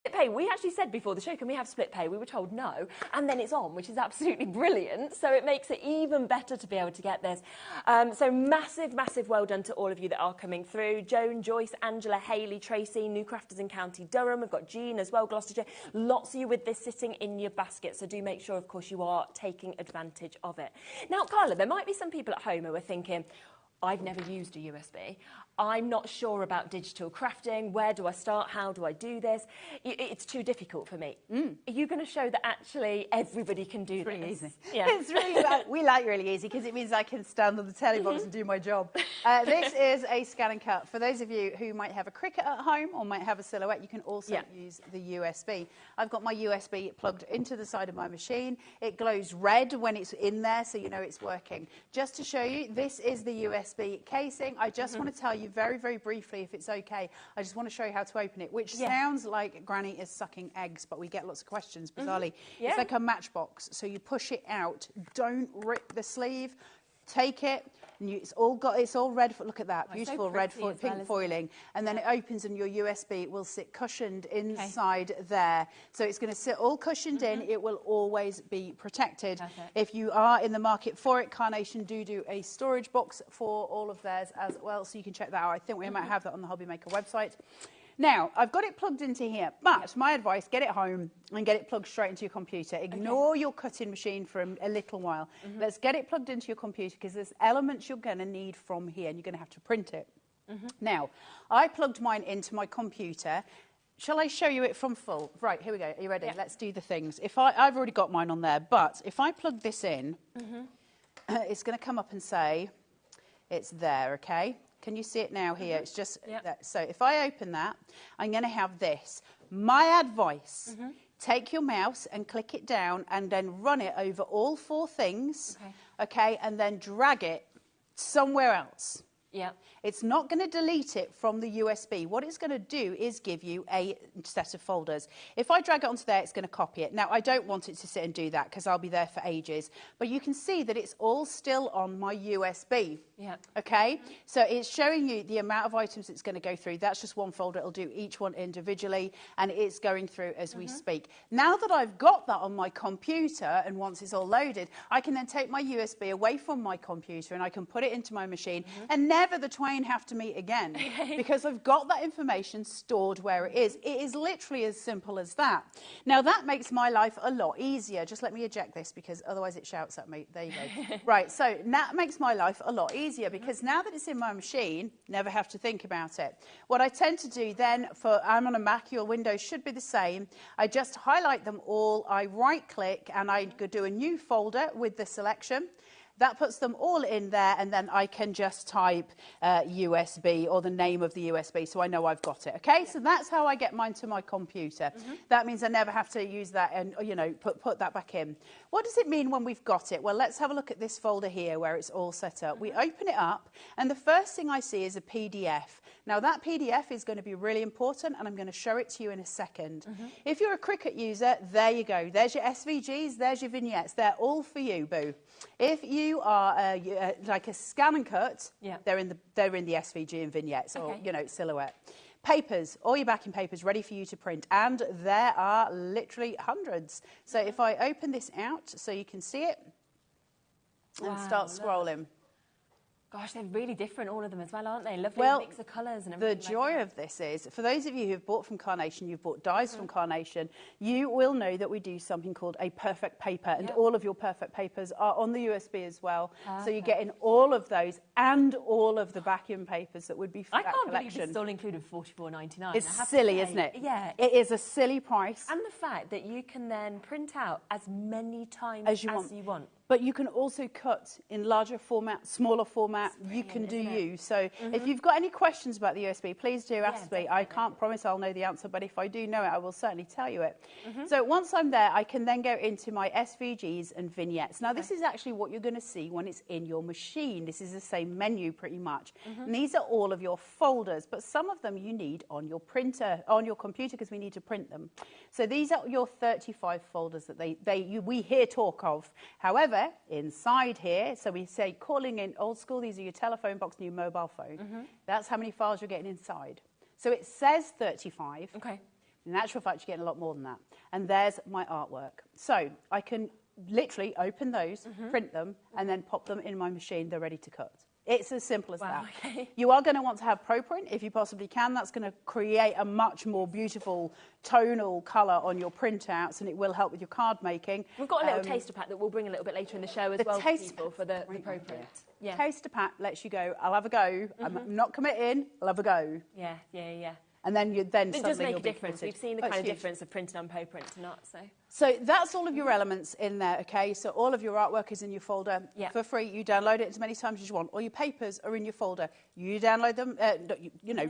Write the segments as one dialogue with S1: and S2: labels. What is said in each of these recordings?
S1: Split pay, we actually said before the show, can we have split pay? We were told no, and then it's on, which is absolutely brilliant. So it makes it even better to be able to get this. So massive, massive well done to all of you that are coming through. Joan, Joyce, Angela, Hayley, Tracy, New Crafters in County Durham. We've got Jean as well, Gloucestershire. Lots of you with this sitting in your basket. So do make sure, of course, you are taking advantage of it. Now, Carla, there might be some people at home who are thinking, I've never used a USB. I'm not sure about digital crafting. Where do I start? How do I do this? It's too difficult for me. Are you going to show that actually everybody can do this?
S2: It's really easy.
S1: Yeah.
S2: It's really, we like really easy because it means I can stand on the telly box and do my job. This is a scan and cut. For those of you who might have a Cricut at home or might have a Silhouette, you can also use the USB. I've got my USB plugged into the side of my machine. It glows red when it's in there, so you know it's working. Just to show you, this is the USB casing. I just want to tell you very, very briefly, if it's okay, I just want to show you how to open it, which sounds like Granny is sucking eggs, but we get lots of questions, bizarrely. It's like a matchbox, so you push it out. Don't rip the sleeve. Take it, and it's all red. Look at that, beautiful so red pink foiling, and then it opens, and your USB will sit cushioned inside there. So it's going to sit all cushioned in. It will always be protected. Perfect. If you are in the market for it, Carnation do a storage box for all of theirs as well, so you can check that out. I think we might have that on the HobbyMaker website. Now, I've got it plugged into here, but my advice, get it home and get it plugged straight into your computer. Ignore your cutting machine for a little while. Let's get it plugged into your computer because there's elements you're going to need from here and you're going to have to print it. Now, I plugged mine into my computer. Shall I show you it from full? Right, here we go. Are you ready? Yeah. Let's do the things. I've already got mine on there, but if I plug this in, it's going to come up and say it's there, okay? Can you see it now here? It's just that. So if I open that, I'm going to have this. My advice, take your mouse and click it down and then run it over all 4 things, okay, and then drag it somewhere else. Yeah. It's not going to delete it from the USB. What it's going to do is give you a set of folders. If I drag it onto there, it's going to copy it. Now, I don't want it to sit and do that because I'll be there for ages. But you can see that it's all still on my USB. Yeah. Okay? So it's showing you the amount of items it's going to go through. That's just one folder. It'll do each one individually, and it's going through as we speak. Now that I've got that on my computer, and once it's all loaded, I can then take my USB away from my computer, and I can put it into my machine, and never the twain have to meet again because I've got that information stored where it is. It is literally as simple as that. Now, that makes my life a lot easier. Just let me eject this because otherwise it shouts at me. There you go. Right, so that makes my life a lot easier because now that it's in my machine, never have to think about it. What I tend to do then, I'm on a Mac, your Windows should be the same. I just highlight them all, I right-click, and I do a new folder with the selection. That puts them all in there, and then I can just type USB or the name of the USB so I know I've got it, okay? So that's how I get mine to my computer. That means I never have to use that and, you know, put that back in. What does it mean when we've got it? Well, let's have a look at this folder here where it's all set up. We open it up, and the first thing I see is a PDF. Now, that PDF is going to be really important, and I'm going to show it to you in a second. If you're a Cricut user, there you go. There's your SVGs, there's your vignettes. They're all for you, boo. If you are like a scan and cut, they're in the SVG and vignettes or, you know, Silhouette. Papers, all your backing papers ready for you to print, and there are literally hundreds. So if I open this out so you can see it and start scrolling.
S1: Gosh, they're really different, all of them as well, aren't they? Lovely mix of colours and everything.
S2: The joy of this is, for those of you who've bought from Carnation, you've bought dies from Carnation, you will know that we do something called a perfect paper, and all of your perfect papers are on the USB as well. So you're getting all of those and all of the backing papers that would be for that collection.
S1: I can't believe this is all included $44.99.
S2: It's silly, isn't it?
S1: Yeah.
S2: It is a silly price.
S1: And the fact that you can then print out as many times as you want.
S2: But you can also cut in larger format, smaller format. You can do you. So if you've got any questions about the USB, please do ask me. I can't promise I'll know the answer, but if I do know it, I will certainly tell you it. So once I'm there, I can then go into my SVGs and vignettes. Now, this is actually what you're going to see when it's in your machine. This is the same menu pretty much. And these are all of your folders, but some of them you need on your printer, on your computer, because we need to print them. So these are your 35 folders that we hear talk of. However, inside here, so we say calling in old school, these are your telephone box and your mobile phone. That's how many files you're getting inside. So it says 35. In actual fact, you're getting a lot more than that. And there's my artwork. So I can literally open those, print them, and then pop them in my machine. They're ready to cut. It's as simple as that.
S1: Okay.
S2: You are going to want to have pro print if you possibly can. That's going to create a much more beautiful tonal colour on your printouts, and it will help with your card making.
S1: We've got a little taster pack that we'll bring a little bit later in the show as well for people for the pro print. Yeah.
S2: Taster pack lets you go, I'll have a go. I'm not committing, I'll have a go.
S1: Yeah, yeah, yeah.
S2: And then you then
S1: it does make a difference. We've seen the kind of difference of printed on pro print to not. So
S2: that's all of your elements in there, okay? So all of your artwork is in your folder for free. You download it as many times as you want. All your papers are in your folder. You download them,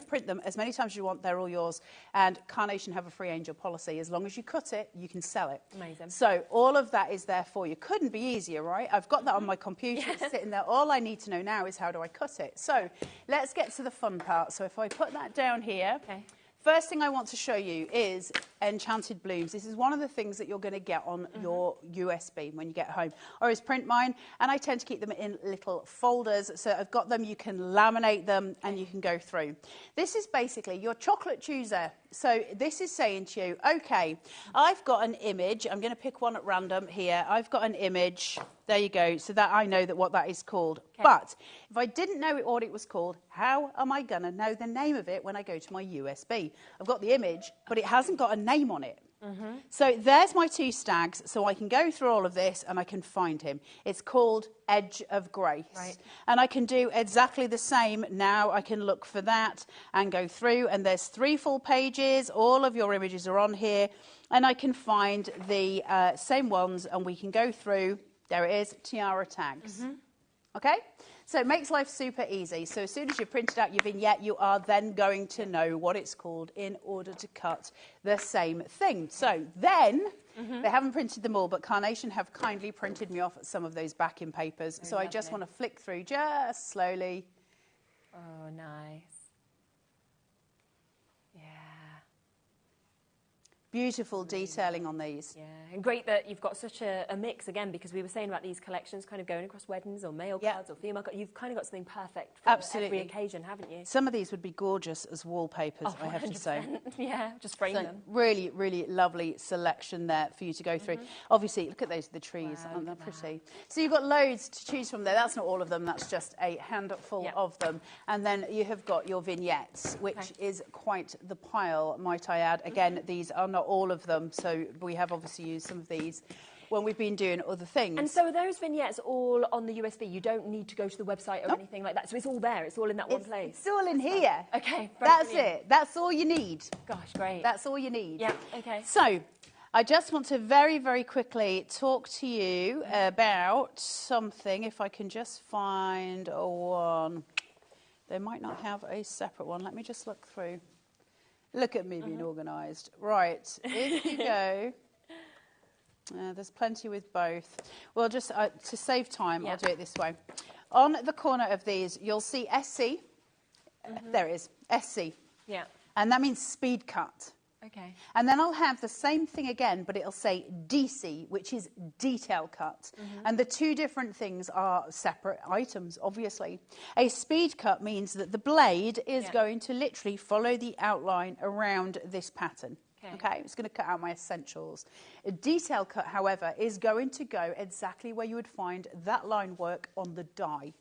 S2: print them as many times as you want. They're all yours. And Carnation have a free angel policy. As long as you cut it, you can sell it.
S1: Amazing.
S2: So all of that is there for you. Couldn't be easier, right? I've got that on my computer. It's sitting there. All I need to know now is how do I cut it. So let's get to the fun part. So if I put that down here.
S1: Okay.
S2: First thing I want to show you is Enchanted Blooms. This is one of the things that you're going to get on your USB when you get home. I always print mine, and I tend to keep them in little folders. So I've got them, you can laminate them, and you can go through. This is basically your chocolate chooser. So this is saying to you, okay, I've got an image. I'm going to pick one at random here. I've got an image. There you go. So that I know what that is called. Okay. But if I didn't know what it was called, how am I going to know the name of it when I go to my USB? I've got the image, but it hasn't got a name on it. So there's my two stags, so I can go through all of this and I can find him. It's called Edge of Grace. Right. And I can do exactly the same now. I can look for that and go through, and there's 3 full pages. All of your images are on here, and I can find the same ones, and we can go through. There it is, tiara tags. Okay? So it makes life super easy. So as soon as you've printed out your vignette, you are then going to know what it's called in order to cut the same thing. So then, they haven't printed them all, but Carnation have kindly printed me off some of those backing papers. So I just want to flick through just slowly.
S1: Oh, nice.
S2: Beautiful detailing on these.
S1: Yeah, and great that you've got such a mix, again, because we were saying about these collections kind of going across weddings or male cards or female cards. You've kind of got something perfect for every occasion, haven't you?
S2: Some of these would be gorgeous as wallpapers, I have to say.
S1: Yeah, just frame them.
S2: Really, really lovely selection there for you to go through. Obviously, look at those, the trees, aren't they pretty? So you've got loads to choose from there. That's not all of them, that's just a handful of them. And then you have got your vignettes, which is quite the pile, might I add. Again, these are not all of them, so we have obviously used some of these when we've been doing other things.
S1: And so are those vignettes all on the USB? You don't need to go to the website or anything like that, so it's all there, it's all in that one place?
S2: It's all in here.
S1: Okay.
S2: That's it. That's all you need.
S1: Gosh, great.
S2: That's all you need.
S1: Yeah, okay.
S2: So, I just want to very, very quickly talk to you about something, if I can just find one. They might not have a separate one. Let me just look through. Look at me being organised. Right, if you go, there's plenty with both. Well, just to save time, I'll do it this way. On the corner of these, you'll see SC. There it is, SC.
S1: Yeah.
S2: And that means speed cut.
S1: Okay.
S2: And then I'll have the same thing again, but it'll say DC, which is detail cut. And the two different things are separate items, obviously. A speed cut means that the blade is going to literally follow the outline around this pattern. Okay, it's going to cut out my essentials. A detail cut, however, is going to go exactly where you would find that line work on the die.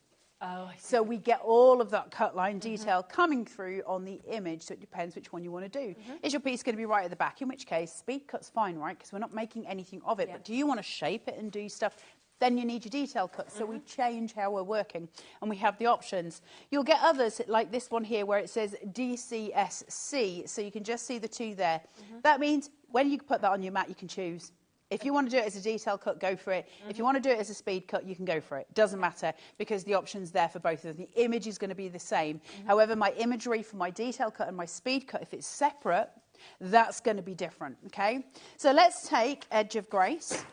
S1: Oh, I see.
S2: So we get all of that cut line detail coming through on the image, so it depends which one you want to do. Is your piece going to be right at the back, in which case speed cut's fine, right, because we're not making anything of it, but do you want to shape it and do stuff? Then you need your detail cut, so we change how we're working, and we have the options. You'll get others, like this one here, where it says DCSC, so you can just see the two there. That means when you put that on your mat, you can choose. If you want to do it as a detail cut, go for it. If you want to do it as a speed cut, you can go for it. Doesn't matter, because the option's there for both of them. The image is going to be the same. However, my imagery for my detail cut and my speed cut, if it's separate, that's going to be different, okay? So let's take Edge of Grace.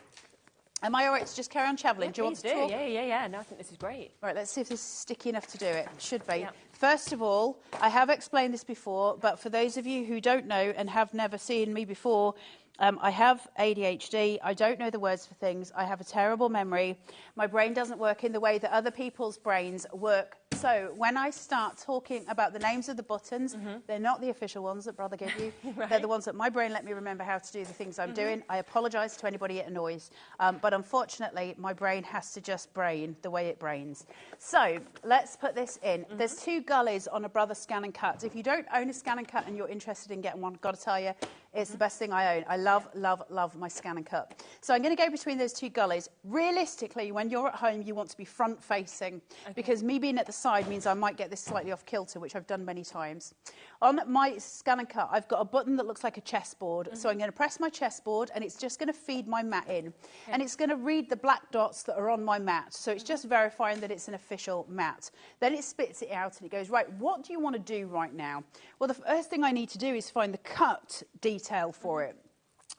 S2: Am I all right to just carry on travelling?
S1: Yeah,
S2: do you want to talk?
S1: Yeah. No, I think this is great.
S2: Right, let's see if this is sticky enough to do it. It should be. First of all, I have explained this before, but for those of you who don't know and have never seen me before, I have ADHD. I don't know the words for things. I have a terrible memory. My brain doesn't work in the way that other people's brains work. So when I start talking about the names of the buttons, they're not the official ones that Brother gave you. Right. They're the ones that my brain let me remember how to do the things I'm doing. I apologise to anybody it annoys. But unfortunately, my brain has to just brain the way it brains. So let's put this in. There's 2 gullies on a Brother Scan and Cut. If you don't own a Scan and Cut and you're interested in getting one, got to tell you, it's the best thing I own. I love, love, love my Scan and Cut. So I'm going to go between those 2 gullies. Realistically, when you're at home, you want to be front-facing, because me being at the side means I might get this slightly off kilter, which I've done many times. On my Scan and Cut, I've got a button that looks like a chessboard. So I'm going to press my chessboard, and it's just going to feed my mat in. And it's going to read the black dots that are on my mat. So it's just verifying that it's an official mat. Then it spits it out, and it goes, right, what do you want to do right now? Well, the first thing I need to do is find the cut detail for it.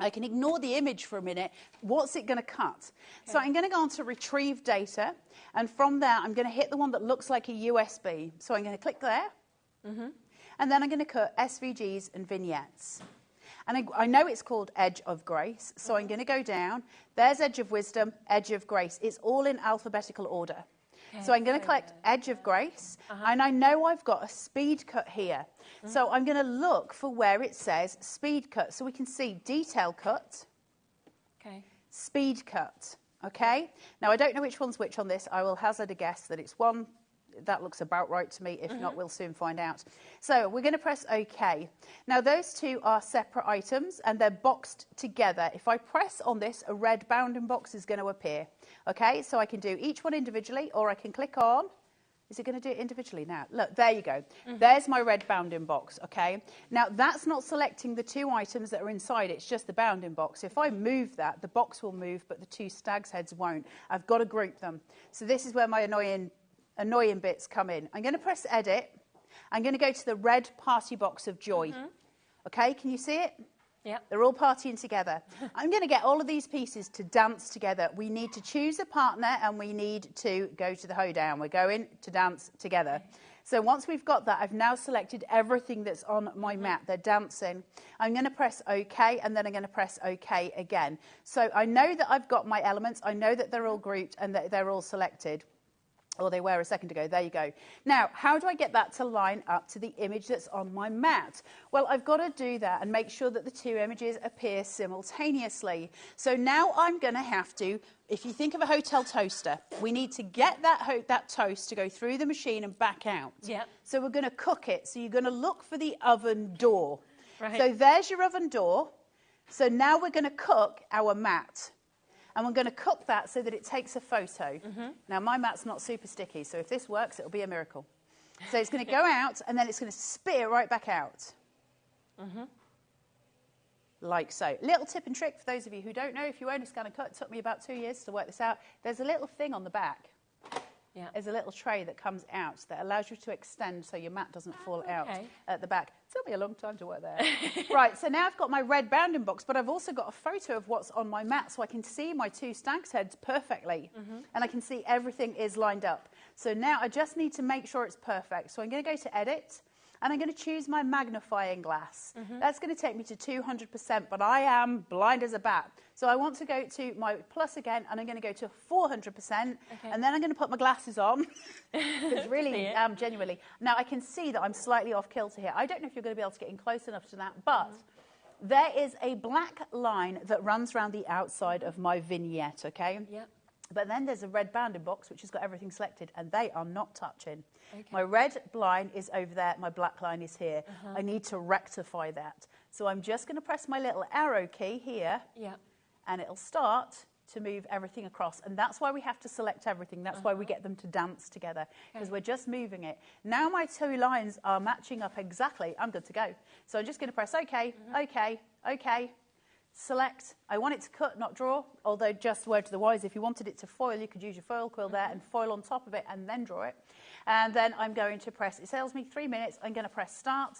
S2: I can ignore the image for a minute. What's it going to cut? So I'm going to go on to Retrieve Data, and from there I'm going to hit the one that looks like a USB. So I'm going to click there, and then I'm going to cut SVGs and vignettes. And I know it's called Edge of Grace, so I'm going to go down. There's Edge of Wisdom, Edge of Grace. It's all in alphabetical order. So I'm going to collect Edge of Grace, and I know I've got a speed cut here. So I'm going to look for where it says speed cut, so we can see detail cut, speed cut, okay? Now, I don't know which one's which on this. I will hazard a guess that it's one. That looks about right to me. If not, we'll soon find out. So we're going to press OK. Now, those 2 are separate items, and they're boxed together. If I press on this, a red bounding box is going to appear. Okay, so I can do each one individually, or I can click on. Is it going to do it individually now? Look, there you go. There's my red bounding box, okay? Now, that's not selecting the 2 items that are inside. It's just the bounding box. If I move that, the box will move, but the 2 stag's heads won't. I've got to group them. So this is where my annoying bits come in. I'm going to press Edit. I'm going to go to the red party box of joy. Okay, can you see it? Yeah. They're all partying together. I'm going to get all of these pieces to dance together. We need to choose a partner, and we need to go to the hoedown. We're going to dance together. So once we've got that, I've now selected everything that's on my mat. They're dancing. I'm going to press OK, and then I'm going to press OK again. So I know that I've got my elements. I know that they're all grouped and that they're all selected. Or they were a second ago. There you go. Now, how do I get that to line up to the image that's on my mat? Well, I've got to do that and make sure that the 2 images appear simultaneously. So now I'm going to have to, if you think of a hotel toaster, we need to get that toast to go through the machine and back out. Yeah. So we're going to cook it. So you're going to look for the oven door. Right. So there's your oven door. So now we're going to cook our mat. And we're going to cook that so that it takes a photo. Now, my mat's not super sticky, so if this works, it'll be a miracle. So it's going to go out, and then it's going to spit it right back out. Like so. Little tip and trick for those of you who don't know, if you own a Scan and Cut, it took me about 2 years to work this out. There's a little thing on the back. Yeah. There's a little tray that comes out that allows you to extend so your mat doesn't fall out at the back. It took me a long time to work there. Right, so now I've got my red bounding box, but I've also got a photo of what's on my mat, so I can see my 2 stag's heads perfectly, and I can see everything is lined up. So now I just need to make sure it's perfect. So I'm going to go to Edit, and I'm going to choose my magnifying glass. That's going to take me to 200%, but I am blind as a bat. So I want to go to my plus again, and I'm going to go to 400%, and then I'm going to put my glasses on, because really, genuinely. Now, I can see that I'm slightly off kilter here. I don't know if you're going to be able to get in close enough to that, but there is a black line that runs around the outside of my vignette, okay? Yep. But then there's a red bounding box, which has got everything selected, and they are not touching. My red line is over there. My black line is here. I need to rectify that. So I'm just going to press my little arrow key here, and it'll start to move everything across. And that's why we have to select everything. That's why we get them to dance together, because we're just moving it. Now my 2 lines are matching up exactly. I'm good to go. So I'm just going to press OK, OK, OK. Select. I want it to cut, not draw, although just word to the wise, if you wanted it to foil, you could use your foil quill there and foil on top of it and then draw it. And then I'm going to press, it tells me 3 minutes, I'm going to press start.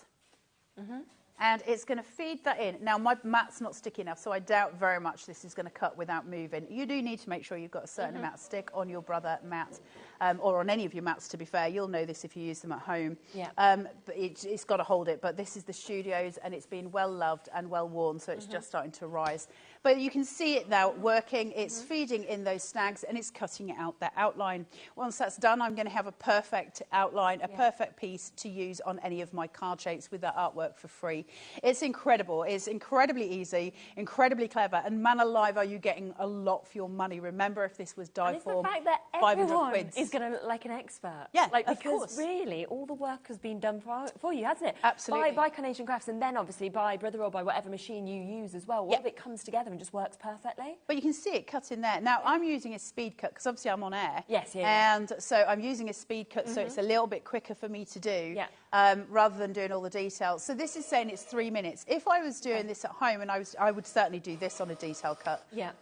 S2: And it's going to feed that in. Now, my mat's not sticky enough, so I doubt very much this is going to cut without moving. You do need to make sure you've got a certain amount of stick on your Brother mat. or on any of your mats, to be fair. You'll know this if you use them at home.
S1: Yeah.
S2: But it's got to hold it. But this is the Studio's, and it's been well loved and well worn, so it's just starting to rise. But you can see it now working. It's feeding in those snags, and it's cutting out that outline. Once that's done, I'm going to have a perfect outline, a perfect piece to use on any of my card shapes with that artwork for free. It's incredible. It's incredibly easy, incredibly clever, and man alive, are you getting a lot for your money. Remember, if this was dyed for
S1: the fact that
S2: 500
S1: everyone
S2: quid.
S1: is going to look like an expert.
S2: Yeah,
S1: like,
S2: of
S1: because
S2: course.
S1: really, all the work has been done for you, hasn't it?
S2: Absolutely.
S1: By Carnation Crafts, and then obviously by Brother or by whatever machine you use as well. All of it comes together and just works perfectly.
S2: But you can see it cut in there. Now, I'm using a speed cut because obviously I'm on air.
S1: Yes,
S2: And so I'm using a speed cut, so it's a little bit quicker for me to do rather than doing all the details. So this is saying it's 3 minutes. If I was doing this at home, and I would certainly do this on a detail cut.
S1: Yeah.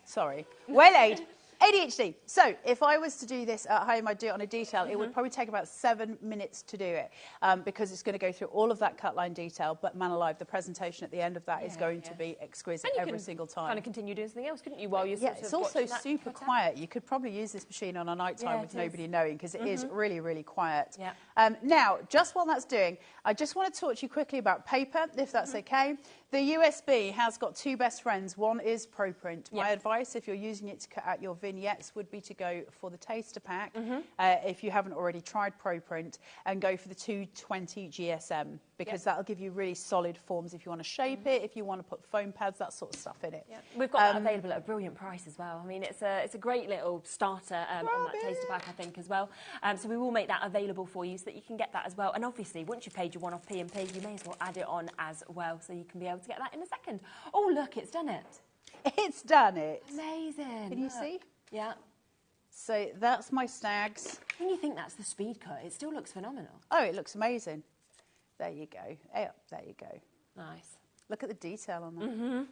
S2: Sorry. Waylaid. ADHD. So if I was to do this at home, I'd do it on a detail. It would probably take about 7 minutes to do it because it's going to go through all of that cut line detail. But man alive, the presentation at the end of that is going to be exquisite every single time.
S1: Kind of continue doing something else, couldn't you? While you're
S2: it's also super quiet. You could probably use this machine on a night time with nobody knowing because it is really, really quiet.
S1: Yeah.
S2: Now, just while that's doing, I just want to talk to you quickly about paper, if that's okay. The USB has got two best friends. One is ProPrint. My advice, if you're using it to cut out your vignettes, would be to go for the taster pack, if you haven't already tried ProPrint, and go for the 220 GSM, because that'll give you really solid forms if you want to shape it, if you want to put foam pads, that sort of stuff in it.
S1: We've got that available at a brilliant price as well. I mean, it's a great little starter on that taster pack, I think, as well. So we will make that available for you so that you can get that as well. And obviously, once you've paid your one-off P&P, you may as well add it on as well, so you can be able to get that in a second. Oh, look, it's done it.
S2: It's done it.
S1: Amazing.
S2: Can you see?
S1: Yeah.
S2: So that's my snags.
S1: When you think that's the speed cut, it still looks phenomenal.
S2: Oh, it looks amazing. There you go. There you go.
S1: Nice.
S2: Look at the detail on that.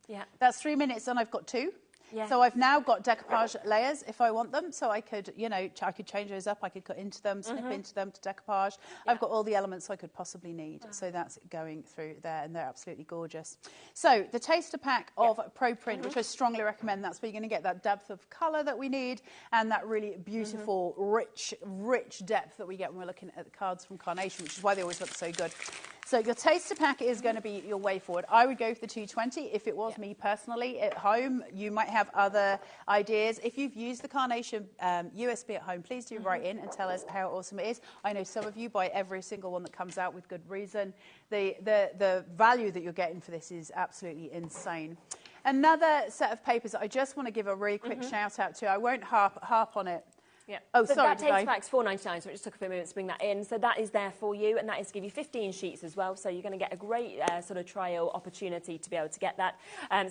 S1: Yeah.
S2: That's 3 minutes and I've got two.
S1: Yeah.
S2: So I've now got decoupage layers if I want them. So I could, I could change those up. I could cut into them, snip into them to decoupage. Yeah. I've got all the elements I could possibly need. So that's going through there, and they're absolutely gorgeous. So the taster pack of ProPrint, which I strongly recommend. That's where you're going to get that depth of colour that we need and that really beautiful, rich depth that we get when we're looking at the cards from Carnation, which is why they always look so good. So your taster pack is going to be your way forward. I would go for the 220 if it was me personally. At home, you might have other ideas. If you've used the Carnation USB at home, please do write in and tell us how awesome it is. I know some of you buy every single one that comes out with good reason. The value that you're getting for this is absolutely insane. Another set of papers that I just want to give a really quick shout out to. I won't harp on it.
S1: Yeah.
S2: Oh,
S1: so
S2: sorry.
S1: That taster pack's $4.99, so it just took a few minutes to bring that in. So that is there for you, and that is to give you 15 sheets as well. So you're going to get a great sort of trial opportunity to be able to get that.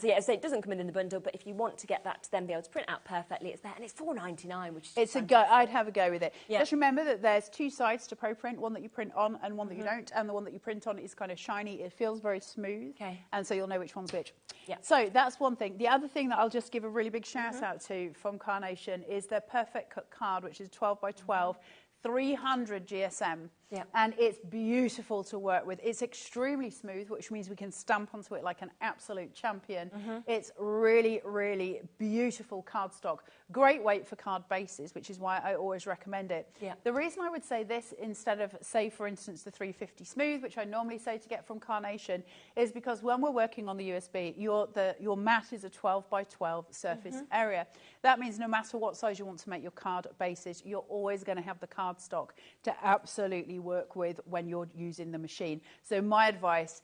S1: So yeah, so it doesn't come in the bundle, but if you want to get that to then be able to print out perfectly, it's there, and it's $4.99, which is
S2: it's a go. I'd have a go with it. Just remember that there's two sides to ProPrint: one that you print on and one that you don't. And the one that you print on is kind of shiny. It feels very smooth, and so you'll know which one's which. Yeah. So that's one thing. The other thing that I'll just give a really big shout out to from Carnation is their Perfect Cut card, which is 12 by 12, 300 GSM. Yeah. And it's beautiful to work with. It's extremely smooth, which means we can stamp onto it like an absolute champion. It's really, really beautiful cardstock. Great weight for card bases, which is why I always recommend it. Yeah. The reason I would say this instead of, say, for instance, the 350 Smooth, which I normally say to get from Carnation, is because when we're working on the USB, your mat is a 12 by 12 surface area. That means no matter what size you want to make your card bases, you're always going to have the cardstock to absolutely work with when you're using the machine. So my advice,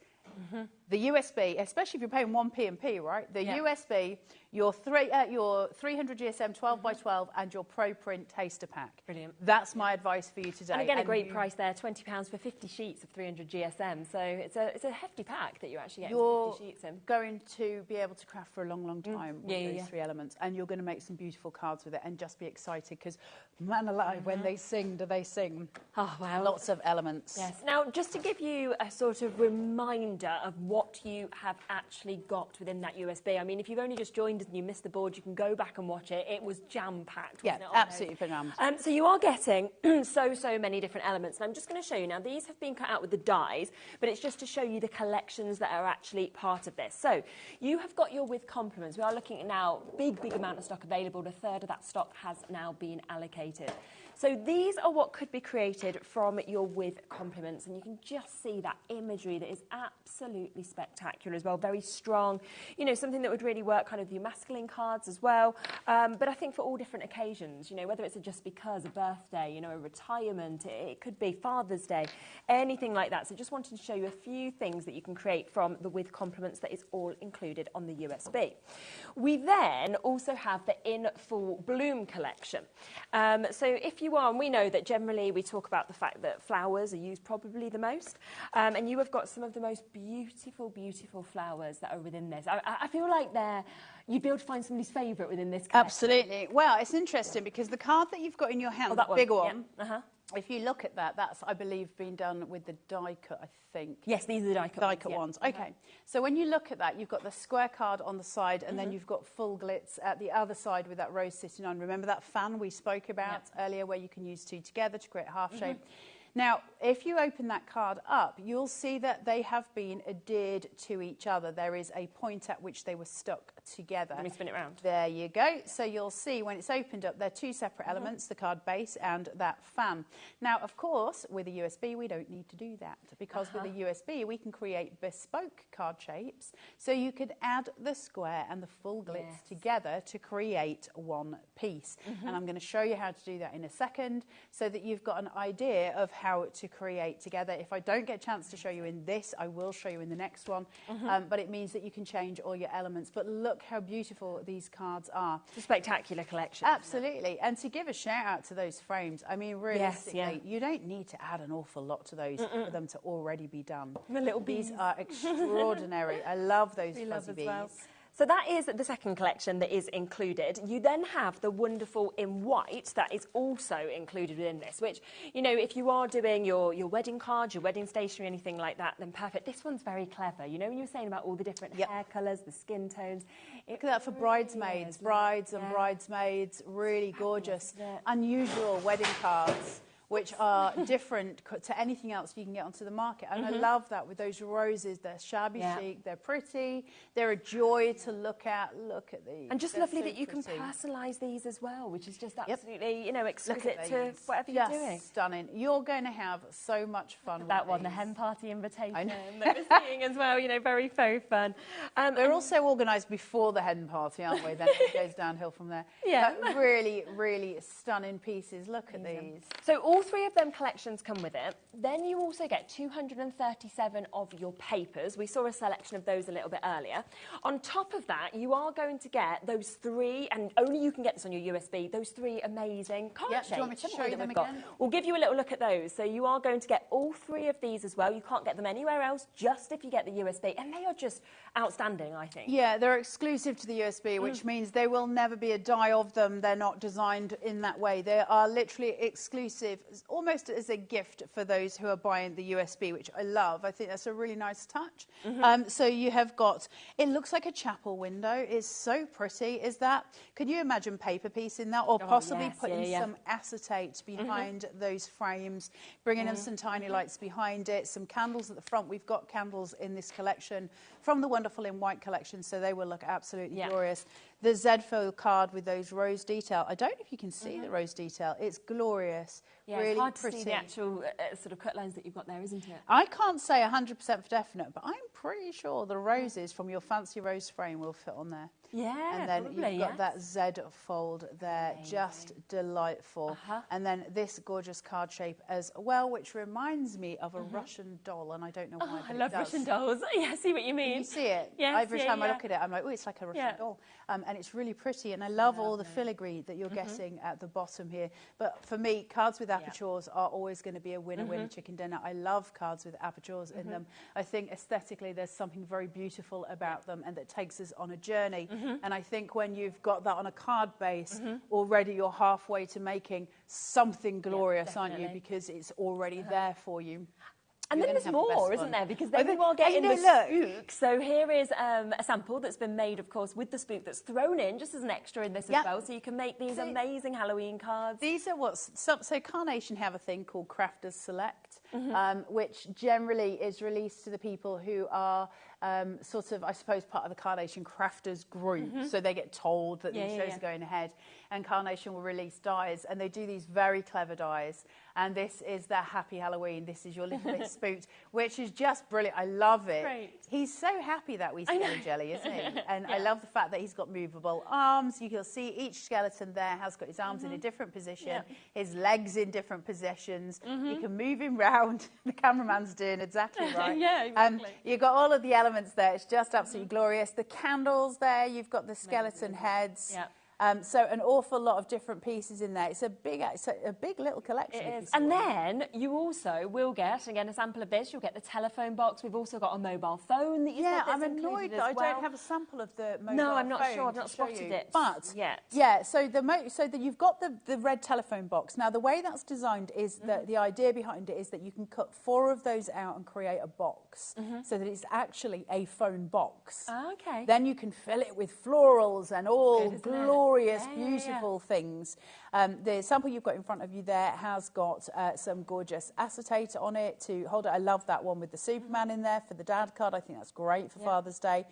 S2: the USB, especially if you're paying 1 P&P, right? The USB, your 300 GSM 12 by 12 and your ProPrint taster pack. Brilliant. That's my advice for you today.
S1: And again, a great price there, £20 for 50 sheets of 300 GSM. So it's a hefty pack that you're actually getting 50 sheets in.
S2: Going to be able to craft for a long, long time with those three elements, and you're going to make some beautiful cards with it, and just be excited because, man alive, when they sing, do they sing?
S1: Oh, wow.
S2: Lots of elements.
S1: Yes. Now, just to give you a sort of reminder of what what you have actually got within that USB. I mean, if you've only just joined us and you missed the board, you can go back and watch it. It was jam-packed, wasn't
S2: Yeah,
S1: it?
S2: absolutely phenomenal.
S1: So you are getting so many different elements. And I'm just going to show you now. These have been cut out with the dies, but it's just to show you the collections that are actually part of this. So you have got your with compliments. We are looking at now big amount of stock available. A third of that stock has now been allocated. So these are what could be created from your with compliments, and you can just see that imagery that is absolutely spectacular as well, very strong, you know, something that would really work kind of with your masculine cards as well, but I think for all different occasions, you know, whether it's a just because, a birthday, you know, a retirement, it could be Father's Day, anything like that. So just wanted to show you a few things that you can create from the with compliments that is all included on the USB. We then also have the In Full Bloom collection. So if you are, and we know that generally we talk about the fact that flowers are used probably the most, and you have got some of the most beautiful flowers that are within this. I feel like you'd be able to find somebody's favourite within this collection.
S2: Absolutely. Well, it's interesting because the card that you've got in your hand,
S1: that
S2: the big one,
S1: yeah.
S2: If you look at that, that's, I believe, been done with the die cut, I think.
S1: Yes, these are the die cut
S2: ones. Okay. So when you look at that, you've got the square card on the side, and then you've got full glitz at the other side with that rose sitting on. Remember that fan we spoke about earlier where you can use two together to create a half shape? Now, if you open that card up, you'll see that they have been adhered to each other. There is a point at which they were stuck together.
S1: Let me spin it around.
S2: There you go. So you'll see when it's opened up, they're two separate elements, the card base and that fan. Now, of course, with a USB, we don't need to do that because with a USB, we can create bespoke card shapes. So you could add the square and the full glitz together to create one piece. And I'm going to show you how to do that in a second so that you've got an idea of how to create together. If I don't get a chance to show you in this, I will show you in the next one. But it means that you can change all your elements. But look how beautiful these cards are.
S1: It's a spectacular collection.
S2: Absolutely. And to give a shout out to those frames, I mean, realistically, you don't need to add an awful lot to those for them to already be done.
S1: The little bees.
S2: These are extraordinary. I love those fuzzy bees.
S1: Well. So that is the second collection that is included. You then have the wonderful in white that is also included within this, which, you know, if you are doing your wedding cards, your wedding stationery, anything like that, then perfect. This one's very clever. You know, when you were saying about all the different hair colours, the skin tones.
S2: Look at that for bridesmaids, brides and bridesmaids, really gorgeous, unusual wedding cards, which are different to anything else you can get onto the market. And I love that with those roses. They're shabby chic, they're pretty, they're a joy to look at. Look at these.
S1: And just lovely that you can personalise these as well, which is just absolutely, you know, exquisite to whatever you're doing.
S2: Stunning. You're going to have so much fun with
S1: that one,
S2: these.
S1: the hen party invitation that we're seeing as well, you know, very fun.
S2: They're also organised before the hen party, aren't we? Then it goes downhill from there.
S1: Yeah.
S2: But really stunning pieces. Look at these.
S1: So all three of them collections come with it. Then you also get 237 of your papers. We saw a selection of those a little bit earlier. On top of that, you are going to get those three, and only you can get this on your USB, those three amazing card shapes.
S2: Do you want me to show you them again?
S1: We'll give you a little look at those. So you are going to get all three of these as well. You can't get them anywhere else, just if you get the USB. And they are just outstanding, I think.
S2: Yeah, they're exclusive to the USB, which means there will never be a die of them. They're not designed in that way. They are literally exclusive, almost as a gift for those who are buying the USB, which I love. I think that's a really nice touch. So you have got, it looks like a chapel window. It's so pretty. Is that, could you imagine paper piece in that, or possibly putting some acetate behind those frames, bringing them some tiny lights behind it, some candles at the front. We've got candles in this collection from the wonderful in white collection, so they will look absolutely glorious. The Z-foil card with those rose detail. I don't know if you can see the rose detail. It's glorious.
S1: Yeah,
S2: really
S1: it's hard
S2: pretty.
S1: to see the actual sort of cut lines that you've got there, isn't it?
S2: I can't say 100% for definite, but I'm pretty sure the roses from your fancy rose frame will fit on there.
S1: Yeah,
S2: and then
S1: probably,
S2: you've got that Z fold there, just delightful. And then this gorgeous card shape as well, which reminds me of a Russian doll, and I don't know why.
S1: I love Russian dolls. Yeah, I see what you mean.
S2: Can you see it?
S1: Yes,
S2: Every time I look at it, I'm like, oh, it's like a Russian doll. And it's really pretty, and I love all the filigree that you're getting at the bottom here. But for me, cards with apertures are always going to be a winner-winner chicken dinner. I love cards with apertures in them. I think aesthetically there's something very beautiful about them, and that takes us on a journey. And I think when you've got that on a card base, already you're halfway to making something glorious, aren't you? Because it's already there for you.
S1: And then there's more, isn't there? Because then you are getting the spook. So here is a sample that's been made, of course, with the spook that's thrown in just as an extra in this as well. So you can make these amazing Halloween cards.
S2: These are so Carnation have a thing called Crafters Select, which generally is released to the people who are sort of, I suppose, part of the Carnation Crafters group. So they get told that these shows are going ahead, and Carnation will release dies, and they do these very clever dies. And this is their Happy Halloween. This is your little bit spooked, which is just brilliant. I love it.
S1: Great.
S2: He's so happy that we Skelly Jelly, isn't he? And I love the fact that he's got movable arms. You can see each skeleton there has got his arms in a different position, his legs in different positions. You can move him round. The cameraman's doing exactly right.
S1: Exactly.
S2: You've got all of the elements there. It's just absolutely glorious. The candles there. You've got the skeleton heads. So an awful lot of different pieces in there. It's a big little collection.
S1: It is. And then you also will get, again, a sample of this. You'll get the telephone box. We've also got a mobile phone that you said
S2: I'm annoyed that I don't have a sample of the mobile phone.
S1: No, I'm not sure. I've not spotted it.
S2: But
S1: yet.
S2: So you've got the red telephone box. Now the way that's designed is that the idea behind it is that you can cut 4 of those out and create a box, so that it's actually a phone box.
S1: Okay.
S2: Then you can fill it with florals and all glorious, beautiful things. The sample you've got in front of you there has got some gorgeous acetate on it to hold it. I love that one with the Superman in there for the dad card. I think that's great for Father's Day.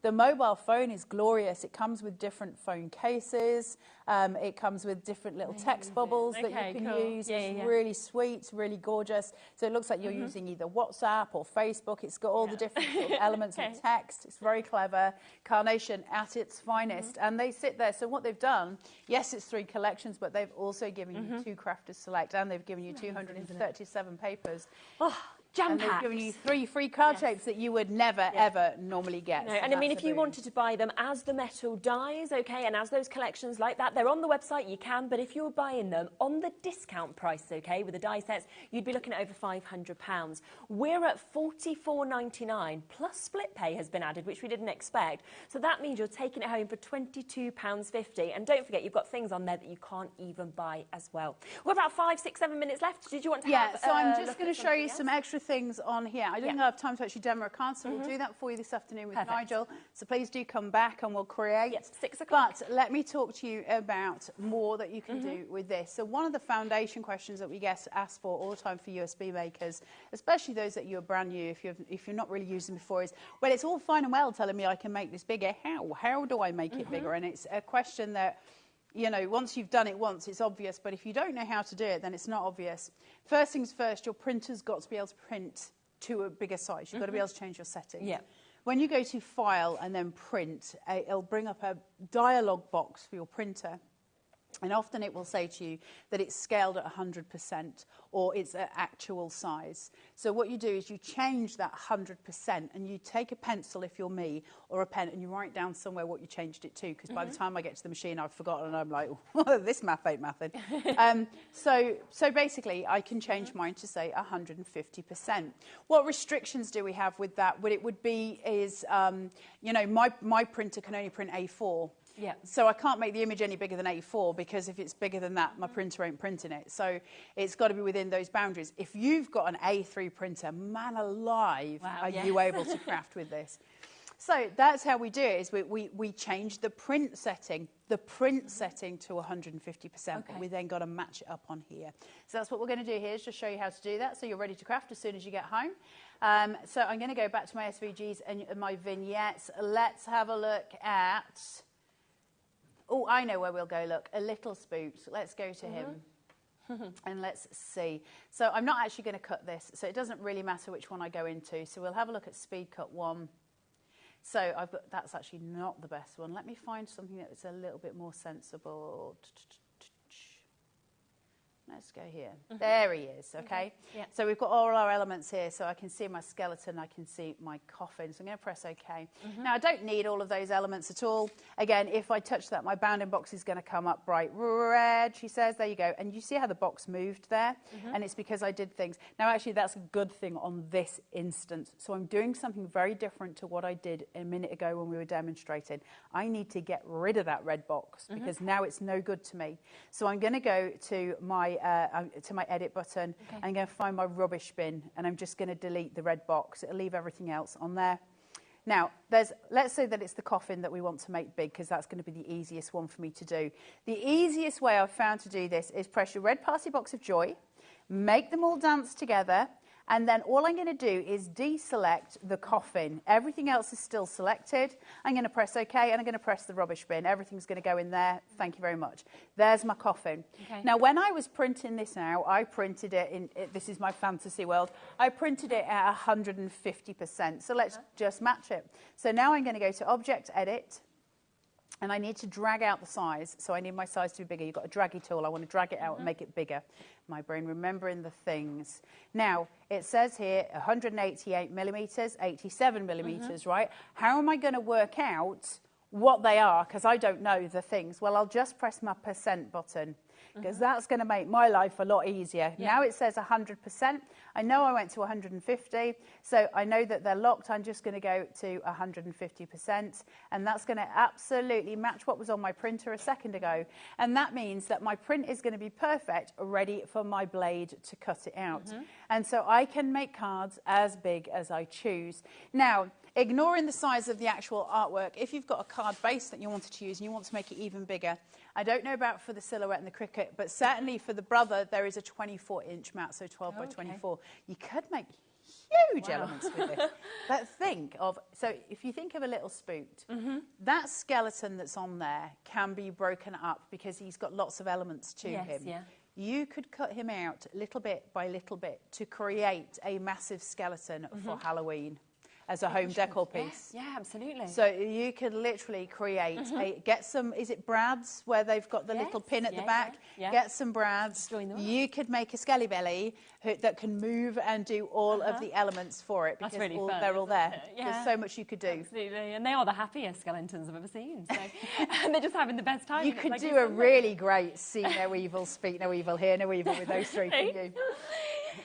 S2: The mobile phone is glorious. It comes with different phone cases. It comes with different little text bubbles that you can use. It's really sweet, really gorgeous. So it looks like you're using either WhatsApp or Facebook. It's got all the different sort of elements of text. It's very clever. Carnation at its finest. And they sit there. So what they've done, yes, it's 3 collections, but they've also given you 2 Crafters Select, and they've given you 237 papers.
S1: Jam-packed.
S2: And they've given you 3 free card shapes that you would never, ever normally get.
S1: No, so and I mean, if you wanted to buy them as the metal dies, and as those collections like that, they're on the website, you can, but if you were buying them on the discount price, with the die sets, you'd be looking at over £500. We're at $44.99, plus split pay has been added, which we didn't expect. So that means you're taking it home for £22.50. And don't forget, you've got things on there that you can't even buy as well. We're about 5, 6, 7 minutes left. Did you want to have
S2: so I'm just going to show you some extra things on here. I don't have time to actually demo a card, so we'll do that for you this afternoon with Nigel. So please do come back and we'll create.
S1: 6 o'clock.
S2: But let me talk to you about more that you can do with this. So one of the foundation questions that we get asked for all the time for USB makers, especially those that you're brand new, if you're not really using before, is, well, it's all fine and well telling me I can make this bigger. How do I make it bigger? And it's a question that, you know, once you've done it once, it's obvious. But if you don't know how to do it, then it's not obvious. First things first, your printer's got to be able to print to a bigger size. You've got to be able to change your settings. When you go to File and then Print, it'll bring up a dialog box for your printer. And often it will say to you that it's scaled at 100% or it's at actual size. So what you do is you change that 100% and you take a pencil, if you're me, or a pen, and you write down somewhere what you changed it to, because by the time I get to the machine, I've forgotten and I'm like, oh, this math ain't mathin'. So basically, I can change mine to, say, 150%. What restrictions do we have with that? What it would be is, you know, my printer can only print A4. So I can't make the image any bigger than A4, because if it's bigger than that, my printer ain't printing it. So it's got to be within those boundaries. If you've got an A3 printer, man alive, are you able to craft with this? So that's how we do it, is we change the print setting to 150%, but we then got to match it up on here. So that's what we're going to do here, is just show you how to do that, so you're ready to craft as soon as you get home. So I'm going to go back to my SVGs and my vignettes. Let's have a look at... Oh, I know where we'll go, look. A little spooked. Let's go to him. And let's see. So I'm not actually going to cut this, so it doesn't really matter which one I go into. So we'll have a look at Speed Cut 1. So I've got, that's actually not the best one. Let me find something that's a little bit more sensible. Let's go here. There he is, okay? So we've got all our elements here, so I can see my skeleton, I can see my coffin, so I'm going to press OK. Now, I don't need all of those elements at all. Again, if I touch that, my bounding box is going to come up bright red, she says. There you go. And you see how the box moved there? And it's because I did things. Now, actually, that's a good thing on this instance. So I'm doing something very different to what I did a minute ago when we were demonstrating. I need to get rid of that red box, because now it's no good to me. So I'm going to go to my edit button. Okay. I'm going to find my rubbish bin, and I'm just going to delete the red box. It'll leave everything else on there. Now, let's say that it's the coffin that we want to make big, because that's going to be the easiest one for me to do. The easiest way I've found to do this is press your red party box of joy, make them all dance together, and then all I'm going to do is deselect the coffin. Everything else is still selected. I'm going to press OK, and I'm going to press the rubbish bin. Everything's going to go in there. Thank you very much. There's my coffin. Okay. Now, when I was printing this out, I printed it in, this is my fantasy world, I printed it at 150%. So let's just match it. So now I'm going to go to Object, Edit, and I need to drag out the size. So I need my size to be bigger. You've got a draggy tool. I want to drag it out and make it bigger. My brain remembering the things. Now, it says here 188 millimeters, 87 millimeters, right? How am I going to work out what they are? Because I don't know the things. Well, I'll just press my % button, because that's going to make my life a lot easier. Yeah. Now it says 100%. I know I went to 150, so I know that they're locked. I'm just going to go to 150%, and that's going to absolutely match what was on my printer a second ago. And that means that my print is going to be perfect, ready for my blade to cut it out. And so I can make cards as big as I choose. Now, ignoring the size of the actual artwork, if you've got a card base that you wanted to use and you want to make it even bigger, I don't know about for the silhouette and the cricket, but certainly for the brother, there is a 24-inch mat, so 12 by 24. You could make huge elements with this. But think of, so if you think of a little spoot, that skeleton that's on there can be broken up because he's got lots of elements to him. Yeah. You could cut him out little bit by little bit to create a massive skeleton for Halloween as a home decor piece. Yeah, absolutely. So you could literally create, get some, is it brads where they've got the little pin at the back? Get some brads. You could make a skelly belly that can move and do all of the elements for it, because really they're all there. There's so much you could do. Absolutely, and they are the happiest skeletons I've ever seen. So. And they're just having the best time. You could do a really great see no evil, speak no evil, hear no evil with those three, couldn't you?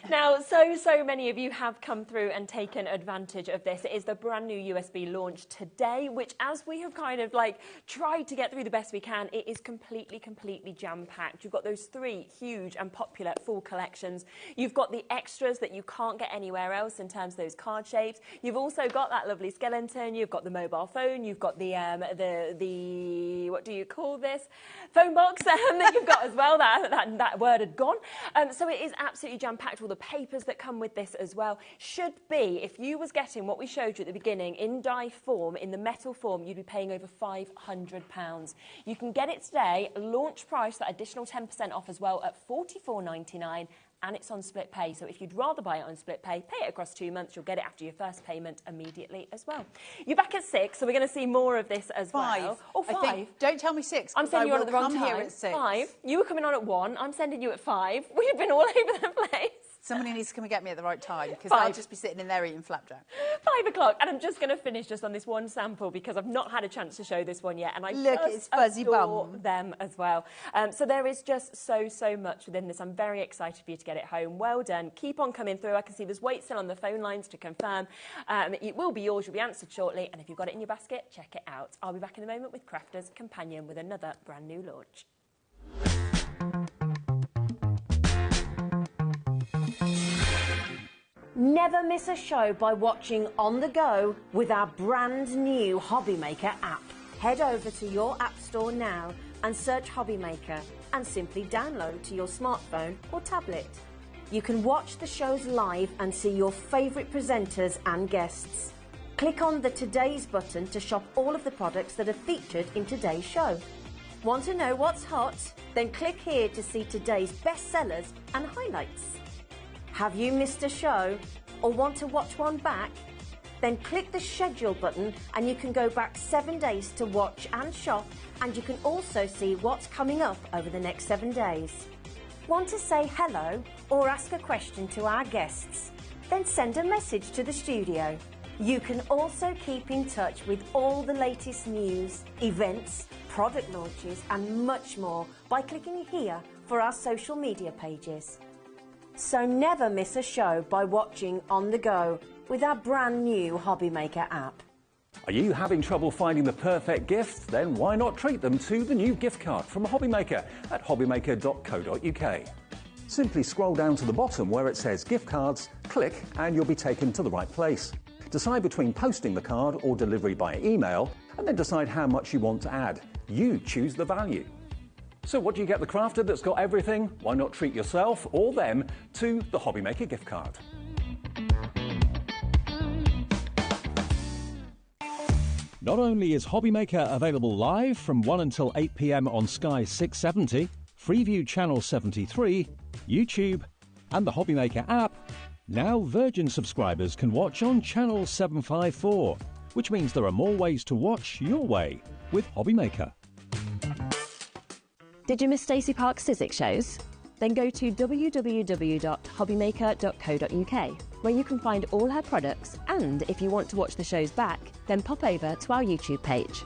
S2: Now, so many of you have come through and taken advantage of this. It is the brand new USB launch today, which, as we have kind of like tried to get through the best we can, it is completely jam-packed. You've got those 3 huge and popular full collections. You've got the extras that you can't get anywhere else in terms of those card shapes. You've also got that lovely skeleton. You've got the mobile phone. You've got the what do you call this? Phone box that you've got as well. That word had gone. So it is absolutely jam-packed. All the papers that come with this as well should be, if you was getting what we showed you at the beginning in die form, in the metal form, you'd be paying over £500. You can get it today, launch price, that additional 10% off as well, at $44.99, and it's on split pay. So if you'd rather buy it on split pay it across 2 months, you'll get it after your first payment immediately as well. You're back at 6, so we're going to see more of this as well. Oh, 5. Don't tell me 6. I'm sending you on at the wrong time. Here at 6. 5. You were coming on at 1. I'm sending you at 5. We've been all over the place. Somebody needs to come and get me at the right time, because I'll just be sitting in there eating flapjack. 5 o'clock, and I'm just going to finish just on this one sample, because I've not had a chance to show this one yet, and I just adore them as well. So there is just so much within this. I'm very excited for you to get it home. Well done. Keep on coming through. I can see there's wait still on the phone lines to confirm. It will be yours. You'll be answered shortly, and if you've got it in your basket, check it out. I'll be back in a moment with Crafter's Companion with another brand new launch.
S3: Never miss a show by watching on the go with our brand new HobbyMaker app. Head over to your app store now and search HobbyMaker and simply download to your smartphone or tablet. You can watch the shows live and see your favourite presenters and guests. Click on the Today's button to shop all of the products that are featured in today's show. Want to know what's hot? Then click here to see today's bestsellers and highlights. Have you missed a show or want to watch one back? Then click the schedule button and you can go back 7 days to watch and shop, and you can also see what's coming up over the next 7 days. Want to say hello or ask a question to our guests? Then send a message to the studio. You can also keep in touch with all the latest news, events, product launches and much more by clicking here for our social media pages. So never miss a show by watching on the go with our brand new HobbyMaker app.
S4: Are you having trouble finding the perfect gift? Then why not treat them to the new gift card from HobbyMaker at hobbymaker.co.uk. Simply scroll down to the bottom where it says gift cards, click and you'll be taken to the right place. Decide between posting the card or delivery by email, and then decide how much you want to add. You choose the value. So what do you get the crafter that's got everything? Why not treat yourself or them to the HobbyMaker gift card? Not only is HobbyMaker available live from 1 until 8 p.m. on Sky 670, Freeview Channel 73, YouTube, and the HobbyMaker app, now Virgin subscribers can watch on Channel 754, which means there are more ways to watch your way with HobbyMaker.
S1: Did you miss Stacey Park's Sizzix shows? Then go to www.hobbymaker.co.uk, where you can find all her products, and if you want to watch the shows back, then pop over to our YouTube page.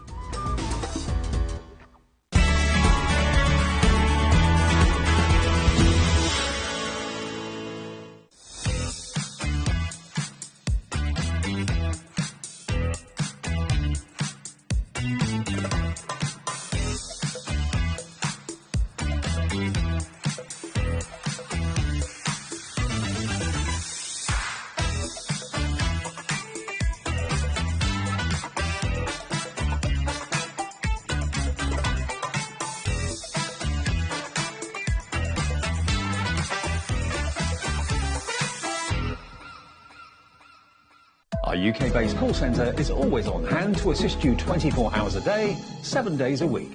S4: Our UK-based call centre is always on hand to assist you 24 hours a day, 7 days a week.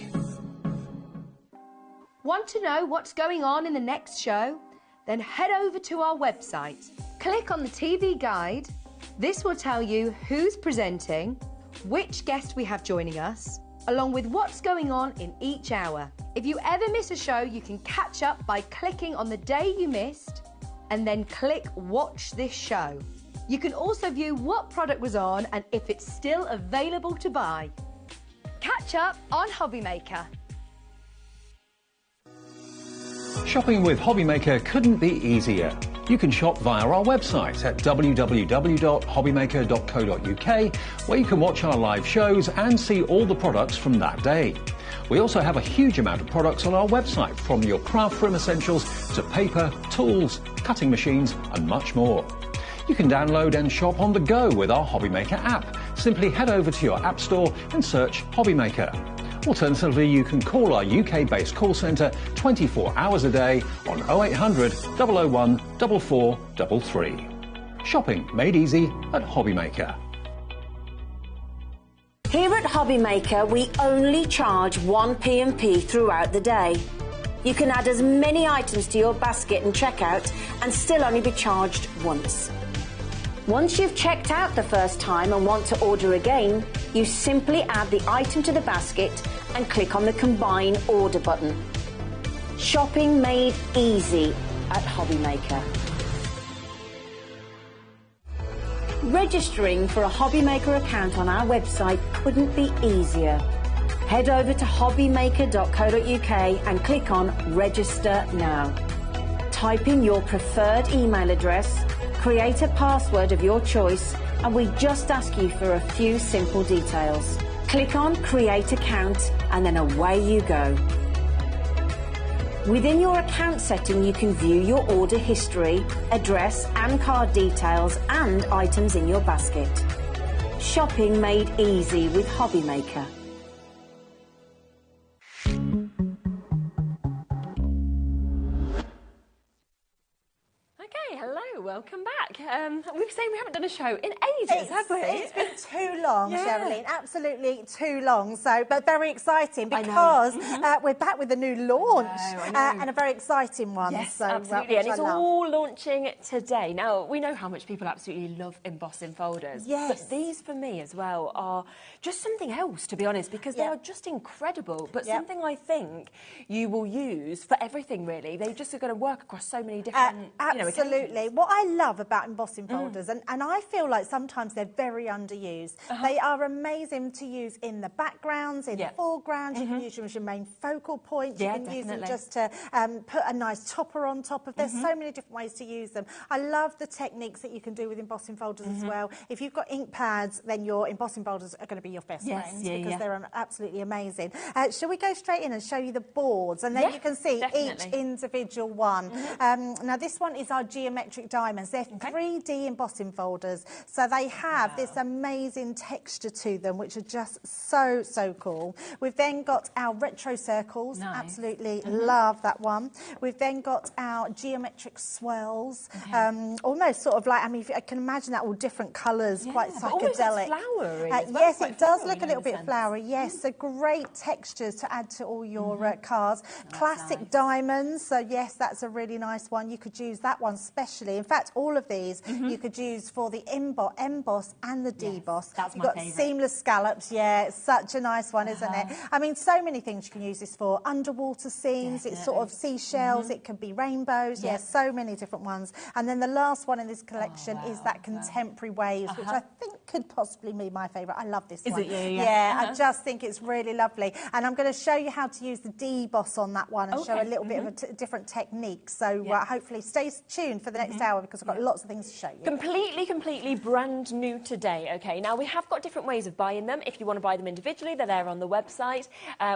S5: Want to know what's going on in the next show? Then head over to our website. Click on the TV guide. This will tell you who's presenting, which guest we have joining us, along with what's going on in each hour. If you ever miss a show, you can catch up by clicking on the day you missed and then click Watch This Show. You can also view what product was on and if it's still available to buy. Catch up on HobbyMaker.
S4: Shopping with HobbyMaker couldn't be easier. You can shop via our website at www.hobbymaker.co.uk, where you can watch our live shows and see all the products from that day. We also have a huge amount of products on our website, from your craft room essentials to paper, tools, cutting machines and much more. You can download and shop on the go with our HobbyMaker app. Simply head over to your app store and search HobbyMaker. Alternatively, you can call our UK-based call centre 24 hours a day on 0800 001 4433. Shopping made easy at HobbyMaker.
S3: Here at HobbyMaker, we only charge 1 P&P throughout the day. You can add as many items to your basket and checkout and still only be charged once. Once you've checked out the first time and want to order again, you simply add the item to the basket and click on the Combine Order button. Shopping made easy at HobbyMaker. Registering for a HobbyMaker account on our website couldn't be easier. Head over to hobbymaker.co.uk and click on Register Now. Type in your preferred email address, create a password of your choice, and we just ask you for a few simple details. Click on Create Account and then away you go. Within your account setting, you can view your order history, address and card details and items in your basket. Shopping made easy with HobbyMaker.
S1: Welcome back. We were saying we haven't done a show in ages, have we?
S6: It's been too long, Sherilyn, absolutely too long. So, but very exciting because we're back with a new launch and a very exciting one.
S1: Yes,
S6: so,
S1: absolutely, and it's all launching today. Now, we know how much people absolutely love embossing folders.
S6: Yes.
S1: But these, for me as well, are just something else, to be honest, because they are just incredible, but something I think you will use for everything, really. They just are going to work across so many different,
S6: absolutely.
S1: occasions.
S6: What I love about embossing folders, and I feel like sometimes they're very underused. They are amazing to use in the backgrounds, in the foreground. You can use them as your main focal point. You can use them just to put a nice topper on top of. There's so many different ways to use them. I love the techniques that you can do with embossing folders as well. If you've got ink pads, then your embossing folders are going to be your best friends because they're absolutely amazing. Shall we go straight in and show you the boards? And then you can see each individual one. Now, this one is our geometric diamonds. They're 3D embossing folders. So they have this amazing texture to them, which are just so, so cool. We've then got our retro circles. Absolutely love that one. We've then got our geometric swirls. Almost sort of like, I mean, I can imagine that all different colours, quite psychedelic.
S1: Flowery
S6: yes, it does look a little bit flowery. Yes, so great textures to add to all your cards. Classic diamonds. So yes, that's a really nice one. You could use that one specially. In fact, all of these you could use for the emboss and the deboss.
S1: That's
S6: You've got seamless scallops. Yeah, it's such a nice one, isn't it? I mean, so many things you can use this for. Underwater scenes. It's sort of seashells. It can be rainbows. Yes, so many different ones. And then the last one in this collection is that contemporary waves, which I think could possibly be my favourite. I love this one.
S1: Is it?
S6: Yeah, I just think it's really lovely. And I'm going to show you how to use the deboss on that one and show a little bit of a different technique. So hopefully stay tuned for the next hour because I've got lots of things to show you.
S1: Completely brand new today. Okay, now we have got different ways of buying them. If you want to buy them individually, they're there on the website.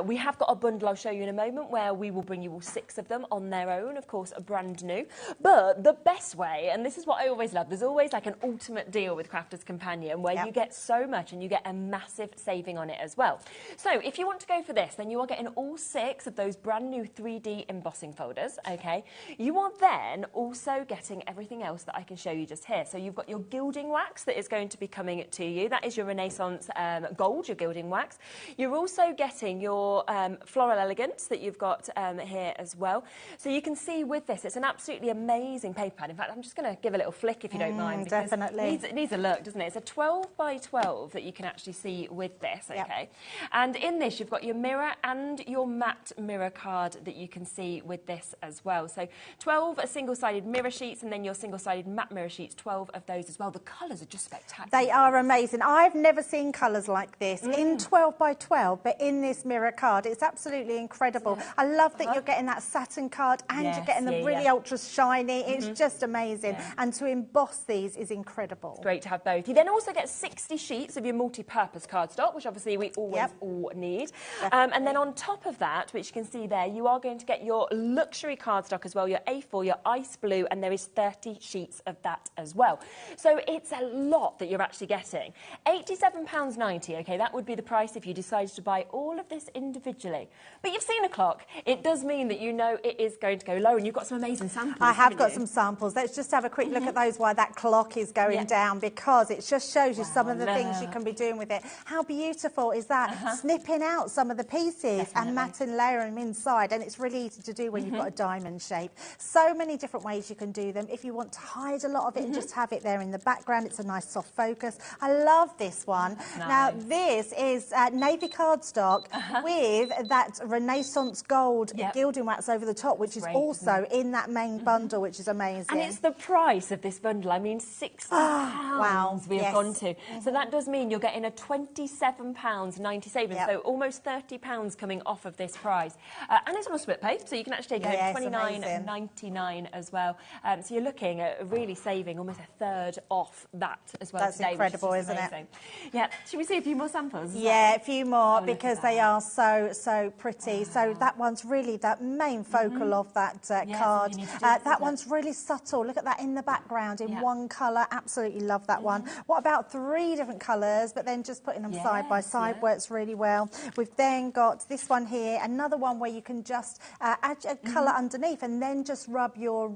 S1: We have got a bundle I'll show you in a moment where we will bring you all 6 of them on their own, of course, brand new. But the best way, and this is what I always love, there's always like an ultimate deal with Crafter's Companion where you get so much and you get a massive saving on it as well. So if you want to go for this, then you are getting all 6 of those brand new 3D embossing folders, okay? You are then also getting everything else that I can show you just here. So you've got your gilding wax that is going to be coming to you. That is your Renaissance gold, your gilding wax. You're also getting your floral elegance that you've got here as well. So you can see with this, it's an absolutely amazing paper pad. In fact, I'm just going to give a little flick if you don't mind.
S6: Definitely.
S1: It needs a look, doesn't it? It's a 12 by 12 that you can actually see with this, okay? And in this, you've got your mirror and your matte mirror card that you can see with this as well. So 12 single-sided mirror sheets and then your single-sided matte mirror sheets, 12 of those as well. The colours are just spectacular.
S6: They are amazing. I've never seen colours like this in 12 by 12, but in this mirror card, it's absolutely incredible. I love that you're getting that satin card and you're getting the really ultra shiny. It's just amazing. And to emboss these is incredible.
S1: It's great to have both. You then also get 60 sheets of your multi-purpose cardstock, which obviously we always all need. And then on top of that, which you can see there, you are going to get your luxury cardstock as well, your A4, your ice blue, and there is 30 sheets of that as well. So it's a lot that you're actually getting. £87.90, okay, that would be the price if you decided to buy all of this individually. But you've seen a clock. It does mean that you know it is going to go low, and you've got some amazing samples.
S6: I have got some samples. Let's just have a quick look at those while that clock is going down, because it just shows you some of the things you can be doing with it. How beautiful is that? Snipping out some of the pieces and matte and layering them inside, and it's really easy to do when you've got a diamond shape. So many different ways you can do them. If you want to hide a lot of it and just have it there in the background, it's a nice soft focus. I love this one. Now, this is navy cardstock with that Renaissance gold gilding wax over the top, which is also in that main bundle, which is amazing.
S1: And it's the price of this bundle. I mean, £60 we have gone to. So that does mean you're getting a £27.90 saving, so almost £30 coming off of this price. And it's on a split pay, so you can actually take home £29.99 as well. So you're looking at really saving almost a third off that as well.
S6: That's incredible, isn't it?
S1: Yeah. Should we see a few more samples?
S6: Yeah, a few more, because they are so pretty. So that one's really that main focal of that card. That one's really subtle. Look at that in the background in one colour. Absolutely love that one. What about 3 different colours, but then just putting them side by side works really well. We've then got this one here, another one where you can just add a colour underneath and then just rub your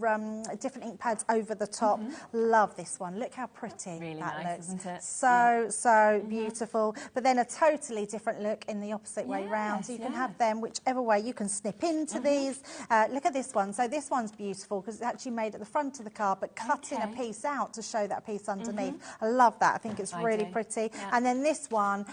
S6: different ink pads over the top. Love this one. Look how pretty
S1: really
S6: that
S1: nice,
S6: looks.
S1: isn't it?
S6: So beautiful. But then a totally different look in the opposite way round. So you can have them whichever way. You can snip into these. Look at this one. So this one's beautiful because it's actually made at the front of the card, but cutting a piece out to show that piece underneath. I love that. that. I think it's really pretty. Yeah. And then this one,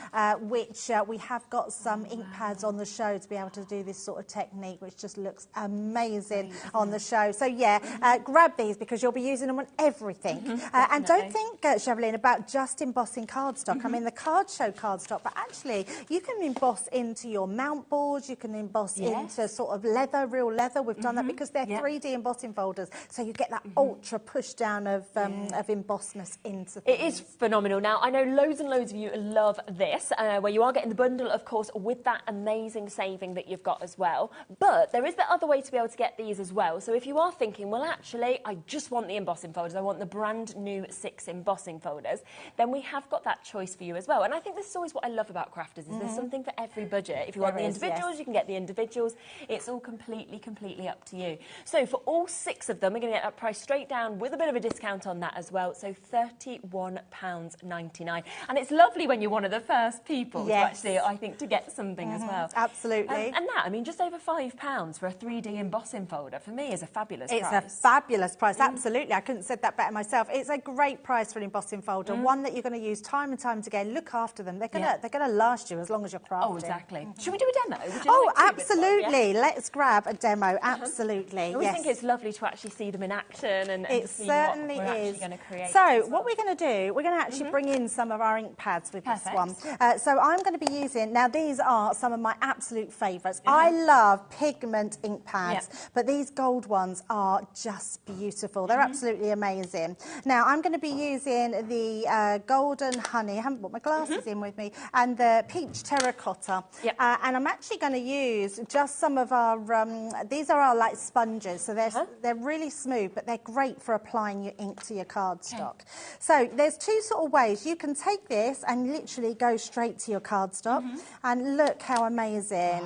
S6: which we have got some ink pads on the show to be able to do this sort of technique, which just looks amazing on the show. So yeah, grab these because you'll be using them on everything. And don't think, Chevelyn, about just embossing cardstock. I mean, the cards show cardstock, but actually you can emboss into your mount boards, you can emboss into sort of leather, real leather. We've done that because they're 3D embossing folders, so you get that ultra push down of embossness into things.
S1: It is phenomenal. Now, I know loads and loads of you love this, where you are getting the bundle, of course, with that amazing saving that you've got as well. But there is the other way to be able to get these as well. So if you are thinking, well, actually, I just want the embossing folders, I want the brand new 6 embossing folders, then we have got that choice for you as well. And I think this is always what I love about crafters, is there's something for every budget. If you want the individuals, you can get the individuals. It's all completely up to you. So for all 6 of them, we're going to get that price straight down with a bit of a discount on that as well. So £31.99. And it's lovely when you're one of the first people to actually, I think, to get something as well.
S6: Absolutely.
S1: And that, I mean, just over £5 for a 3D embossing folder, for me, is a fabulous price.
S6: It's a fabulous price, absolutely. I couldn't have said that better myself. It's a great price for an embossing folder, one that you're going to use time and time again. Look after them. They're going to last you as long as you're crafting.
S1: Oh, exactly. Should we do a demo? Would you like
S6: absolutely. Let's grab a demo. Absolutely.
S1: We think it's lovely to actually see them in action and
S6: it
S1: see
S6: certainly
S1: what we're
S6: is.
S1: actually going to create.
S6: So what we're going to do, we're going to actually bring in some of our ink pads with this one. So I'm going to be using, now these are some of my absolute favourites. I love pigment ink pads, but these gold ones are just beautiful. They're absolutely amazing. Now I'm going to be using the golden honey, I haven't put my glasses in with me, and the peach terracotta. And I'm actually going to use just some of our, these are our like sponges, so they're really smooth, but they're great for applying your ink to your cardstock. So there's 2 sort of ways. You can take this and literally go straight to your cardstock, and look how amazing.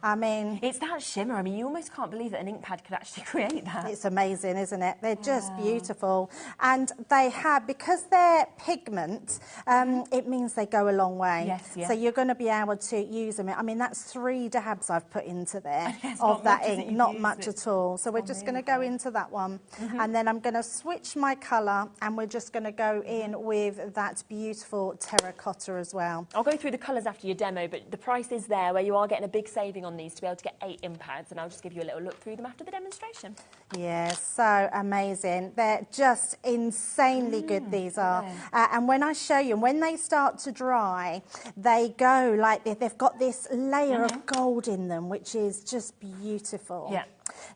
S6: I mean,
S1: it's that shimmer. I mean, you almost can't believe that an ink pad could actually create that.
S6: It's amazing, isn't it? They're just beautiful. And they have, because they're pigment, it means they go a long way. So you're going to be able to use them. I mean, that's 3 dabs I've put into there of that ink, not much at all. So we're just going to go into that one. And then I'm going to switch my colour, and we're just going to go in with that beautiful terracotta as well.
S1: I'll go through the colours after your demo, but the price is there where you are getting a big saving on these to be able to get 8 ink pads, and I'll just give you a little look through them after the demonstration.
S6: Yeah, so amazing. They're just insanely good, these are. And when I show you, when they start to dry, they go like they've got this layer of gold in them, which is just beautiful.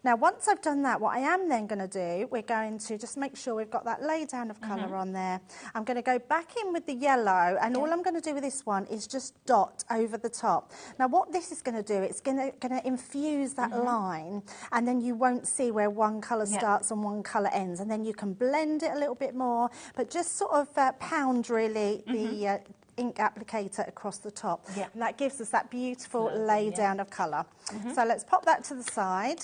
S6: Now, once I've done that, what I am then going to do, we're going to just make sure we've got that lay down of colour on there. I'm going to go back in with the yellow, and all I'm going to do with this one is just dot over the top. Now, what this is going to do, it's going to infuse that line, and then you won't see where one colour starts and one colour ends, and then you can blend it a little bit more, but just sort of pound really the ink applicator across the top. And that gives us that beautiful lay down of colour. So let's pop that to the side.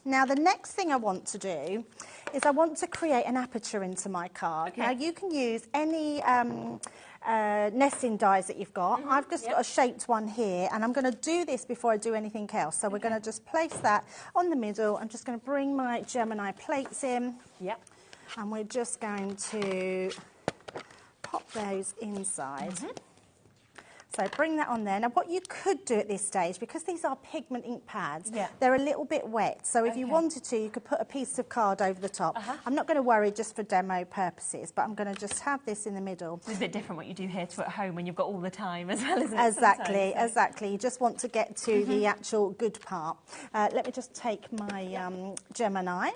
S6: Now the next thing I want to do is I want to create an aperture into my card. Now you can use any nesting dies that you've got. I've just got a shaped one here, and I'm going to do this before I do anything else. So we're going to just place that on the middle. I'm just going to bring my Gemini plates in. And we're just going to pop those inside. So bring that on there. Now what you could do at this stage, because these are pigment ink pads, they're a little bit wet. So if you wanted to, you could put a piece of card over the top. I'm not going to worry just for demo purposes, but I'm going to just have this in the middle.
S1: It's a bit different what you do here to at home when you've got all the time as well, isn't it?
S6: Exactly, exactly. You just want to get to the actual good part. Let me just take my Gemini,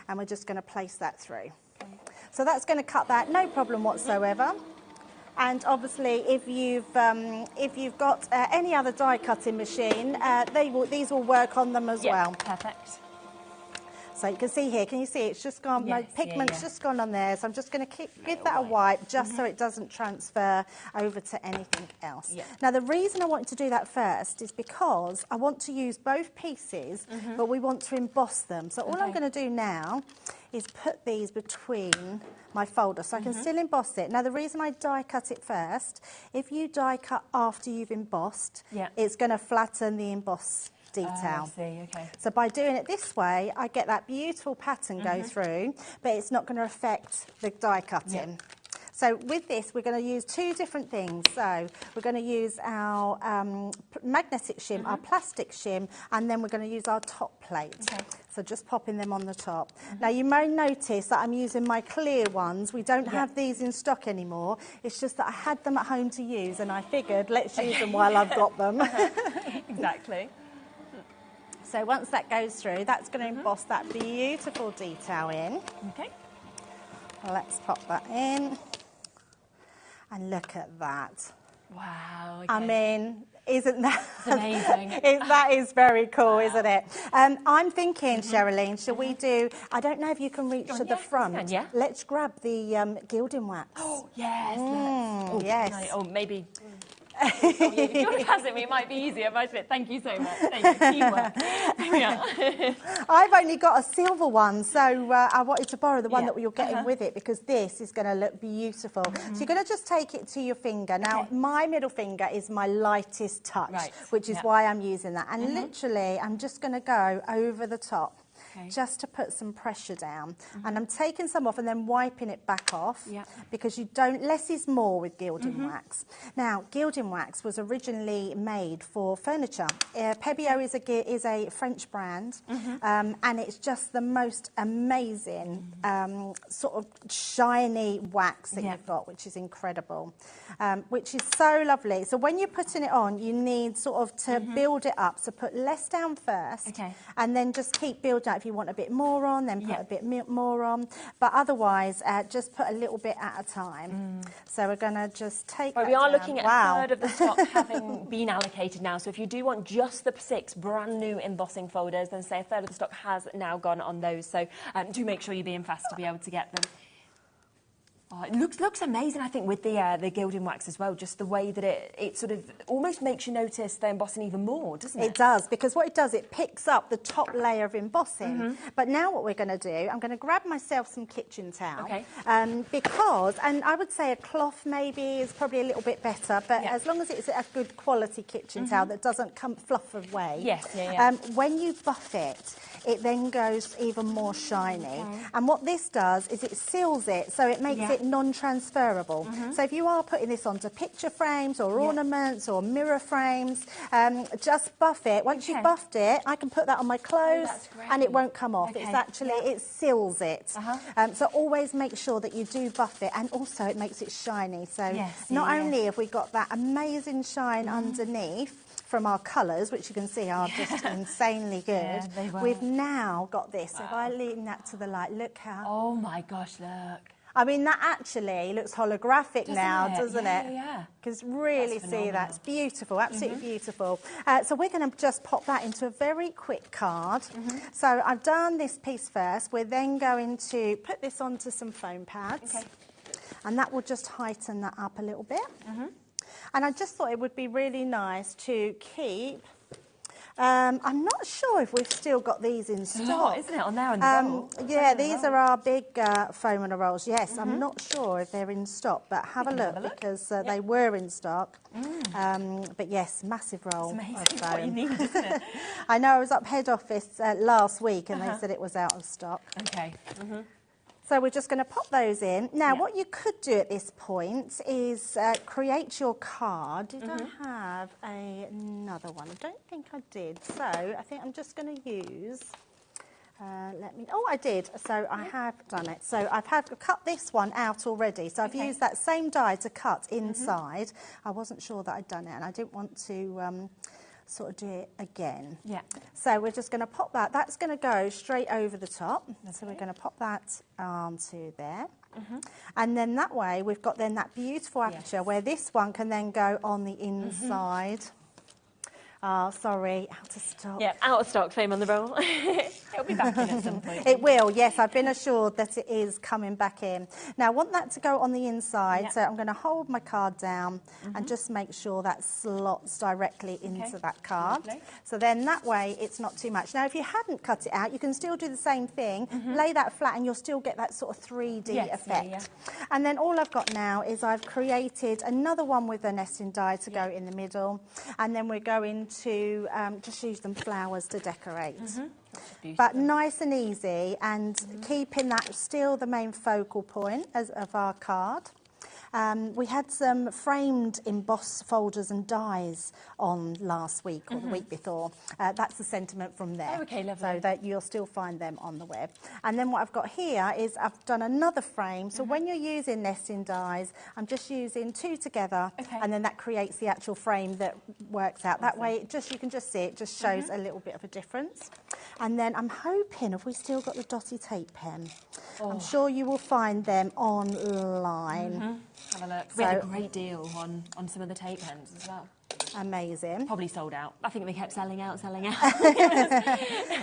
S6: and we're just going to place that through. So that's going to cut that, no problem whatsoever. And obviously, if you've got any other die cutting machine, these will work on them as well.
S1: Perfect.
S6: So you can see here, can you see it's just gone, my pigment's just gone on there, so I'm just going to give that a wipe just so it doesn't transfer over to anything else. Now the reason I want to do that first is because I want to use both pieces, but we want to emboss them. So all I'm going to do now is put these between my folder so I can still emboss it. Now the reason I die cut it first, if you die cut after you've embossed, it's going to flatten the emboss detail. So by doing it this way, I get that beautiful pattern go through, but it's not going to affect the die cutting. So with this, we're going to use two different things. So we're going to use our magnetic shim, our plastic shim, and then we're going to use our top plate. Okay. So just popping them on the top. Now you may notice that I'm using my clear ones. We don't have these in stock anymore. It's just that I had them at home to use and I figured let's use them while I've got them.
S1: Exactly.
S6: So once that goes through, that's going to emboss that beautiful detail in.
S1: Okay.
S6: Let's pop that in. And look at that.
S1: Wow. Okay.
S6: I mean, isn't that
S1: amazing?
S6: That is very cool, isn't it? I'm thinking, Sherilyn, shall we do? I don't know if you can reach to the front.
S1: Yeah.
S6: Let's grab the gilding wax.
S1: Oh yes.
S6: Yes.
S1: Oh, maybe. If you want to pass it me, it might be easier. Thank you so much. Thank you. Teamwork. Yeah.
S6: I've only got a silver one, so I wanted to borrow the one that you're getting with it because this is going to look beautiful. So you're going to just take it to your finger. Now, my middle finger is my lightest touch, which is why I'm using that. And literally, I'm just going to go over the top. Okay. Just to put some pressure down. And I'm taking some off and then wiping it back off because you don't, less is more with gilding wax. Now, gilding wax was originally made for furniture. Pebeo is a French brand and it's just the most amazing sort of shiny wax that you've got, which is incredible, which is so lovely. So when you're putting it on, you need sort of to build it up. So put less down first and then just keep building up. If you want a bit more on, then put a bit more on. But otherwise, just put a little bit at a time. So we're going to just take that
S1: we are
S6: down.
S1: looking at a third of the stock having been allocated now. So if you do want just the 6 brand new embossing folders, then say a third of the stock has now gone on those. So do make sure you're being fast to be able to get them. Oh, it looks amazing, I think, with the gilding wax as well, just the way that it sort of almost makes you notice the embossing even more, doesn't it?
S6: It does, because what it does, it picks up the top layer of embossing. But now what we're going to do, I'm going to grab myself some kitchen towel. Okay. Because, and I would say a cloth maybe is probably a little bit better, but as long as it's a good quality kitchen towel that doesn't fluff away. When you buff it, it then goes even more shiny. And what this does is it seals it, so it makes it non-transferable. So if you are putting this onto picture frames or ornaments or mirror frames, just buff it. Once you've buffed it, I can put that on my clothes and it won't come off. It's actually, it seals it. So always make sure that you do buff it, and also it makes it shiny. So not only have we got that amazing shine underneath, from our colours, which you can see are just insanely good. We've now got this. So if I lean that to the light, look how...
S1: Oh my gosh, look.
S6: I mean, that actually looks holographic doesn't it? Yeah. Because really see that. It's beautiful, absolutely beautiful. So we're going to just pop that into a very quick card. So I've done this piece first. We're then going to put this onto some foam pads. And that will just heighten that up a little bit. And I just thought it would be really nice to keep... I'm not sure if we've still got these in stock.
S1: Isn't it, on there on the roll?
S6: Yeah, these are our big foam on the rolls. Yes, I'm not sure if they're in stock, but have a look because they were in stock. But yes, massive roll.
S1: It's amazing what you need, isn't it?
S6: I know, I was up head office last week and they said it was out of stock.
S1: Okay.
S6: So we're just going to pop those in. Now, what you could do at this point is create your card. Did I have another one? I don't think I did. So I think I'm just going to use... oh, I did. So I have done it. So I've cut this one out already. So I've used that same die to cut inside. I wasn't sure that I'd done it, and I didn't want to... sort of do it again. So we're just going to pop that. That's going to go straight over the top. So we're going to pop that onto there. And then that way we've got then that beautiful aperture where this one can then go on the inside. Oh, sorry, out of stock.
S1: Yeah, out of stock, same on the roll. It'll be back in at some point.
S6: It will, yes. I've been assured that it is coming back in. Now, I want that to go on the inside, so I'm going to hold my card down and just make sure that slots directly into that card. So then that way it's not too much. Now, if you hadn't cut it out, you can still do the same thing. Lay that flat and you'll still get that sort of 3D effect. And then all I've got now is I've created another one with a nesting die to go in the middle. And then we're going to just use them flowers to decorate. But nice and easy, and keeping that still the main focal point of our card. We had some framed emboss folders and dies on last week or the week before. That's the sentiment from there.
S1: Oh, okay, lovely.
S6: So that you'll still find them on the web. And then what I've got here is I've done another frame. So when you're using nesting dies, I'm just using 2 together, and then that creates the actual frame that works out. That way, you can just see it just shows a little bit of a difference. And then I'm hoping, have we still got the dotty tape pen? I'm sure you will find them online.
S1: Have a look. We had a great deal on some of the tape pens as well.
S6: Amazing.
S1: Probably sold out. I think they kept selling out.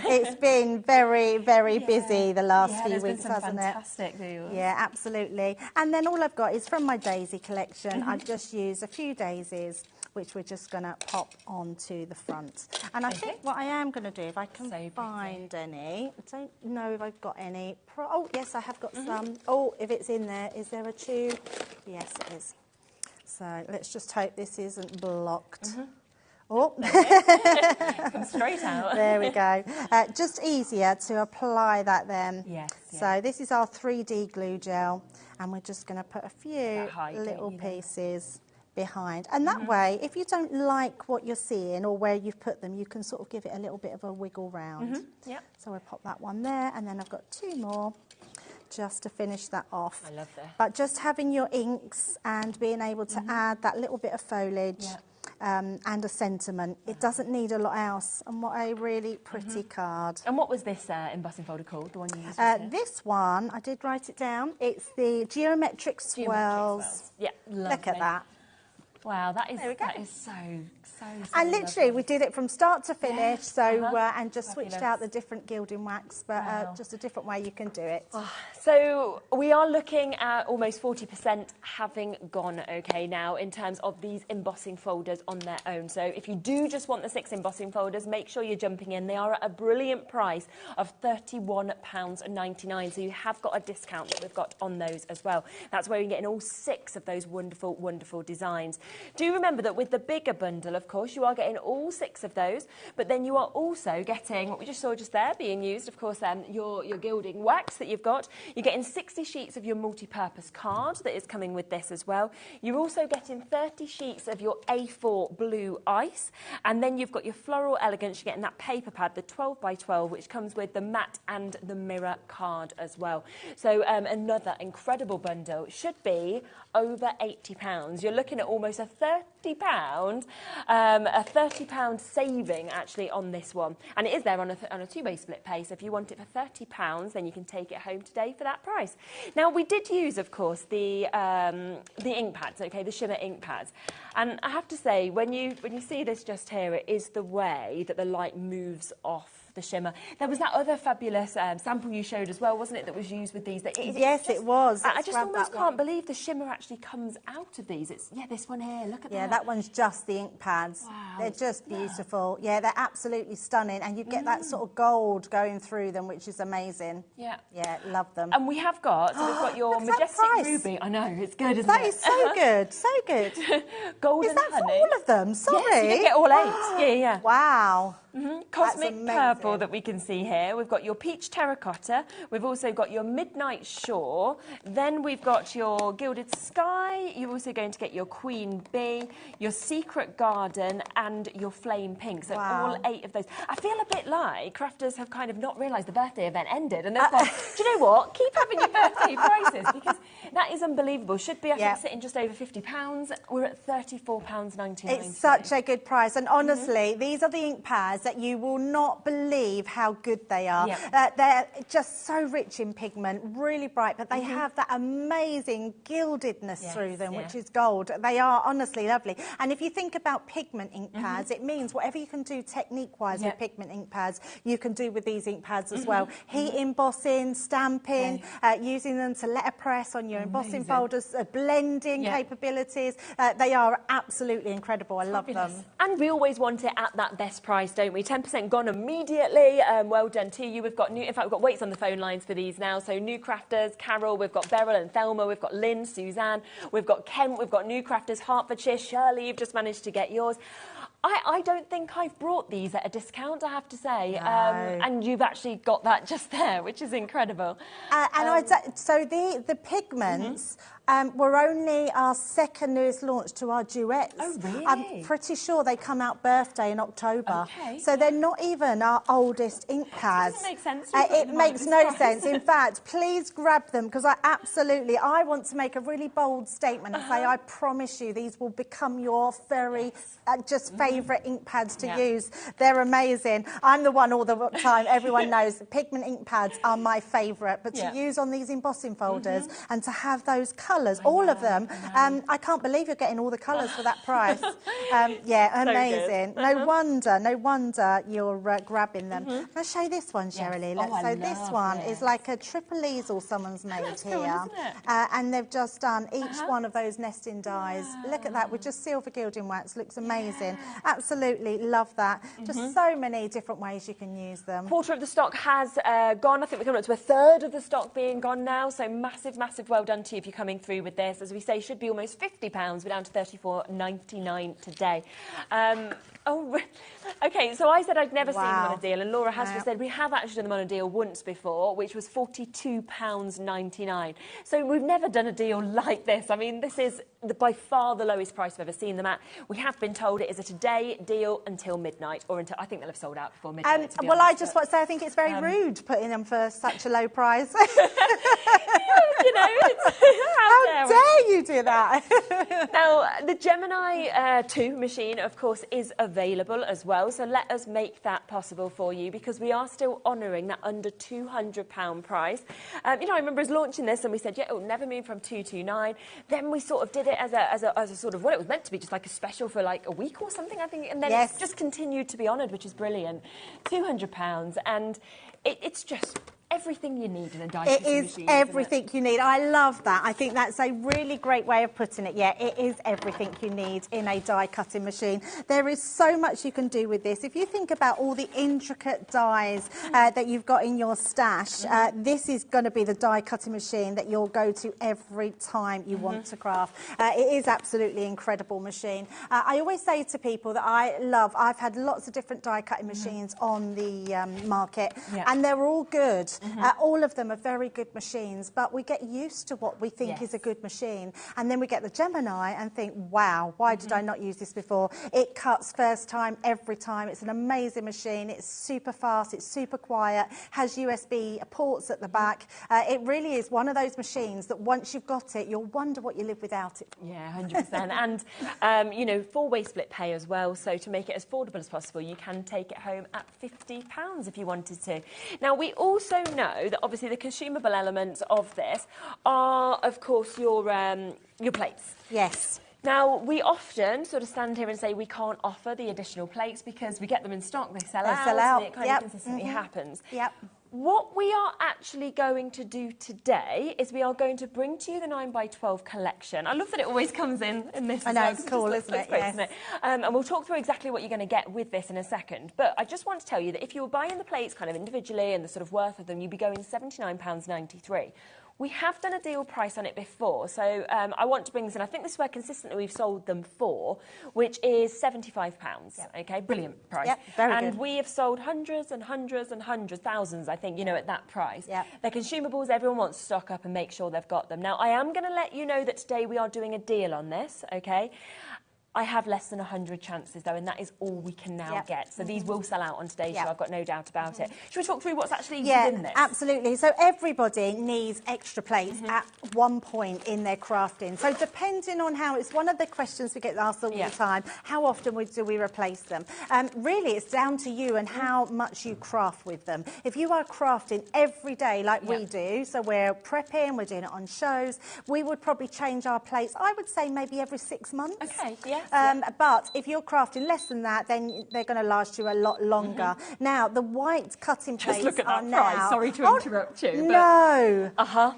S6: It's been very, very busy the last few weeks, hasn't it?
S1: Fantastic deals.
S6: Yeah, absolutely. And then all I've got is from my daisy collection. I've just used a few daisies, which we're just going to pop onto the front. And I think what I am going to do, if I can find any, I don't know if I've got any. Oh, yes, I have got some. Oh, if it's in there, is there a tube? Yes, it is. So let's just hope this isn't blocked. Oh,
S1: come straight out.
S6: There we go. Just easier to apply that then.
S1: Yes.
S6: So this is our 3D glue gel, and we're just going to put a few little pieces behind. And that way, if you don't like what you're seeing or where you've put them, you can sort of give it a little bit of a wiggle round. So we'll pop that one there, and then I've got 2 more. Just to finish that off.
S1: I love this.
S6: But just having your inks and being able to add that little bit of foliage and a sentiment, it doesn't need a lot else. And what a really pretty card.
S1: And what was this embossing folder called, the one you used?
S6: This one, I did write it down. It's the Geometric Swirls.
S1: Yeah, lovely.
S6: Look at that.
S1: Wow, that is so
S6: and literally,
S1: lovely.
S6: we did it from start to finish, and just switched out the different gilding wax, but just a different way you can do it.
S1: So we are looking at almost 40% having gone okay now in terms of these embossing folders on their own. So if you do just want the 6 embossing folders, make sure you're jumping in. They are at a brilliant price of £31.99. So you have got a discount that we've got on those as well. That's where you're getting all 6 of those wonderful, wonderful designs. Do remember that with the bigger bundle, of course, you are getting all 6 of those, but then you are also getting what we just saw just there being used, of course, your gilding wax that you've got. You're getting 60 sheets of your multi-purpose card that is coming with this as well. You're also getting 30 sheets of your A4 blue ice, and then you've got your floral elegance. You're getting that paper pad, the 12x12, which comes with the matte and the mirror card as well. So another incredible bundle. Should be over £80. You're looking at almost a £30 saving actually on this one, and it is there on a 2-way split pay. So if you want it for £30, then you can take it home today for that price. Now we did use, of course, the ink pads, the Shimmer Ink Pads, and I have to say when you see this just here, it is the way that the light moves off the shimmer. There was that other fabulous sample you showed as well, wasn't it, that was used with these?
S6: Yes, it was.
S1: I just almost can't believe the shimmer actually comes out of these. It's this one here, look at that.
S6: Yeah, that one's just the ink pads.
S1: Wow.
S6: They're just beautiful. Yeah, they're absolutely stunning, and you get that sort of gold going through them, which is amazing. Yeah, love them.
S1: And we have got, so we've got your Majestic Ruby. I know, it's good, isn't it?
S6: That is so good, so good.
S1: Golden
S6: Is that
S1: honey.
S6: for all of them? Sorry.
S1: Yes, you can get all 8. Yeah.
S6: Wow.
S1: Cosmic purple that we can see here. We've got your peach terracotta. We've also got your midnight shore. Then we've got your gilded sky. You're also going to get your queen bee, your secret garden, and your flame pink. So all 8 of those. I feel a bit like crafters have kind of not realised the birthday event ended, and they've gone, do you know what? Keep having your birthday prices, because that is unbelievable. Should be, I think, sitting just over £50. We're at £34.99.
S6: It's such a good price, and honestly, these are the ink pads that you will not believe how good they are. They're just so rich in pigment, really bright, but they have that amazing gildedness through them, which is gold. They are honestly lovely. And if you think about pigment ink pads, it means whatever you can do technique-wise with pigment ink pads, you can do with these ink pads as well. Heat embossing, stamping, using them to letterpress on your embossing folders, blending capabilities. They are absolutely incredible. I love them.
S1: And we always want it at that best price, don't we? 10% gone immediately. Well done to you. We've got in fact, we've got Waits on the phone lines for these now. So new crafters, Carol, we've got Beryl and Thelma, we've got Lynn, Suzanne, we've got Kent, we've got new crafters, Hertfordshire, Shirley, you've just managed to get yours. I don't think I've brought these at a discount, I have to say.
S6: No.
S1: And you've actually got that just there, which is incredible.
S6: So the pigments, We're only our second newest launch to our duets.
S1: Oh, really?
S6: I'm pretty sure they come out birthday in October.
S1: Okay.
S6: So they're not even our oldest ink pads.
S1: Doesn't make sense.
S6: It makes no sense. In fact, please grab them because I want to make a really bold statement and say, I promise you these will become your very just favourite ink pads to use. They're amazing. I'm the one all the time. Everyone knows pigment ink pads are my favourite, but to use on these embossing folders and to have those colours, all of them, I can't believe you're getting all the colours for that price. Yeah, amazing. No wonder you're grabbing them. I'll show you this one, Shirley. So this one is like a triple easel someone's made here.
S1: Cool, isn't it?
S6: And they've just done each one of those nesting dies. Look at that, with just silver gilding wax. Looks amazing. Absolutely love that. Just so many different ways you can use them.
S1: Quarter of the stock has gone. I think we're coming up to a third of the stock being gone now. So massive, massive well done to you if you're coming through with this. As we say, should be almost £50. We're down to $34.99 today. Okay, so I said I'd never seen them on a deal, and Laura has just said we have actually done them on a deal once before, which was £42.99. So we've never done a deal like this. I mean, this is by far the lowest price I've ever seen them at. We have been told it is a today deal until midnight, or until I think they'll have sold out before midnight.
S6: Well, I just want to say I think it's very rude putting them for such a low price.
S1: You know,
S6: how dare you do that?
S1: Now, the Gemini 2 machine, of course, is available as well. So let us make that possible for you, because we are still honouring that under £200 price. You know, I remember us launching this and we said, yeah, it will never move from 229. Then we sort of did it as a sort of, well, it was meant to be just like a special for like a week or something, I think. And then it's just continued to be honoured, which is brilliant. £200. And it's just everything you need in a die cutting machine. It is everything
S6: you need. I love that. I think that's a really great way of putting it. Yeah, it is everything you need in a die cutting machine. There is so much you can do with this. If you think about all the intricate dies that you've got in your stash, this is going to be the die cutting machine that you'll go to every time you want to craft. It is absolutely incredible machine. I always say to people that I've had lots of different die cutting machines on the market, and they're all good. All of them are very good machines, but we get used to what we think is a good machine, and then we get the Gemini and think, wow, why did I not use this before? It cuts first time every time. It's an amazing machine. It's super fast, it's super quiet, has USB ports at the back. It really is one of those machines that once you've got it, you'll wonder what you live without it. Yeah, 100%. And you know, 4-way split pay as well, so to make it as affordable as possible, you can take it home at £50 if you wanted to. Now, we also know that obviously the consumable elements of this are, of course, your plates. Yes. Now, we often sort of stand here and say we can't offer the additional plates because we get them in stock, they sell out, and it kind of consistently happens. What we are actually going to do today is we are going to bring to you the 9x12 collection. I love that it always comes in this. I know, it's cool, isn't it? Great, isn't it? And we'll talk through exactly what you're going to get with this in a second. But I just want to tell you that if you were buying the plates kind of individually and the sort of worth of them, you'd be going £79.93. We have done a deal price on it before, so I want to bring this in. I think this is where consistently we've sold them for, which is £75. Okay, brilliant price. Very good. And we have sold hundreds and hundreds and hundreds, thousands, I think, you know, at that price. They're consumables. Everyone wants to stock up and make sure they've got them. Now, I am going to let you know that today we are doing a deal on this, okay? I have less than 100 chances, though, and that is all we can now get. So these will sell out on today's show, I've got no doubt about it. Should we talk through what's actually within this? Absolutely. So everybody needs extra plates at one point in their crafting. So depending on how, it's one of the questions we get asked all the time, how often do we replace them? Really, it's down to you and how much you craft with them. If you are crafting every day like we do, so we're prepping, we're doing it on shows, we would probably change our plates, I would say maybe every 6 months. Okay, but if you're crafting less than that, then they're going to last you a lot longer. Now, the white cutting plates are now... Just look at that price. Sorry to interrupt you. No.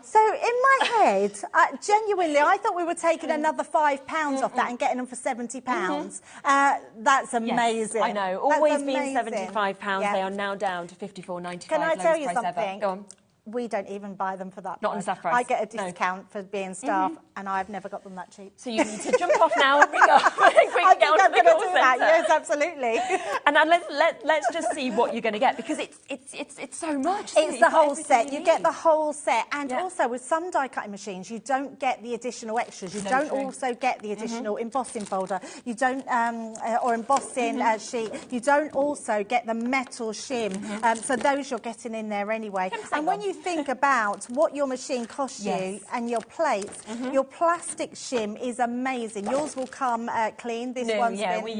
S6: So in my head, genuinely, I thought we were taking another £5 off that and getting them for £70. That's amazing. Yes, I know. Always been £75. They are now down to £54.95. Can I tell you something? Go on. We don't even buy them for that price. Not on staff price. I get a discount for being staff, and I've never got them that cheap. So you need to jump off now and ring up and
S1: we can get on to the call centre.
S6: Yes, absolutely.
S1: And then let's just see what you're going to get, because it's so much.
S6: It's the whole set. You get the whole set. And also with some die cutting machines, you don't get the additional extras. You don't also get the additional embossing folder. You don't, or embossing sheet. You don't also get the metal shim. So those you're getting in there anyway. And when you think about what your machine costs you and your plates, your plastic shim is amazing. Yours will come clean. This one's been...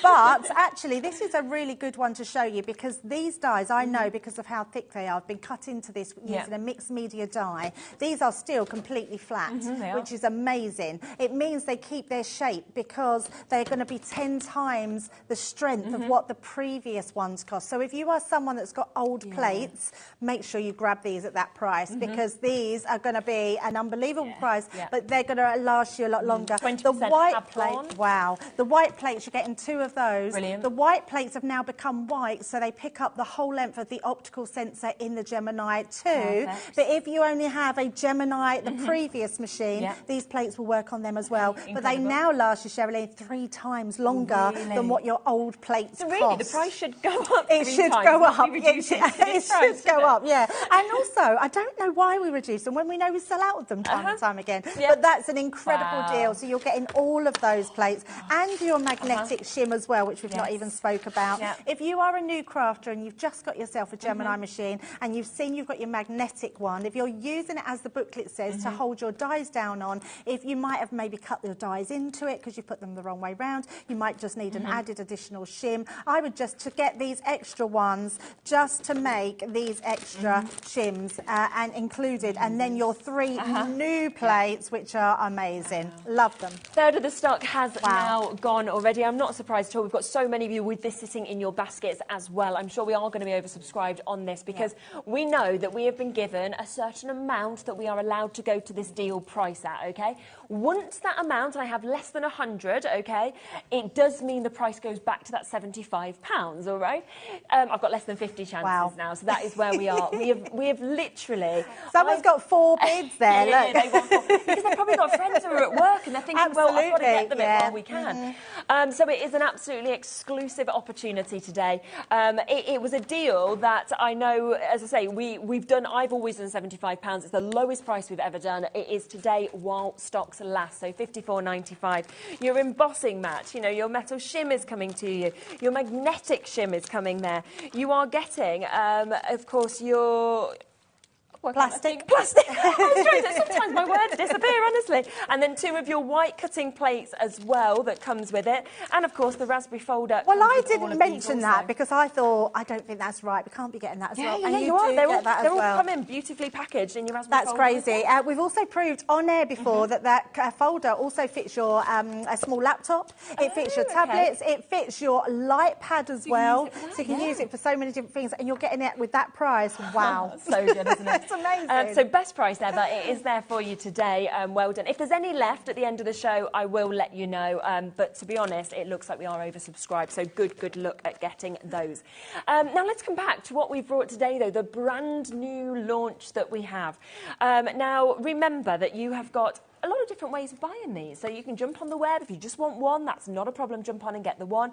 S6: but actually, this is a really good one to show you, because these dies, I know because of how thick they are, I've been cut into this using a mixed media die. These are still completely flat, which is amazing. It means they keep their shape because they're going to be 10 times the strength of what the previous ones cost. So if you are someone that's got old plates, make sure you grab these at that price, because these are going to be an unbelievable price, but they're going to last you a lot longer.
S1: The
S6: white plate, wow. The white plates, you're getting 2 of those.
S1: Brilliant.
S6: The white plates have now become white, so they pick up the whole length of the optical sensor in the Gemini 2. But if you only have a Gemini, the previous machine, these plates will work on them as well. But they now last you, Sherilyn, 3 times longer than what your old plates
S1: so really,
S6: cost.
S1: the price should go up.
S6: It should go up. It should go up, yeah. And also, I don't know why we reduce them when we know we sell out of them time and time again. But that's an incredible deal. So you're getting all of those plates and your magnetic shim as well, which we've not even spoke about. If you are a new crafter and you've just got yourself a Gemini machine and you've seen you've got your magnetic one, if you're using it as the booklet says to hold your dies down on, if you might have maybe cut the dies into it because you put them the wrong way round, you might just need an added additional shim. I would just, to get these extra ones, just to make these extra shims and included, and then your 3 new plates, which are amazing. Love them.
S1: Third of the stock has now gone already. I'm not surprised at all. We've got so many of you with this sitting in your baskets as well. I'm sure we are going to be oversubscribed on this, because we know that we have been given a certain amount that we are allowed to go to this deal price at, okay? Once that amount, I have less than 100, okay, it does mean the price goes back to that £75, all right? I've got less than 50 chances now, so that is where we are. We have literally...
S6: Someone's got 4 bids there, look.
S1: They want 4, because they've probably got friends who are at work and they're thinking, well, I've got to get them in while we can. So it is an absolutely exclusive opportunity today. It was a deal that I know, as I say, we've done, I've always done £75. It's the lowest price we've ever done. It is today while stocks last, so £54.95. Your embossing mat, you know, your metal shim is coming to you. Your magnetic shim is coming there. You are getting, of course, your...
S6: Plastic.
S1: Sometimes my words disappear, honestly. And then 2 of your white cutting plates as well that comes with it. And, of course, the raspberry folder.
S6: Well, I didn't mention that because I thought, I don't think that's right. We can't be getting that as well.
S1: Yeah,
S6: and
S1: you are. They're all
S6: well.
S1: coming beautifully packaged in your raspberry folder.
S6: That's crazy. We've also proved on air before that folder also fits your a small laptop. It fits your tablets. It fits your light pad as well. So you can use it for so many different things. And you're getting it with that price. Wow.
S1: So good, isn't it?
S6: Amazing.
S1: So best price ever. It is there for you today. Well done. If there's any left at the end of the show, I will let you know. But to be honest, it looks like we are oversubscribed. So good look at getting those. Now let's come back to what we've brought today, though, the brand new launch that we have. Now remember that you have got a lot of different ways of buying these. So you can jump on the web. If you just want one, that's not a problem. Jump on and get the one.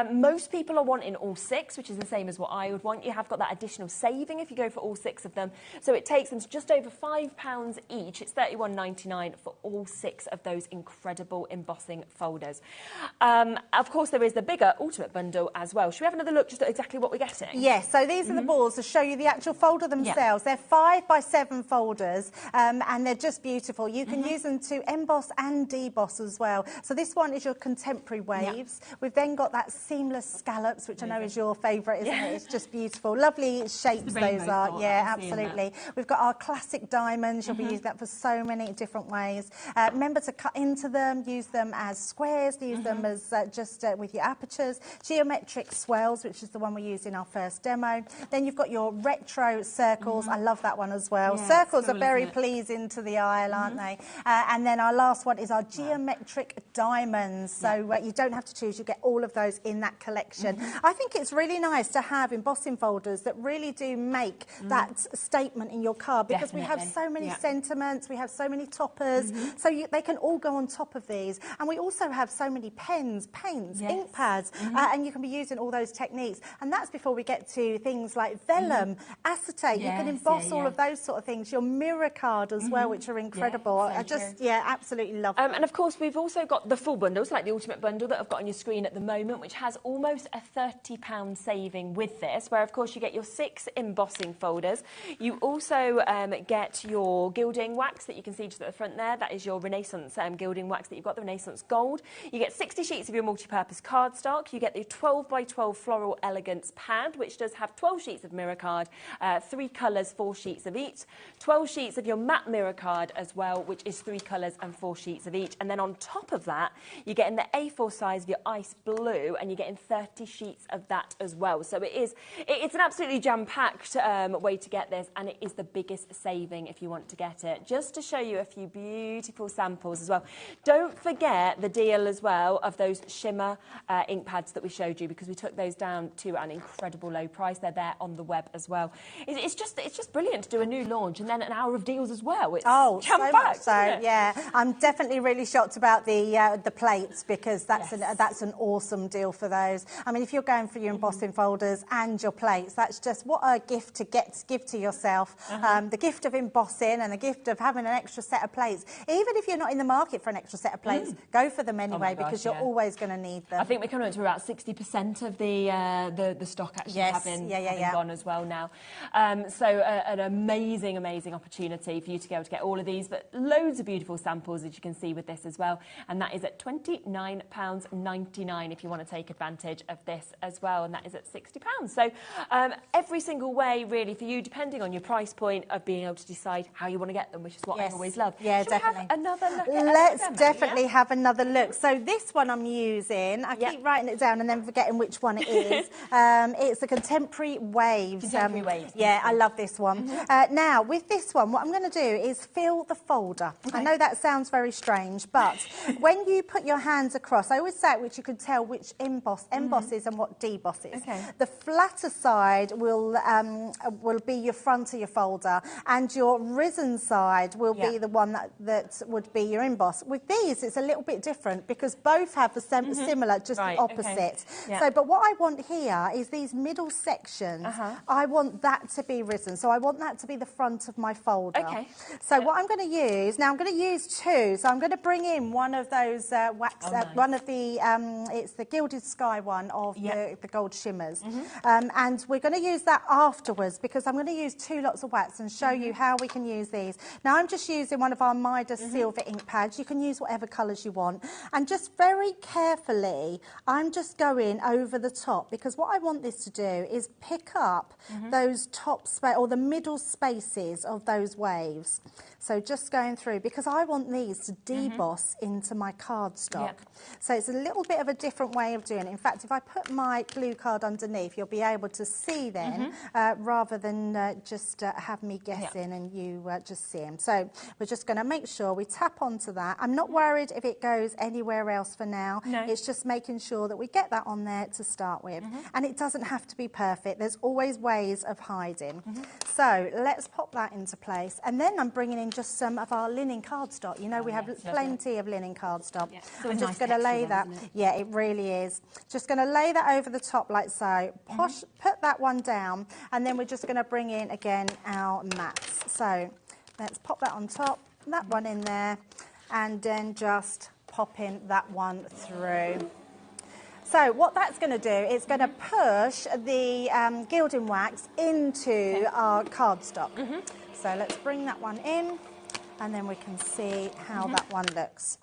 S1: Most people are wanting all 6, which is the same as what I would want. You have got that additional saving if you go for all 6 of them. So it takes them to just over £5 each. It's £31.99 for all 6 of those incredible embossing folders. Of course, there is the bigger ultimate bundle as well. Should we have another look just at exactly what we're getting?
S6: Yes, so these are the balls to show you the actual folder themselves. They're 5x7 folders, and they're just beautiful. You can use them to emboss and deboss as well. So this one is your contemporary waves. We've then got that seamless scallops, which I know is your favourite, isn't it? It's just beautiful. Lovely shapes those are. Yeah, absolutely. We've got our classic diamonds. You'll be using that for so many different ways. Remember to cut into them, use them as squares, use them as just with your apertures. Geometric swells, which is the one we used in our first demo. Then you've got your retro circles. I love that one as well. Circles are very pleasing to the eye, aren't they? And then our last one is our geometric diamonds. So you don't have to choose, you get all of those in that collection. I think it's really nice to have embossing folders that really do make that statement in your card, because we have so many sentiments, we have so many toppers, so they can all go on top of these. And we also have so many pens, paints, ink pads, and you can be using all those techniques. And that's before we get to things like vellum, acetate. You can emboss all of those sort of things. Your mirror card as well, which are incredible. I just, absolutely love them.
S1: And of course, we've also got the full bundles, like the Ultimate Bundle that I've got on your screen at the moment, which has almost a £30 saving with this, where of course you get your 6 embossing folders. You also get your gilding wax that you can see just at the front there. That is your Renaissance gilding wax that you've got, the Renaissance Gold. You get 60 sheets of your multi-purpose cardstock. You get the 12 by 12 Floral Elegance pad, which does have 12 sheets of mirror card, 3 colours, 4 sheets of each. 12 sheets of your matte mirror card as well, which is 3 colours and 4 sheets of each. And then on top of that, you get in the A4 size of your ice blue, and you get in 30 sheets of that as well. So it's an absolutely jam-packed way to get this, and it is the biggest saving if you want to get it. Just to show you a few beautiful samples as well. Don't forget the deal as well of those Shimmer ink pads that we showed you, because we took those down to an incredible low price. They're there on the web as well. It's just brilliant to do a new launch and then an hour of deals as well. It's jam-packed,
S6: so yeah. I'm definitely really shocked about the plates, because that's an awesome deal for those. I mean, if you're going for your embossing folders and your plates, that's just what a gift to give to yourself. The gift of embossing and the gift of having an extra set of plates. Even if you're not in the market for an extra set of plates, go for them anyway, because you're always going to need them.
S1: I think we're coming up to about 60% of the stock actually having gone as well now. So an amazing opportunity for you to be able to get all of these, but loads of beautiful samples, as you can see with this as well. And that is at £29.99 if you want to take advantage of this as well, and that is at £60. So every single way really for you, depending on your price point, of being able to decide how you want to get them, which is what I always love.
S6: Yeah,
S1: Should
S6: definitely.
S1: We have another look at
S6: Let's definitely have another look. So this one I'm using, I keep writing it down and then forgetting which one it is. It's the Contemporary Waves.
S1: Contemporary Waves.
S6: Yeah, I love this one. Now, with this one, what I'm going to do is fill the folder. I know that sounds very strange, but when you put your hands across, I always say it, which you can tell which embosses and what debosses. The flatter side will be your front of your folder, and your risen side will be the one that would be your emboss. With these, it's a little bit different, because both have the similar, just the opposite. So, but what I want here is these middle sections. I want that to be risen, so I want that to be the front of my folder. So what I'm going to use, now I'm going to use 2, so I'm going to bring in one of those wax, one of the, it's the Gilded Sky one of the gold shimmers. And we're going to use that afterwards, because I'm going to use 2 lots of wax and show you how we can use these. Now I'm just using one of our Midas silver ink pads. You can use whatever colours you want. And just very carefully, I'm just going over the top, because what I want this to do is pick up those top space, or the middle spaces of those waves. So just going through, because I want these to deboss into my cardstock. So it's a little bit of a different way of doing it. In fact, if I put my glue card underneath, you'll be able to see then, rather than just have me guessing and you just see them. So we're just going to make sure we tap onto that. I'm not worried if it goes anywhere else for now. It's just making sure that we get that on there to start with. And it doesn't have to be perfect. There's always ways of hiding. So let's pop that into place. And then I'm bringing in just some of our linen cardstock. You know, we have plenty of linen cardstock. I'm just going to lay that. Yeah, it really is. Just going to lay that over the top like so. Put that one down, and then we're just going to bring in again our mats. So let's pop that on top, that one in there, and then just pop in that one through. So what that's going to do, it's going to push the gilding wax into our cardstock. So let's bring that one in, and then we can see how that one looks.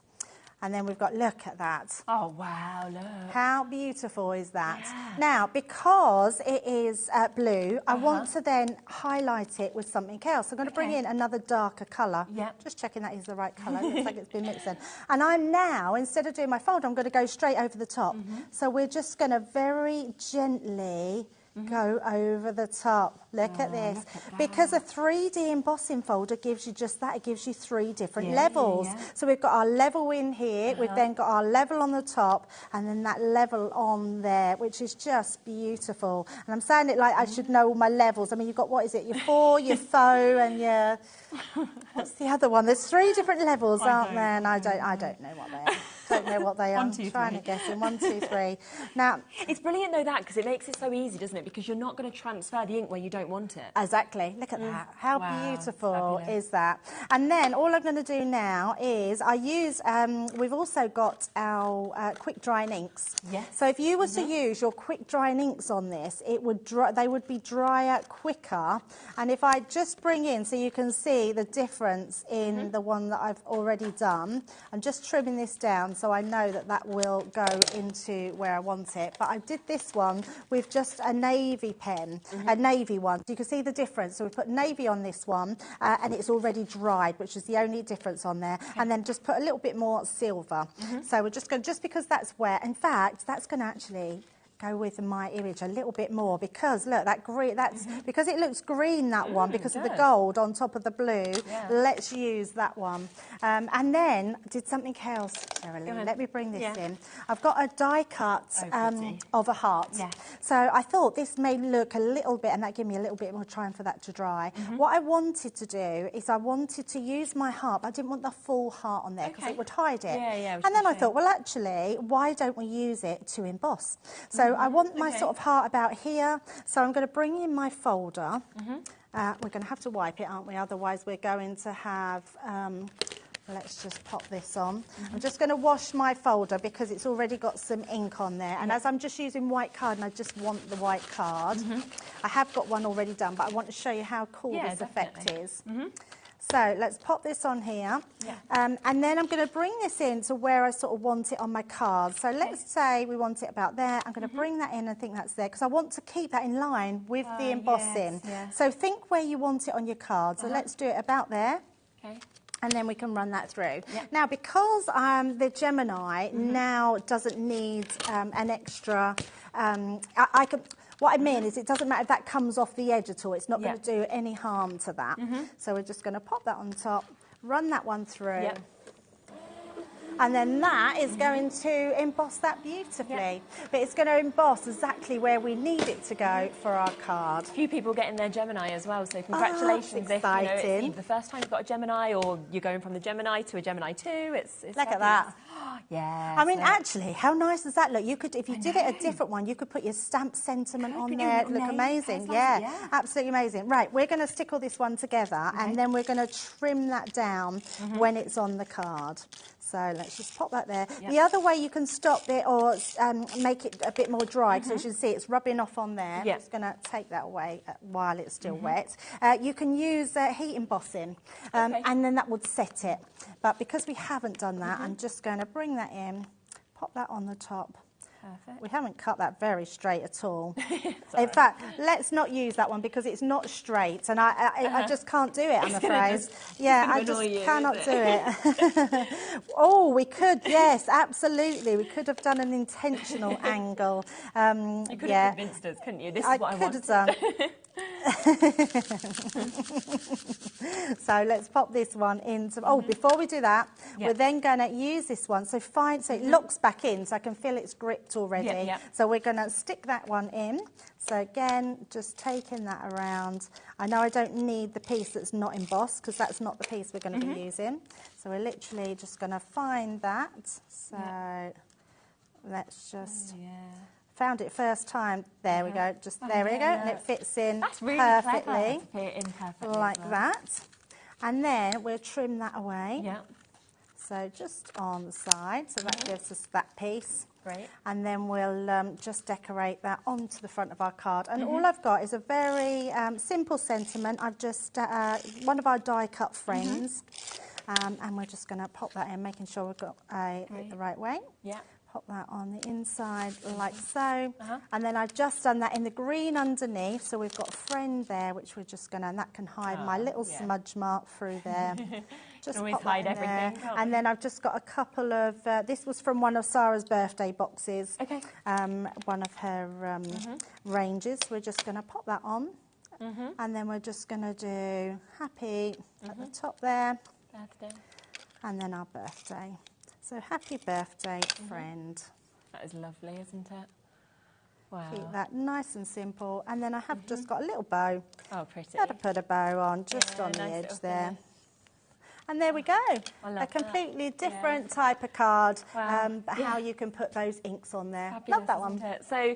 S6: And then we've got, look at that.
S1: Oh, wow, look.
S6: How beautiful is that? Now, because it is blue, I want to then highlight it with something else. I'm going to bring in another darker colour. Just checking that is the right colour. It looks like it's been mixed in. And I'm now, instead of doing my folder, I'm going to go straight over the top. So we're just going to very gently go over the top. Look at this. Because a 3D embossing folder gives you just that. It gives you 3 different levels. So we've got our level in here, we've then got our level on the top, and then that level on there, which is just beautiful. And I'm saying it like I should know all my levels. I mean, you've got, what is it, your 4, your faux, and your... What's the other one? There's 3 different levels, aren't there? And I don't know what they are. Don't know what they are. I'm trying to guess them. 1, 2, 3. Now,
S1: it's brilliant though, that, because it makes it so easy, doesn't it? Because you're not going to transfer the ink where you don't want it.
S6: Exactly. Look at that. How beautiful is that? And then all I'm going to do now is I use. We've also got our quick drying inks. Yes. So if you were to use your quick drying inks on this, it would they would be drier quicker. And if I just bring in, so you can see the difference in the one that I've already done. I'm just trimming this down, so I know that that will go into where I want it. But I did this one with just a navy pen, a navy one. So you can see the difference. So we put navy on this one, and it's already dried, which is the only difference on there. And then just put a little bit more silver. So we're just going, just because that's wet. In fact, that's going to actually go with my image a little bit more, because look, that green, that's because it looks green, that one, because of the gold on top of the blue. Let's use that one. And then did something else, Sherilyn. Let me bring this in. I've got a die cut of a heart. So I thought this may look a little bit, and that gave me a little bit more time for that to dry. What I wanted to do is I wanted to use my heart, but I didn't want the full heart on there because it would hide it. And then I thought, well, actually, why don't we use it to emboss? So I want my sort of heart about here, so I'm going to bring in my folder. We're going to have to wipe it, aren't we? Otherwise we're going to have, let's just pop this on. I'm just going to wash my folder because it's already got some ink on there. And as I'm just using white card, and I just want the white card, I have got one already done, but I want to show you how cool this effect is. So let's pop this on here, and then I'm going to bring this in to where I sort of want it on my card. So let's say we want it about there. I'm going to bring that in and think that's there, because I want to keep that in line with the embossing. So think where you want it on your card. So let's do it about there. And then we can run that through. Now, because the Gemini now doesn't need an extra, I can. What I mean is it doesn't matter if that comes off the edge at all. It's not going to do any harm to that. So we're just going to pop that on top, run that one through. And then that is going to emboss that beautifully. But it's going to emboss exactly where we need it to go for our card.
S1: A few people getting their Gemini as well, so congratulations.
S6: If, you know,
S1: it's either the first time you've got a Gemini, or you're going from the Gemini to a Gemini 2. It's
S6: Look at that.
S1: I
S6: mean, actually, how nice does that look? You could, if you did it a different one, you could put your stamp sentiment on there. It'd look amazing. Absolutely amazing. Right, we're going to stick all this one together, and then we're going to trim that down when it's on the card. So let's just pop that there. The other way you can stop it or make it a bit more dry, because as you can see it's rubbing off on there. I'm just going to take that away while it's still wet. You can use heat embossing, and then that would set it. But because we haven't done that, I'm just going to bring that in, pop that on the top. We haven't cut that very straight at all. In fact, let's not use that one because it's not straight, and I just can't do it, I'm afraid. I just cannot do it. Oh, we could, yes, absolutely. We could have done an intentional angle.
S1: You could have convinced us, couldn't you? This is what I
S6: could have done. So let's pop this one into. Oh, before we do that, we're then going to use this one. So it locks back in, so I can feel it's gripped already. So we're going to stick that one in. So again, just taking that around. I know I don't need the piece that's not embossed, because that's not the piece we're going to be using. So we're literally just going to find that. So let's just. Found it first time. There we go. Just there we go, and it fits in
S1: really
S6: perfectly,
S1: clever to fit it in perfectly
S6: like that. And then we'll trim that away. So just on the side, so that gives us that piece.
S1: Great.
S6: And then we'll just decorate that onto the front of our card. And all I've got is a very simple sentiment. I've just one of our die cut friends, and we're just going to pop that in, making sure we've got the right way. pop that on the inside like so. And then I've just done that in the green underneath. So we've got a friend there, which we're just going to, and that can hide my little smudge mark through there. Just
S1: always
S6: pop
S1: hide
S6: that in
S1: everything.
S6: there. And then I've just got a couple of, this was from one of Sarah's birthday boxes.
S1: Okay.
S6: One of her ranges. We're just going to pop that on. And then we're just going to do happy at the top there.
S1: Birthday.
S6: And then our birthday. So happy birthday, friend.
S1: That is lovely, isn't it? Wow.
S6: Keep that nice and simple. And then I have just got a little bow.
S1: Oh, pretty.
S6: Got to put a bow on just on the
S1: nice
S6: edge there.
S1: finish.
S6: And there we go.
S1: I love
S6: a completely different type of card, how you can put those inks on there.
S1: Fabulous,
S6: love that one.
S1: isn't it? So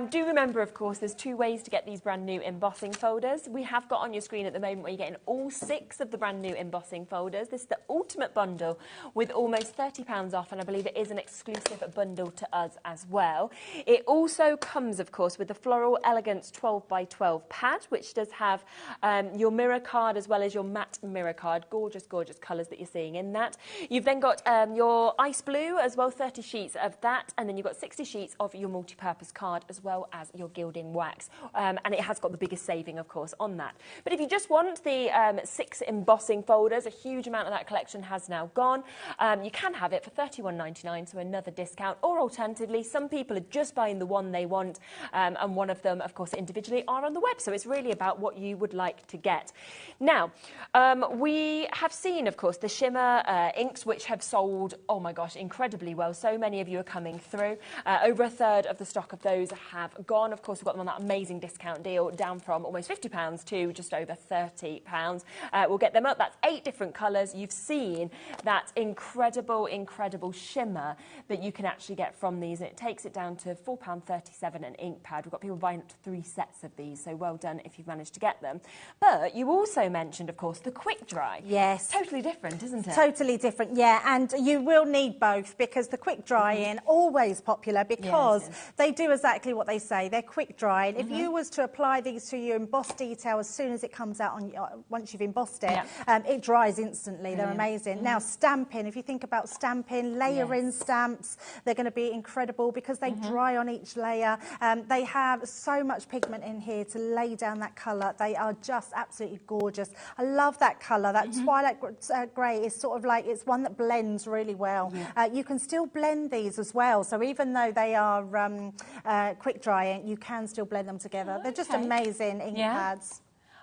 S1: do remember, of course, there's 2 ways to get these brand new embossing folders. We have got on your screen at the moment where you're getting all 6 of the brand new embossing folders. This is the ultimate bundle with almost £30 off, and I believe it is an exclusive bundle to us as well. It also comes, of course, with the Floral Elegance 12x12 pad, which does have your mirror card as well as your matte mirror card. Gorgeous, gorgeous colours that you're seeing in that. You've then got your ice blue as well, 30 sheets of that, and then you've got 60 sheets of your multi-purpose card as well as your gilding wax, and it has got the biggest saving, of course, on that. But if you just want the 6 embossing folders, a huge amount of that collection has now gone. You can have it for £31.99, so another discount, or alternatively, some people are just buying the one they want, and one of them, of course, individually are on the web, so it's really about what you would like to get. Now, we have seen, of course, the shimmer inks, which have sold, oh my gosh, incredibly well. So many of you are coming through. Over a third of the stock of those have gone. Of course, we've got them on that amazing discount deal, down from almost £50 to just over £30. We'll get them up. That's 8 different colours. You've seen that incredible, incredible shimmer that you can actually get from these. And it takes it down to £4.37 an ink pad. We've got people buying up to 3 sets of these, so well done if you've managed to get them. But you also mentioned, of course, the quick dry.
S6: Yes.
S1: Totally different, isn't it?
S6: Totally different, yeah, and you will need both because the quick drying, always popular because they do exactly what they say. They're quick drying. If you was to apply these to your embossed detail as soon as it comes out, on once you've embossed it, it dries instantly. They're amazing. Now, stamping, if you think about stamping, layering stamps, they're going to be incredible because they dry on each layer. They have so much pigment in here to lay down that colour. They are just absolutely gorgeous. I love that colour. That twilight grey is sort of like, it's one that blends really well. You can still blend these as well. So even though they are quick drying, you can still blend them together. They're just amazing ink pads.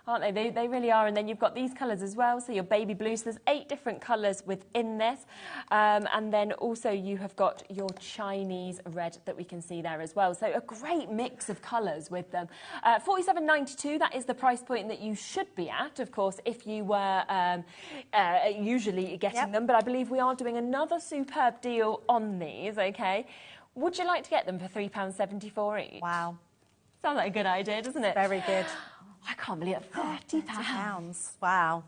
S1: Aren't they? They really are. And then you've got these colours as well. So your baby blues, there's 8 different colours within this. And then also you have got your Chinese red that we can see there as well. So a great mix of colours with them. £47.92, that is the price point that you should be at, of course, if you were usually getting them. But I believe we are doing another superb deal on these, okay? Would you like to get them for £3.74 each?
S6: Wow.
S1: Sounds like a good idea, doesn't it?
S6: Very good.
S1: I can't believe it. £30.
S6: Wow.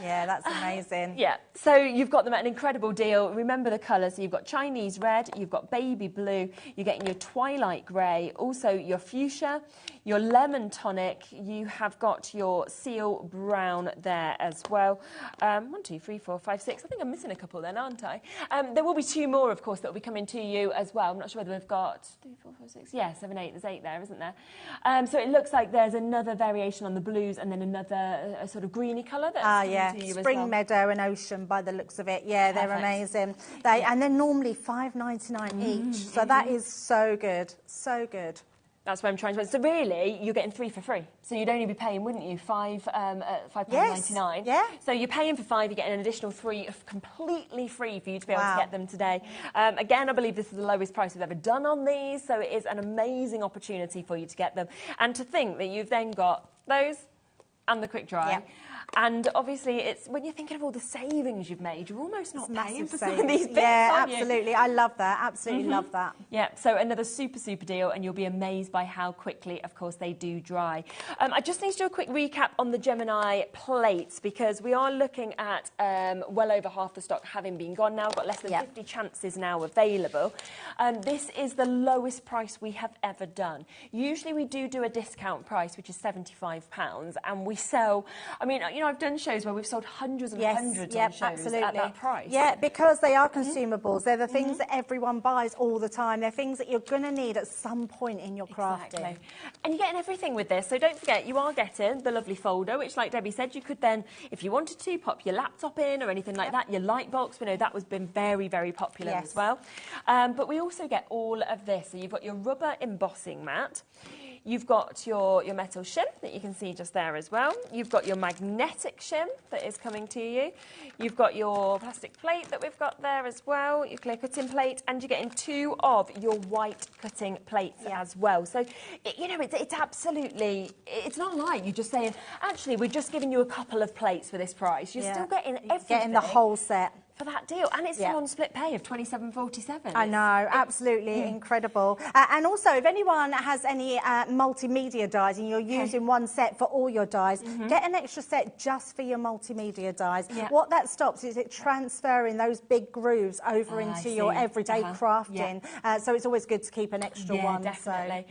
S6: Yeah, that's amazing.
S1: Yeah, so you've got them at an incredible deal. Remember the colours. So you've got Chinese red, you've got baby blue, you're getting your twilight grey, also your fuchsia, your lemon tonic, you have got your seal brown there as well. 1, 2, 3, 4, 5, 6. I think I'm missing a couple then, aren't I? There will be 2 more, of course, that will be coming to you as well. I'm not sure whether we've got 3, 4, 5, 6. Yeah, 7, 8. There's 8 there, isn't there? So it looks like there's another variation on the blues and then another sort of greeny colour.
S6: Yeah, Spring Meadow and Ocean by the looks of it. Yeah, they're amazing. And they're normally £5.99 each. So that is so good, so good.
S1: That's what I'm trying to. So really, you're getting 3 for free. So you'd only be paying, wouldn't you, £5.99?
S6: Yeah.
S1: So you're paying for 5, you're getting an additional 3 completely free for you to be able to get them today. Again, I believe this is the lowest price we've ever done on these, so it is an amazing opportunity for you to get them. And to think that you've then got those and the quick dry. And obviously, it's when you're thinking of all the savings you've made, you're almost not paying for some of these bits, aren't you?
S6: Absolutely. I love that. Absolutely love that.
S1: Yeah, so another super, super deal, and you'll be amazed by how quickly, of course, they do dry. I just need to do a quick recap on the Gemini plates, because we are looking at well over half the stock having been gone now. We've got less than 50 chances now available. This is the lowest price we have ever done. Usually we do a discount price, which is £75, and we sell, I mean, you know, I've done shows where we've sold hundreds and hundreds on shows
S6: absolutely.
S1: at that price.
S6: Yeah, because they are consumables. They're the things that everyone buys all the time. They're things that you're going to need at some point in your crafting.
S1: Exactly. And you're getting everything with this. So don't forget, you are getting the lovely folder, which, like Debbie said, you could then, if you wanted to, pop your laptop in or anything like that. Your light box, we know that has been very, very popular as well. But we also get all of this. So you've got your rubber embossing mat. You've got your metal shim that you can see just there as well. You've got your magnetic shim that is coming to you. You've got your plastic plate that we've got there as well, your clear cutting plate, and you're getting 2 of your white cutting plates as well. So, you know, it's absolutely, it's not like you're just saying, actually, we're just giving you a couple of plates for this price. You're still getting everything. Getting
S6: the whole set.
S1: For that deal, and it's still on split pay of $27.47.
S6: I know, absolutely incredible. And also, if anyone has any multimedia dies and you're using one set for all your dies, get an extra set just for your multimedia dies. What that stops is it transferring those big grooves over into your everyday crafting. So it's always good to keep an extra one.
S1: Definitely.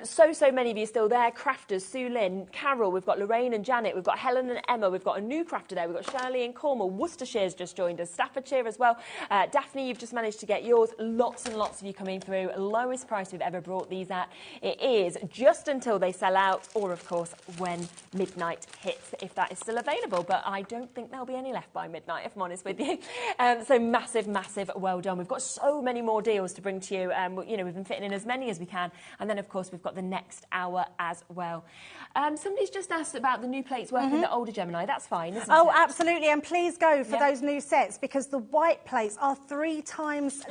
S1: So many of you still there. Crafters, Sue Lynn, Carol, we've got Lorraine and Janet, we've got Helen and Emma, we've got a new crafter there, we've got Shirley and Cornwall, Worcestershire's just joined us, Staffordshire as well. Daphne, you've just managed to get yours. Lots and lots of you coming through. Lowest price we've ever brought these at. It is just until they sell out, or of course when midnight hits, if that is still available. But I don't think there'll be any left by midnight, if I'm honest with you. So massive, massive well done. We've got so many more deals to bring to you. You know, we've been fitting in as many as we can. And then, of course, we've got the next hour as well. Somebody's just asked about the new plates working with the older Gemini. That's fine, isn't it?
S6: Oh, absolutely. And please go for those new sets, because the white plates are 3 times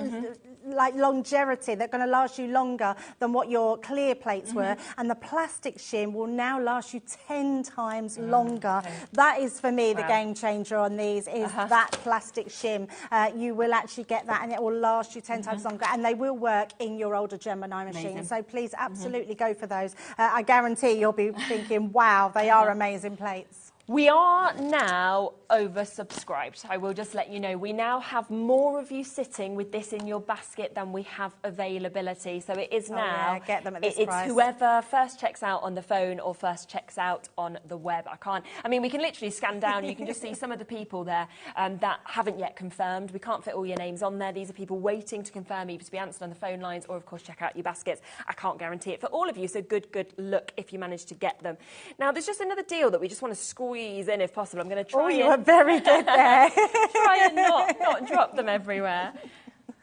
S6: like longevity. They're going to last you longer than what your clear plates were. And the plastic shim will now last you 10 times longer. That is, for me, the game changer on these, is that plastic shim. You will actually get that, and it will last you 10 times longer. And they will work in your older Gemini machine. So please absolutely go for those. I guarantee you'll be thinking, wow, they are amazing plates.
S1: We are now oversubscribed. I will just let you know. We now have more of you sitting with this in your basket than we have availability. So it is now.
S6: Get them at this
S1: it's
S6: price.
S1: whoever first checks out on the phone or first checks out on the web. I mean, we can literally scan down. You can just see some of the people there that haven't yet confirmed. We can't fit all your names on there. These are people waiting to confirm, either to be answered on the phone lines or, of course, check out your baskets. I can't guarantee it for all of you. So good luck if you manage to get them. Now, there's just another deal that we just want to squeeze in if possible. I'm going to try.
S6: Oh, you were very good there.
S1: Try and not drop them everywhere.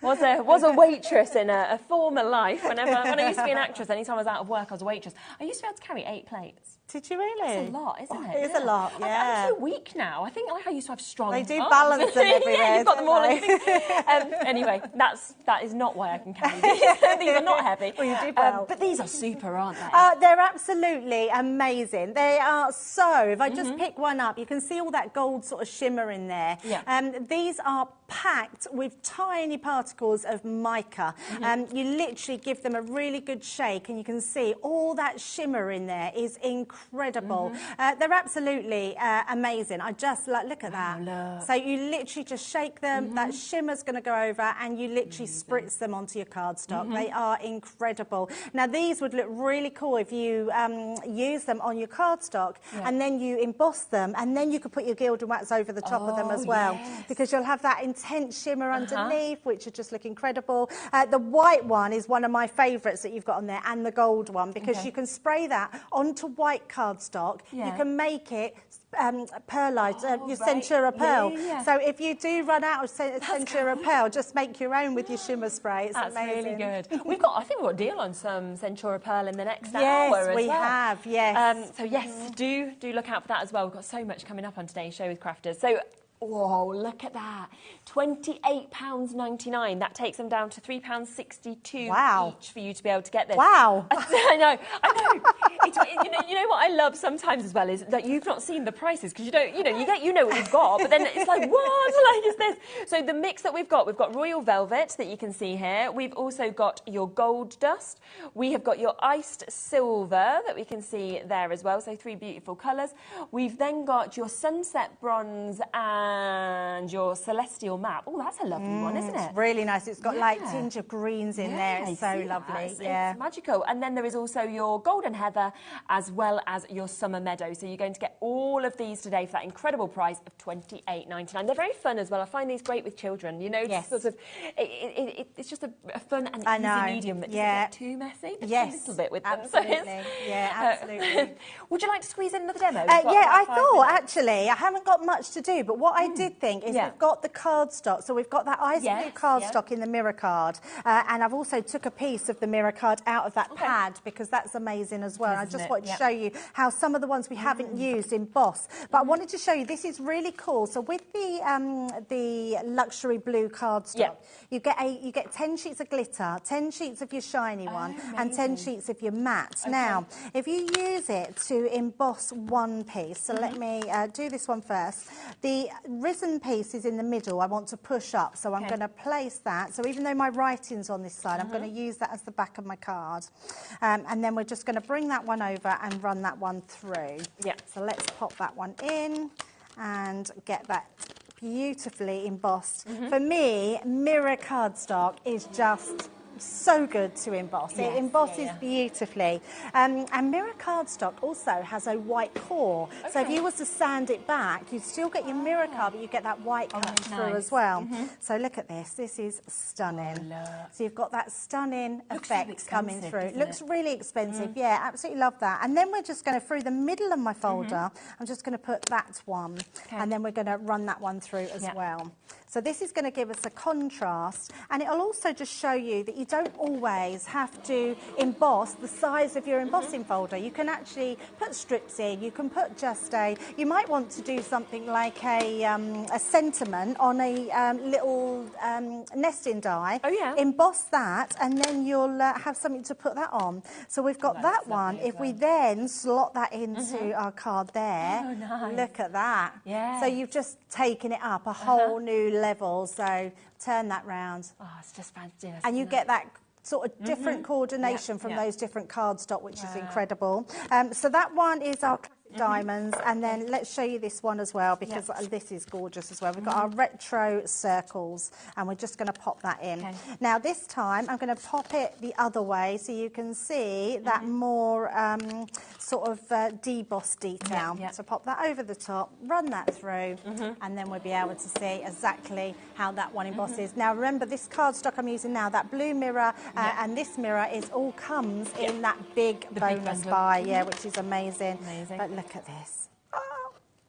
S1: Was a waitress in a former life. When I used to be an actress, anytime I was out of work, I was a waitress. I used to be able to carry 8 plates.
S6: Did you really?
S1: That's a lot, isn't it?
S6: It is a lot, yeah.
S1: I'm so weak now. I think I used to have strong
S6: They do
S1: arms.
S6: balance them everywhere.
S1: Yeah, you've got them all. Anyway, that is not why I can carry these. These are not heavy.
S6: Well, you do well.
S1: But these are super, aren't they?
S6: They're absolutely amazing. They are so, if I just pick one up, you can see all that gold sort of shimmer in there.
S1: Yeah.
S6: These are packed with tiny particles of mica. You literally give them a really good shake, and you can see all that shimmer in there is incredible. They're absolutely amazing. I just look at that. Look. So you literally just shake them, that shimmer's going to go over, and you literally spritz them onto your cardstock. They are incredible. Now, these would look really cool if you use them on your cardstock, and then you emboss them, and then you could put your Gilding Wax over the top of them as well, because you'll have that intense shimmer underneath, which would just look incredible. The white one is one of my favourites that you've got on there, and the gold one, because you can spray that onto white cardstock. You can make it pearlite, your Centura pearl. So if you do run out of Centura pearl, just make your own with your Shimmer Spray. It's amazing.
S1: Really good. I think we've got a deal on some Centura pearl in the next hour
S6: Yes,
S1: as
S6: we
S1: well.
S6: have. Yes.
S1: So yes, do look out for that as well. We've got so much coming up on today's show with crafters. So. Whoa, look at that. £28.99. That takes them down to £3.62 each for you to be able to get this.
S6: Wow.
S1: I know. You know what I love sometimes as well is that you've not seen the prices, because you don't, you know what you've got, but then it's like, what is this? So the mix that we've got Royal Velvet that you can see here. We've also got your Gold Dust. We have got your Iced Silver that we can see there as well. So 3 beautiful colours. We've then got your Sunset Bronze and your Celestial Map. Oh, that's a lovely one, isn't it?
S6: It's really nice. It's got like tinge of greens in there. It's so lovely.
S1: It's magical. And then there is also your Golden Heather as well as your Summer Meadow. So you're going to get all of these today for that incredible price of $28.99. They're very fun as well. I find these great with children. You know, sort of, it's just a fun and easy medium that doesn't get too messy. Just a little bit with them.
S6: Absolutely. Absolutely.
S1: Would you like to squeeze in another demo?
S6: I thought actually I haven't got much to do, but what I did think is we've got the cardstock. So we've got that ice blue cardstock in the mirror card, and I've also took a piece of the mirror card out of that pad because that's amazing as well. I just wanted to show you how some of the ones we haven't used emboss, but I wanted to show you this is really cool. So with the luxury blue cardstock, you get 10 sheets of glitter, 10 sheets of your shiny one, and 10 sheets of your matte. Now, if you use it to emboss one piece, so let me do this one first. The risen piece is in the middle. I want to push up, so I'm going to place that. So even though my writing's on this side, I'm going to use that as the back of my card. And then we're just going to bring that one over and run that one through. So let's pop that one in and get that beautifully embossed. For me, mirror cardstock is just so good to emboss. It embosses beautifully. And mirror cardstock also has a white core. So if you was to sand it back, you'd still get your mirror card, but you get that white cut through as well. So look at this. This is stunning. So you've got that stunning effect coming through. It looks really expensive. Yeah, absolutely love that. And then we're just going to, through the middle of my folder, I'm just going to put that one. And then we're going to run that one through as well. So this is going to give us a contrast, and it'll also just show you that you don't always have to emboss the size of your embossing folder. You can actually put strips in. You can put just you might want to do something like a sentiment on a little nesting die. Emboss that, and then you'll have something to put that on. So we've got that one. If we then slot that into our card there, look at that. So you've just taken it up a whole new level. So turn that round.
S1: Oh, it's just fantastic.
S6: And you get that sort of different coordination from those different cardstock, which is incredible. So that one is our diamonds, and then let's show you this one as well, because this is gorgeous as well. We've got our retro circles, and we're just going to pop that in. Now this time I'm going to pop it the other way so you can see that more sort of debossed detail. So pop that over the top, run that through, and then we'll be able to see exactly how that one embosses. Now remember, this cardstock I'm using now, that blue mirror and this mirror is all comes in that big bonus buy, which is amazing. But look at this.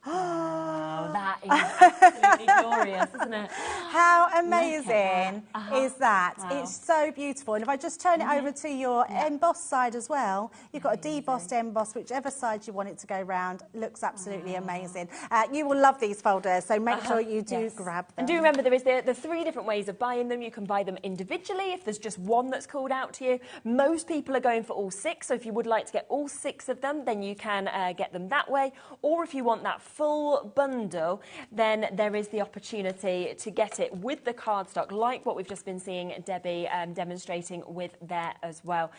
S1: Oh, that is absolutely glorious, isn't it?
S6: How amazing is that? It's so beautiful. And if I just turn it over to your embossed side as well, you've got a debossed emboss, whichever side you want it to go round. Looks absolutely amazing. You will love these folders, so make sure you do grab them.
S1: And do remember, there is the 3 different ways of buying them. You can buy them individually if there's just one that's called out to you. Most people are going for all 6, so if you would like to get all 6 of them, then you can get them that way. Or if you want that full bundle, then there is the opportunity to get it with the cardstock, like what we've just been seeing Debbie demonstrating with there as well.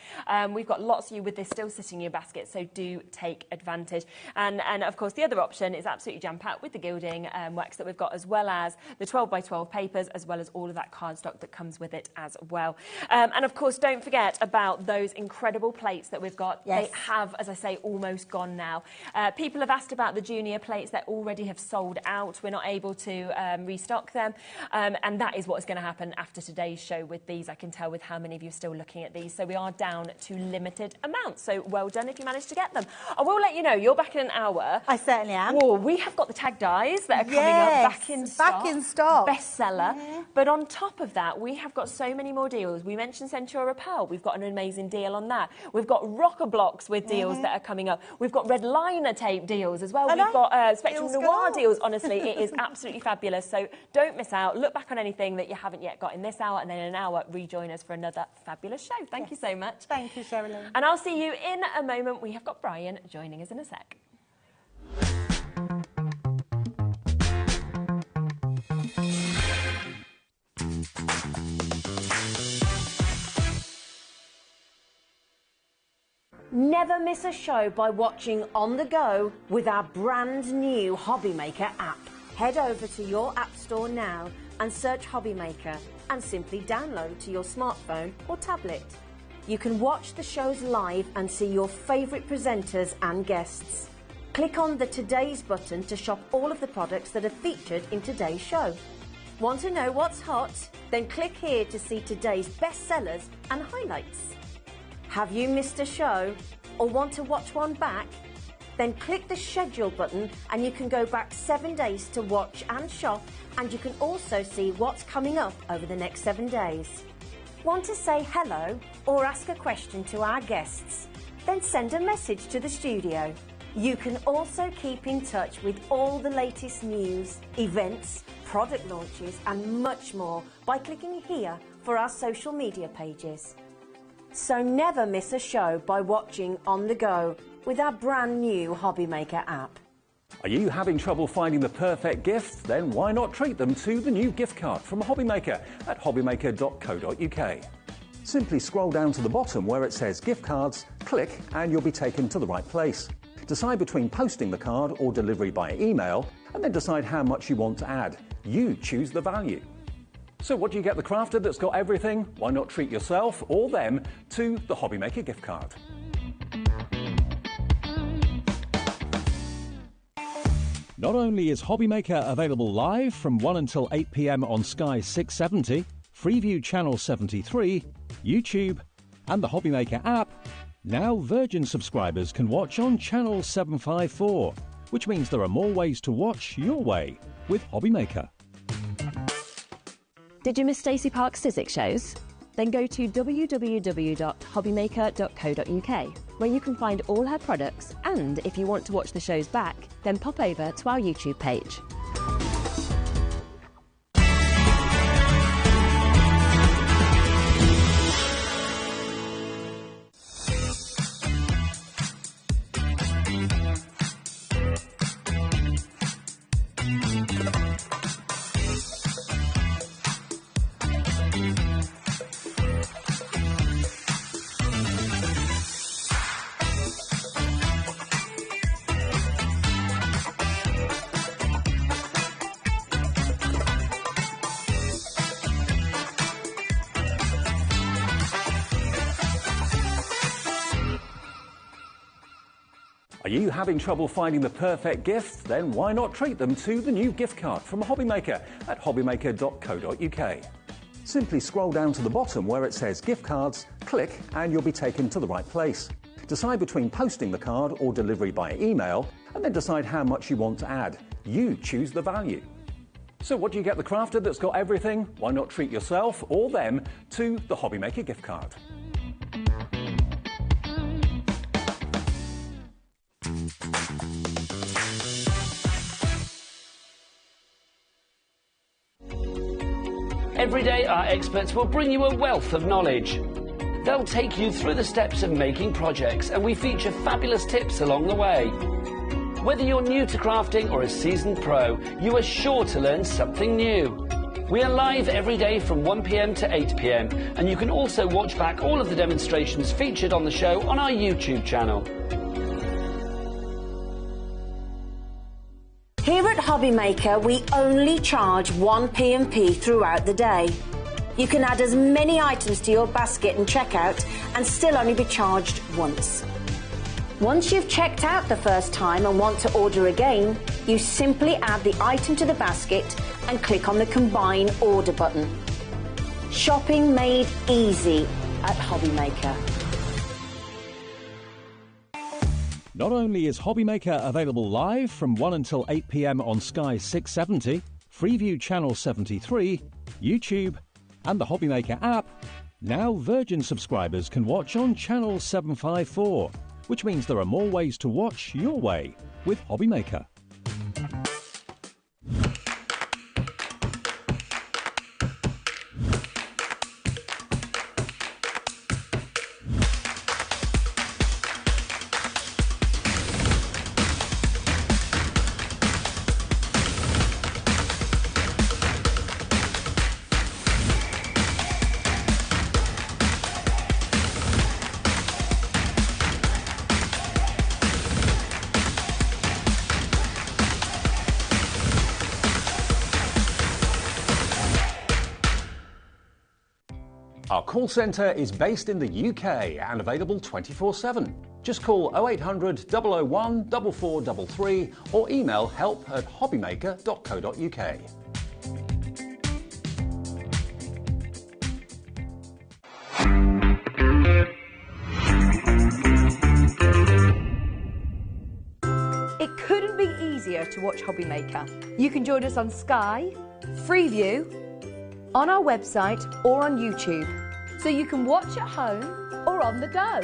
S1: We've got lots of you with this still sitting in your basket, so do take advantage. And of course, the other option is absolutely jam-packed with the gilding wax that we've got, as well as the 12x12 papers, as well as all of that cardstock that comes with it as well. And of course, don't forget about those incredible plates that we've got. They have, as I say, almost gone now. People have asked about the junior plates that already have sold out. We're not able to restock them, and that is what is going to happen after today's show with these. I can tell with how many of you are still looking at these. So we are down to limited amounts. So well done if you managed to get them. I will let you know, you're back in an hour.
S6: I certainly am.
S1: Oh, we have got the tag dies that are coming up back in stock.
S6: Back in stock.
S1: Bestseller. But on top of that, we have got so many more deals. We mentioned Centura Pearl. We've got an amazing deal on that. We've got rocker blocks with deals that are coming up. We've got red liner tape deals as well. We've got Spectrum Noir deals. Honestly, it is absolutely fabulous. So don't miss out. Look back on anything that you haven't yet got in this hour, and then in an hour, rejoin us for another fabulous show. Thank you so much.
S6: Thank you, Sherilyn.
S1: And I'll see you in a moment. We have got Brian joining us in a sec.
S3: Never miss a show by watching on the go with our brand new HobbyMaker app. Head over to your app store now and search HobbyMaker and simply download to your smartphone or tablet. you can watch the shows live and see your favourite presenters and guests. Click on the Today's button to shop all of the products that are featured in today's show. Want to know what's hot? Then click here to see today's bestsellers and highlights. Have you missed a show or want to watch one back? Then click the schedule button and you can go back 7 days to watch and shop, and you can also see what's coming up over the next 7 days. Want to say hello or ask a question to our guests? Then send a message to the studio. You can also keep in touch with all the latest news, events, product launches and much more by clicking here for our social media pages. So never miss a show by watching on the go with our brand new HobbyMaker app.
S4: Are you having trouble finding the perfect gift? Then why not treat them to the new gift card from HobbyMaker at hobbymaker.co.uk. Simply scroll down to the bottom where it says gift cards, click and you'll be taken to the right place. Decide between posting the card or delivery by email, and then decide how much you want to add. You choose the value. So what do you get the crafter that's got everything? Why not treat yourself or them to the HobbyMaker gift card? Not only is HobbyMaker available live from 1 until 8 p.m. on Sky 670, Freeview Channel 73, YouTube and the HobbyMaker app, now Virgin subscribers can watch on Channel 754, which means there are more ways to watch your way with HobbyMaker.
S7: Did you miss Stacey Park's Sizzix shows? Then go to www.hobbymaker.co.uk, where you can find all her products, and if you want to watch the shows back, then pop over to our YouTube page.
S4: Are you having trouble finding the perfect gift? Then why not treat them to the new gift card from HobbyMaker at hobbymaker.co.uk. Simply scroll down to the bottom where it says gift cards, click and you'll be taken to the right place. Decide between posting the card or delivery by email, and then decide how much you want to add. You choose the value. So what do you get the crafter that's got everything? Why not treat yourself or them to the HobbyMaker gift card?
S8: Every day, our experts will bring you a wealth of knowledge. They'll take you through the steps of making projects, and we feature fabulous tips along the way. Whether you're new to crafting or a seasoned pro, you are sure to learn something new. We are live every day from 1 p.m. to 8 p.m, and you can also watch back all of the demonstrations featured on the show on our YouTube channel.
S3: Here at HobbyMaker, we only charge 1 P&P throughout the day. You can add as many items to your basket and checkout and still only be charged once. Once you've checked out the first time and want to order again, you simply add the item to the basket and click on the Combine Order button. Shopping made easy at HobbyMaker.
S4: Not only is HobbyMaker available live from 1 until 8 p.m. on Sky 670, Freeview Channel 73, YouTube and the HobbyMaker app, now Virgin subscribers can watch on Channel 754, which means there are more ways to watch your way with HobbyMaker. Our call centre is based in the UK and available 24/7. Just call 0800 001 4433 or email help@hobbymaker.co.uk.
S5: It couldn't be easier to watch HobbyMaker. You can join us on Sky, Freeview, on our website or on YouTube. So you can watch at home or on the go.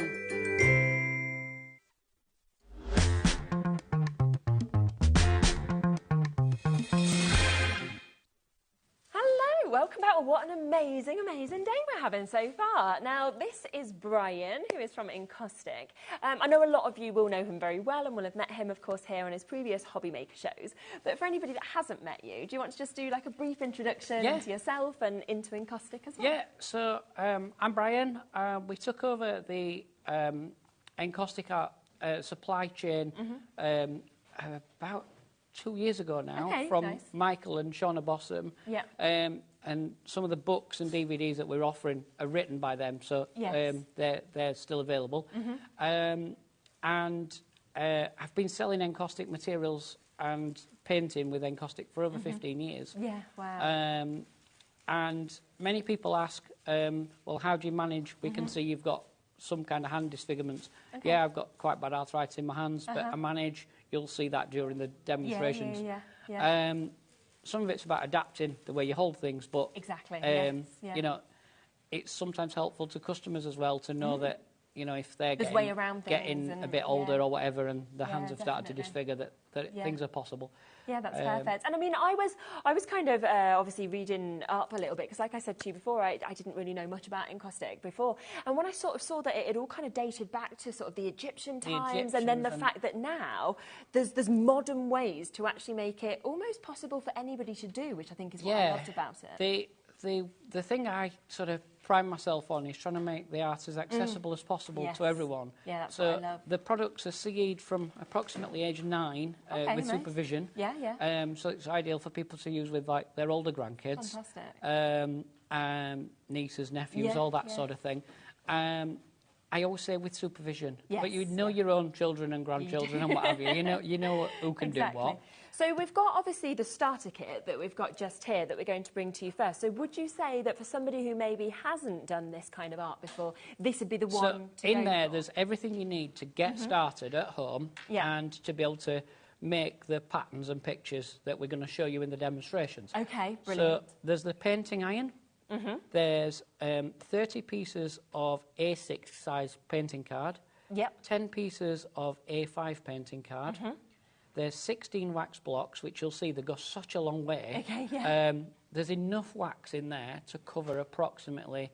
S1: Welcome back. What an amazing, amazing day we're having so far. Now, this is Brian, who is from Encaustic. I know a lot of you will know him very well and will have met him, of course, here on his previous HobbyMaker shows. But for anybody that hasn't met you, do you want to just do like a brief introduction into yourself and into Encaustic as well?
S9: Yeah, so I'm Brian. We took over the Encaustic Art supply chain about 2 years ago now from Michael and Shauna Bossum. Yeah. And some of the books and DVDs that we're offering are written by them, so they're still available. And I've been selling encaustic materials and painting with encaustic for over 15 years.
S1: Yeah, wow.
S9: And many people ask, well, how do you manage? We can see you've got some kind of hand disfigurements. Okay. Yeah, I've got quite bad arthritis in my hands, but I manage. You'll see that during the demonstrations. Some of it's about adapting the way you hold things, but you know, it's sometimes helpful to customers as well to know that, you know, if they're getting a bit older or whatever, and the hands have started to disfigure, that things are possible.
S1: Yeah, that's perfect. And I mean, I was kind of obviously reading up a little bit, because like I said to you before, I didn't really know much about encaustic before. And when I sort of saw that it had all kind of dated back to sort of the Egyptian times, and then the fact that now there's modern ways to actually make it almost possible for anybody to do, which I think is what I loved about it.
S9: The thing I sort of pride myself on is trying to make the art as accessible as possible to everyone.
S1: Yeah, that's
S9: so
S1: what I love.
S9: The products are CE'd from approximately age 9 with supervision. So it's ideal for people to use with like their older grandkids. Fantastic. Nieces, nephews, all that sort of thing. I always say with supervision, but you know your own children and grandchildren and what have you. You know who can do what.
S1: So we've got obviously the starter kit that we've got just here that we're going to bring to you first. So would you say that for somebody who maybe hasn't done this kind of art before, this would be the one to
S9: in there, there's everything you need to get started at home and to be able to make the patterns and pictures that we're going to show you in the demonstrations.
S1: Okay, brilliant.
S9: So there's the painting iron. There's 30 pieces of A6 size painting card. 10 pieces of A5 painting card. There's 16 wax blocks, which you'll see they go such a long way. There's enough wax in there to cover approximately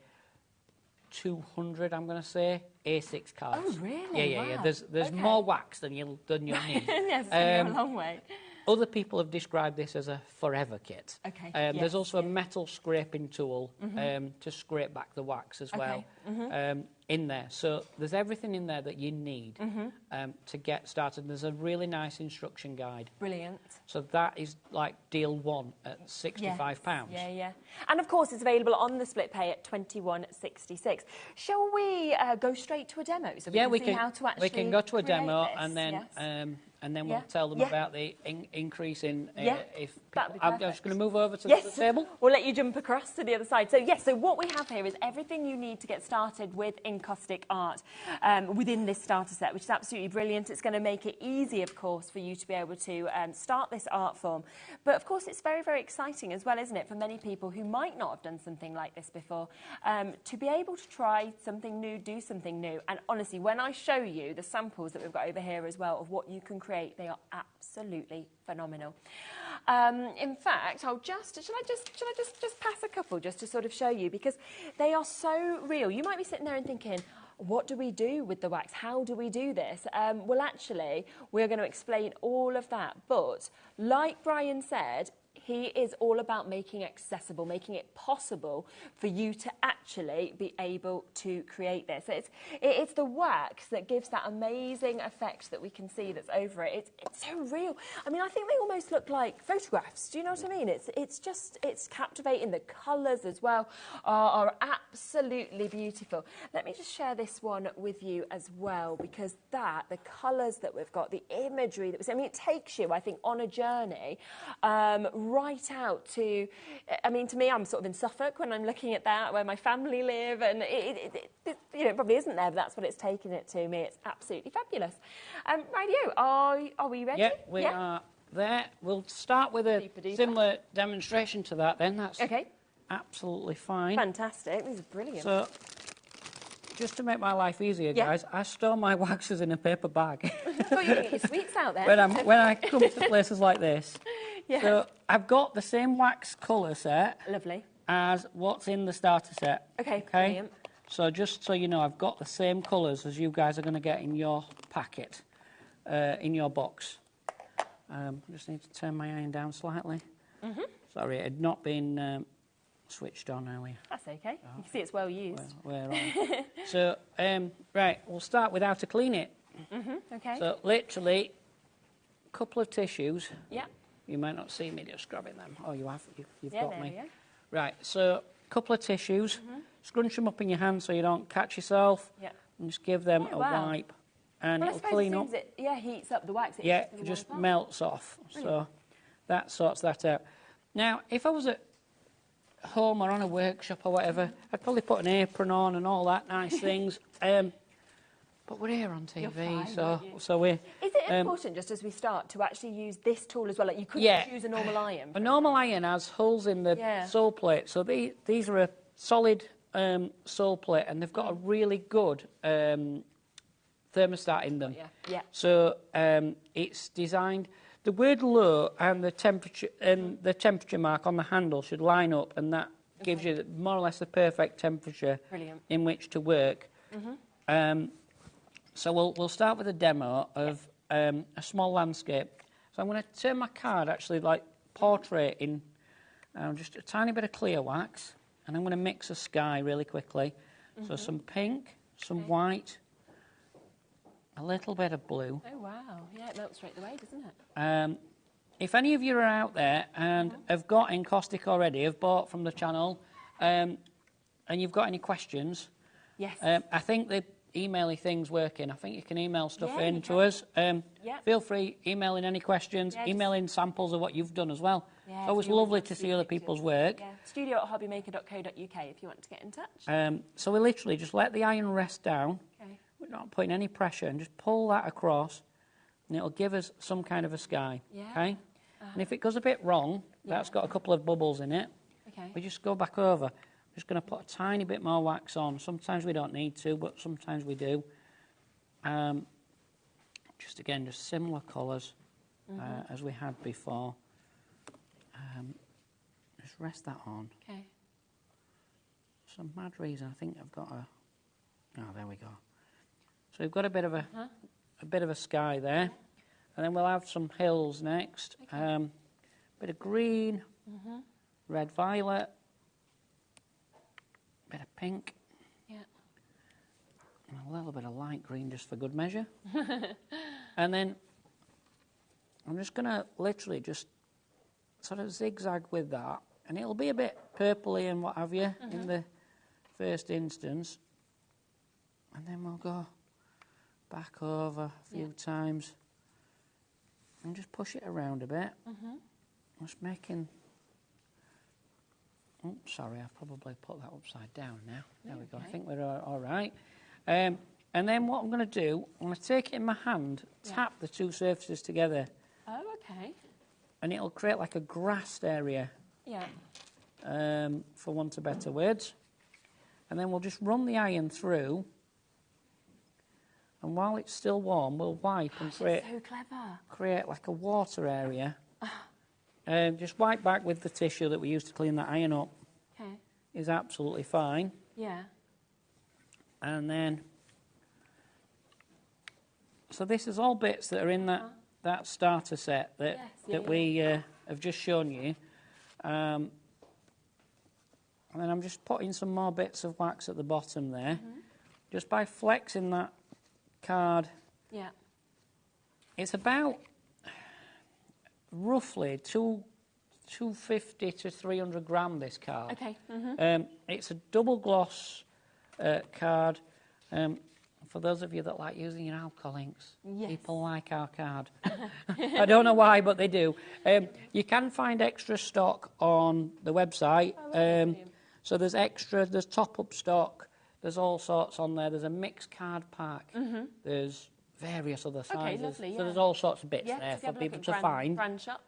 S9: 200, I'm going to say, A6 cards.
S1: Oh, really?
S9: Yeah. There's more wax than you'll need.
S1: Yes, it's a long way.
S9: Other people have described this as a forever kit. There's also a metal scraping tool to scrape back the wax as well in there. So there's everything in there that you need to get started. There's a really nice instruction guide.
S1: Brilliant.
S9: So that is like deal one at £65.
S1: Yeah. And of course it's available on the split pay at £21.66. Shall we go straight to a demo so we can see how to actually
S9: we can go to a demo
S1: this?
S9: and then we'll tell them about the increase in if
S1: That'd be
S9: I'm
S1: perfect.
S9: just going to move over to the table.
S1: We'll let you jump across to the other side. So so what we have here is everything you need to get started with encaustic art within this starter set, which is absolutely brilliant. It's going to make it easy, of course, for you to be able to start this art form. But of course, it's very, very exciting as well, isn't it, for many people who might not have done something like this before, to be able to try something new, do something new. And honestly, when I show you the samples that we've got over here as well of what you can create, they are absolutely phenomenal. In fact, shall I just pass a couple just to sort of show you, because they are so real. You might be sitting there and thinking, what do we do with the wax? How do we do this? Well, actually, we're going to explain all of that. But like Brian said, he is all about making accessible, making it possible for you to actually be able to create this. It's the wax that gives that amazing effect that we can see that's over it. It's so real. I mean, I think they almost look like photographs. Do you know what I mean? It's captivating. The colours as well are absolutely beautiful. Let me just share this one with you as well, because the colours that we've got, the imagery that we see, I mean, it takes you, I think, on a journey right out to, I mean, to me, I'm sort of in Suffolk when I'm looking at that, where my family live, and it you know, it probably isn't there, but that's what it's taken it to me. It's absolutely fabulous. Radio, are we ready?
S9: Yeah, we are there. We'll start with a similar demonstration to that then. That's
S1: okay.
S9: Absolutely fine.
S1: Fantastic. This is brilliant.
S9: So, just to make my life easier, guys, I store my waxes in a paper bag.
S1: I thought you were going to get your sweets out there.
S9: when I come to places like this. Yes. So, I've got the same wax colour set.
S1: Lovely.
S9: As what's in the starter set.
S1: Okay, brilliant.
S9: So, just so you know, I've got the same colours as you guys are going to get in your packet, in your box. I just need to turn my iron down slightly. Sorry, it had not been switched on earlier.
S1: That's okay. Oh. You can see it's well used.
S9: We're on. So, right, we'll start with how to clean it.
S1: Okay.
S9: So, literally, a couple of tissues.
S1: Yeah.
S9: You might not see me just grabbing them. Oh, you have. You've
S1: yeah,
S9: got
S1: there
S9: me.
S1: We go.
S9: Right, so a couple of tissues. Scrunch them up in your hand so you don't catch yourself.
S1: Yeah.
S9: And just give them a wipe. And it'll clean up.
S1: It heats up the wax.
S9: It just melts off. Brilliant. So that sorts that out. Now, if I was at home or on a workshop or whatever, I'd probably put an apron on and all that nice things. But we're here on TV, so we're...
S1: Is it important, just as we start, to actually use this tool as well? Like, you couldn't use a normal iron?
S9: A normal iron has holes in the sole plate, so these are a solid sole plate, and they've got a really good thermostat in them. So it's designed... The word low and the temperature mark on the handle should line up, and that gives you more or less the perfect temperature in which to work. So we'll start with a demo of a small landscape. So I'm going to turn my card actually like portrait in just a tiny bit of clear wax, and I'm going to mix a sky really quickly. So some pink, some white, a little bit of blue.
S1: Oh wow! Yeah, it melts straight away, doesn't it?
S9: If any of you are out there and have got Encaustic already, have bought from the channel, and you've got any questions, I think the email-y thing's working. I think you can email stuff in to us. Feel free, email in any questions, email in samples of what you've done as well. It's always lovely to see other people's work.
S1: Studio@hobbymaker.co.uk if you want to get in touch.
S9: So we literally just let the iron rest down. We're not putting any pressure, and just pull that across, and it'll give us some kind of a sky. Okay? And if it goes a bit wrong, that's got a couple of bubbles in it. We just go back over. I'm just going to put a tiny bit more wax on. Sometimes we don't need to, but sometimes we do. Just similar colours as we had before. Just rest that on.
S1: Okay.
S9: For some mad reason, I think I've got a... Oh, there we go. So we've got a bit of a sky there, and then we'll have some hills next. Bit of green, red, violet, bit of pink, and a little bit of light green just for good measure. And then I'm just going to literally just sort of zigzag with that, and it'll be a bit purpley and what have you in the first instance, and then we'll go back over a few times and just push it around a bit. Just making... Oh, sorry, I've probably put that upside down now. There we go. I think we're all right. And then what I'm going to do, I'm going to take it in my hand, tap the two surfaces together.
S1: Oh, okay.
S9: And it'll create like a grassed area. For want of better words. And then we'll just run the iron through. And while it's still warm, we'll wipe and create like a water area. Just wipe back with the tissue that we used to clean that iron up. Is absolutely fine. And then, so this is all bits that are in that starter set that we have just shown you. And then I'm just putting some more bits of wax at the bottom there. Just by flexing that card.
S1: Yeah.
S9: It's about roughly 250 to 300 gram, this card.
S1: Okay.
S9: It's a double gloss card. For those of you that like using your alcohol inks, people like our card. I don't know why, but they do. You can find extra stock on the website. So there's extra, there's top-up stock, there's all sorts on there. There's a mixed card pack. There's various other sizes.
S1: Okay, lovely,
S9: So there's all sorts of bits there for people to find.
S1: Brand shop,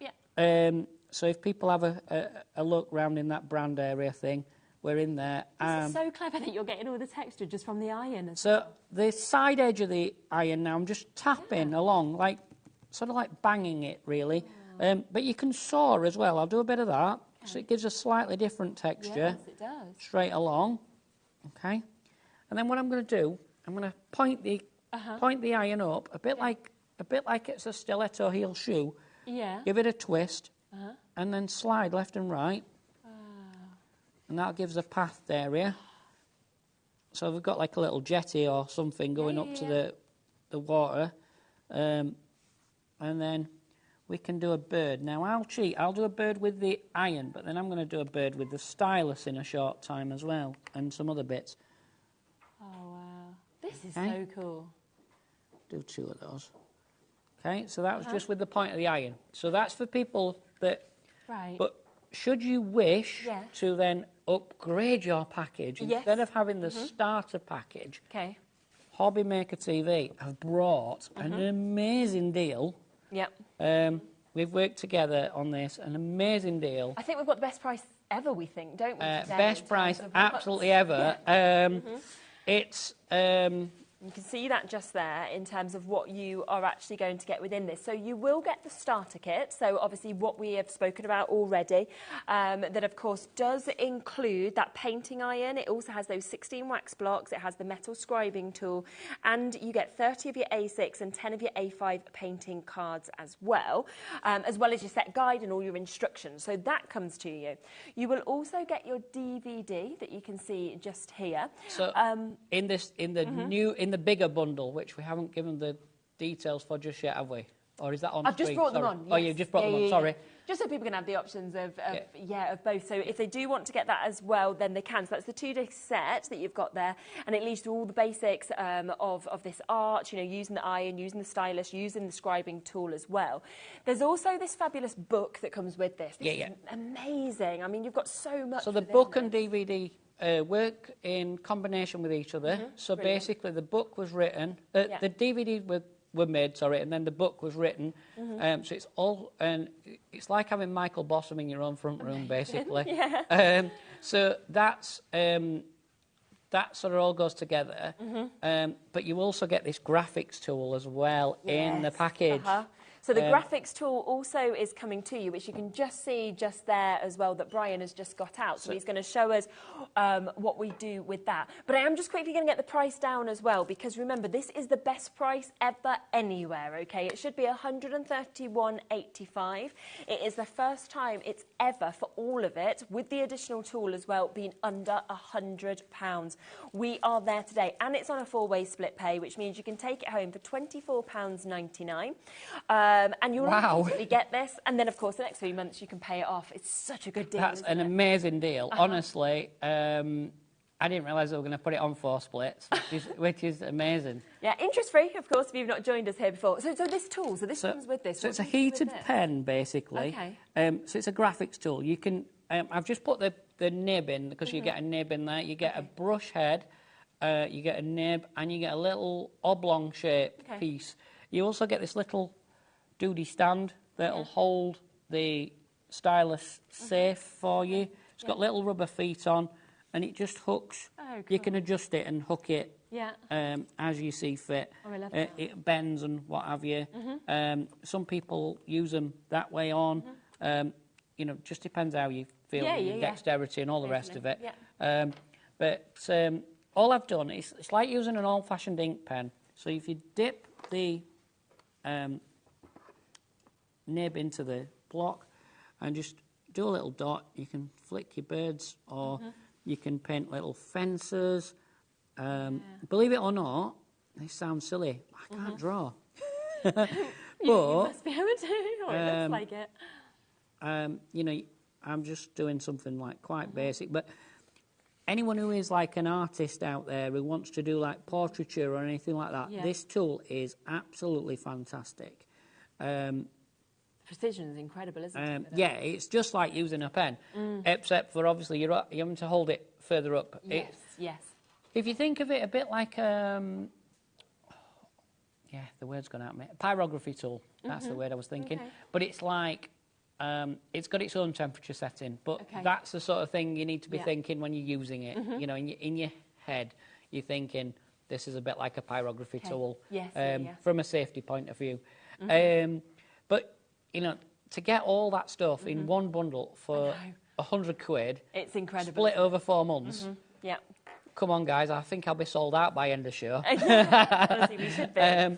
S9: So if people have a look round in that brand area thing, we're in there.
S1: This is so clever that you're getting all the texture just from the iron.
S9: So the side edge of the iron now, I'm just tapping along, like sort of like banging it, really. But you can saw as well. I'll do a bit of that. So it gives a slightly different texture.
S1: Yes, it does.
S9: Straight along. Okay. And then what I'm going to do, I'm going to point the iron up a bit like it's a stiletto heel shoe.
S1: Yeah.
S9: Give it a twist, and then slide left and right. And that gives a path area. So we've got like a little jetty or something going up to the water. And then we can do a bird. Now, I'll cheat. I'll do a bird with the iron, but then I'm going to do a bird with the stylus in a short time as well, and some other bits.
S1: Oh, wow. This is so cool.
S9: Do 2 of those. Okay, so that was just with the point of the iron. So that's for people that...
S1: Right.
S9: But should you wish to then upgrade your package, instead of having the starter package, HobbyMaker TV have brought an amazing deal.
S1: Yep.
S9: We've worked together on this, an amazing deal.
S1: I think we've got the best price ever, we think, don't we?
S9: Best price absolutely ever. It's...
S1: You can see that just there in terms of what you are actually going to get within this. So you will get the starter kit. So obviously what we have spoken about already, that of course does include that painting iron. It also has those 16 wax blocks. It has the metal scribing tool, and you get 30 of your A6 and 10 of your A5 painting cards as well as your set guide and all your instructions. So that comes to you. You will also get your DVD that you can see just here.
S9: So in the bigger bundle, which we haven't given the details for just yet, have we? Or is that on
S1: I've just brought them on. Yes.
S9: Oh, you've just brought them on, sorry.
S1: Just so people can have the options of both. So if they do want to get that as well, then they can. So that's the 2-disc set that you've got there, and it leads to all the basics of this art, you know, using the iron, using the stylus, using the scribing tool as well. There's also this fabulous book that comes with this. This is amazing. I mean, you've got so much.
S9: So the book and DVD work in combination with each other. So basically the book was written, the DVD were made, and then the book was written. So it's all, and it's like having Michael Bossum in your own front room, basically. So that's, that sort of all goes together. But you also get this graphics tool as well in the package.
S1: So the graphics tool also is coming to you, which you can just see just there as well that Brian has just got out. So he's going to show us what we do with that. But I am just quickly going to get the price down as well, because remember, this is the best price ever anywhere, OK? It should be $131.85. It is the first time it's ever, for all of it, with the additional tool as well, been under £100. We are there today, and it's on a 4-way split pay, which means you can take it home for £24.99. And you'll immediately get this, and then of course the next 3 months you can pay it off. It's such a good deal.
S9: That's an amazing deal. Honestly, I didn't realise they were going to put it on 4 splits, which is amazing. Yeah,
S1: interest-free, of course, if you've not joined us here before. So this tool, comes with this.
S9: So it's a heated pen, basically.
S1: Okay.
S9: So it's a graphics tool. You can. I've just put the nib in, because you get a nib in there. You get a brush head, you get a nib, and you get a little oblong shape piece. You also get this little doody stand that'll hold the stylus safe for you. It's got little rubber feet on, and it just hooks. Oh, cool. You can adjust it and hook it as you see fit.
S1: Oh, I love that.
S9: It bends and what have you. Some people use them that way on. You know, just depends how you feel, your dexterity and all the rest of it. But all I've done is, it's like using an old-fashioned ink pen. So if you dip the nib into the block and just do a little dot. You can flick your birds, or you can paint little fences. Believe it or not, this sounds silly. I can't draw. But
S1: you must be able to. Or it looks like it.
S9: You know, I'm just doing something like quite basic, but anyone who is like an artist out there who wants to do like portraiture or anything like that, this tool is absolutely fantastic.
S1: Precision is incredible, isn't it?
S9: Yeah, it's just like using a pen, except for obviously you're having to hold it further up.
S1: Yes, yes.
S9: If you think of it a bit like the word's gone out, mate. A pyrography tool. That's the word I was thinking.
S1: Okay.
S9: But it's like it's got its own temperature setting. But that's the sort of thing you need to be thinking when you're using it. You know, in your head, you're thinking this is a bit like a pyrography tool.
S1: Yes,
S9: from a safety point of view. But you know, to get all that stuff in one bundle for £100,
S1: it's incredible.
S9: Split over 4 months.
S1: Yeah.
S9: Come on, guys! I think I'll be sold out by end of show.
S1: Honestly, we should be.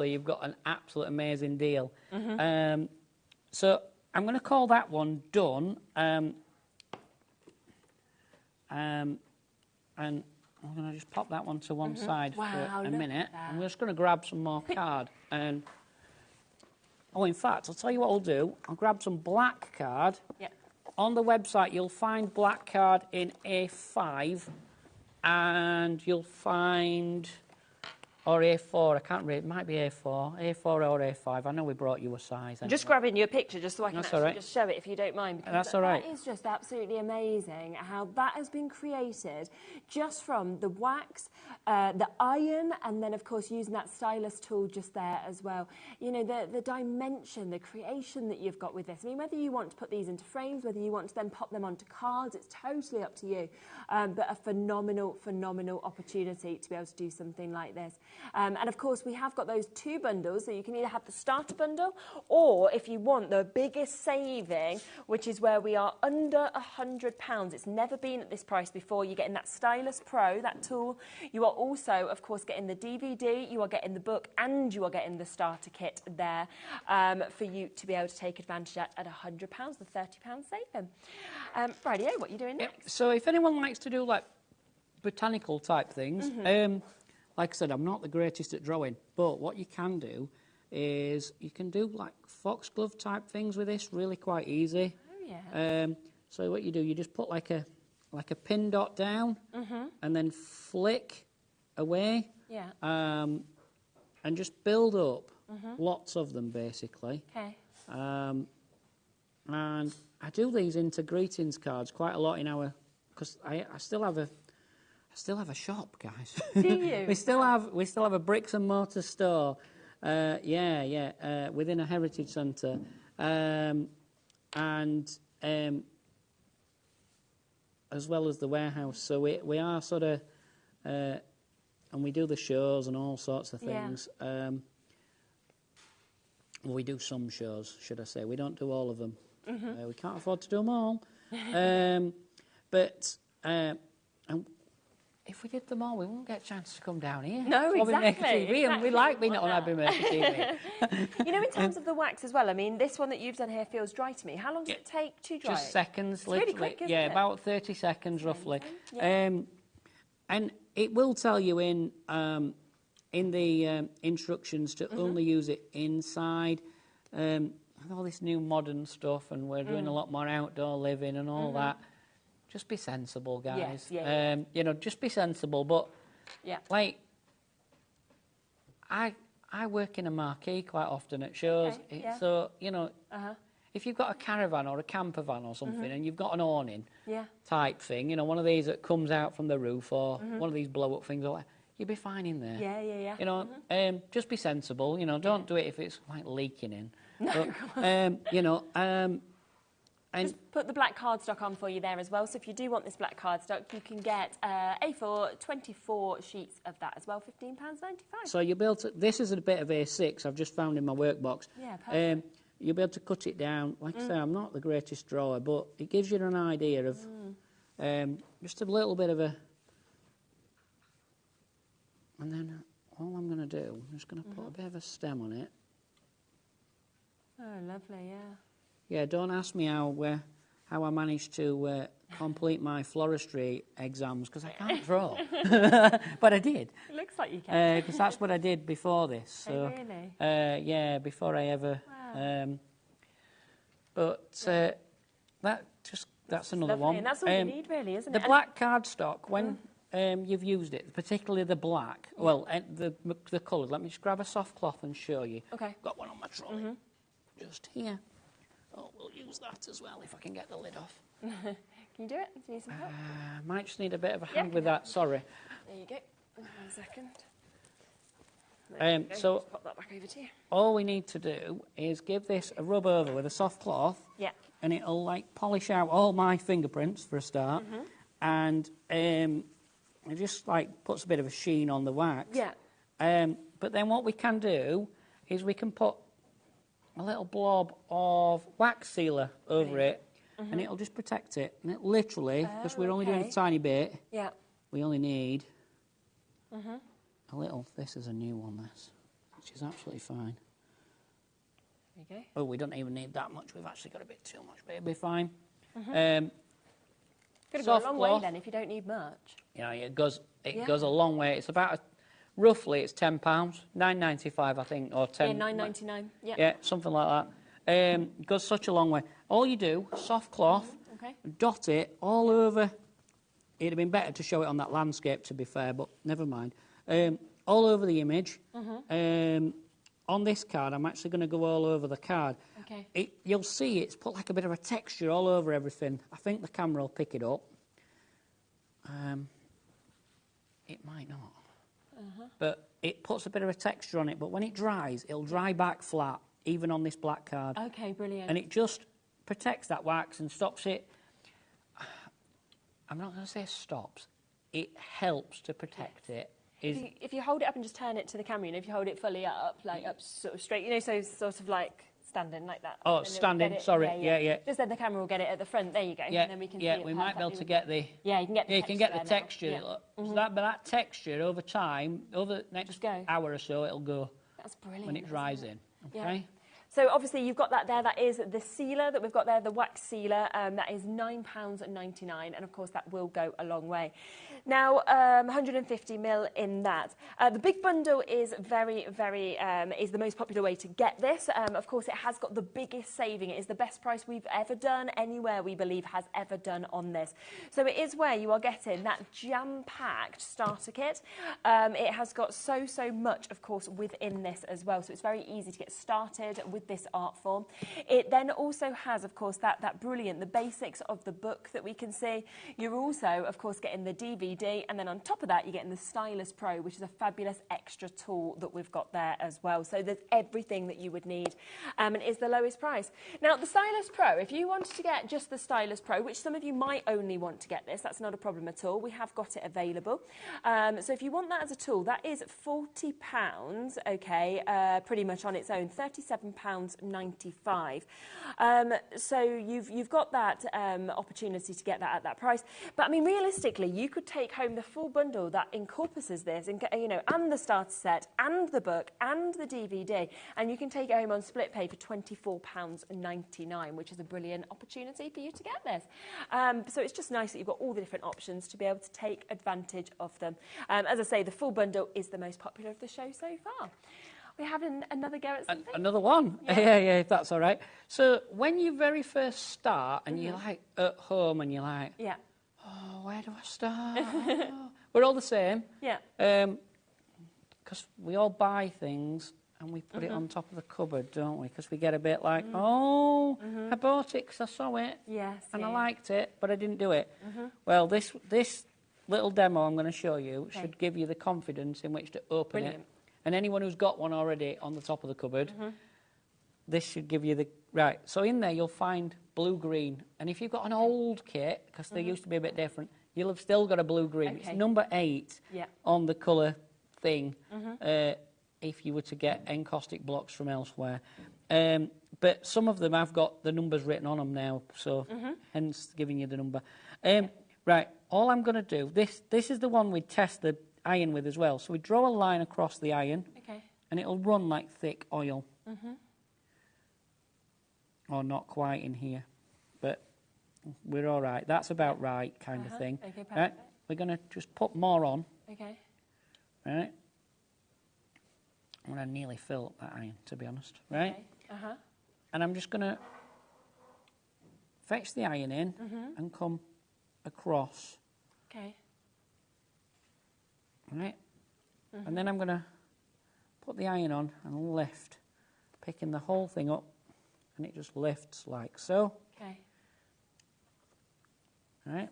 S9: You've got an absolute amazing deal. So I'm going to call that one done. And I'm going to just pop that one to one side for a minute. I'm just going to grab some more card. And in fact, I'll tell you what I'll do. I'll grab some black card.
S1: Yeah.
S9: On the website, you'll find black card in A5, and you'll find, or A4, I can't read, it might be A4 or A5. I know we brought you a size. Anyway.
S1: Just grabbing you a picture just so I can
S9: actually
S1: just show it if you don't mind. Because
S9: that's all right.
S1: That is just absolutely amazing how that has been created just from the wax, the iron, and then, of course, using that stylus tool just there as well. You know, the dimension, the creation that you've got with this. I mean, whether you want to put these into frames, whether you want to then pop them onto cards, it's totally up to you. But a phenomenal, phenomenal opportunity to be able to do something like this. And, of course, we have got those 2 bundles, so you can either have the starter bundle, or if you want the biggest saving, which is where we are under £100. It's never been at this price before. You're getting that Stylus Pro, that tool. You are also, of course, getting the DVD, you are getting the book, and you are getting the starter kit there for you to be able to take advantage at £100, the £30 saving. Rightio, what are you doing next?
S9: So if anyone likes to do, like, botanical type things, like I said, I'm not the greatest at drawing, but what you can do is you can do, like, foxglove type things with this, really quite easy.
S1: Oh, yeah.
S9: So what you do, you just put like a pin dot down and then flick away.
S1: Yeah.
S9: And just build up lots of them, basically.
S1: Okay.
S9: And I do these into greetings cards quite a lot in our, because I still have a shop, guys.
S1: Do you?
S9: we still have a bricks and mortar store. Within a heritage centre, and as well as the warehouse. So we are sort of, and we do the shows and all sorts of things. Well, we do some shows, should I say? We don't do all of them. We can't afford to do them all. But if we did them all, we wouldn't get a chance to come down here.
S1: No, exactly.
S9: And we like being on HobbyMaker TV.
S1: You know, in terms of the wax as well, I mean, this one that you've done here feels dry to me. How long does it take to dry?
S9: Just seconds,
S1: it's
S9: literally.
S1: Really quick, isn't it?
S9: About 30 seconds, roughly.
S1: Yeah.
S9: And it will tell you in the instructions to only use it inside. With all this new modern stuff, and we're doing a lot more outdoor living and all that. Just be sensible, guys.
S1: Yes,
S9: you know, just be sensible. But like, I work in a marquee quite often at shows.
S1: Okay,
S9: so you know, if you've got a caravan or a camper van or something, and you've got an awning type thing, you know, one of these that comes out from the roof, or one of these blow up things, or you'll be fine in there.
S1: Yeah.
S9: You know, just be sensible. You know, don't do it if it's like leaking in.
S1: No,
S9: but, you know.
S1: And just put the black cardstock on for you there as well. So if you do want this black cardstock, you can get A4, 24 sheets of that as well, £15.95.
S9: So you'll be able to, this is a bit of A6 I've just found in my workbox.
S1: Yeah, perfect.
S9: You'll be able to cut it down. Like I say, I'm not the greatest drawer, but it gives you an idea of just a little bit of a... And then all I'm going to do, I'm just going to put a bit of a stem on it.
S1: Oh, lovely, yeah.
S9: Yeah, don't ask me how I managed to complete my floristry exams, because I can't draw. But I did.
S1: It looks like you can.
S9: Because that's what I did before this. So,
S1: oh, really?
S9: Yeah, before I ever...
S1: Wow.
S9: That's another
S1: lovely.
S9: one.
S1: And that's all you need, really, isn't it?
S9: The black cardstock, when you've used it, particularly the black, well, the colours, let me just grab a soft cloth and show you.
S1: Okay.
S9: Got one on my trolley. Just here. Oh, we'll use that as well if I can get the lid off.
S1: Can you do it? Do you need some help?
S9: Might just need a bit of a hand with that, sorry.
S1: There you go. 1 second.
S9: So
S1: just pop that back over to you.
S9: all we need to do is give this a rub over with a soft cloth.
S1: Yeah.
S9: And it'll like polish out all my fingerprints for a start. And it just like puts a bit of a sheen on the wax.
S1: Yeah.
S9: But then what we can do is we can put a little blob of wax sealer over it, and it'll just protect it. And it literally, because we're only doing a tiny bit, we only need a little. This is a new one, this, which is absolutely fine.
S1: There you go.
S9: Oh, we don't even need that much. We've actually got a bit too much, but it'll be fine.
S1: Could have gone a long way then if you don't need much.
S9: Yeah, it goes a long way. It's about roughly it's £10, £9.95 I think, or 10.
S1: Yeah, £9.99. Yeah.
S9: Yeah, something like that. It goes such a long way. All you do, soft cloth, dot it all over. It'd have been better to show it on that landscape, to be fair, but never mind. All over the image. On this card, I'm actually going to go all over the card.
S1: Okay.
S9: You'll see it's put like a bit of a texture all over everything. I think the camera will pick it up. It might not. But it puts a bit of a texture on it. But when it dries, it'll dry back flat, even on this black card.
S1: Okay, brilliant.
S9: And it just protects that wax and stops it. I'm not going to say stops. It helps to protect it.
S1: If you hold it up and just turn it to the camera, if you hold it fully up, like up sort of straight, so sort of like standing like that.
S9: Oh, standing, sorry, yeah.
S1: Just then the camera will get it at the front, there you go.
S9: Yeah,
S1: and then we can see it
S9: we might be able to get the...
S1: Yeah, you can get the texture.
S9: You can get the
S1: there
S9: texture.
S1: now. Yeah.
S9: So that texture, over time, over the next hour or so, it'll go.
S1: That's brilliant.
S9: When it dries in, okay?
S1: Yeah. So obviously you've got that there. That is the sealer that we've got there, the wax sealer. That is £9.99, and of course that will go a long way. Now 150ml in that. The big bundle is very is the most popular way to get this. Of course it has got the biggest saving. It is the best price we've ever done anywhere, we believe, has ever done on this. So it is where you are getting that jam-packed starter kit. It has got so much, of course, within this as well. So it's very easy to get started with this art form. It then also has, of course, that brilliant, the basics of the book that we can see. You're also, of course, getting the DVD, and then on top of that, you're getting the Stylus Pro, which is a fabulous extra tool that we've got there as well. So there's everything that you would need, and it is the lowest price. Now, the Stylus Pro, if you wanted to get just the Stylus Pro, which some of you might only want to get this, that's not a problem at all. We have got it available. So if you want that as a tool, that is £40, okay, pretty much on its own, £37.95. So you've got that opportunity to get that at that price. But I mean, realistically, you could take home the full bundle that encompasses this, and and the starter set, and the book, and the DVD, and you can take it home on split pay for £24.99, which is a brilliant opportunity for you to get this. So it's just nice that you've got all the different options to be able to take advantage of them. As I say, the full bundle is the most popular of the show so far. We're having another go at something.
S9: Another one? Yeah, if that's all right. So when you very first start and you're like at home and you're like, oh, where do I start? We're all the same.
S1: Yeah.
S9: Because we all buy things and we put it on top of the cupboard, don't we? Because we get a bit like, I bought it because I saw it.
S1: Yes.
S9: And I liked it, but I didn't do it. Well, this little demo I'm going to show you should give you the confidence in which to open it. And anyone who's got one already on the top of the cupboard, this should give you the... Right, so in there you'll find blue-green. And if you've got an old kit, because they used to be a bit different, you'll have still got a blue-green.
S1: Okay.
S9: It's number 8 on the colour thing, if you were to get encaustic blocks from elsewhere. But some of them have got the numbers written on them now, so hence giving you the number. Right, all I'm going to do... This is the one we test the iron with as well. So we draw a line across the iron, and it'll run like thick oil. or not quite in here, but we're all right. That's about right, kind of thing.
S1: Okay, perfect.
S9: Right? We're going to just put more on.
S1: Okay.
S9: Right? I'm going to nearly fill up that iron, to be honest. Right?
S1: Okay.
S9: And I'm just going to fetch the iron in and come across.
S1: Okay.
S9: Right? And then I'm going to put the iron on and lift, picking the whole thing up, and it just lifts like so.
S1: Okay.
S9: Right?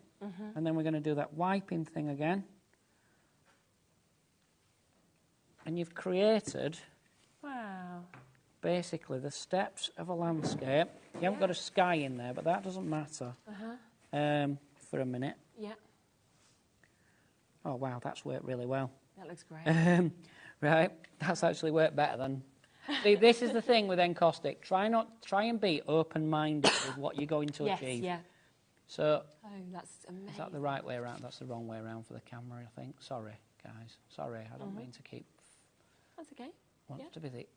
S9: And then we're going to do that wiping thing again. And you've created,
S1: wow,
S9: basically the steps of a landscape. You haven't got a sky in there, but that doesn't matter for a minute.
S1: Yeah.
S9: Oh, wow, that's worked really well.
S1: That looks great.
S9: Right, that's actually worked better than... See, this is the thing with Encaustic. Try and be open-minded with what you're going to achieve.
S1: Yeah.
S9: So...
S1: Oh, that's amazing.
S9: Is that the right way around? That's the wrong way around for the camera, I think. Sorry, guys. Sorry, I don't mean to keep...
S1: That's okay.
S9: Wants to be the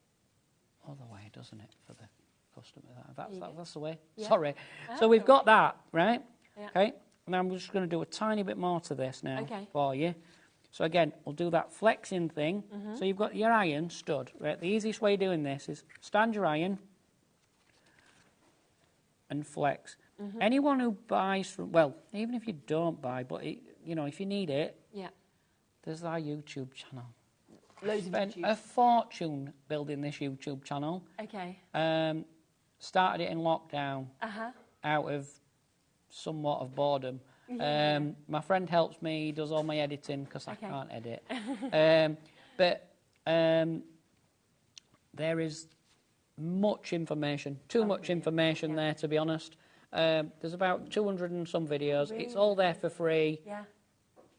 S9: other way, doesn't it, for the customer? That's the way.
S1: Yeah.
S9: Sorry. So we've got that, right?
S1: Yeah.
S9: Okay. Now I'm just going to do a tiny bit more to this now for you. So again, we'll do that flexing thing. So you've got your iron stood, right? The easiest way of doing this is stand your iron and flex. Anyone who buys from, well, even if you don't buy, but you know, if you need it, there's our YouTube channel.
S1: Loads of
S9: Spent
S1: YouTube.
S9: a fortune building this YouTube channel.
S1: Okay.
S9: Started it in lockdown out of somewhat of boredom. My friend helps me, he does all my editing because I can't edit. But there is much information, too much information there, to be honest. There's about 200 and some videos. Really? It's all there for free.
S1: Yeah.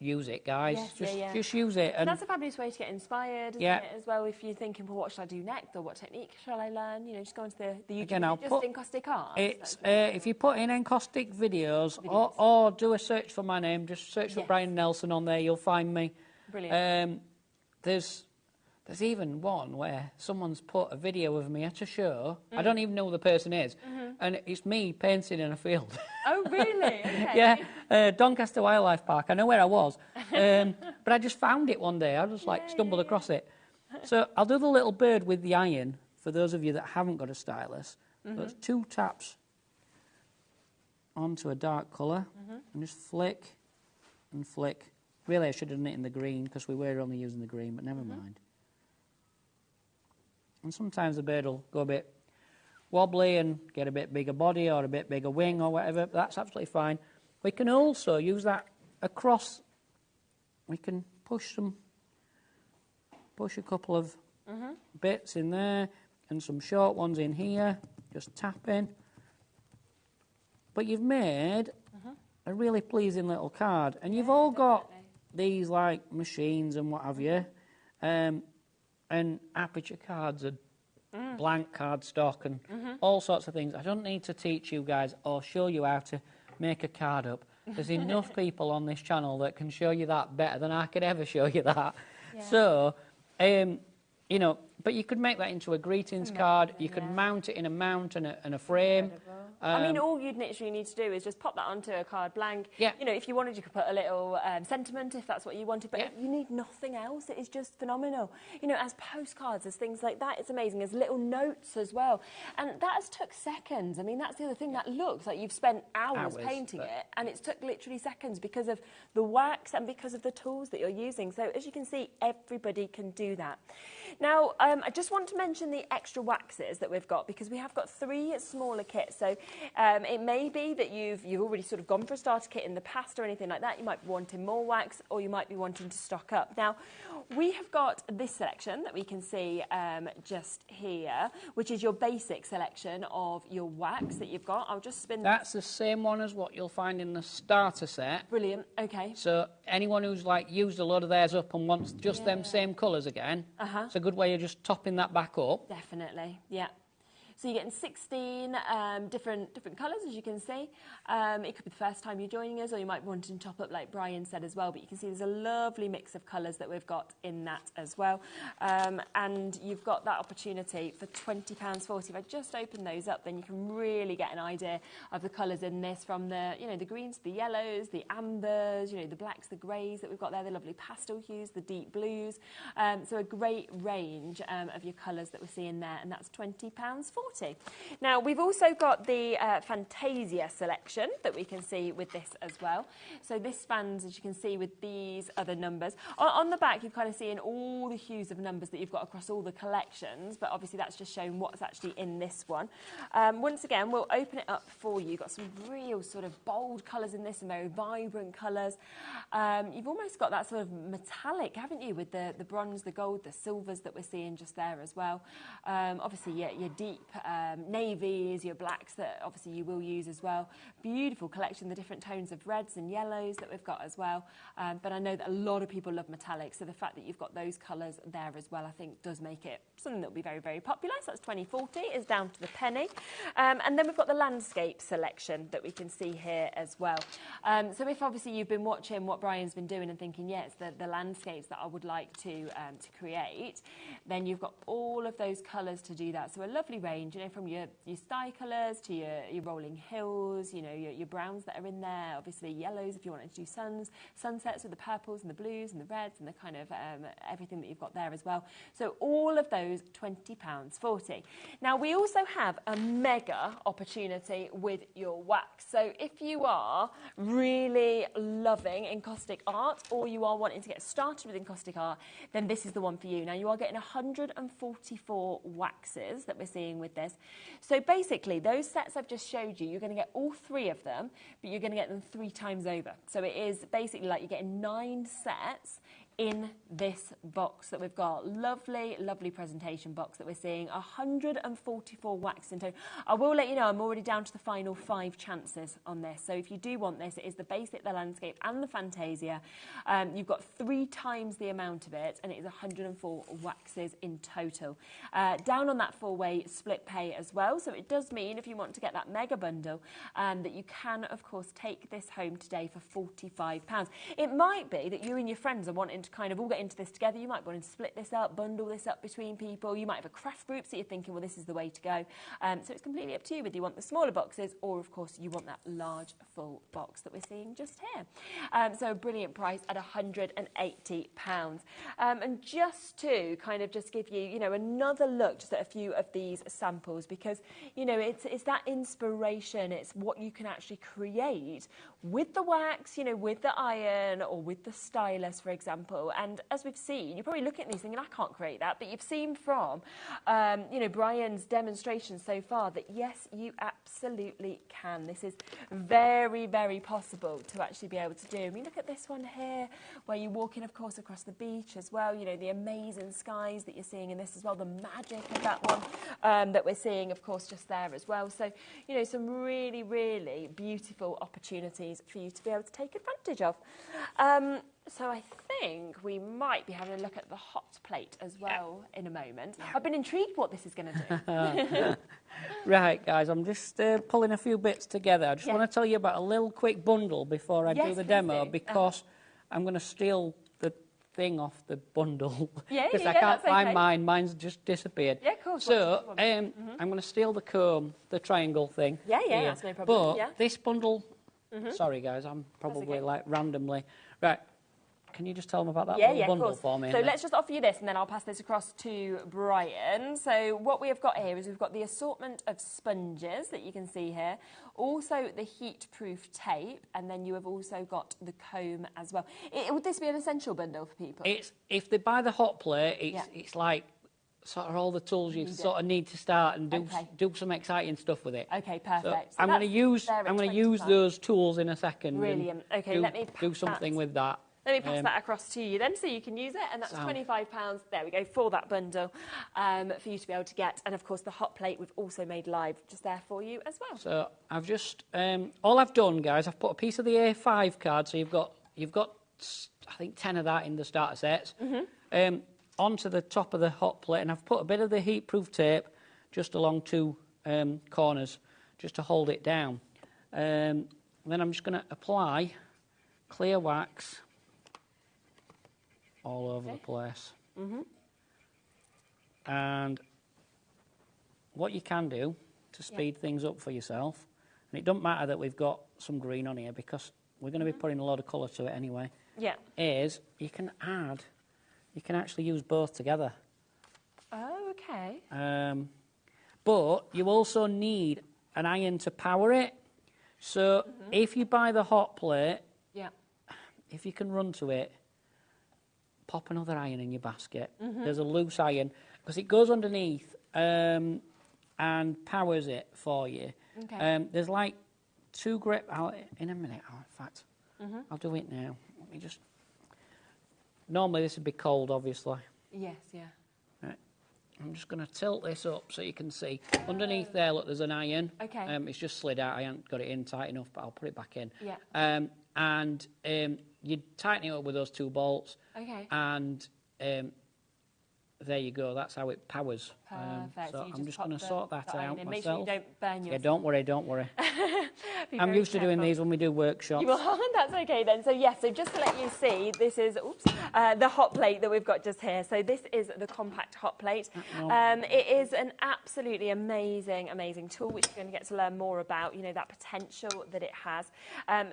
S9: Use it, guys. Just use it. And
S1: that's a fabulous way to get inspired, isn't it, as well, if you're thinking, well, what should I do next, or what technique shall I learn? You know, just go into the YouTube.
S9: Again, I'll put
S1: Encaustic Art.
S9: It's if you put in Encaustic videos. Or do a search for my name, just search for Brian Nelson on there, you'll find me.
S1: Brilliant.
S9: There's even one where someone's put a video of me at a show. I don't even know who the person is. And it's me painting in a field.
S1: Oh, really? Okay.
S9: Yeah, Doncaster Wildlife Park. I know where I was. But I just found it one day. I just stumbled across it. So I'll do the little bird with the iron for those of you that haven't got a stylus. So it's 2 taps onto a dark colour and just flick and flick. Really, I should have done it in the green because we were only using the green, but never mind. And sometimes the bird will go a bit wobbly and get a bit bigger body or a bit bigger wing or whatever. That's absolutely fine. We can also use that across. We can push a couple of bits in there and some short ones in here. Just tap in. But you've made a really pleasing little card. And you've all got these like machines and what have you. And aperture cards and blank cardstock and all sorts of things. I don't need to teach you guys or show you how to make a card up. There's enough people on this channel that can show you that better than I could ever show you that. Yeah. So, you know, but you could make that into a greetings card. You could mount it in a mount and a frame.
S1: I mean, all you'd literally need to do is just pop that onto a card blank.
S9: Yeah.
S1: You know, if you wanted, you could put a little sentiment if that's what you wanted, but you need nothing else. It is just phenomenal. You know, as postcards, as things like that, it's amazing. As little notes as well. And that has took seconds. I mean, that's the other thing. That looks like you've spent hours painting it, and it's took literally seconds because of the wax and because of the tools that you're using. So, as you can see, everybody can do that. Now, I just want to mention the extra waxes that we've got because we have got 3 smaller kits. So it may be that you've already sort of gone for a starter kit in the past or anything like that. You might be wanting more wax or you might be wanting to stock up. Now, we have got this selection that we can see just here, which is your basic selection of your wax that you've got. I'll just spin.
S9: That's the same one as what you'll find in the starter set.
S1: Brilliant. Okay.
S9: So anyone who's like used a load of theirs up and wants just them same colours again, it's a good way of just topping that back up.
S1: Definitely. Yeah. So you're getting 16 different colours, as you can see. It could be the first time you're joining us, or you might want to top up like Brian said as well, but you can see there's a lovely mix of colours that we've got in that as well. And you've got that opportunity for £20.40. If I just open those up, then you can really get an idea of the colours in this, from the, you know, the greens, the yellows, the ambers, you know, the blacks, the greys that we've got there, the lovely pastel hues, the deep blues. So a great range of your colours that we're seeing there, and that's £20.40. Now, we've also got the Fantasia selection that we can see with this as well. So this spans, as you can see, with these other numbers. On the back, you're kind of seeing all the hues of numbers that you've got across all the collections, but obviously that's just showing what's actually in this one. Once again, we'll open it up for you. You've got some real sort of bold colours in this, and very vibrant colours. You've almost got that sort of metallic, haven't you, with the bronze, the gold, the silvers that we're seeing just there as well. Obviously, your deep navies, your blacks that obviously you will use as well. Beautiful collection, the different tones of reds and yellows that we've got as well. But I know that a lot of people love metallic, so the fact that you've got those colours there as well, I think does make it something that will be very, very popular. So that's £20.40, is down to the penny. And then we've got the landscape selection that we can see here as well. So if obviously you've been watching what Brian's been doing and thinking, yeah, it's the landscapes that I would like to create, then you've got all of those colours to do that. So a lovely range, you know, from your sky colours to your rolling hills, you know, your browns that are in there, obviously yellows if you wanted to do sunsets with the purples and the blues and the reds and the kind of everything that you've got there as well. So all of those, £20.40. Now, we also have a mega opportunity with your wax. So if you are really loving encaustic art, or you are wanting to get started with encaustic art, then this is the one for you. Now, you are getting 144 waxes that we're seeing with this. So basically, those sets I've just showed you, you're going to get all 3 of them, but you're going to get them 3 times over. So it is basically like you're getting 9 sets in this box that we've got. Lovely, lovely presentation box that we're seeing. 144 wax in total. I will let you know I'm already down to the final 5 chances on this. So if you do want this, it is the basic, the landscape and the Fantasia. You've got 3 times the amount of it, and it is 104 waxes in total. Down on that 4-way split pay as well. So it does mean if you want to get that mega bundle, that you can, of course, take this home today for £45. It might be that you and your friends are wanting to kind of all get into this together. You might want to split this up, bundle this up between people. You might have a craft group, so you're thinking, well, this is the way to go. So it's completely up to you whether you want the smaller boxes, or of course you want that large full box that we're seeing just here. So a brilliant price at £180. And just to kind of just give you, you know, another look just at a few of these samples, because, you know, it's that inspiration, it's what you can actually create with the wax, you know, with the iron or with the stylus, for example. And as we've seen, you're probably looking at these thinking, I can't create that, but you've seen from, you know, Brian's demonstration so far that yes, you absolutely can. This is very, very possible to actually be able to do. I mean, look at this one here, where you're walking, of course, across the beach as well. You know, the amazing skies that you're seeing in this as well, the magic of that one that we're seeing, of course, just there as well. So, you know, some really, really beautiful opportunities for you to be able to take advantage of. So I think we might be having a look at the hot plate as well in a moment. I've been intrigued what this is going to do.
S9: Right, guys, I'm just pulling a few bits together. I just want to tell you about a little quick bundle before I do the demo, because I'm going to steal the thing off the bundle. Because I can't find mine. Mine's just disappeared.
S1: Yeah, of course.
S9: So I'm going to steal the comb, the triangle thing.
S1: Yeah, that's no problem.
S9: But this bundle... Sorry, guys, I'm probably like randomly... Right. Can you just tell them about that little bundle for me?
S1: So let's just offer you this, and then I'll pass this across to Brian. So what we have got here is we've got the assortment of sponges that you can see here, also the heat-proof tape, and then you have also got the comb as well. Would this be an essential bundle for people?
S9: If they buy the hot plate, it's like sort of all the tools you sort of need to start and do some exciting stuff with it.
S1: Okay, perfect.
S9: So I'm going to use those tools in a second.
S1: Brilliant. Okay, let me
S9: do something with that.
S1: Let me pass that across to you then, so you can use it, and that's £25, there we go, for that bundle, for you to be able to get. And of course the hot plate we've also made live just there for you as well.
S9: So I've just, all I've done, guys, I've put a piece of the A5 card, so you've got I think 10 of that in the starter sets, onto the top of the hot plate, and I've put a bit of the heat-proof tape just along 2 corners just to hold it down. Then I'm just going to apply clear wax all over the place. And what you can do to speed things up for yourself, and it doesn't matter that we've got some green on here because we're going to be putting a lot of colour to it anyway, is you can actually use both together.
S1: Oh, okay.
S9: But you also need an iron to power it. So if you buy the hot plate, if you can run to it, pop another iron in your basket. There's a loose iron, because it goes underneath and powers it for you. Okay. There's like 2 grip... in a minute, in fact, I'll do it now. Let me just... Normally this would be cold, obviously.
S1: Yes, yeah.
S9: Right. I'm just going to tilt this up so you can see. Underneath there, look, there's an iron.
S1: Okay.
S9: It's just slid out. I haven't got it in tight enough, but I'll put it back in.
S1: Yeah.
S9: And you tighten it up with those 2 bolts.
S1: Okay.
S9: And there you go. That's how it powers.
S1: Perfect.
S9: So I'm just going to sort that out myself.
S1: Make sure you don't burn yourself.
S9: Yeah, don't worry, don't worry. I'm used to doing these when we do workshops.
S1: That's okay then. So yes, so just to let you see, this is the hot plate that we've got just here. So this is the compact hot plate. It is an absolutely amazing, amazing tool, which you're going to get to learn more about, you know, that potential that it has.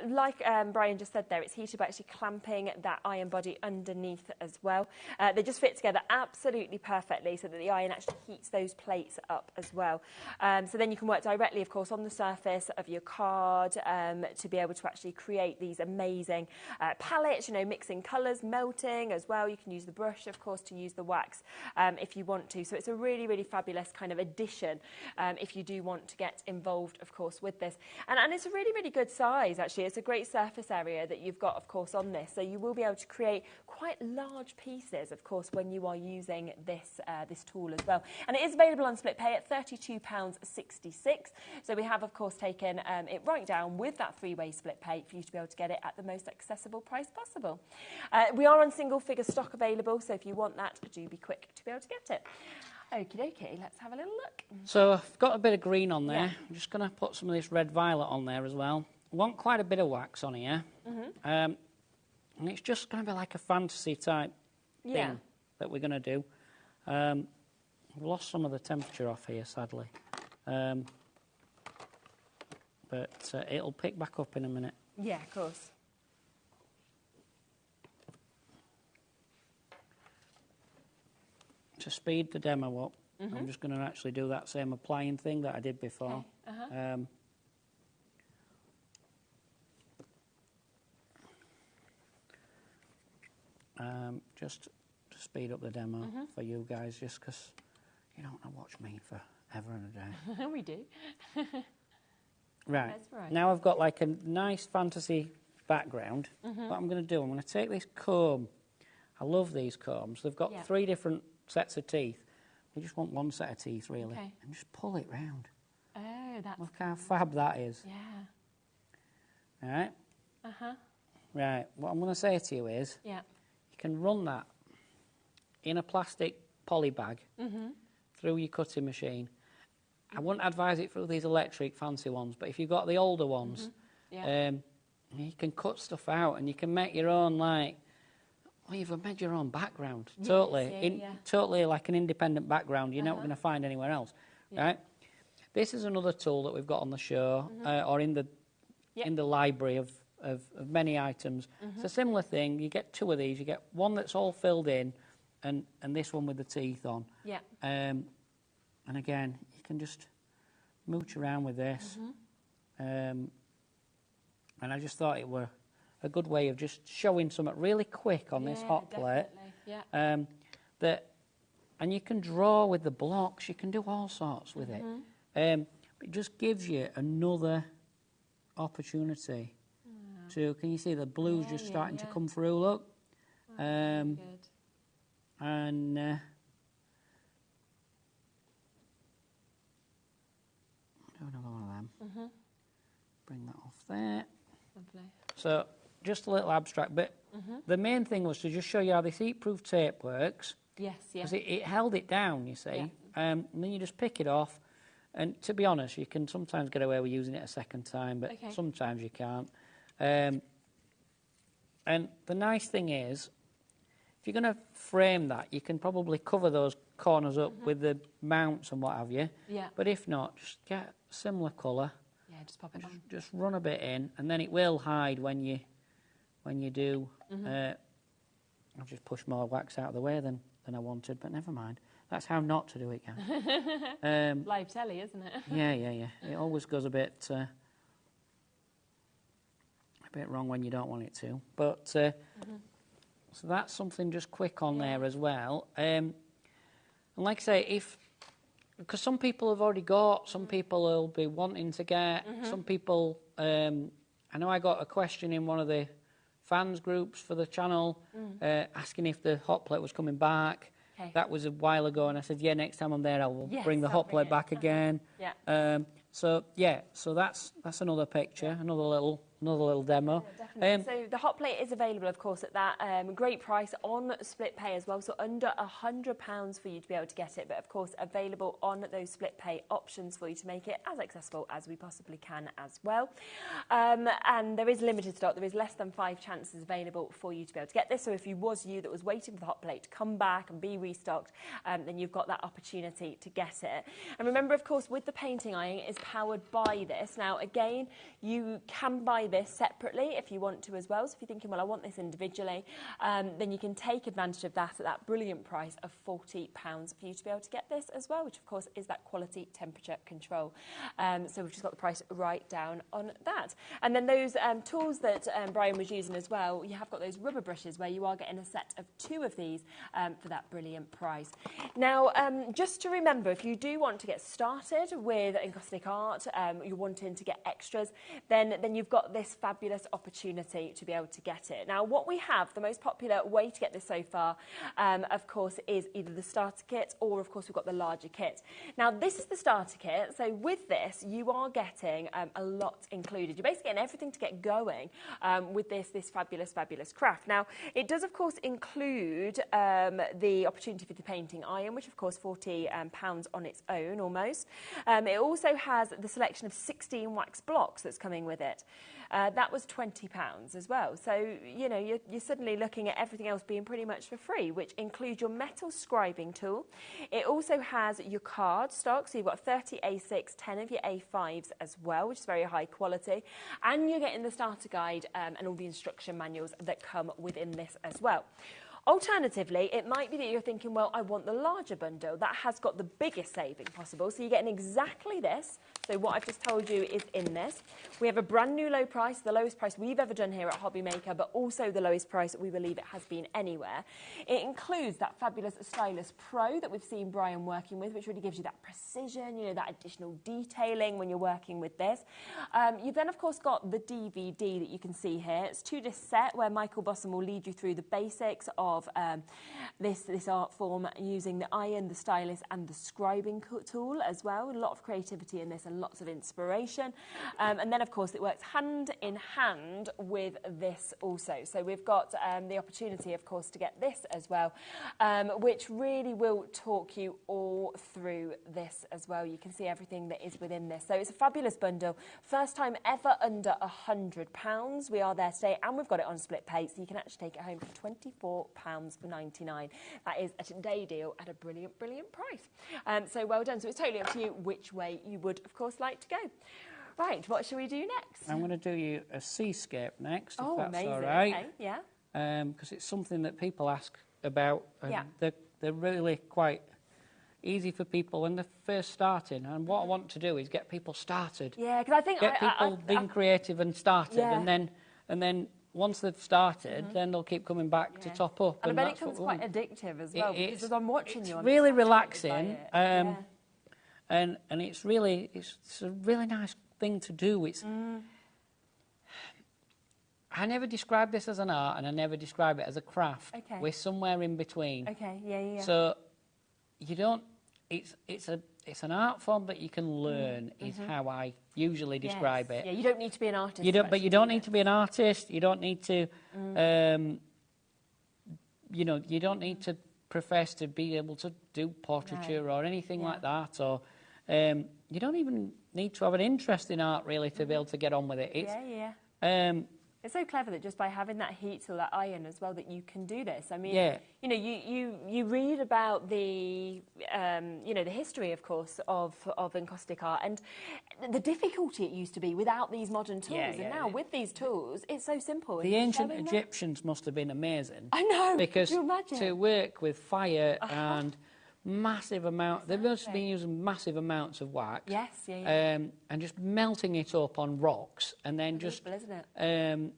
S1: Like Brian just said there, it's heated by actually clamping that iron body underneath as well. They just fit together absolutely perfectly so that the iron actually heats those plates up as well. So then you can work directly, of course, on the surface of your card to be able to actually create these amazing palettes, you know, mixing colours, melting as well. You can use the brush, of course, to use the wax if you want to. So it's a really, really fabulous kind of addition if you do want to get involved, of course, with this. And it's a really, really good size, actually. It's a great surface area that you've got, of course, on this. So you will be able to create quite large pieces, of course, when you are using this this tool as well. And it is available on split pay at £32.66. So we have, of course, taken it right down with that 3-way split pay for you to be able to get it at the most accessible price possible. We are on single figure stock available, so if you want that, do be quick to be able to get it. Okie dokie, let's have a little look.
S9: So I've got a bit of green on there. I'm just going to put some of this red violet on there as well. I want quite a bit of wax on here. And it's just going to be like a fantasy type thing that we're going to do. I've lost some of the temperature off here, sadly. But it'll pick back up in a minute.
S1: Yeah, of course.
S9: To speed the demo up, I'm just going to actually do that same applying thing that I did before. Okay. Just to speed up the demo for you guys, just because you don't want to watch me for ever and a day.
S1: We do.
S9: Right. Now I've got like a nice fantasy background. What I'm going to do, I'm going to take this comb. I love these combs. They've got 3 different sets of teeth. We just want 1 set of teeth, really. Okay. And just pull it round.
S1: Oh, that's...
S9: Look how fab that is.
S1: Yeah.
S9: All right? Right. What I'm going to say to you is you can run that in a plastic poly bag through your cutting machine. I wouldn't advise it through these electric fancy ones, but if you've got the older ones, you can cut stuff out and you can make your own, like, well, you've made your own background, totally. Totally like an independent background. You're not going to find anywhere else, right? This is another tool that we've got on the show or in the library of many items. It's a similar thing. You get 2 of these. You get one that's all filled in and this one with the teeth on. Yeah. And again, you can just mooch around with this. And I just thought it were a good way of just showing something really quick on this hot plate. And you can draw with the blocks. You can do all sorts with it. It just gives you another opportunity to. Can you see the blues just starting to come through? Look. And do another one of them. Bring that off there.
S1: Lovely.
S9: So just a little abstract, but the main thing was to just show you how this heat-proof tape works.
S1: Yes,
S9: Because it held it down, you see. And then you just pick it off, And to be honest, you can sometimes get away with using it a second time, but sometimes you can't. And the nice thing is, if you're going to frame that, you can probably cover those corners up with the mounts and what have you.
S1: Yeah.
S9: But if not, just get a similar colour.
S1: Yeah, just pop it on.
S9: Just run a bit in, and then it will hide when you do. I've just pushed more wax out of the way than I wanted, but never mind. That's how not to do it, guys.
S1: Live telly, isn't it?
S9: Yeah. It always goes a bit wrong when you don't want it to. But so that's something just quick on there as well. And like I say, because some people have already got, some people will be wanting to get, some people. I know I got a question in one of the fans groups for the channel asking if the hot plate was coming back. That was a while ago, and I said, yeah, next time I'm there, I'll bring the hot plate back again. So that's another picture, another little demo.
S1: Yeah, so the hot plate is available, of course, at that great price on split pay as well. So under £100 for you to be able to get it, but of course available on those split pay options for you to make it as accessible as we possibly can as well. And there is limited stock. There is less than 5 chances available for you to be able to get this. So if you that was waiting for the hot plate to come back and be restocked, then you've got that opportunity to get it. And remember, of course, with the painting iron, it is powered by this. Now, again, you can buy this separately if you want to as well. So if you're thinking, well, I want this individually, then you can take advantage of that at that brilliant price of £40 for you to be able to get this as well, which of course is that quality temperature control. So we've just got the price right down on that. And then those tools that Brian was using as well, you have got those rubber brushes where you are getting a set of 2 of these for that brilliant price. Now, just to remember, if you do want to get started with Encaustic Art, you're wanting to get extras, then you've got this fabulous opportunity to be able to get it. Now, what we have, the most popular way to get this so far, of course, is either the starter kit or, of course, we've got the larger kit. Now, this is the starter kit. So with this, you are getting a lot included. You're basically getting everything to get going with this fabulous, fabulous craft. Now, it does, of course, include the opportunity for the painting iron, which, of course, £40 on its own, almost. It also has the selection of 16 wax blocks that's coming with it. That was £20 as well. So, you know, you're suddenly looking at everything else being pretty much for free, which includes your metal scribing tool. It also has your cardstock, so you've got 30 A6, 10 of your A5s as well, which is very high quality. And you're getting the starter guide and all the instruction manuals that come within this as well. Alternatively, it might be that you're thinking, well, I want the larger bundle. That has got the biggest saving possible. So you're getting exactly this. So what I've just told you is in this. We have a brand new low price, the lowest price we've ever done here at HobbyMaker, but also the lowest price we believe it has been anywhere. It includes that fabulous Stylus Pro that we've seen Brian working with, which really gives you that precision, you know, that additional detailing when you're working with this. You've then, of course, got the DVD that you can see here. It's 2-disc set where Michael Bossum will lead you through the basics of this art form using the iron, the stylus and the scribing tool as well. A lot of creativity in this and lots of inspiration. And then, of course, it works hand in hand with this also. So we've got the opportunity, of course, to get this as well, which really will talk you all through this as well. You can see everything that is within this. So it's a fabulous bundle. First time ever under £100. We are there today and we've got it on split pay, so you can actually take it home for £24.99. That is a today deal at a brilliant, brilliant price. So well done. So it's totally up to you which way you would, of course, like to go. Right, what shall we do next?
S9: I'm going to do you a seascape next, if that's
S1: amazing.
S9: all right.
S1: Okay, yeah.
S9: Because it's something that people ask about. And they're really quite easy for people when they're first starting. And what I want to do is get people started.
S1: Yeah, because I think...
S9: Get people being creative and started.
S1: Yeah.
S9: And then once they've started, then they'll keep coming back to top up.
S1: And I bet it becomes quite addictive as well, because as I'm watching you...
S9: It's really relaxing. And it's a really nice thing to do. It's... I never describe this as an art, and I never describe it as a craft.
S1: Okay.
S9: We're somewhere in between.
S1: Okay, yeah.
S9: So you don't... It's an art form that you can learn, is how I usually describe it.
S1: Yeah, you don't need to be an artist.
S9: But you don't need to be an artist. You don't need to... you know, you don't need to profess to be able to do portraiture or anything like that. Or You don't even need to have an interest in art, really, to be able to get on with it. It's,
S1: it's so clever that just by having that heat or that iron as well, that you can do this. I mean, you know, you read about the, you know, the history, of course, of encaustic art and the difficulty it used to be without these modern tools. And now with these tools, it's so simple.
S9: The ancient Egyptians must have been amazing.
S1: I know.
S9: Because
S1: could you imagine?
S9: To work with fire and massive amount, they must have been using massive amounts of wax.
S1: Yes,
S9: and just melting it up on rocks, and then just
S1: isn't it?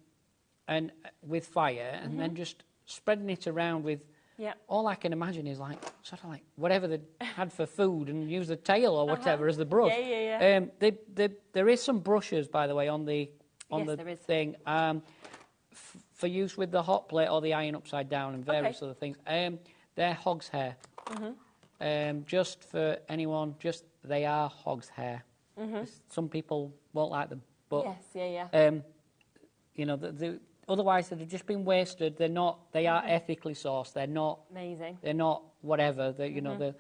S9: And with fire, and then just spreading it around with. All I can imagine is like sort of like whatever they had for food, and use the tail or whatever as the brush. There is some brushes, by the way, on the thing for use with the hot plate or the iron upside down and various other things. They're hog's hair. Just for anyone, they are hog's hair. Some people won't like them, but you know, otherwise they've just been wasted. They're not. They are ethically sourced. They're not
S1: amazing.
S9: They're not whatever. They, you know, they're.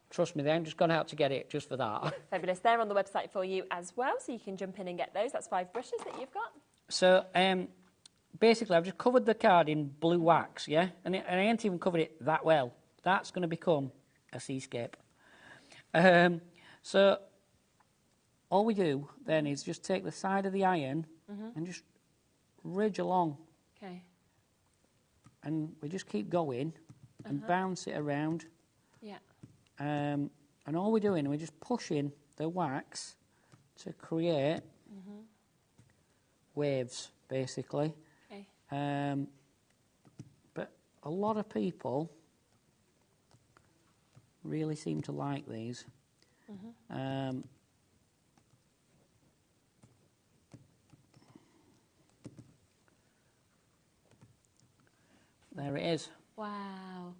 S9: Trust me, they haven't just gone out to get it just for that.
S1: Fabulous. They're on the website for you as well, so you can jump in and get those. That's 5 brushes that you've got.
S9: So basically, I've just covered the card in blue wax, and I ain't even covered it that well. That's going to become a seascape. So all we do then is just take the side of the iron and just ridge along.
S1: Okay.
S9: And we just keep going and bounce it around.
S1: Yeah.
S9: And all we're doing, we're just pushing the wax to create waves, basically.
S1: Okay.
S9: But a lot of people really seem to like these. There it is.
S1: Wow.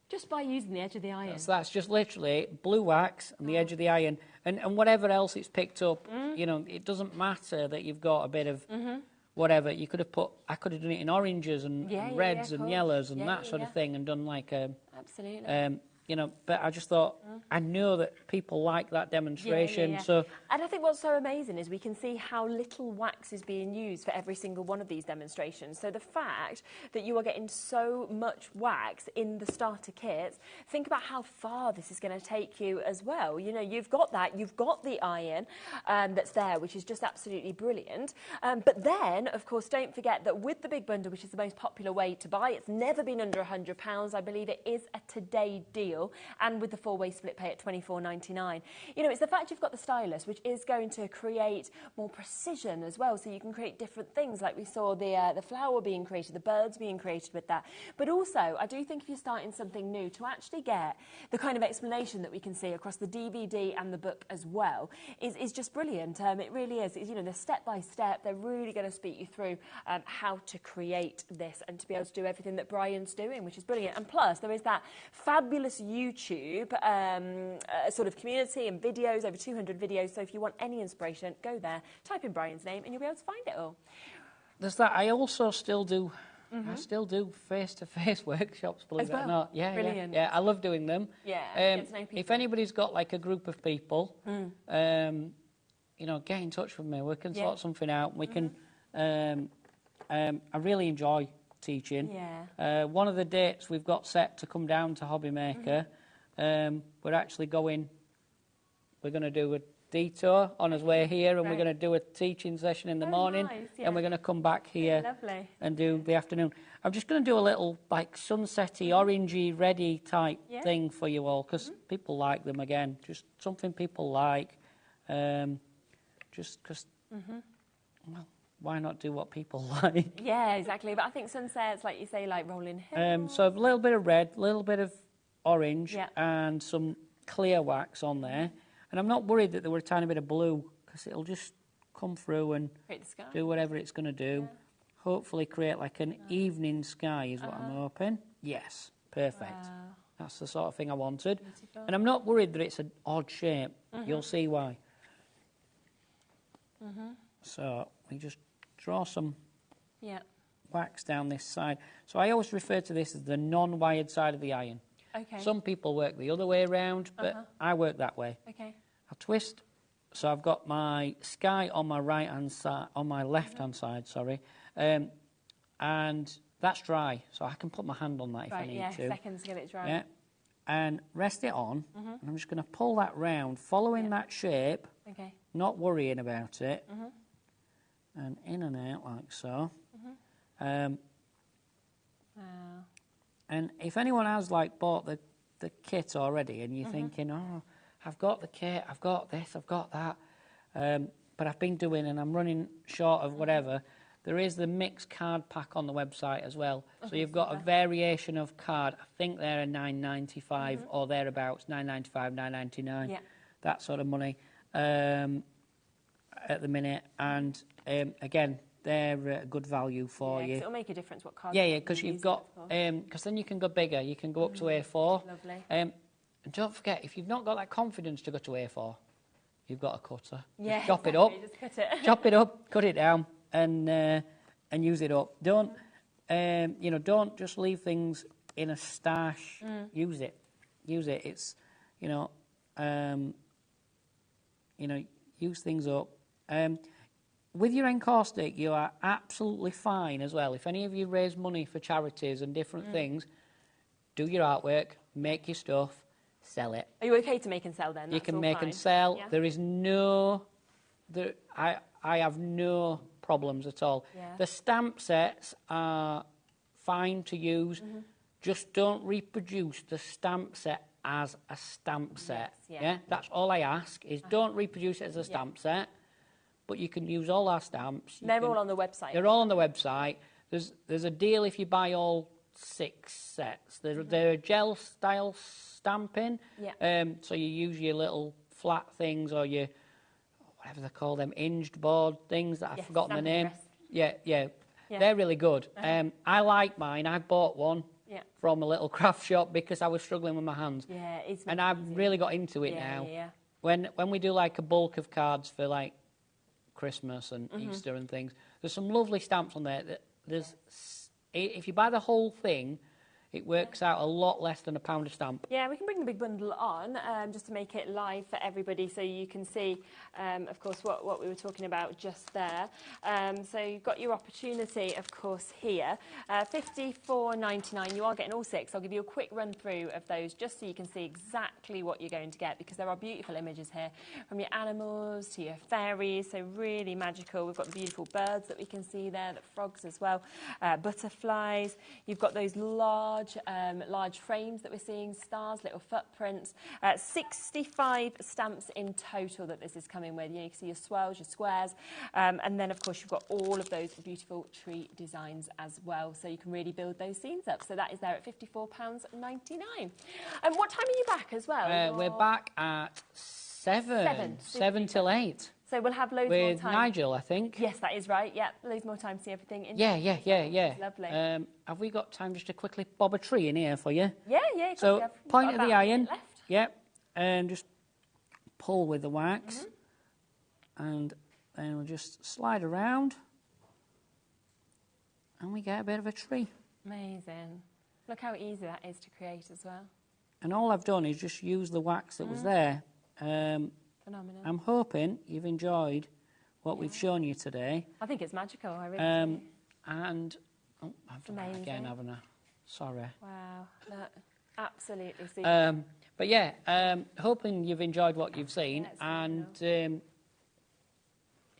S1: Just by using the edge of the iron.
S9: So that's just literally blue wax and the edge of the iron. And whatever else it's picked up, you know, it doesn't matter that you've got a bit of whatever. You could have I could have done it in oranges and reds and yellows and that sort of thing, and done like a...
S1: Absolutely.
S9: You know, but I just thought, I know that people like that demonstration, so...
S1: And I think what's so amazing is we can see how little wax is being used for every single one of these demonstrations. So the fact that you are getting so much wax in the starter kits, think about how far this is going to take you as well. You know, you've got that, you've got the iron that's there, which is just absolutely brilliant. But then, of course, don't forget that with the big bundle, which is the most popular way to buy, it's never been under £100. I believe it is a today deal. And with the 4-way split pay at $24.99. You know, it's the fact you've got the stylus, which is going to create more precision as well, so you can create different things, like we saw the flower being created, the birds being created with that. But also, I do think if you're starting something new, to actually get the kind of explanation that we can see across the DVD and the book as well is just brilliant. It really is. You know, they're step by step. They're really going to speak you through how to create this and to be able to do everything that Brian's doing, which is brilliant. And plus, there is that fabulous YouTube sort of community and videos, over 200 videos. So if you want any inspiration, go there, type in Brian's name, and you'll be able to find it all.
S9: There's that. I also still do. I still do face-to-face workshops, believe it or not. Yeah,
S1: brilliant.
S9: Yeah, I love doing them.
S1: Yeah.
S9: If anybody's got like a group of people, you know, get in touch with me. We can sort something out. We can. I really enjoy teaching.
S1: Yeah.
S9: One of the dates we've got set to come down to HobbyMaker, we're actually going. We're going to do a detour on his way here, and we're going to do a teaching session in the morning, and we're going to come back here and do the afternoon. I'm just going to do a little like sunsetty, orangey, ready type thing for you all, because people like them again. Just something people like, just because. Well, why not do what people like?
S1: Yeah, exactly. But I think sunsets, like you say, like rolling hills.
S9: So a little bit of red, a little bit of orange, and some clear wax on there. And I'm not worried that there were a tiny bit of blue, because it'll just come through and do whatever it's going to do. Hopefully create like an evening sky is what I'm hoping. Yes, perfect. Wow. That's the sort of thing I wanted. Beautiful. And I'm not worried that it's an odd shape. You'll see why. So we just draw some wax down this side. So I always refer to this as the non-wired side of the iron.
S1: Okay.
S9: Some people work the other way around, but I work that way.
S1: Okay.
S9: I'll twist. So I've got my sky on my right-hand side, on my left-hand side, sorry. And that's dry, so I can put my hand on that if I need to.
S1: Seconds to get it dry.
S9: Yeah. And rest it on, and I'm just going to pull that round, following that shape, not worrying about it, and in and out like so.
S1: Wow.
S9: And if anyone has like bought the kit already, and you're thinking, oh, I've got the kit, I've got this, I've got that, but I've been doing and I'm running short of whatever, there is the mixed card pack on the website as well. So you've got a variation of card. I think they're $9.95 or thereabouts, $9.95, $9.99, that sort of money at the minute. And again, they're a good value for you.
S1: It'll make a difference what card.
S9: Yeah, because you've got, because then you can go bigger. You can go up to A4.
S1: Lovely.
S9: And don't forget, if you've not got that confidence to go to A4, you've got a cutter.
S1: Yeah,
S9: just chop it up.
S1: Just cut it.
S9: Chop it up, cut it down, and use it up. Don't, you know, don't just leave things in a stash. Use it. It's, you know, use things up. With your encaustic, you are absolutely fine as well. If any of you raise money for charities and different things, do your artwork, make your stuff, sell it.
S1: Are you okay to make and sell then?
S9: You
S1: That's
S9: can
S1: all
S9: make
S1: fine.
S9: and sell.
S1: Yeah.
S9: There is no... I have no problems at all.
S1: Yeah.
S9: The stamp sets are fine to use. Just don't reproduce the stamp set as a stamp set. Yeah? That's all I ask, is don't reproduce it as a stamp set. But you can use all our stamps.
S1: They're all on the website.
S9: They're all on the website. There's a deal if you buy all 6 sets. They're gel style stamping.
S1: Yeah.
S9: So you use your little flat things or your, whatever they call them, hinged board things that I've forgotten the name. Yeah. They're really good. I like mine. I bought one from a little craft shop because I was struggling with my hands.
S1: Yeah, it's
S9: and I've really got into it now. Yeah. When we do like a bulk of cards for like Christmas and Easter and things, there's some lovely stamps on there. If you buy the whole thing, it works out a lot less than £1 a stamp.
S1: Yeah, we can bring the big bundle on just to make it live for everybody so you can see, of course, what we were talking about just there. So you've got your opportunity, of course, here. $54.99. You are getting all 6. I'll give you a quick run through of those just so you can see exactly what you're going to get, because there are beautiful images here from your animals to your fairies, so really magical. We've got the beautiful birds that we can see there, the frogs as well, butterflies. You've got those large frames that we're seeing, stars, little footprints. 65 stamps in total that this is coming with. You can see your swirls, your squares, and then of course you've got all of those beautiful tree designs as well, so you can really build those scenes up. So that is there at £54.99. And what time are you back as well?
S9: We're back at 7 till 8.
S1: So we'll have loads
S9: with
S1: more time.
S9: Nigel, I think.
S1: Yes, that is right. Yeah, loads more time to see everything.
S9: Yeah.
S1: Lovely.
S9: Have we got time just to quickly bob a tree in here for you?
S1: Yeah.
S9: So point of the iron. Yep. And just pull with the wax. And then we'll just slide around. And we get a bit of a tree.
S1: Amazing. Look how easy that is to create as well.
S9: And all I've done is just use the wax that was there.
S1: Phenomenal.
S9: I'm hoping you've enjoyed what we've shown you today.
S1: I think it's magical. I really do.
S9: And I've done that again, haven't I? Sorry.
S1: Wow. Look, absolutely super.
S9: But yeah, hoping you've enjoyed what you've seen, and you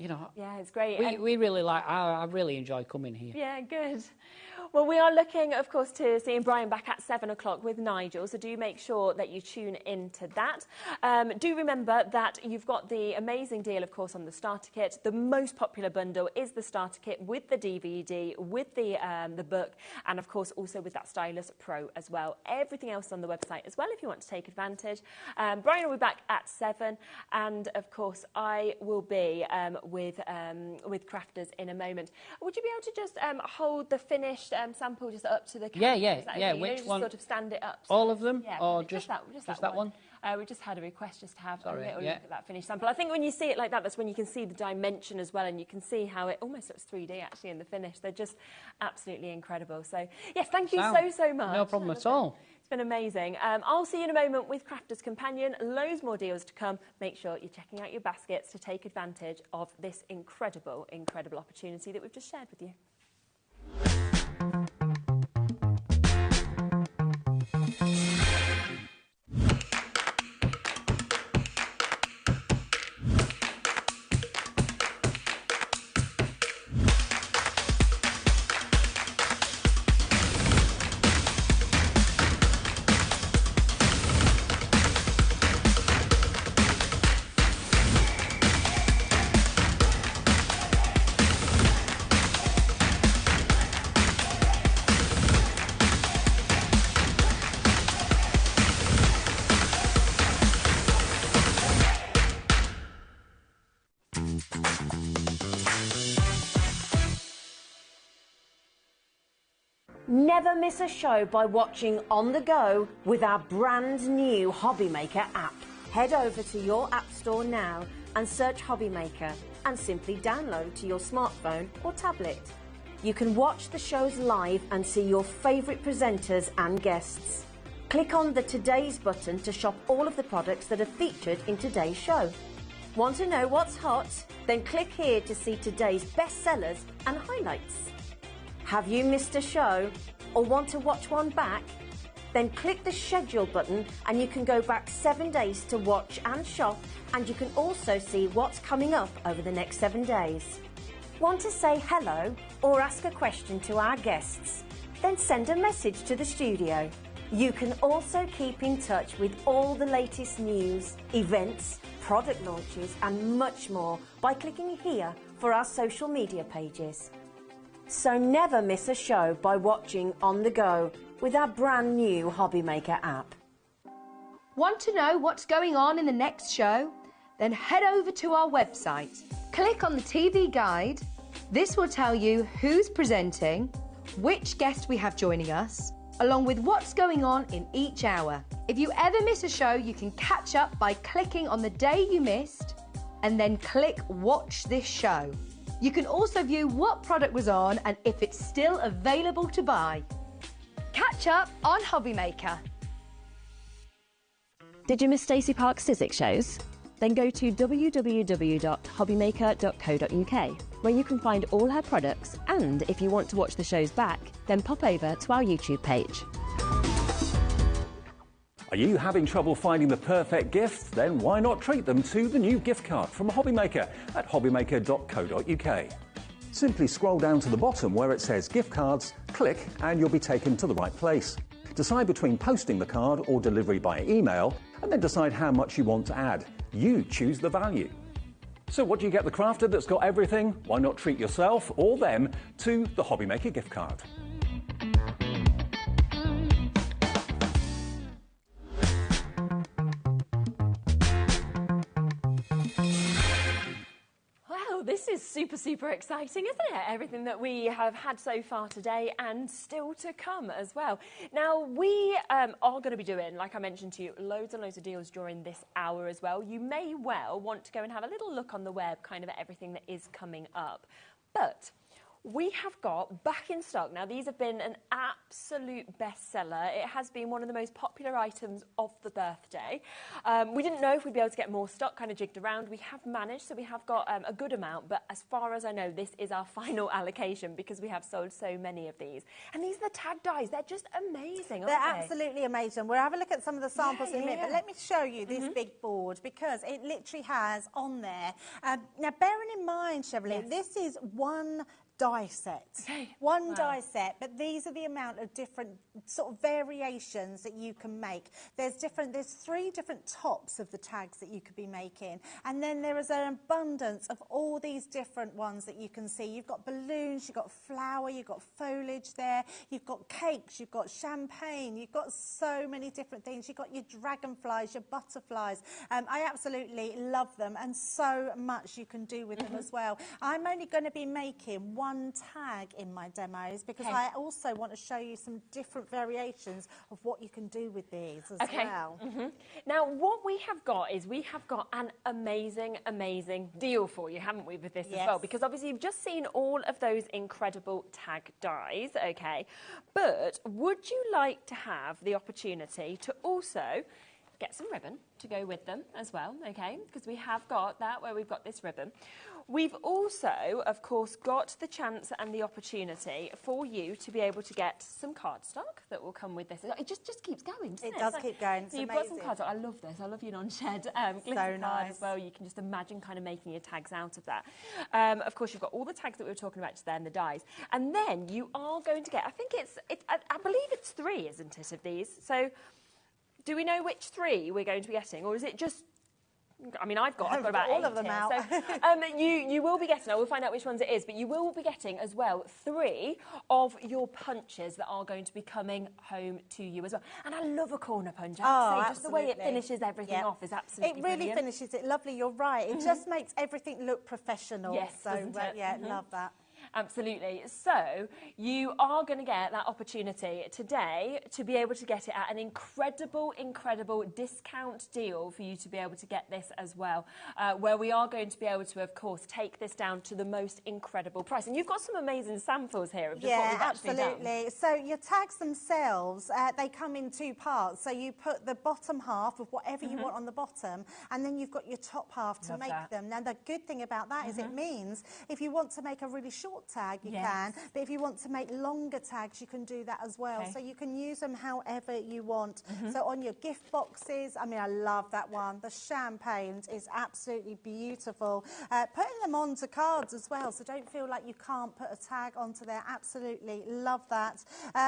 S9: know,
S1: yeah, it's great.
S9: We really like. I really enjoy coming here.
S1: Yeah, good. Well, we are looking, of course, to seeing Brian back at 7 o'clock with Nigel, so do make sure that you tune into that. Do remember that you've got the amazing deal, of course, on the starter kit. The most popular bundle is the starter kit with the DVD, with the book, and, of course, also with that Stylus Pro as well. Everything else on the website as well if you want to take advantage. Brian will be back at 7, and, of course, I will be with Crafters in a moment. Would you be able to just hold the finished sample just up to the camera?
S9: Yeah. Which
S1: just
S9: one?
S1: Sort of stand it up.
S9: All of them?
S1: Yeah,
S9: or just that one?
S1: We just had a request just to have a little look at that finished sample. I think when you see it like that, that's when you can see the dimension as well, and you can see how it almost looks 3D actually in the finish. They're just absolutely incredible. So, yes, thank you so much.
S9: No problem at all.
S1: It's been amazing. I'll see you in a moment with Crafter's Companion. Loads more deals to come. Make sure you're checking out your baskets to take advantage of this incredible, incredible opportunity that we've just shared with you.
S3: Never miss a show by watching on the go with our brand new HobbyMaker app. Head over to your app store now and search HobbyMaker and simply download to your smartphone or tablet. You can watch the shows live and see your favourite presenters and guests. Click on the Today's button to shop all of the products that are featured in today's show. Want to know what's hot? Then click here to see today's bestsellers and highlights. Have you missed a show or want to watch one back? Then click the schedule button and you can go back 7 days to watch and shop, and you can also see what's coming up over the next 7 days. Want to say hello or ask a question to our guests? Then send a message to the studio. You can also keep in touch with all the latest news, events, product launches and much more by clicking here for our social media pages. So never miss a show by watching on the go with our brand new HobbyMaker app.
S5: Want to know what's going on in the next show? Then head over to our website. Click on the TV guide. This will tell you who's presenting, which guest we have joining us, along with what's going on in each hour. If you ever miss a show, you can catch up by clicking on the day you missed and then click Watch This Show. You can also view what product was on and if it's still available to buy. Catch up on HobbyMaker.
S7: Did you miss Stacey Park's Sizzix shows? Then go to www.hobbymaker.co.uk, where you can find all her products, and if you want to watch the shows back, then pop over to our YouTube page.
S4: Are you having trouble finding the perfect gift? Then why not treat them to the new gift card from HobbyMaker at hobbymaker.co.uk. Simply scroll down to the bottom where it says gift cards, click and you'll be taken to the right place. Decide between posting the card or delivery by email, and then decide how much you want to add. You choose the value. So what do you get the crafter that's got everything? Why not treat yourself or them to the HobbyMaker gift card?
S1: This is super, super exciting, isn't it? Everything that we have had so far today and still to come as well. Now, we are going to be doing, like I mentioned to you, loads and loads of deals during this hour as well. You may well want to go and have a little look on the web, kind of at everything that is coming up. But we have got back in stock. Now, these have been an absolute bestseller. It has been one of the most popular items of the birthday. We didn't know if we'd be able to get more stock, kind of jigged around. We have managed, so we have got a good amount, but as far as I know, this is our final allocation because we have sold so many of these. And these are the tag dies. They're just amazing, aren't they?
S6: They're absolutely amazing. We'll have a look at some of the samples in a minute, but let me show you this big board because it literally has on there. Now, bearing in mind, Chevrolet, this is one die set. One die set, but these are the amount of different sort of variations that you can make. There's 3 different tops of the tags that you could be making, and then there is an abundance of all these different ones that you can see. You've got balloons, you've got flower, you've got foliage there, you've got cakes, you've got champagne, you've got so many different things. You've got your dragonflies, your butterflies. I absolutely love them, and so much you can do with them as well. I'm only going to be making one tag in my demos because I also want to show you some different variations of what you can do with these as well.
S1: Now, what we have got is we have got an amazing, amazing deal for you, haven't we, with this as well? Because obviously you've just seen all of those incredible tag dies, okay? But would you like to have the opportunity to also get some ribbon to go with them as well, okay? Because we have got that where we've got this ribbon. We've also, of course, got the chance and the opportunity for you to be able to get some cardstock that will come with this. It just keeps going, doesn't it?
S6: It does keep going.
S1: So you've got some cardstock. I love this. I love your non-shed glitter card as well. You can just imagine kind of making your tags out of that. Of course, you've got all the tags that we were talking about just there and the dies. And then you are going to get, I think I believe it's 3, isn't it, of these? So do we know which 3 we're going to be getting, or is it just... I mean, I've got about
S6: all
S1: 8
S6: of them
S1: here.
S6: out.
S1: So, you will be getting, I will find out which ones it is, but you will be getting as well 3 of your punches that are going to be coming home to you as well. And I love a corner punch. Just the way it finishes everything off is absolutely brilliant.
S6: Finishes it lovely, you're right. It just makes everything look professional.
S1: Yes,
S6: so, love that.
S1: Absolutely. So you are going to get that opportunity today to be able to get it at an incredible, incredible discount deal for you to be able to get this as well, where we are going to be able to, of course, take this down to the most incredible price. And you've got some amazing samples here of just what we've actually done.
S6: Absolutely. So your tags themselves, they come in 2 parts. So you put the bottom half of whatever you want on the bottom, and then you've got your top half to make them. Now, the good thing about that is it means if you want to make a really short tag, you can, but if you want to make longer tags, you can do that as well. So you can use them however you want. So on your gift boxes, I mean, I love that one. The champagnes is absolutely beautiful. Putting them onto cards as well, so don't feel like you can't put a tag onto there. Absolutely love that.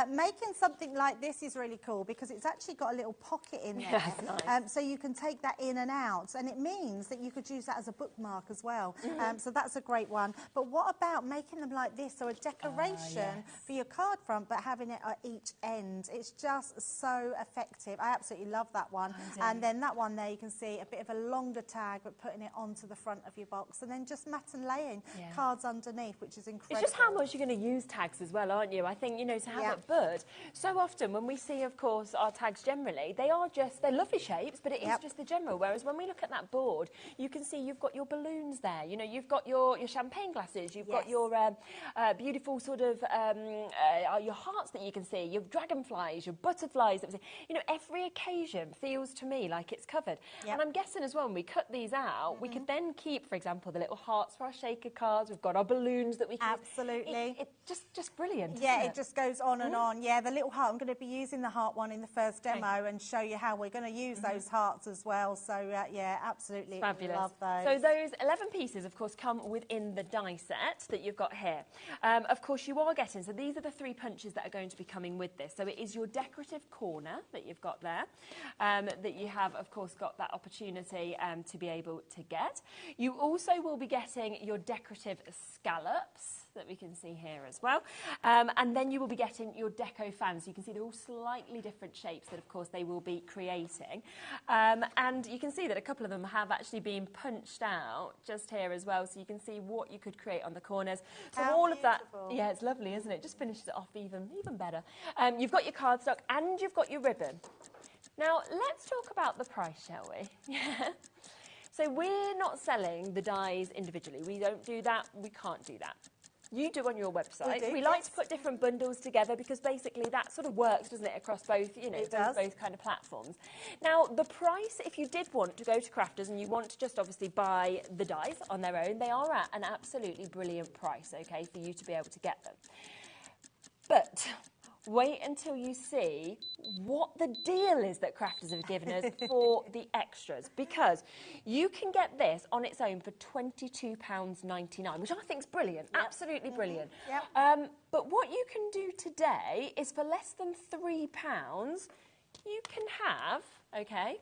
S6: Making something like this is really cool because it's actually got a little pocket in there.
S1: Nice.
S6: So you can take that in and out, and it means that you could use that as a bookmark as well. So that's a great one. But what about making them like this, so a decoration for your card front, but having it at each end? It's just so effective. I absolutely love that one. And then that one there, you can see a bit of a longer tag, but putting it onto the front of your box, and then just mat and laying cards underneath, which is incredible.
S1: It's just how much you're going to use tags as well, aren't you? I think, you know, to have it. But so often when we see, of course, our tags generally, they're lovely shapes, but it is just the general. Whereas when we look at that board, you can see you've got your balloons there. You know, you've got your champagne glasses, you've got your beautiful sort of your hearts that you can see, your dragonflies, your butterflies. You know, every occasion feels to me like it's covered. And I'm guessing as well, when we cut these out, we could then keep, for example, the little hearts for our shaker cards. We've got our balloons that we can...
S6: Absolutely.
S1: It's just brilliant,
S6: Yeah, it just goes on and on. Yeah, the little heart, I'm going to be using the heart one in the first demo and show you how we're going to use those hearts as well. So, yeah, absolutely.
S1: Fabulous.
S6: Love those.
S1: So those 11 pieces, of course, come within the die set that you've got here. Of course, you are getting, so these are the 3 punches that are going to be coming with this. So it is your decorative corner that you've got there, that you have, of course, got that opportunity to be able to get. You also will be getting your decorative scallops that we can see here as well. And then you will be getting your deco fans. You can see they're all slightly different shapes that, of course, they will be creating. And you can see that a couple of them have actually been punched out just here as well, so you can see what you could create on the corners. So all of that, yeah, it's lovely, isn't it? Just finishes it off even better. You've got your cardstock and you've got your ribbon. Now, let's talk about the price, shall we? Yeah. So we're not selling the dies individually. We don't do that. We can't do that. You do on your website. We like to put different bundles together because basically that sort of works, doesn't it, across both, you know, both kind of platforms. Now, the price, if you did want to go to Crafters and you want to just obviously buy the dies on their own, they are at an absolutely brilliant price, okay, for you to be able to get them. But wait until you see what the deal is that Crafters have given us for the extras, because you can get this on its own for £22.99, which I think is brilliant, absolutely brilliant. But what you can do today is for less than £3, you can have, okay,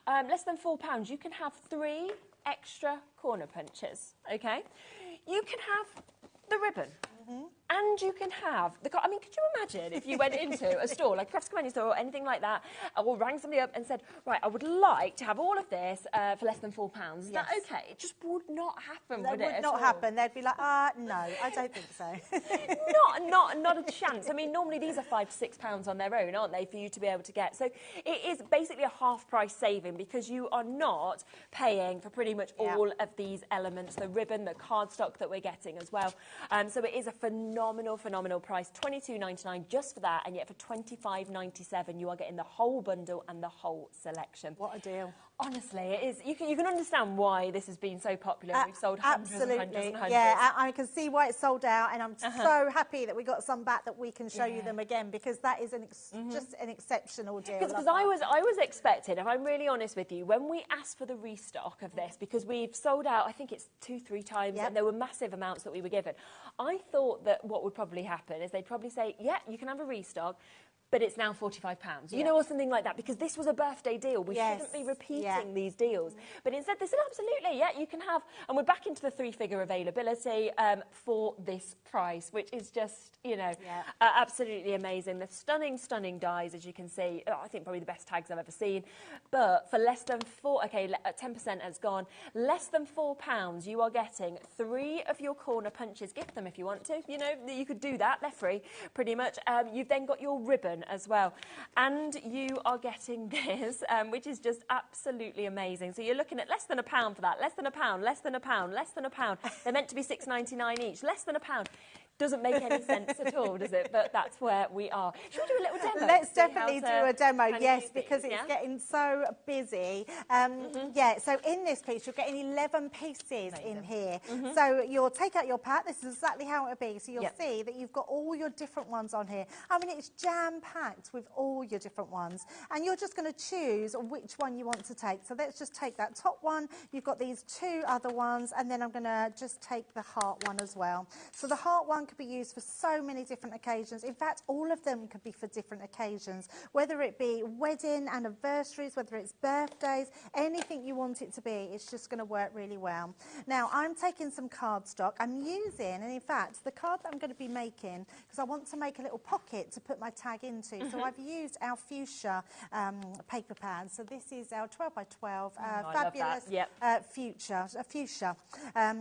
S1: less than £4, you can have 3 extra corner punches, okay? You can have the ribbon. And you can have I mean, could you imagine if you went into a store like Crafts Companion store or anything like that, or rang somebody up and said, right, I would like to have all of this for less than £4. Is that okay? It just would not happen, would it?
S6: It would not happen. They'd be like, no, I don't think so.
S1: not a chance. I mean, normally these are £5 to £6 on their own, aren't they, for you to be able to get? So it is basically a half price saving because you are not paying for pretty much all of these elements, the ribbon, the cardstock that we're getting as well. So it is a phenomenal price, $22.99 just for that, and yet for $25.97 you are getting the whole bundle and the whole selection.
S6: What a deal.
S1: Honestly, it is. You can understand why this has been so popular. We've sold hundreds and hundreds and hundreds.
S6: Yeah, I can see why it's sold out, and I'm so happy that we got some back that we can show you them again, because that is just an exceptional deal.
S1: Because I was expecting, if I'm really honest with you, when we asked for the restock of this, because we've sold out, I think it's 2-3 times, and there were massive amounts that we were given. I thought that what would probably happen is they'd probably say, yeah, you can have a restock, but it's now £45, you know, or something like that, because this was a birthday deal. We shouldn't be repeating these deals. But instead they said, absolutely, yeah, you can have, and we're back into the 3-figure availability for this price, which is just, you know, absolutely amazing. The stunning dies, as you can see. I think probably the best tags I've ever seen. But for less than 10% has gone. Less than £4, you are getting 3 of your corner punches. Gift them if you want to. You know, you could do that. They're free, pretty much. You've then got your ribbon as well, and you are getting this, which is just absolutely amazing. So you're looking at less than £1 for that, less than £1, less than £1, less than £1. They're meant to be $6.99 each, less than £1. Doesn't make any sense at all, does it? But that's where we are. Should we do a little demo?
S6: Let's definitely do a demo, yes, because it's getting so busy. Yeah, so in this piece, you're getting 11 pieces in here. So you'll take out your pack. This is exactly how it will be. So you'll see that you've got all your different ones on here. I mean, it's jam-packed with all your different ones. And you're just going to choose which one you want to take. So let's just take that top one. You've got these 2 other ones, and then I'm going to just take the heart one as well. So the heart one could be used for so many different occasions. In fact, all of them could be for different occasions, whether it be wedding, anniversaries, whether it's birthdays, anything you want it to be, it's just going to work really well. Now, I'm taking some cardstock. I'm using, and in fact, the card that I'm going to be making, because I want to make a little pocket to put my tag into, so I've used our fuchsia paper pads. So this is our 12 by 12 fabulous fuchsia,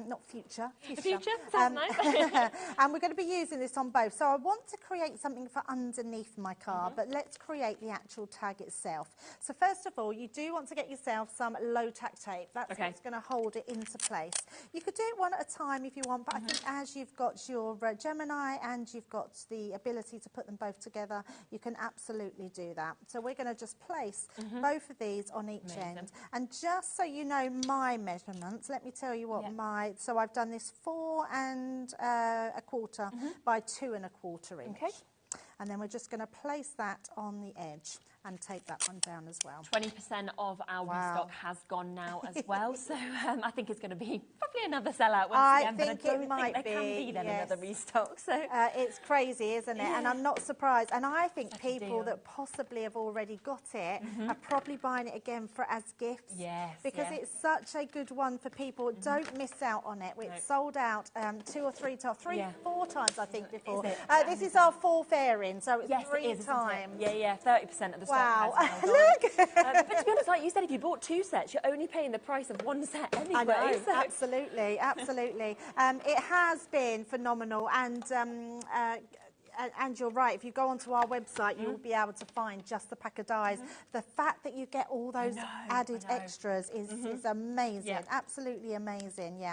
S6: not future, fuchsia.
S1: Sounds nice.
S6: And we're going to be using this on both. So I want to create something for underneath my card, but let's create the actual tag itself. So first of all, you do want to get yourself some low tack tape. That's what's going to hold it into place. You could do it one at a time if you want, but I think as you've got your Gemini and you've got the ability to put them both together, you can absolutely do that. So we're going to just place both of these on each end. And just so you know my measurements, let me tell you what so I've done this 4 1/4 by 2 1/4 inch. And then we're just going to place that on the edge and take that one down as well.
S1: 20% of our restock has gone now as well, so I think it's going to be probably another sellout once again, but I don't think there can be then another restock. So
S6: it's crazy, isn't it? And I'm not surprised. And I think people that possibly have already got it are probably buying it again for as gifts. Because it's such a good one for people. Don't miss out on it. It's sold out 2 or 3 times, 4 times I think before. This is our 4th airing, so it's 3 times.
S1: 30% of the
S6: wow. Look!
S1: But to be honest, like you said, if you bought 2 sets, you're only paying the price of 1 set anyway.
S6: I know,
S1: so.
S6: absolutely. It has been phenomenal, and you're right, if you go onto our website, you'll be able to find just the pack of dies. The fact that you get all those added extras is amazing, absolutely amazing,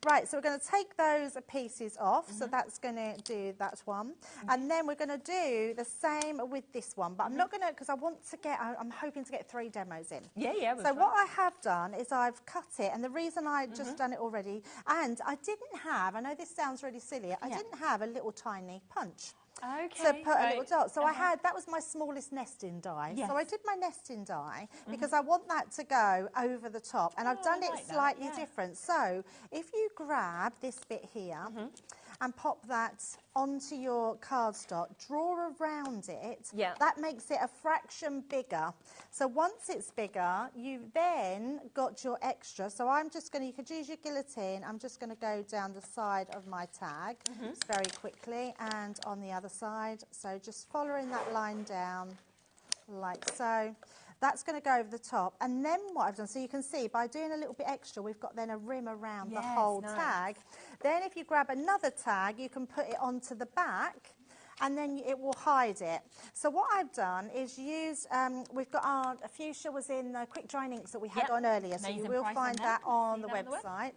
S6: Right, so we're going to take those pieces off, so that's going to do that one. And then we're going to do the same with this one, but I'm not going to, because I want to get, I'm hoping to get 3 demos in. So what I have done is I've cut it, and the reason I just done it already, and I didn't have, I know this sounds really silly, I didn't have a little tiny punch. To put a little dot. So I had, that was my smallest nesting die. So I did my nesting die because I want that to go over the top. And I've done it slightly different. So if you grab this bit here and pop that onto your cardstock. Draw around it.
S1: Yeah.
S6: That makes it a fraction bigger. So once it's bigger, you've then got your extra. So I'm just going to, you could use your guillotine. I'm just going to go down the side of my tag just very quickly and on the other side. So just following that line down like so. That's going to go over the top. And then what I've done, so you can see, by doing a little bit extra, we've got then a rim around the whole tag. Then if you grab another tag, you can put it onto the back, and then it will hide it. So what I've done is use, we've got our fuchsia was in the quick drying inks that we had on earlier, so you will find that on the website.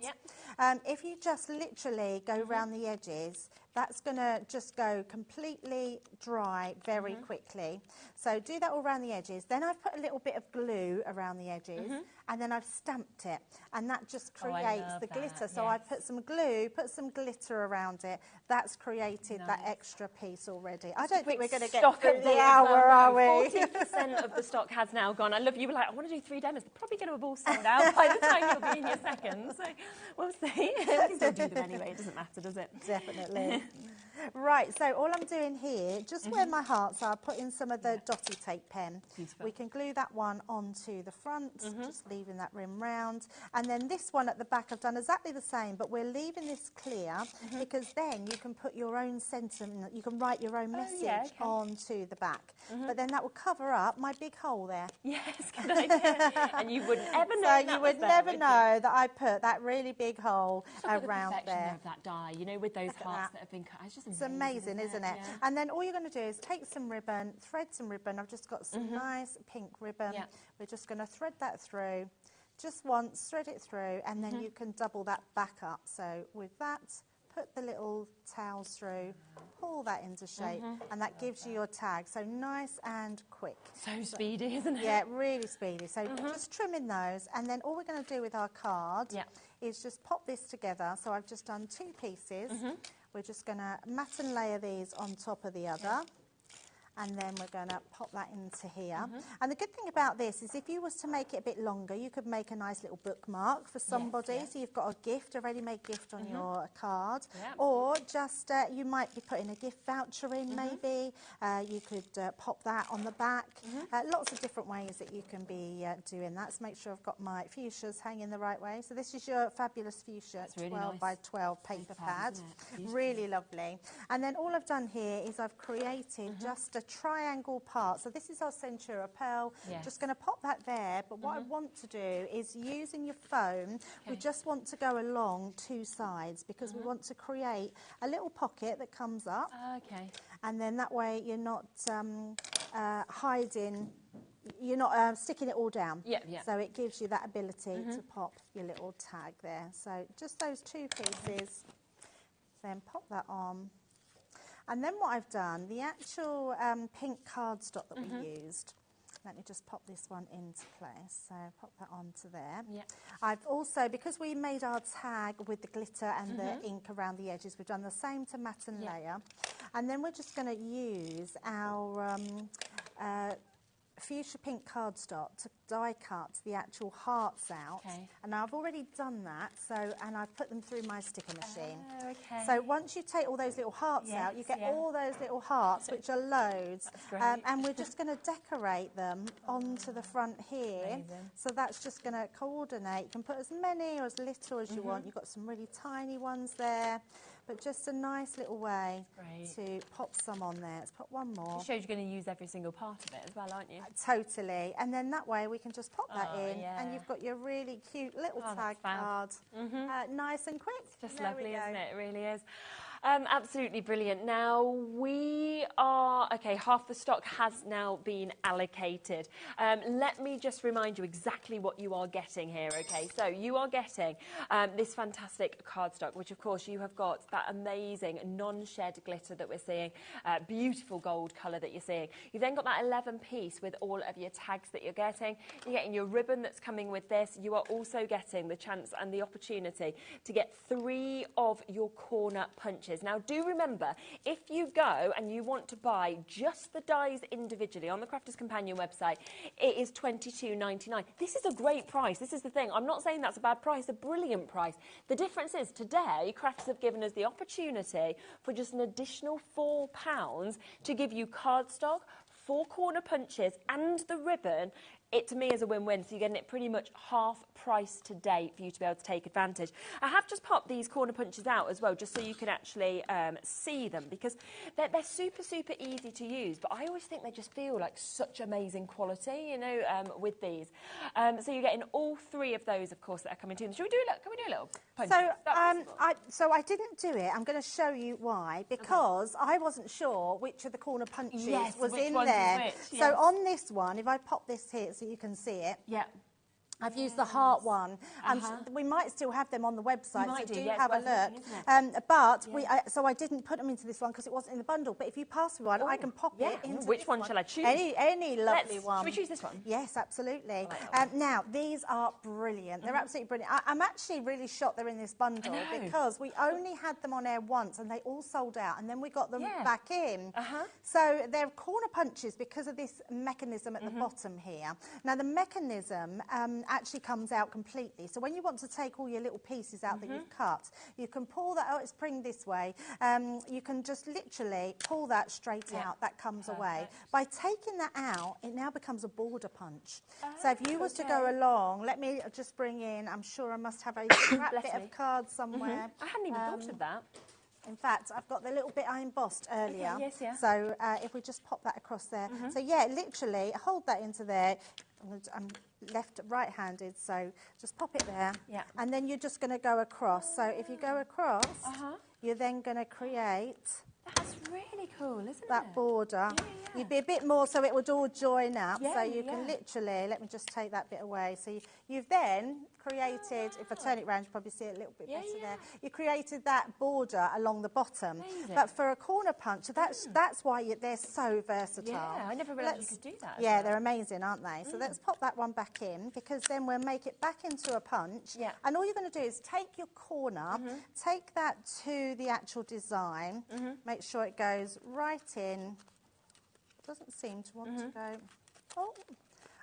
S6: If you just literally go around the edges, that's going to just go completely dry very quickly. So do that all around the edges. Then I've put a little bit of glue around the edges, and then I've stamped it, and that just creates the glitter. So I've put some glue, put some glitter around it. That's created that extra piece already. I don't think we're going to get through the hour, are we?
S1: 40% of the stock has now gone. I love you were like, I want to do 3 demos. They're probably going to have all sold out by the time you'll be in your second. So we'll see. We can still do them anyway. It doesn't matter, does it?
S6: Definitely. Right, so all I'm doing here, just where my hearts are, putting some of the dotty tape pen. Beautiful. We can glue that one onto the front, just leaving that rim round. And then this one at the back I've done exactly the same, but we're leaving this clear because then you can put your own sentiment, you can write your own message onto the back. But then that will cover up my big hole there.
S1: Yes, good idea. And you wouldn't ever know.
S6: So you would never know that I put that really big hole around
S1: the
S6: there.
S1: of that die, you know, with those hearts that have been cut. It's just
S6: amazing, isn't it? Yeah. And then all you're going to do is take some ribbon, thread some ribbon. I've just got some nice pink ribbon. Yeah. We're just going to thread that through. Just once, thread it through, and then you can double that back up. So with that, put the little towels through, pull that into shape, and that gives you your tag. So nice and quick.
S1: So speedy, isn't it?
S6: Yeah, really speedy. So just trimming those, and then all we're going to do with our card is just pop this together. So I've just done 2 pieces. We're just going to mat and layer these on top of the other. And then we're going to pop that into here. And the good thing about this is if you was to make it a bit longer, you could make a nice little bookmark for somebody. So you've got a gift, a ready-made gift on your card. Or just, you might be putting a gift voucher in maybe. You could pop that on the back. Lots of different ways that you can be doing that. So make sure I've got my fuchsias hanging the right way. So this is your fabulous fuchsia, really 12 by 12 paper pad. Really lovely. And then all I've done here is I've created just a triangle part. So this is our Centura pearl. Just going to pop that there, but what I want to do is using your foam, we just want to go along 2 sides because we want to create a little pocket that comes up. And then that way you're not hiding, you're not sticking it all down. So it gives you that ability to pop your little tag there. So just those 2 pieces, then pop that on. And then what I've done, the actual pink cardstock that we used, let me just pop this one into place. So pop that onto there. I've also, because we made our tag with the glitter and the ink around the edges, we've done the same to mat and layer. And then we're just going to use our fuchsia pink cardstock to die cut the actual hearts out. And I've already done that, so, and I've put them through my sticker machine. So once you take all those little hearts out, you get all those little hearts, which are loads. And we're just going to decorate them onto the front here. So that's just going to coordinate. You can put as many or as little as you want. You've got some really tiny ones there. But just a nice little way to pop some on there. Let's put one more.
S1: It shows you're going to use every single part of it as well, aren't you?
S6: Totally. And then that way we can just pop that in and you've got your really cute little tag card. Nice and quick.
S1: It's just lovely, isn't it? It really is. Absolutely brilliant. Now we are, okay, half the stock has now been allocated. Let me just remind you exactly what you are getting here, okay? So you are getting this fantastic cardstock, which of course you have got that amazing non-shed glitter that we're seeing, beautiful gold colour that you're seeing. You've then got that 11 piece with all of your tags that you're getting. You're getting your ribbon that's coming with this. You are also getting the chance and the opportunity to get 3 of your corner punches punches. Now, do remember, if you go and you want to buy just the dies individually on the Crafters Companion website, it is $22.99. This is a great price. This is the thing. I'm not saying that's a bad price, a brilliant price. The difference is today, Crafters have given us the opportunity for just an additional £4 to give you cardstock, 4 corner punches and the ribbon. It, to me, is a win-win, so you're getting it pretty much half price today for you to be able to take advantage. I have just popped these corner punches out as well, just so you can actually see them, because they're super, super easy to use, but I always think they just feel like such amazing quality, you know, with these. So you're getting all 3 of those, of course, that are coming to them. Can we do a little punch?
S6: So I didn't do it. I'm going to show you why, because I wasn't sure which of the corner punches was in there. So on this one, if I pop this here so you can see it.
S1: Yeah.
S6: I've used the heart one, and we might still have them on the website, so do have a look. But so I didn't put them into this one because it wasn't in the bundle. But if you pass me one, I can pop it into
S1: which one shall I choose?
S6: Any lovely one.
S1: Should we choose this one?
S6: Yes, absolutely. Now, these are brilliant. They're absolutely brilliant. I'm actually really shocked they're in this bundle because we only had them on air once, and they all sold out, and then we got them back in. So they're corner punches because of this mechanism at the bottom here. Now, the mechanism actually comes out completely. So when you want to take all your little pieces out that you've cut, you can pull that out. It's spring this way. You can just literally pull that straight out. That comes away. By taking that out, it now becomes a border punch. So if you was to go along, let me just bring in, I'm sure I must have a scrap bit of card somewhere.
S1: I hadn't even thought of that.
S6: In fact, I've got the little bit I embossed earlier. So if we just pop that across there. So yeah, literally hold that into there. I'm right-handed, so just pop it there. And then you're just going to go across. So if you go across, you're then going to create...
S1: That's really cool, isn't it?
S6: That border. You'd be a bit more so it would all join up. So you can literally, let me just take that bit away. So you've then created, if I turn it around, you probably see it a little bit better there. You created that border along the bottom. Amazing. But for a corner punch, that's why they're so versatile.
S1: Yeah, I never realised you could do that.
S6: Yeah, they're amazing, aren't they? So let's pop that one back in, because then we'll make it back into a punch. And all you're going to do is take your corner, take that to the actual design, make sure it goes right in. Doesn't seem to want to go. Oh,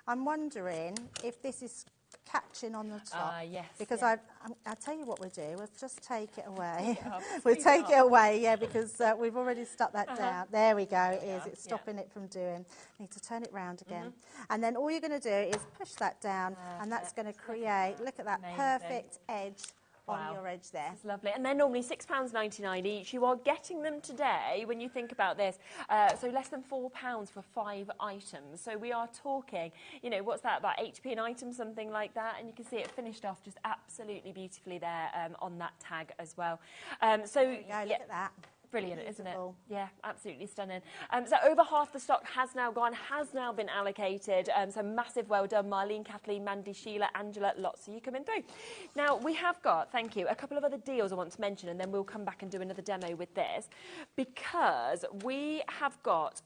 S6: I'm wondering if this is catching on the top. Because I'll tell you what we'll do. We'll just take it away. We'll take it away, because we've already stuck that down. There we go. It is. It's stopping it from doing. Need to turn it round again. And then all you're going to do is push that down, and that's going to create, look at that perfect edge on your edge there.
S1: It's lovely. And they're normally £6.99 each. You are getting them today, when you think about this, so less than £4 for 5 items. So we are talking, you know, what's that, about 8p an item, something like that. And you can see it finished off just absolutely beautifully there on that tag as well. So
S6: there you go, look at that.
S1: Brilliant, isn't it? Yeah, absolutely stunning. So over half the stock has now gone, has now been allocated. So massive well done, Marlene, Kathleen, Mandy, Sheila, Angela, lots of you coming through. Now, we have got, thank you, a couple of other deals I want to mention, and then we'll come back and do another demo with this, because we have got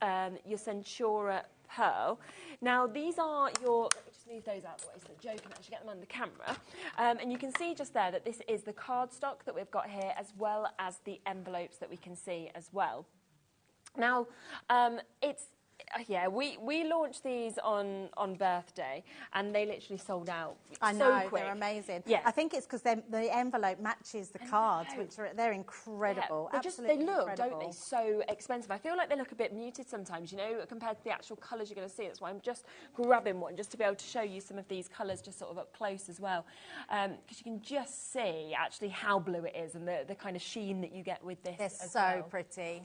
S1: your Centura Pearl. Now, these are your... Move those out of the way so Joe can actually get them on the camera. And you can see just there that this is the cardstock that we've got here, as well as the envelopes that we can see as well. Now, it's... Yeah, we launched these on birthday, and they literally sold out so quick.
S6: They're amazing. I think it's because the envelope matches the cards, which they're incredible. Absolutely
S1: they look,
S6: incredible.
S1: don't they, so expensive. I feel like they look a bit muted sometimes, you know, compared to the actual colours you're going to see. That's why I'm just grabbing one, just to be able to show you some of these colours just sort of up close as well, because you can just see actually how blue it is and the kind of sheen that you get with this.
S6: They're so pretty.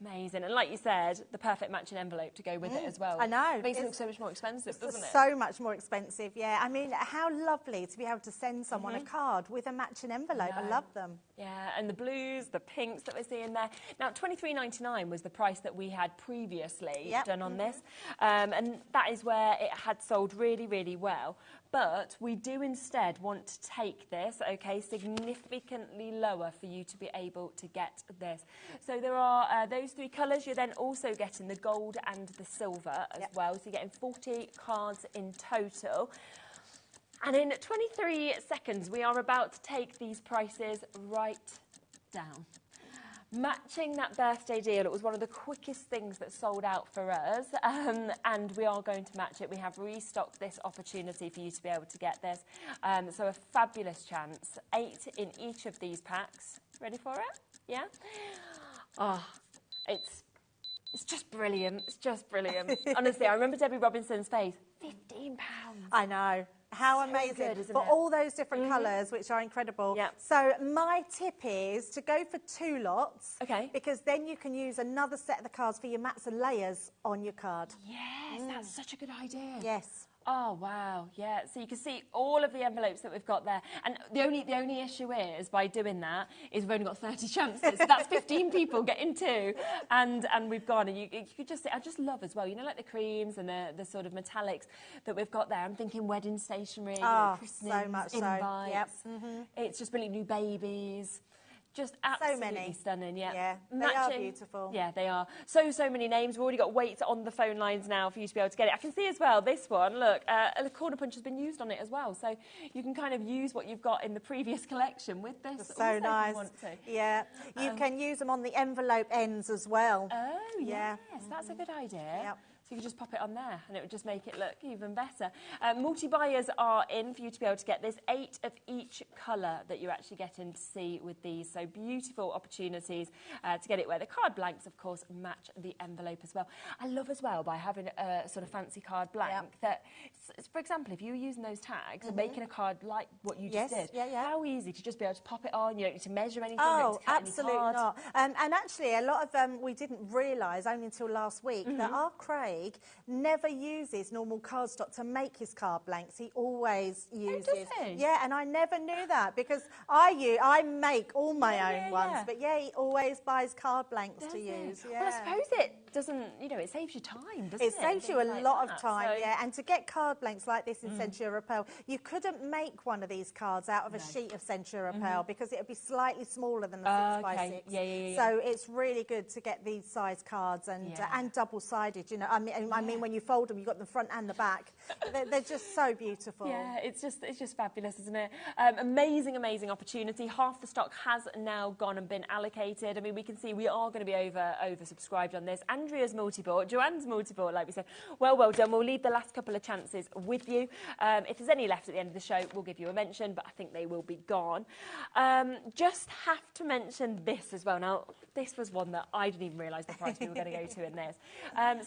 S1: Amazing. And like you said, the perfect matching envelope to go with it as well.
S6: I know.
S1: It makes it look so much more expensive, doesn't it?
S6: So much more expensive, yeah. I mean, how lovely to be able to send someone a card with a matching envelope. I love them.
S1: Yeah, and the blues, the pinks that we're seeing there. Now, $23.99 was the price that we had previously done on this. And that is where it had sold really, really well. But we do instead want to take this, okay, significantly lower for you to be able to get this. So there are those 3 colours. You're then also getting the gold and the silver as well. So you're getting 40 cards in total. And in 23 seconds, we are about to take these prices right down. Matching that birthday deal, it was one of the quickest things that sold out for us, and we are going to match it. We have restocked this opportunity for you to be able to get this. So a fabulous chance. 8 in each of these packs. Ready for it? Yeah? Oh, it's just brilliant. It's just brilliant. Honestly, I remember Debbie Robinson's face. £15.
S6: I know. How
S1: So
S6: amazing
S1: good, isn't
S6: for
S1: it?
S6: all those different colours, which are incredible.
S1: Yep.
S6: So my tip is to go for 2 lots.
S1: Okay.
S6: Because then you can use another set of the cards for your mats and layers on your card.
S1: Yes, that's such a good idea.
S6: Yes.
S1: Oh, wow, yeah. So you can see all of the envelopes that we've got there. And the only issue is, by doing that, is we've only got 30 chances. So that's 15 people getting 2. And we've gone. And you could just see, I just love as well, you know, like the creams and the sort of metallics that we've got there. I'm thinking wedding stationery, christenings,
S6: so much
S1: invites.
S6: Yep.
S1: It's just brilliant. New babies. Just absolutely stunning, yeah.
S6: Yeah, they are beautiful.
S1: Yeah, they are. So many names. We've already got weights on the phone lines now for you to be able to get it. I can see as well, this one, look, a corner punch has been used on it as well. So you can kind of use what you've got in the previous collection with this.
S6: That's so nice.
S1: If you want to.
S6: Yeah. You can use them on the envelope ends as well.
S1: Oh, yes. That's a good idea.
S6: Yep.
S1: So you can just pop it on there and it would just make it look even better. Multi-buyers are in for you to be able to get this 8 of each colour that you're actually getting to see with these. So beautiful opportunities to get it where the card blanks, of course, match the envelope as well. I love as well by having a sort of fancy card blank that, for example, if you were using those tags and making a card like what you just did, how easy to just be able to pop it on, you don't need to measure anything.
S6: Oh, absolutely not. And actually, a lot of we didn't realise only until last week that our Craig never uses normal cardstock to make his card blanks. He always uses.
S1: Oh, does he?
S6: Yeah, and I never knew that because I make all my own ones, but he always buys card blanks to use. Yeah.
S1: Well, I suppose it doesn't, you know, it saves you time, doesn't it?
S6: It saves you a lot of time,
S1: so.
S6: And to get card blanks like this in Centura Pearl, you couldn't make one of these cards out of a sheet of Centura Pearl because it would be slightly smaller than a 6x6.
S1: Yeah.
S6: So it's really good to get these size cards and double-sided, you know. I mean, when you fold them, you've got the front and the back. They're just so beautiful.
S1: Yeah, it's just fabulous, isn't it? Amazing opportunity. Half the stock has now gone and been allocated. I mean, we can see we are going to be oversubscribed on this. Andrea's multi-bought, Joanne's multi-bought, like we said. Well done. We'll leave the last couple of chances with you. If there's any left at the end of the show, we'll give you a mention, but I think they will be gone. Just have to mention this as well. Now, this was one that I didn't even realise the price we were going to go to in this.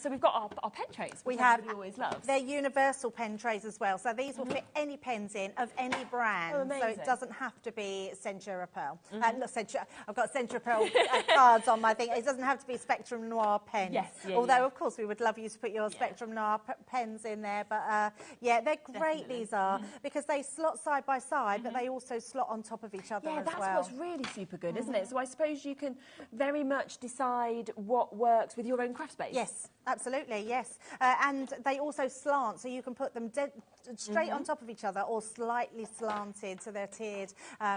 S1: So we've got our pen trays, which everybody always loves.
S6: They're universal pen trays as well, so these will fit any pens in of any brand. So it doesn't have to be Centura Pearl. Not Centura, I've got Centura Pearl cards on my thing. It doesn't have to be Spectrum Noir pens. Although, of course, we would love you to put your Spectrum Noir pens in there. But, they're great, these are, because they slot side by side, but they also slot on top of each other as well.
S1: Yeah, that's what's really super good, isn't it? So I suppose you can very much decide what works with your own craft space.
S6: Yes, absolutely, yes. And they also slant, so you can put them straight on top of each other or slightly slanted, so they're tiered,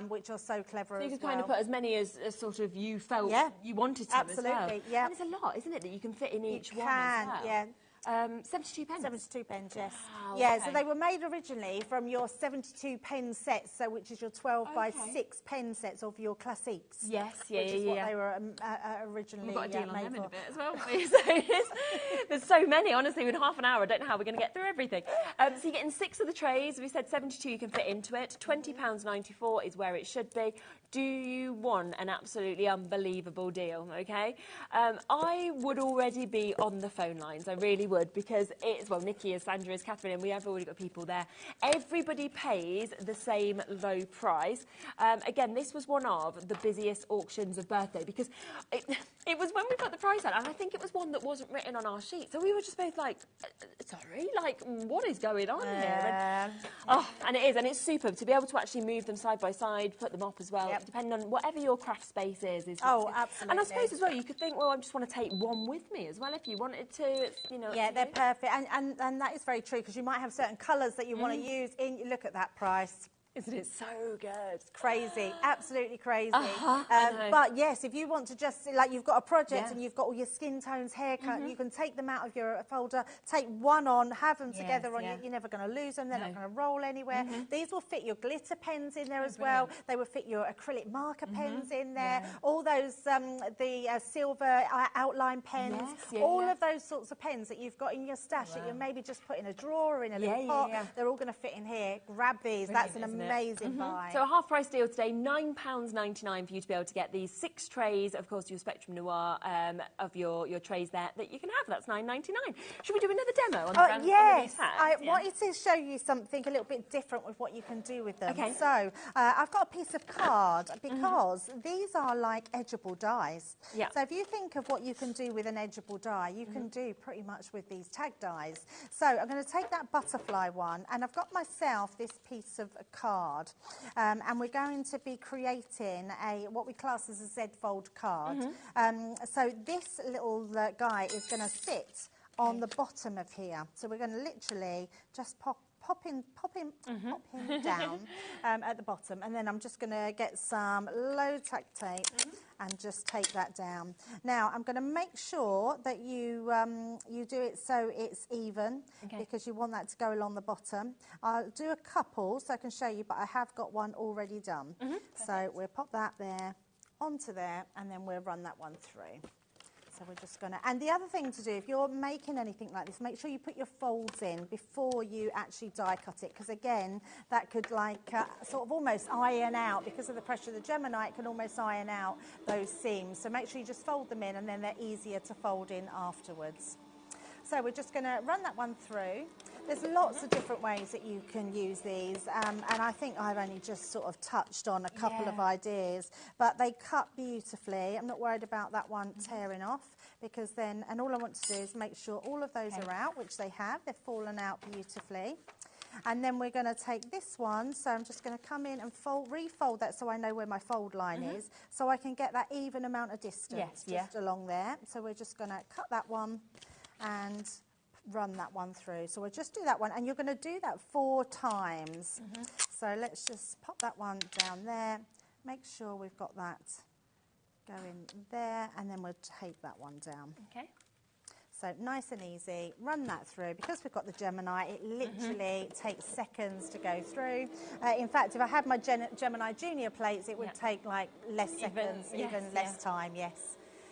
S6: which are so clever as well.
S1: So you can kind of put as many as sort of you felt you wanted to as well.
S6: Absolutely, yeah.
S1: And it's a lot, isn't it, that you can fit in each one
S6: as
S1: well?
S6: Yeah.
S1: 72 pence?
S6: 72 pence, yes.
S1: Wow,
S6: yeah, so they were made originally from your 72 pen sets, so which is your 12 by 6 pen sets of your classiques.
S1: Yes,
S6: which is what they were originally
S1: made for. We've got a deal on them in a bit as well. So there's so many, honestly, with half an hour, I don't know how we're going to get through everything. So you're getting 6 of the trays. We said 72 you can fit into it. £20.94 is where it should be. Do you want an absolutely unbelievable deal, okay? I would already be on the phone lines, I really would, because it's, well, Nikki is, Sandra is, Catherine, and we have already got people there. Everybody pays the same low price. Again, this was one of the busiest auctions of birthday, because it was when we put the price out, and I think it was one that wasn't written on our sheet, so we were just both like, sorry, like, what is going on here? And it is, and it's super to be able to actually move them side by side, put them up as well. Depending on whatever your craft space is.
S6: Absolutely.
S1: And I suppose as well, you could think, well, I just want to take one with me as well if you wanted to. It's, you know.
S6: Yeah, they're perfect, and that is very true because you might have certain colours that you want to use. Look at that price.
S1: Isn't it so good?
S6: It's crazy, absolutely crazy. But yes, if you want to just, like you've got a project and you've got all your skin tones, haircut, you can take them out of your folder, take one on, have them together on you. You're never going to lose them, they're not going to roll anywhere. These will fit your glitter pens in there as well. They will fit your acrylic marker pens in there. All those, the silver outline pens, all of those sorts of pens that you've got in your stash that you're maybe just put in a drawer or in a little pot, they're all going to fit in here. Grab these, that's an amazing buy.
S1: So a half price deal today, £9.99 for you to be able to get these 6 trays, of course your Spectrum Noir of your trays there that you can have. That's £9.99. Should we do another demo on these hats?
S6: I wanted to show you something a little bit different with what you can do with them. So I've got a piece of card because these are like edgeable dies. So if you think of what you can do with an edgeable die, you can do pretty much with these tag dies. So I'm going to take that butterfly one, and I've got myself this piece of card, and we're going to be creating what we class as a Z-fold card. So this little guy is going to sit on the bottom of here. So we're going to literally just pop him down at the bottom, and then I'm just going to get some low tack tape and just take that down. Now I'm going to make sure that you you do it so it's even, because you want that to go along the bottom. I'll do a couple so I can show you, but I have got one already done. So we'll pop that there onto there, and then we'll run that one through. So we're just going to, and the other thing to do, if you're making anything like this, make sure you put your folds in before you actually die cut it, because again, that could like sort of almost iron out, because of the pressure of the Gemini, it can almost iron out those seams. So make sure you just fold them in, and then they're easier to fold in afterwards. So we're just going to run that one through. There's lots of different ways that you can use these, and I think I've only just sort of touched on a couple of ideas, but they cut beautifully. I'm not worried about that one tearing off, because then, and all I want to do is make sure all of those are out, which they have. They've fallen out beautifully. And then we're going to take this one, so I'm just going to come in and refold that so I know where my fold line is, so I can get that even amount of distance just along there. So we're just going to cut that one and run that one through. So we'll just do that one, and you're going to do that 4 times. So let's just pop that one down there, make sure we've got that going there, and then we'll take that one down. So nice and easy, run that through. Because we've got the Gemini, it literally takes seconds to go through. In fact, if I had my Gemini Junior plates, it would take like less seconds, even less time,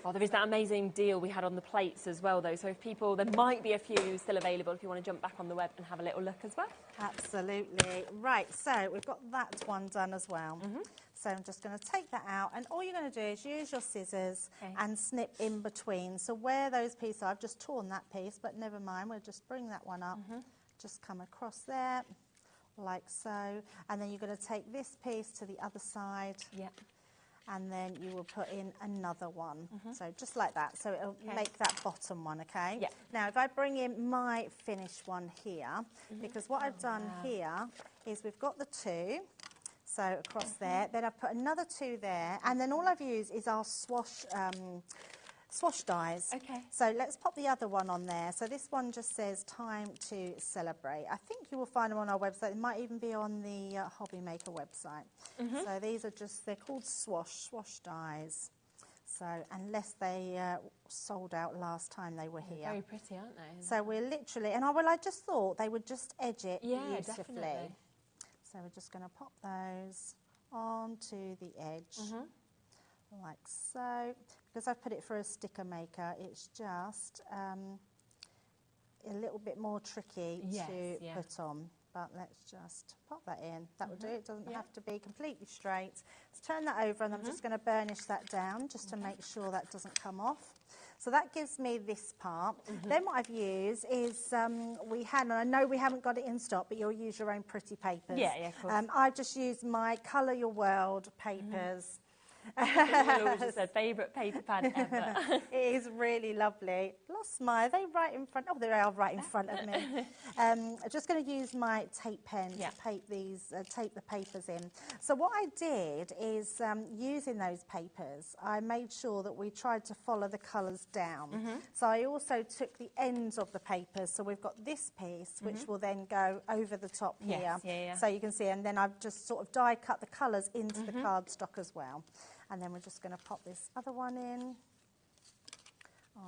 S1: Oh, there is that amazing deal we had on the plates as well, though. So if people, there might be a few still available if you want to jump back on the web and have a little look as well.
S6: Absolutely. Right, so we've got that one done as well. So I'm just going to take that out, and all you're going to do is use your scissors and snip in between. So where those pieces are, I've just torn that piece, but never mind, we'll just bring that one up, just come across there, like so. And then you're going to take this piece to the other side. And then you will put in another one. So just like that. So it'll make that bottom one, okay? Now, if I bring in my finished one here, because what I've done here is we've got the 2, so across there. Then I've put another 2 there, and then all I've used is our swash dies. So let's pop the other one on there. So this one just says time to celebrate. I think you will find them on our website. It might even be on the HobbyMaker website. So these are just, they're called swash dies. So unless they sold out last time they were here.
S1: Very pretty, aren't they?
S6: So we're literally, and I just thought they would just edge it beautifully.
S1: Definitely.
S6: So we're just going to pop those onto the edge. Like so. Because I've put it for a sticker maker, it's just a little bit more tricky to put on. But let's just pop that in. That will do. It doesn't have to be completely straight. Let's turn that over, and I'm just going to burnish that down just to make sure that doesn't come off. So that gives me this part. Then what I've used is, we had, and I know we haven't got it in stock, but you'll use your own pretty papers.
S1: Of course.
S6: I've just used my Colour Your World papers.
S1: Laura just said favourite paper pad ever.
S6: It is really lovely. Lost my, are they right in front? Oh, they are right in front of me. I'm just going to use my tape pen to tape the papers in. So what I did is, using those papers, I made sure that we tried to follow the colours down. So I also took the ends of the papers. So we've got this piece, which will then go over the top here. So you can see, and then I've just sort of die cut the colours into the cardstock as well. And then we're just going to pop this other one in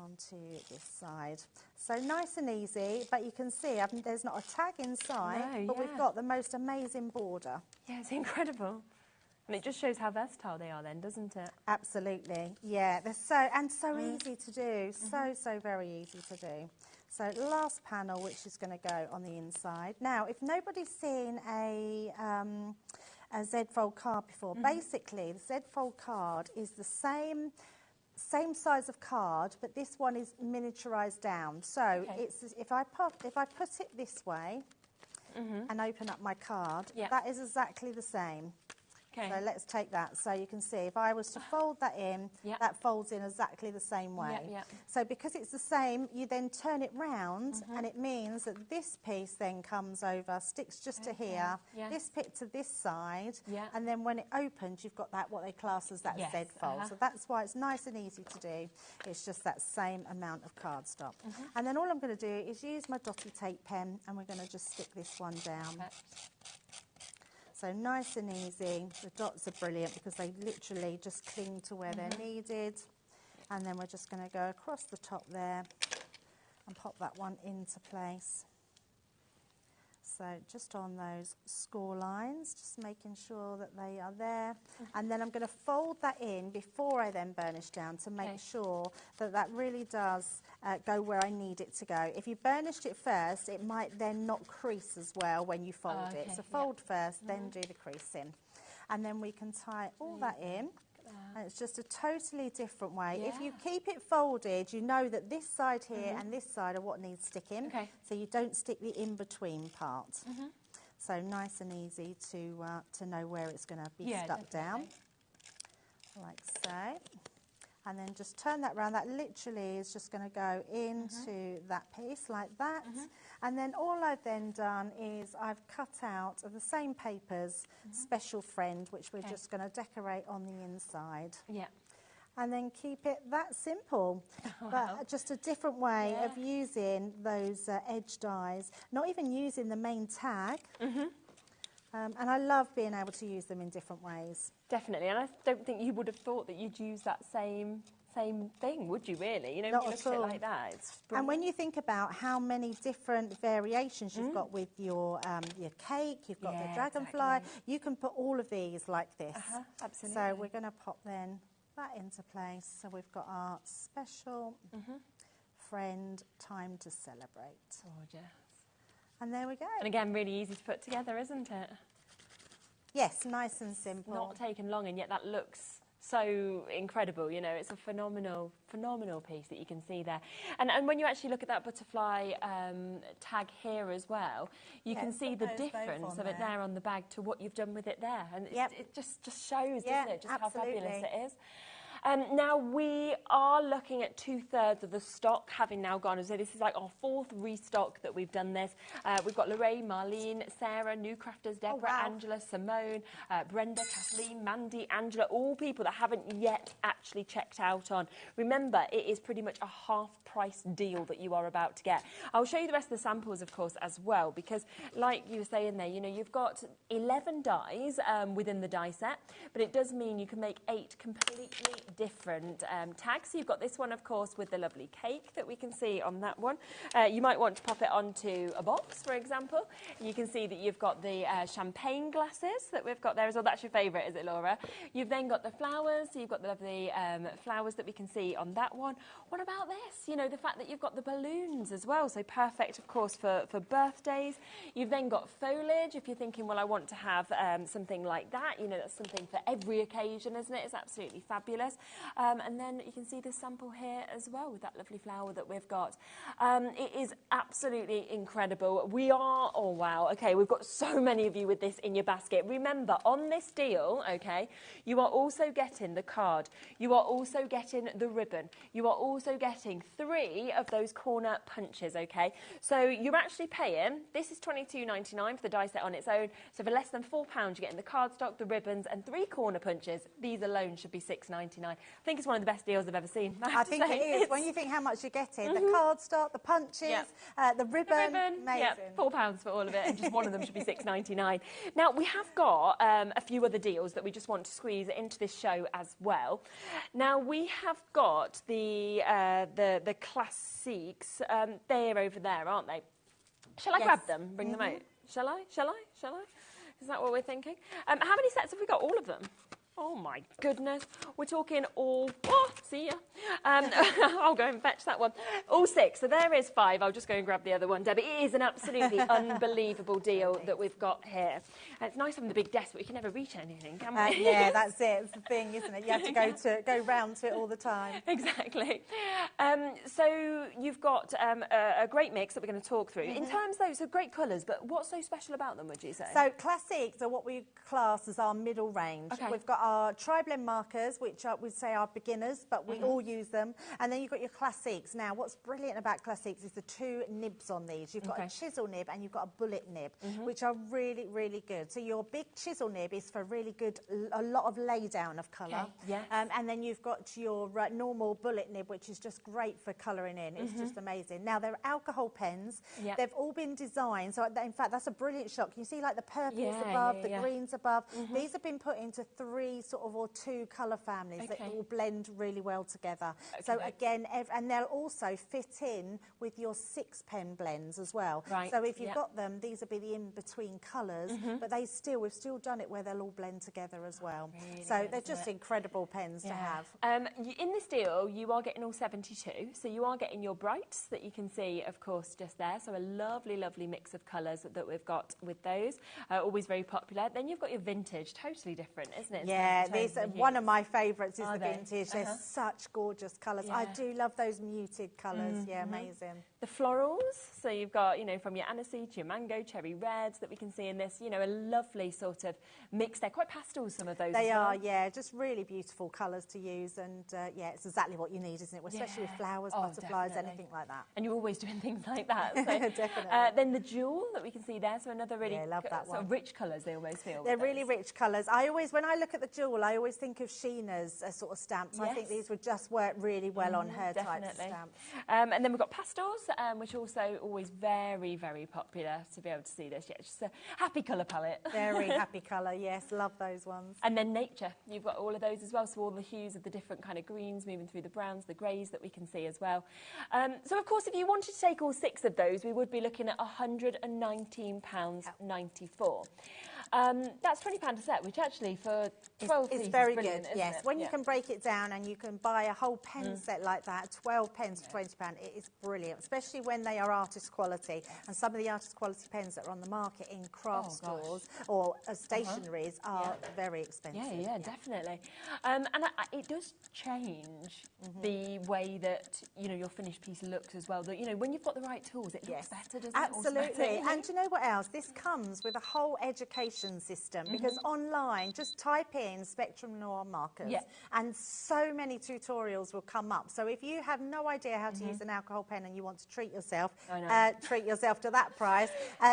S6: onto this side. So nice and easy, but you can see there's not a tag inside, but we've got the most amazing border.
S1: Yeah, it's incredible. And it just shows how versatile they are then, doesn't it?
S6: Absolutely, yeah. They're so easy to do, so very easy to do. So last panel, which is going to go on the inside. Now, if nobody's seen a Z-fold card before, basically the Z-fold card is the same size of card, but this one is miniaturized down. So it's if I put it this way and open up my card, that is exactly the same. So let's take that. So you can see if I was to fold that in, that folds in exactly the same way. So because it's the same, you then turn it round and it means that this piece then comes over, sticks just to here, this bit to this side, and then when it opens, you've got that, what they class as that Z fold. So that's why it's nice and easy to do. It's just that same amount of cardstock. And then all I'm going to do is use my dotty tape pen and we're going to just stick this one down. So nice and easy. The dots are brilliant because they literally just cling to where they're needed. And then we're just going to go across the top there and pop that one into place. So just on those score lines, just making sure that they are there. And then I'm going to fold that in before I then burnish down to make sure that that really does go where I need it to go. If you burnished it first, it might then not crease as well when you fold it. So fold first, then do the creasing. And then we can tie all that in. And it's just a totally different way. If you keep it folded, you know that this side here and this side are what needs sticking. So you don't stick the in-between part. So nice and easy to know where it's going to be stuck down. Like so. And then just turn that round. That literally is just going to go into that piece like that. And then all I've then done is I've cut out of the same papers, Special Friend, which we're just going to decorate on the inside. And then keep it that simple. But just a different way of using those edge dies, not even using the main tag. And I love being able to use them in different ways.
S1: Definitely, and I don't think you would have thought that you'd use that same thing, would you really? You know,
S6: Not
S1: when you look at it like that, it's brilliant.
S6: And when you think about how many different variations you've got with your cake, you've got the dragonfly, you can put all of these like this.
S1: Absolutely.
S6: So we're going to pop then that into place. So we've got our Special Friend Time to Celebrate.
S1: Gorgeous.
S6: And there we go.
S1: And again, really easy to put together, isn't it?
S6: Yes, nice and simple.
S1: Not taken long, and yet that looks so incredible. You know, it's a phenomenal piece that you can see there. And when you actually look at that butterfly tag here as well, you can see the difference of it there on the bag to what you've done with it there. And it just shows, doesn't it, just how fabulous it is. Now, we are looking at 2/3 of the stock having now gone. So this is like our 4th restock that we've done this. We've got Lorraine, Marlene, Sarah, new crafters, Deborah, Angela, Simone, Brenda, Kathleen, Mandy, Angela, all people that haven't yet actually checked out on. Remember, it is pretty much a half-price deal that you are about to get. I'll show you the rest of the samples, of course, as well, because like you were saying there, you know, you've got 11 dies within the die set, but it does mean you can make 8 completely different tags. So you've got this one, of course, with the lovely cake that we can see on that one. You might want to pop it onto a box, for example. You can see that you've got the champagne glasses that we've got there as well. That's your favourite, is it, Laura? You've then got the flowers. So you've got the lovely flowers that we can see on that one. What about this? You know, the fact that you've got the balloons as well. So perfect, of course, for birthdays. You've then got foliage. If you're thinking, well, I want to have something like that, you know, that's something for every occasion, isn't it? It's absolutely fabulous. And then you can see the sample here as well with that lovely flower that we've got. It is absolutely incredible. We are, oh wow, okay, we've got so many of you with this in your basket. Remember, on this deal, okay, you are also getting the card. You are also getting the ribbon. You are also getting 3 of those corner punches, okay? So you're actually paying, this is $22.99 for the die set on its own. So for less than £4, you're getting the cardstock, the ribbons, and 3 corner punches. These alone should be $6.99. I think it's one of the best deals I've ever seen.
S6: I think it is. When you think how much you're getting, the cardstock, the punches, the ribbon, amazing.
S1: £4 for all of it, and just one of them should be $6.99. Now, we have got a few other deals that we just want to squeeze into this show as well. Now, we have got the classiques. They're over there, aren't they? Shall I grab them, bring them out? Shall I? Is that what we're thinking? How many sets have we got? All of them? Oh my goodness, we're talking all, see ya. I'll go and fetch that one. All 6, so there is 5. I'll just go and grab the other one, Debbie. It is an absolutely unbelievable deal that we've got here. It's nice having the big desk, but we can never reach anything, can we?
S6: Yeah, that's it. It's the thing, isn't it? You have to go round to it all the time.
S1: Exactly. So you've got a great mix that we're going to talk through. In terms, though, so great colours, but what's so special about them, would you say?
S6: So classics are what we class as our middle range.
S1: Okay.
S6: We've got our tri-blend markers, which we'd say are beginners, but we all use them. And then you've got your classics. Now, what's brilliant about classics is the 2 nibs on these. You've got a chisel nib and you've got a bullet nib, which are really, really good. So your big chisel nib is for really good, a lot of lay down of colour. And then you've got your normal bullet nib, which is just great for colouring in. It's just amazing. Now, they're alcohol pens. They've all been designed. So, in fact, that's a brilliant shot. Can you see, like, the purples above, the greens above? These have been put into 3 sort of or 2 colour families that all blend really well together. So again, and they'll also fit in with your 6-pen blends as well. So if you've got them, these will be the in-between colours, but we've still done it where they'll all blend together as well. Really so they're just incredible pens to have.
S1: In this deal, you are getting all 72, so you are getting your brights that you can see, of course, just there. So a lovely, lovely mix of colours that we've got with those. Always very popular. Then you've got your vintage, totally different, isn't it?
S6: Yeah, one of my favourites is the vintage. They're such gorgeous colours. I do love those muted colours. Yeah, amazing.
S1: The florals, so you've got, from your aniseed to your mango, cherry reds that we can see in this, a lovely sort of mix. They're quite pastel, some of those.
S6: They are, yeah, just really beautiful colours to use, and it's exactly what you need, isn't it? Especially with flowers, butterflies, anything like that.
S1: And you're always doing things like that. So.
S6: Definitely.
S1: Then the jewel that we can see there, so another really
S6: love that one.
S1: Sort of rich colours, they almost feel.
S6: They're really rich colours. When I look at the jewel, I always think of Sheena's sort of stamps. I think these would just work really well on her type of stamps.
S1: And then we've got pastels, which are also always very, very popular to be able to see this. Yeah, just a happy colour palette.
S6: Very happy colour, yes, love those ones.
S1: And then nature, you've got all of those as well, so all the hues of the different kind of greens moving through the browns, the greys that we can see as well. So of course, if you wanted to take all 6 of those, we would be looking at £119.94. That's £20 a set, which actually for 12
S6: it's very good, yes. When you can break it down and you can buy a whole pen set like that, 12 pens for £20, it is brilliant, especially when they are artist quality. And some of the artist quality pens that are on the market in craft stores or stationaries are very expensive.
S1: Yeah, definitely. And it does change the way that, your finished piece looks as well. That, when you've got the right tools, it looks better, doesn't it?
S6: Absolutely. And do you know what else? This comes with a whole education system, because online, just type in Spectrum Noir markers and so many tutorials will come up. So if you have no idea how to use an alcohol pen and you want to treat yourself to that price,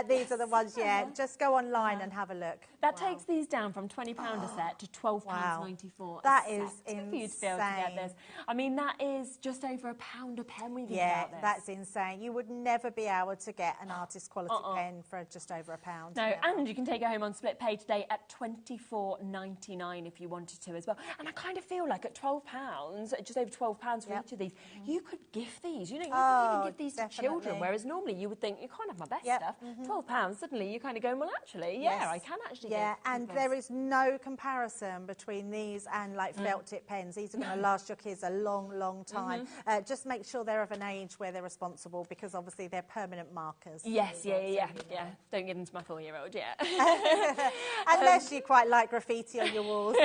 S6: these are the ones, just go online and have a look.
S1: That takes these down from £20 a set to £12.94
S6: That
S1: a
S6: is
S1: set.
S6: insane.
S1: For you to be able to get this. I mean, that is just over £1 a pen we get out this.
S6: That's insane. You would never be able to get an artist quality pen for just over £1.
S1: No, and you can take it home on split pay today at £24.99 if you wanted to as well. And I kind of feel like at £12, just over £12 for each of these, you could gift these. You could even give these to children, whereas normally you would think, you can't have my best stuff. £12, suddenly you're kind of going, well, actually, I can actually give
S6: and there is no comparison between these and like felt tip pens. These are going to last your kids a long, long time. Just make sure they're of an age where they're responsible, because obviously they're permanent markers.
S1: Yes, yeah. Don't give them to my 4-year-old,
S6: Unless you quite like graffiti on your walls.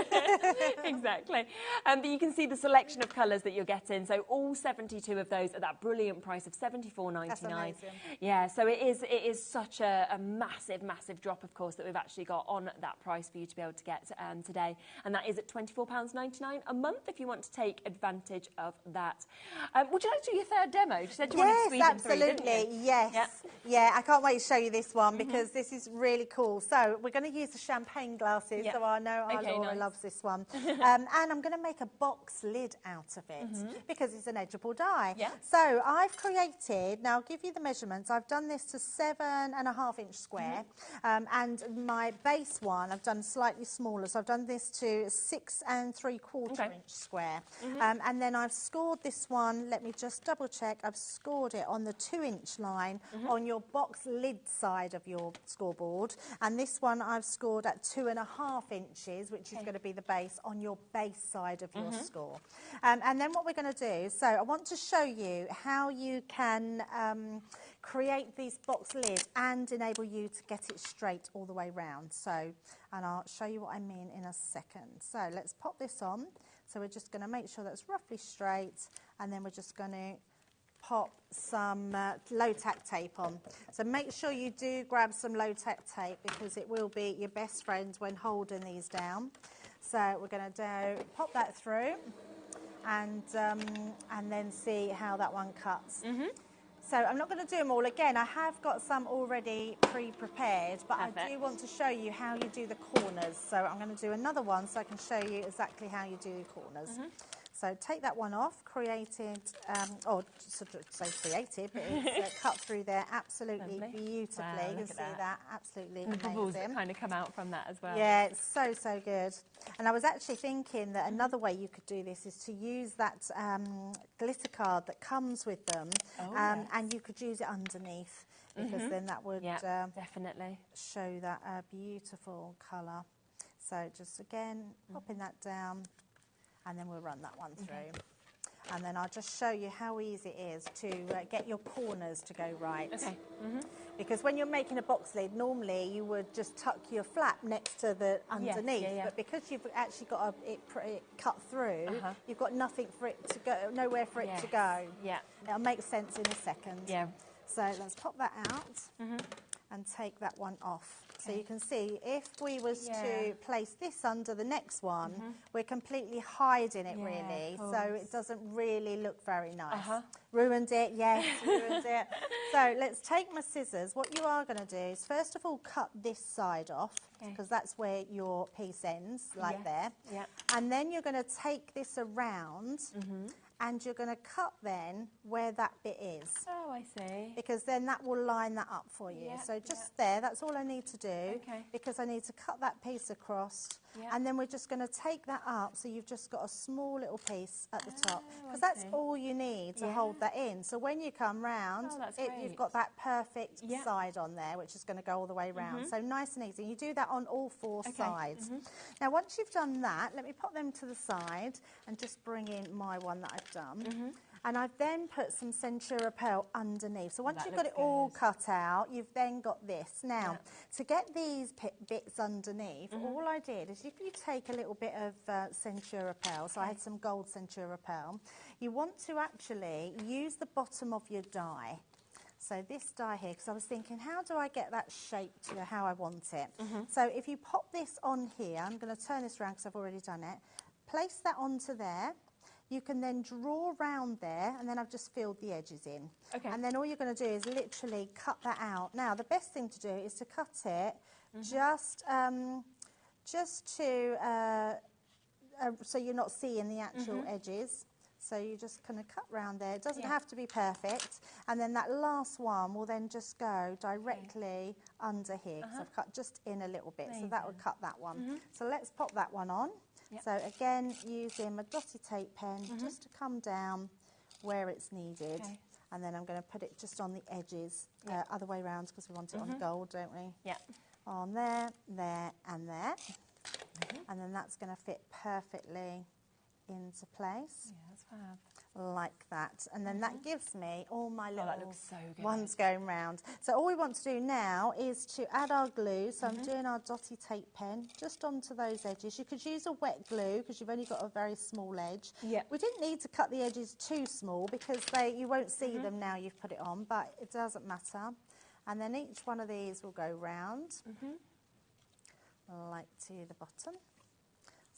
S1: Exactly. But you can see the selection of colours that you're getting. So all 72 of those at that brilliant price of $74.99.
S6: That's amazing.
S1: Yeah, so it is such a massive, massive drop, of course, that we've actually got on that price for you to be able to get today. And that is at £24.99 a month if you want to take advantage of that. Would you like to do your third demo? You said you wanted to squeeze in three, didn't you?
S6: Yes.
S1: Yep.
S6: Yeah, I can't wait to show you this one because this is really cool. So we're going to use the champagne glasses.
S1: Yep.
S6: So I know our Laura loves this one. And I'm going to make a box lid out of it because it's an edgeable die.
S1: Yeah.
S6: So I've created, now I'll give you the measurements. I've done this to 7.5 inch square. And my base one, I've done slightly smaller. So I've done this to 6 3/4 inch square. And then I've scored this one. Let me just double check. I've scored it on the 2-inch line on your box lid side of your scoreboard. And this one I've scored at 2.5 inches, which is going to be the base on your base side of your score. And then what we're going to do, so I want to show you how you can create these box lids and enable you to get it straight all the way round. So, and I'll show you what I mean in a second. So let's pop this on. So we're just going to make sure that's roughly straight, and then we're just going to pop some low-tack tape on. So make sure you do grab some low-tack tape because it will be your best friend when holding these down. So we're going to pop that through and then see how that one cuts. So I'm not going to do them all again. I have got some already pre-prepared, but I do want to show you how you do the corners. So I'm going to do another one so I can show you exactly how you do the corners. So take that one off, created, or sort of say creative, but it's cut through there absolutely beautifully.
S1: Wow,
S6: you can see that, absolutely
S1: and the bubbles that
S6: amazing.
S1: kind of come out from that as well.
S6: Yeah, it's so, so good. And I was actually thinking that another way you could do this is to use that glitter card that comes with them, and you could use it underneath, because then that would
S1: definitely
S6: show that beautiful colour. So just again, popping that down, and then we'll run that one through. And then I'll just show you how easy it is to get your corners to go right. Because when you're making a box lid, normally you would just tuck your flap next to the underneath. But because you've actually got it cut through, you've got nothing for it to go, nowhere for it to go. It'll make sense in a second. So let's pop that out and take that one off. So you can see if we was to place this under the next one, we're completely hiding it really, so it doesn't really look very nice. Ruined it, yes, ruined it. So let's take my scissors. What you are going to do is first of all cut this side off, because that's where your piece ends, like there. And then you're going to take this around and you're going to cut then where that bit is.
S1: Oh, I see.
S6: Because then that will line that up for you. So just there, that's all I need to do, because I need to cut that piece across, and then we're just going to take that up, so you've just got a small little piece at the top, because that's all you need to hold that in. So when you come round, you've got that perfect side on there, which is going to go all the way round. So nice and easy. You do that on all 4 sides. Now once you've done that, let me pop them to the side and just bring in my one that I've done. And I've then put some Centura pearl underneath. So once you've got it all cut out, you've then got this. Now, to get these bits underneath, all I did is if you take a little bit of Centura pearl, so I had some gold Centura pearl, you want to actually use the bottom of your die. So this die here, because I was thinking, how do I get that shape to how I want it? So if you pop this on here, I'm going to turn this around because I've already done it, place that onto there. You can then draw round there, and then I've just filled the edges in. And then all you're going to do is literally cut that out. Now, the best thing to do is to cut it just to, so you're not seeing the actual edges. So you're just going to cut round there. It doesn't have to be perfect. And then that last one will then just go directly under here, because I've cut just in a little bit. So that would cut that one. So let's pop that one on. So again, using my dotty tape pen just to come down where it's needed. And then I'm going to put it just on the edges, other way round, because we want it on gold, don't we? On there, there and there. And then that's going to fit perfectly into place.
S1: That's fab.
S6: like that, and then that gives me all my little
S1: that looks so good.
S6: ones going round. So all we want to do now is to add our glue. So I'm doing our dotty tape pen just onto those edges. You could use a wet glue because you've only got a very small edge.
S1: Yeah.
S6: We didn't need to cut the edges too small because you won't see them now you've put it on, but it doesn't matter. And then each one of these will go round, like to the bottom.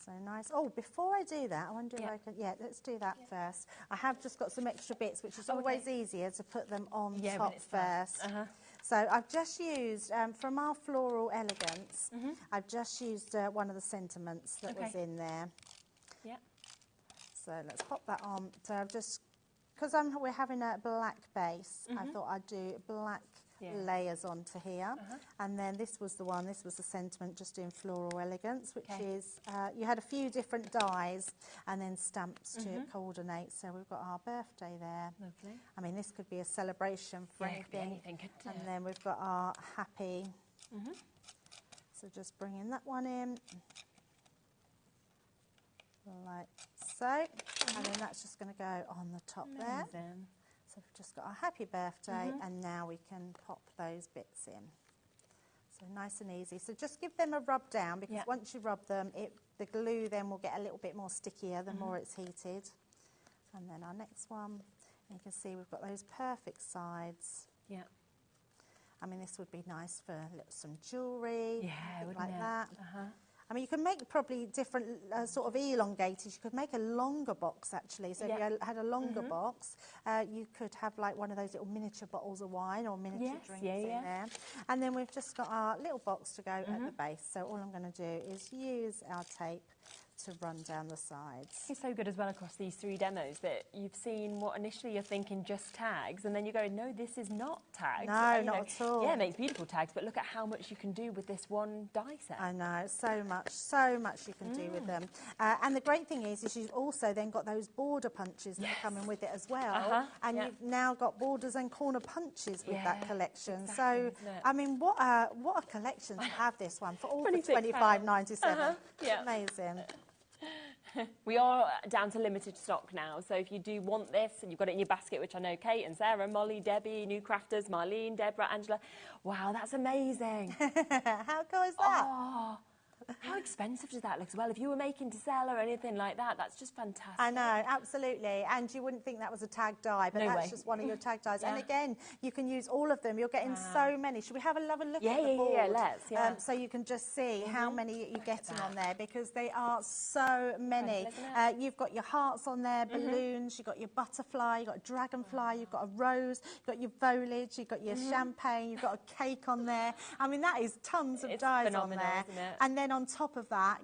S6: So nice. Oh, before I do that, I wonder if I can... Yeah, let's do that first. I have just got some extra bits, which is always easier to put them on top first. So I've just used, from our Floral Elegance, I've just used one of the sentiments that was in there.
S1: Yeah.
S6: So let's pop that on. So I've just... Because we're having a black base, I thought I'd do black layers onto here. And then this was the one, this was the sentiment, just doing Floral Elegance, which is, you had a few different dyes and then stamps to coordinate. So we've got our birthday there.
S1: Lovely.
S6: I mean, this could be a celebration for anything. And then we've got our happy. So just bringing that one in. Like so. And then that's just going to go on the top there. So we've just got our happy birthday, and now we can pop those bits in. So nice and easy. So just give them a rub down, because once you rub them, the glue then will get a little bit more stickier the more it's heated. And then our next one, you can see we've got those perfect sides.
S1: Yeah.
S6: I mean, this would be nice for some jewellery, like that. I mean, you can make probably different sort of elongated. You could make a longer box, actually. So if you had a longer box, you could have like one of those little miniature bottles of wine or miniature drinks in there. And then we've just got our little box to go at the base. So all I'm going to do is use our tape to run down the sides.
S1: It's so good as well across these 3 demos that you've seen what initially you're thinking just tags, and then you go, no, this is not tags.
S6: No, not at all.
S1: Yeah, it makes beautiful tags, but look at how much you can do with this one die set.
S6: I know, so much you can do with them. And the great thing is you've also then got those border punches that are coming with it as well. And you've now got borders and corner punches with that collection. So, I mean, what a collection to have this one for all for £25.97. Amazing.
S1: We are down to limited stock now, so if you do want this and you've got it in your basket, which I know Kate and Sarah, Molly, Debbie, new crafters, Marlene, Deborah, Angela, wow, that's amazing.
S6: How cool is that?
S1: Oh, how expensive does that look as well? If you were making to sell or anything like that, that's just fantastic.
S6: I know, absolutely. And you wouldn't think that was a tag die, but that's just one of your tag dies. And again, you can use all of them. You're getting so many. Should we have a look at the board?
S1: Let's.
S6: So you can just see how many you're getting on there, because they are so many. You've got your hearts on there, balloons, you've got your butterfly, you've got a dragonfly, you've got a rose, you've got your foliage, you've got your champagne, you've got a cake on there. I mean, that is tons of dies on there.
S1: Isn't it?
S6: And then on top of that,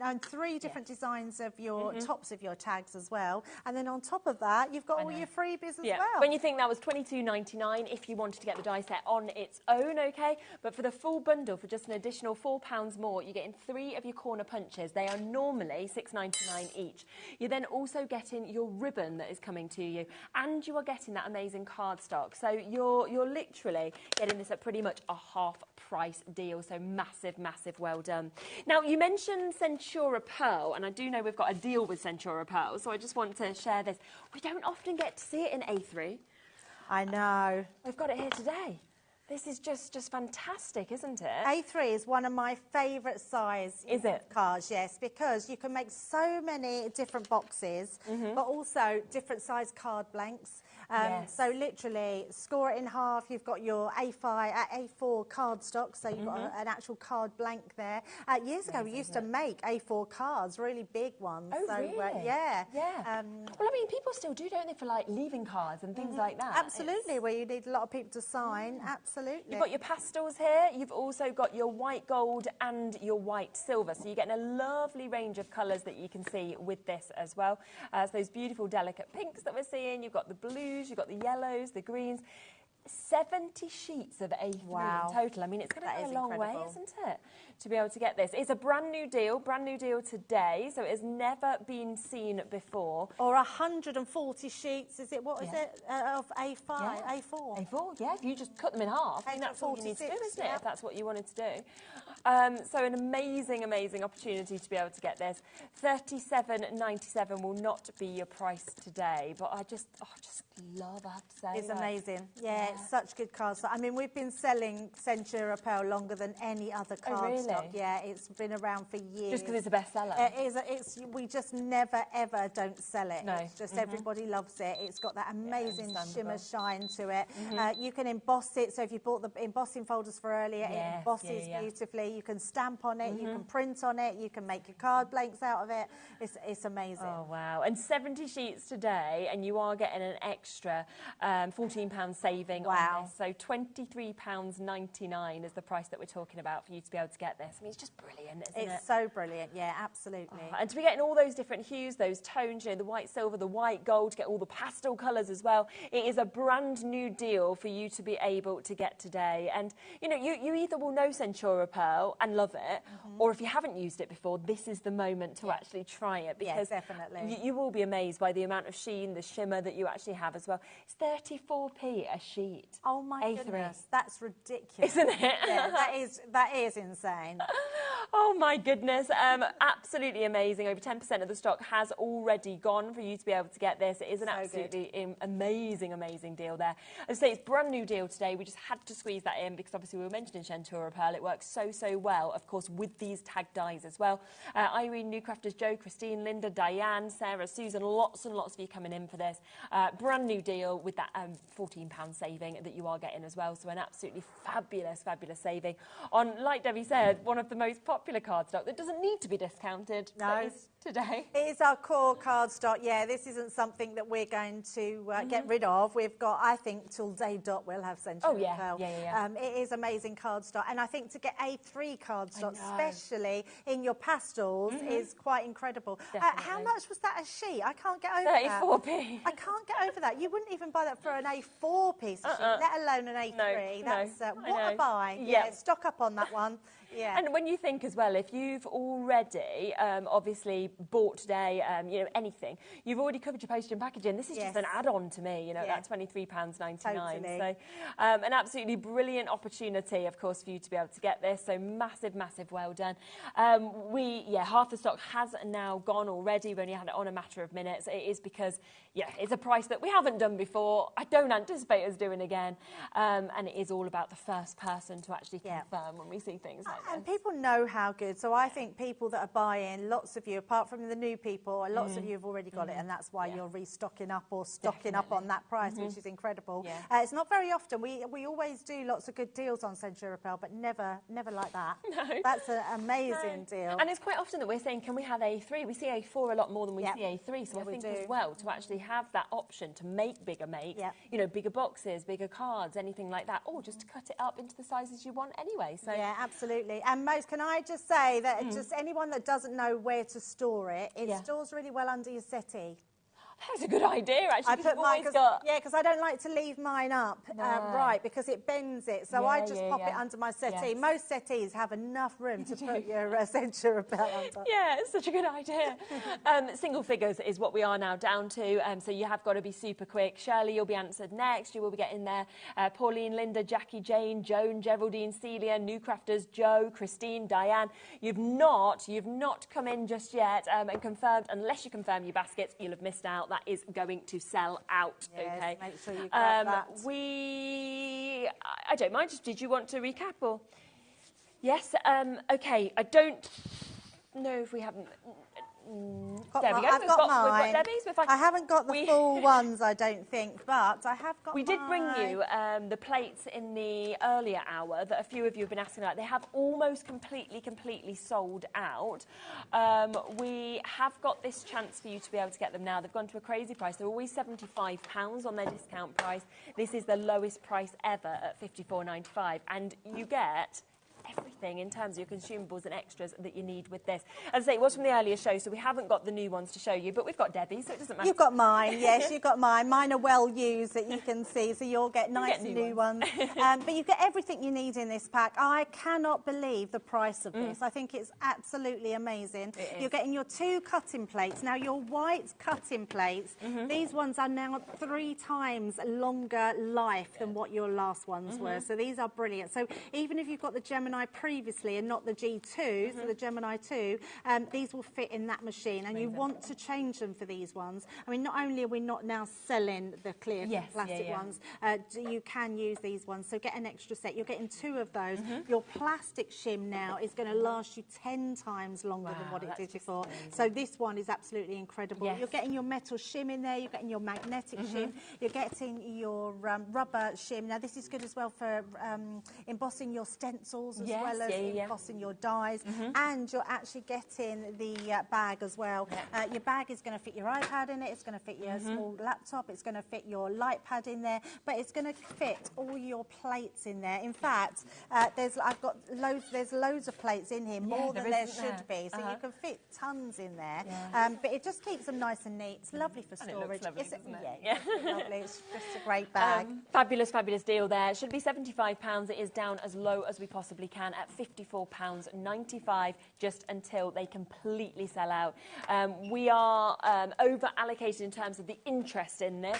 S6: and 3 different designs of your tops of your tags as well. And then on top of that, you've got all your freebies as well.
S1: When you think that was $22.99 if you wanted to get the die set on its own, okay? But for the full bundle, for just an additional £4 more, you're getting 3 of your corner punches. They are normally $6.99 each. You're then also getting your ribbon that is coming to you, and you are getting that amazing cardstock. So you're literally getting this at pretty much a half price deal. So massive, massive well done. Now, you mentioned Centura Pearl, and I do know we've got a deal with Centura Pearl, so I just want to share this. We don't often get to see it in A3.
S6: I know.
S1: We've got it here today. This is just fantastic, isn't it?
S6: A3 is one of my favourite size cards, yes, because you can make so many different boxes, but also different size card blanks. So literally score it in half. You've got your A4 cardstock, so you've got an actual card blank there. Years ago, we used to make A4 cards, really big ones.
S1: Oh,
S6: so,
S1: really?
S6: Yeah.
S1: Well, I mean, people still do, don't they, for like leaving cards and things like that?
S6: Absolutely, where you need a lot of people to sign. Absolutely.
S1: You've got your pastels here. You've also got your white gold and your white silver. So you're getting a lovely range of colours that you can see with this as well. So those beautiful delicate pinks that we're seeing. You've got the blues, you've got the yellows, the greens. 70 sheets of A3 in total. I mean, it's going to go a long way, isn't it? to be able to get this. It's a brand new deal today, so it has never been seen before.
S6: Or 140 sheets, is it, what is it, of A5, A4?
S1: A4, yeah, if you just cut them in half, I think that's all you need to do, isn't it, if that's what you wanted to do. So an amazing, amazing opportunity to be able to get this. $37.97 will not be your price today, but I just love, I have to say.
S6: It's amazing. Yeah, it's such good cardstock. I mean, we've been selling Centura Pearl longer than any other cardstock.
S1: Really?
S6: Yeah, it's been around for years.
S1: Just because it's a bestseller?
S6: We just never, ever don't sell it.
S1: No.
S6: It's just everybody loves it. It's got that amazing shimmer shine to it. You can emboss it, so if you bought the embossing folders for earlier, it embosses beautifully. You can stamp on it, you can print on it, you can make your card blanks out of it. It's amazing.
S1: Oh, wow. And 70 sheets today, and you are getting an extra £14 saving on this. So £23.99 is the price that we're talking about for you to be able to get this. I mean, it's just brilliant, isn't it?
S6: It's so brilliant, yeah, absolutely.
S1: Oh, and to be getting all those different hues, those tones, you know, the white silver, the white gold, to get all the pastel colours as well. It is a brand new deal for you to be able to get today. And, you know, you either will know Centura Pearl and love it, or if you haven't used it before, this is the moment to actually try it, because
S6: definitely.
S1: You will be amazed by the amount of sheen, the shimmer that you actually have as well. It's 34p a sheet.
S6: Oh my
S1: A3.
S6: goodness, that's ridiculous.
S1: Isn't it?
S6: Yeah, that is insane.
S1: Oh my goodness, absolutely amazing. Over 10% of the stock has already gone for you to be able to get this. It is an absolutely amazing, amazing deal there. As I say, it's a brand new deal today. We just had to squeeze that in because obviously we were mentioning Centura Pearl. It works so, so well, of course, with these tag dies as well. Irene, New Crafters, Joe, Christine, Linda, Diane, Sarah, Susan, lots and lots of you coming in for this. Brand new deal with that £14 saving that you are getting as well. So an absolutely fabulous, fabulous saving on, like Debbie said, one of the most popular cardstock that doesn't need to be discounted.
S6: No.
S1: Today.
S6: It is our core cardstock. Yeah, this isn't something that we're going to get rid of. We've got, I think, till day dot we'll have Centura Pearl. It is amazing cardstock. And I think to get A3 cardstock, especially in your pastels, is quite incredible. How much was that a sheet? I can't get over that.
S1: 34p.
S6: I can't get over that. You wouldn't even buy that for an A4 piece of sheet, let alone an A3. That's what a buy. Yeah, stock up on that one. Yeah.
S1: And when you think as well, if you've already obviously bought today, you know, anything, you've already covered your postage and packaging. This is just an add-on to me, you know, that £23.99.
S6: Totally.
S1: So an absolutely brilliant opportunity, of course, for you to be able to get this. So massive, massive well done. Half the stock has now gone already. We've only had it on a matter of minutes. It is because, it's a price that we haven't done before. I don't anticipate us doing again. And it is all about the first person to actually confirm when we see things like
S6: and people know how good. So I think people that are buying, lots of you, apart from the new people, lots of you have already got it, and that's why you're restocking up or stocking up on that price, which is incredible. It's not very often. We always do lots of good deals on Centura Pearl, but never like that.
S1: No.
S6: That's an amazing deal.
S1: And it's quite often that we're saying, can we have A3? We see A4 a lot more than we see A3. So I think as well, to actually have that option to make bigger you know, bigger boxes, bigger cards, anything like that, or just to cut it up into the sizes you want anyway. So
S6: yeah, absolutely. And most, can I just say that just anyone that doesn't know where to store it, it stores really well under your settee.
S1: That's a good idea, actually.
S6: I put mine, because I don't like to leave mine up because it bends it. So I just pop it under my settee. Most settees have enough room to put your Centura Pearl under.
S1: Yeah, it's such a good idea. Single figures is what we are now down to. So you have got to be super quick. Shirley, you'll be answered next. You will be getting there. Pauline, Linda, Jackie, Jane, Joan, Geraldine, Celia, New Crafters, Joe, Christine, Diane. You've not come in just yet and confirmed. Unless you confirm your baskets, you'll have missed out. That is going to sell out.
S6: Yes, make sure you grab that.
S1: I don't mind. Did you want to recap or? Yes. Okay. I don't know if we haven't. There we go.
S6: I've got mine.
S1: We've got Debbie's.
S6: I haven't got the full ones, I don't think, but I have got
S1: We did bring you the plates in the earlier hour that a few of you have been asking about. They have almost completely sold out. We have got this chance for you to be able to get them now. They've gone to a crazy price. They're always £75 on their discount price. This is the lowest price ever at $54.95, and you get everything. everything in terms of your consumables and extras that you need with this. As I say, it was from the earlier show, so we haven't got the new ones to show you, but we've got Debbie, so it doesn't matter.
S6: You've got mine, yes, you've got mine. Mine are well used that you can see, so you'll get nice new ones. But you get everything you need in this pack. I cannot believe the price of this. I think it's absolutely amazing. You're getting your 2 cutting plates. Now, your white cutting plates, these ones are now 3 times longer life than what your last ones were. So these are brilliant. So even if you've got the Gemini previously and not the G2, so the Gemini 2, these will fit in that machine. And you want to change them for these ones. I mean, not only are we not now selling the clear plastic ones, you can use these ones. So get an extra set. You're getting 2 of those. Your plastic shim now is going to last you 10 times longer than what it did before. So this one is absolutely incredible. You're getting your metal shim in there. You're getting your magnetic shim. You're getting your rubber shim. Now, this is good as well for embossing your stencils as well as embossing your dies. And you're actually getting the bag as well. Your bag is going to fit your iPad in it. It's going to fit your small laptop. It's going to fit your light pad in there. But it's going to fit all your plates in there. In fact, there's loads of plates in here, more than there should be. So you can fit tons in there. But it just keeps them nice and neat. It's lovely for storage.
S1: It looks lovely, doesn't it?
S6: It's lovely. It's just a great bag.
S1: Fabulous, fabulous deal there. It should be £75. It is down as low as we possibly can at £54.95 just until they completely sell out. We are over allocated in terms of the interest in this.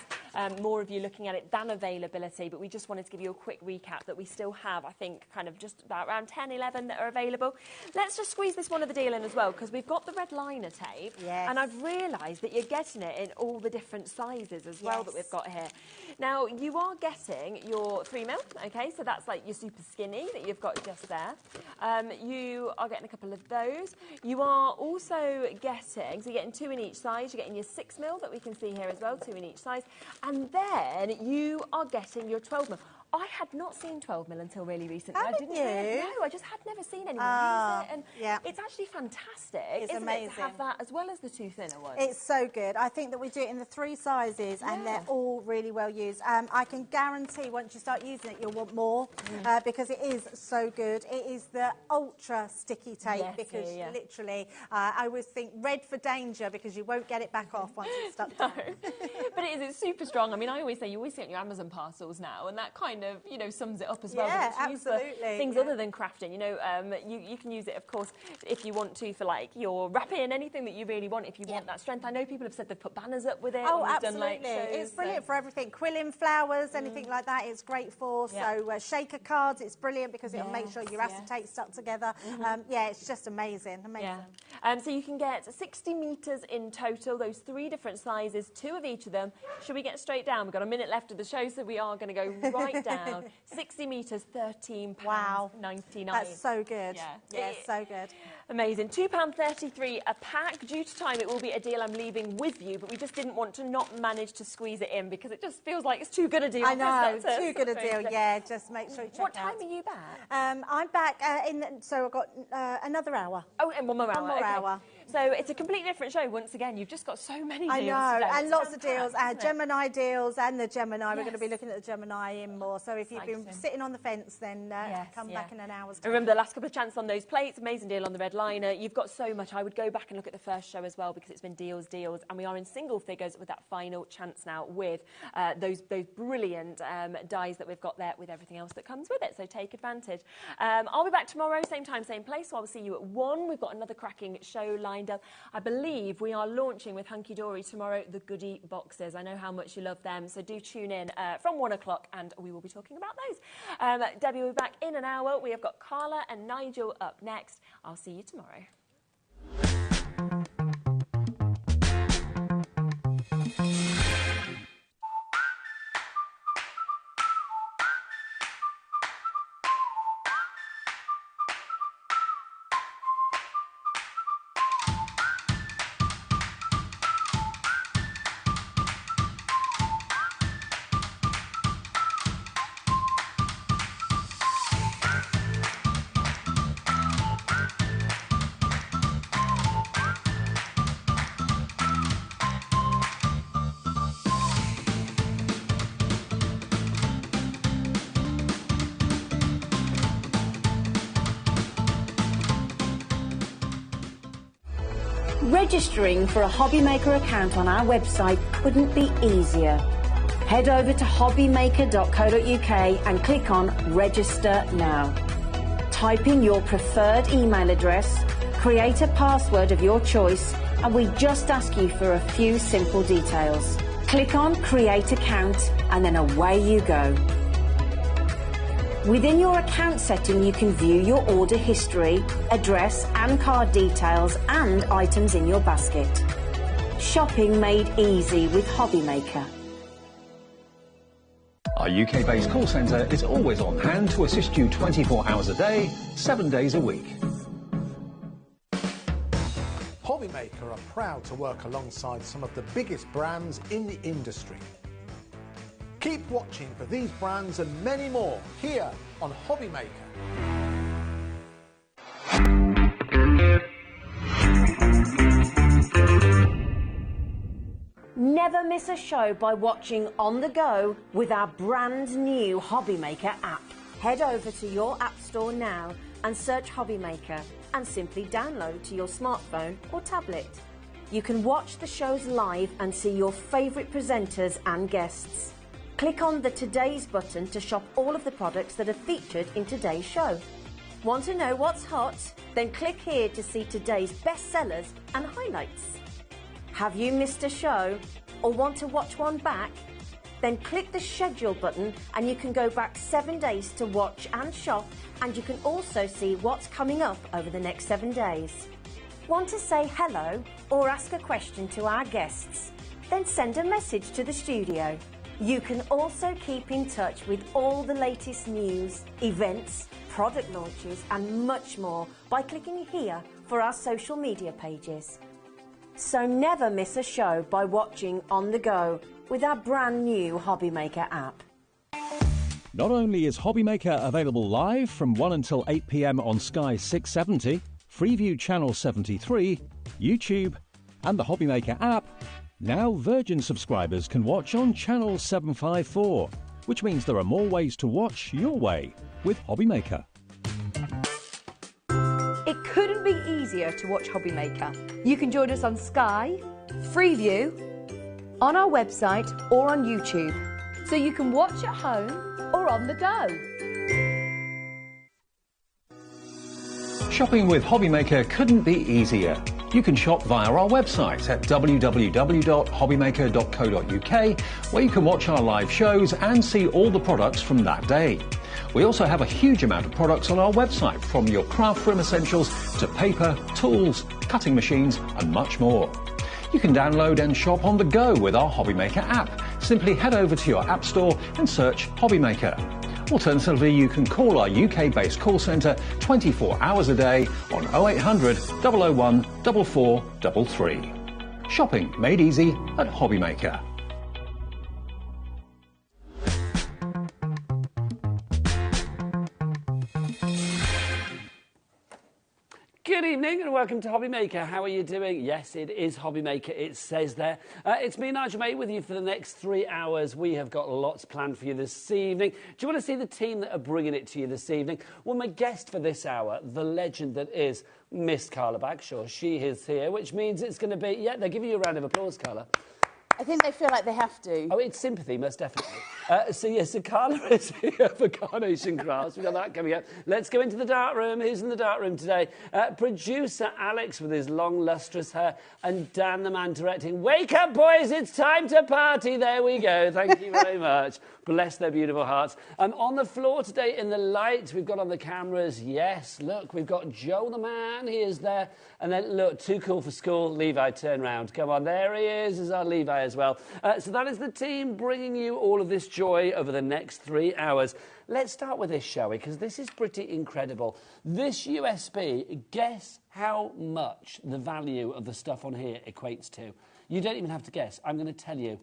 S1: More of you looking at it than availability, but we just wanted to give you a quick recap that we still have, I think, kind of just about around 10, 11 that are available. Let's just squeeze this one of the deal in as well, because we've got the red liner tape, and I've realised that you're getting it in all the different sizes as well that we've got here. Now, you are getting your 3mm, okay, so that's like your super skinny that you've got just there. You are getting a couple of those. You are also getting, so you're getting 2 in each size. You're getting your 6mm that we can see here as well, 2 in each size. And then you are getting your 12mm. I had not seen 12mm until really recently.
S6: Haven't you?
S1: No, I just had never seen anyone use it. And it's actually fantastic,
S6: it's
S1: isn't
S6: amazing.
S1: it, to have that as well as the 2 thinner ones?
S6: It's so good. I think that we do it in the 3 sizes and they're all really well used. I can guarantee once you start using it, you'll want more because it is so good. It is the ultra sticky tape because literally, I always think red for danger because you won't get it back off once it's stuck down.
S1: But it's super strong. I mean, I always say you always see it on your Amazon parcels now, and that kind of, you know, sums it up as well.
S6: Yeah,
S1: absolutely. Things other than crafting, you know, you can use it, of course, if you want to for like your wrapping, anything that you really want. If you want that strength, I know people have said they've put banners up with it.
S6: Oh,
S1: absolutely.
S6: Done, like, shows, it's brilliant for everything. Quilling flowers, anything like that, it's great for. So shaker cards, it's brilliant because it'll make sure your acetate stuck together. Yeah, it's just amazing.
S1: So you can get 60 metres in total, those 3 different sizes, 2 of each of them. Should we get straight down? We've got a minute left of the show, so we are going to go right down. 60 metres, £13.99.
S6: Wow. That's so good. Yeah, so good.
S1: Amazing. £2.33 a pack. Due to time, it will be a deal I'm leaving with you, but we just didn't want to not manage to squeeze it in because it just feels like it's too good a deal.
S6: I know, too good a deal. Yeah, just make sure you check
S1: What
S6: it out.
S1: time are you back?
S6: I'm back so I've got another hour.
S1: Oh, and one more hour.
S6: One more hour.
S1: So it's a completely different show. Once again, you've just got so many deals.
S6: I know,
S1: today.
S6: and lots of deals. Gemini deals and the Gemini. We're going to be looking at the Gemini in more. So if you've been sitting on the fence, then come back in an hour's time.
S1: Remember the last couple of chances on those plates. Amazing deal on the red liner. You've got so much. I would go back and look at the first show as well because it's been deals, and we are in single figures with that final chance now with those brilliant dies that we've got there with everything else that comes with it. So take advantage. I'll be back tomorrow, same time, same place. So I'll see you at 1. We've got another cracking show lined up. I believe we are launching with Hunky Dory tomorrow the goodie boxes. I know how much you love them, so do tune in from 1 o'clock and we will be talking about those. Debbie will be back in an hour. We have got Carla and Nigel up next. I'll see you tomorrow.
S3: Registering for a HobbyMaker account on our website couldn't be easier. Head over to hobbymaker.co.uk and click on Register Now. Type in your preferred email address, create a password of your choice, and we just ask you for a few simple details. Click on Create Account and then away you go. Within your account setting, you can view your order history, address and card details and items in your basket. Shopping made easy with HobbyMaker.
S4: Our UK-based call centre is always on hand to assist you 24 hours a day, 7 days a week.
S10: HobbyMaker are proud to work alongside some of the biggest brands in the industry. Keep watching for these brands and many more here on HobbyMaker.
S3: Never miss a show by watching on the go with our brand new HobbyMaker app. Head over to your app store now and search HobbyMaker and simply download to your smartphone or tablet. You can watch the shows live and see your favourite presenters and guests. Click on the Today's button to shop all of the products that are featured in today's show. Want to know what's hot? Then click here to see today's bestsellers and highlights. Have you missed a show or want to watch one back? Then click the schedule button and you can go back 7 days to watch and shop, and you can also see what's coming up over the next 7 days. Want to say hello or ask a question to our guests? Then send a message to the studio. You can also keep in touch with all the latest news, events, product launches and much more by clicking here for our social media pages. So never miss a show by watching on the go with our brand new HobbyMaker app.
S4: Not only is HobbyMaker available live from 1 until 8 p.m. on Sky 670, Freeview Channel 73, YouTube and the HobbyMaker app, now Virgin subscribers can watch on Channel 754, which means there are more ways to watch your way with HobbyMaker.
S5: It couldn't be easier to watch HobbyMaker. You can join us on Sky, Freeview, on our website or on YouTube, so you can watch at home or on the go.
S4: Shopping with HobbyMaker couldn't be easier. You can shop via our website at www.hobbymaker.co.uk, where you can watch our live shows and see all the products from that day. We also have a huge amount of products on our website, from your craft room essentials to paper, tools, cutting machines and much more. You can download and shop on the go with our HobbyMaker app. Simply head over to your app store and search HobbyMaker. Alternatively, you can call our UK-based call centre 24 hours a day on 0800 001 4433. Shopping made easy at HobbyMaker.
S8: Good evening and welcome to HobbyMaker. How are you doing? Yes, it is HobbyMaker, it says there. It's me, Nigel Mate, with you for the next 3 hours. We have got lots planned for you this evening. Do you want to see the team that are bringing it to you this evening? Well, my guest for this hour, the legend that is Miss Carla Bagshaw. She is here, which means it's going to be... Yeah, they're giving you a round of applause, Carla.
S2: I think they feel like they have to.
S8: Oh, it's sympathy, most definitely. So Carla is here for Carnation Crafts. We've got that coming up. Let's go into the dark room. Who's in the dark room today? Producer Alex with his long, lustrous hair, and Dan, the man directing. Wake up, boys, it's time to party. There we go. Thank you very much. Bless their beautiful hearts. On the floor today in the light, we've got on the cameras, yes, look, we've got Joe the man. He is there. And then, look, too cool for school. Levi, turn round. Come on, there he is our Levi as well. So that is the team bringing you all of this joy over the next 3 hours. Let's start with this, shall we? Because this is pretty incredible. This USB, guess how much the value of the stuff on here equates to? You don't even have to guess. I'm going to tell you.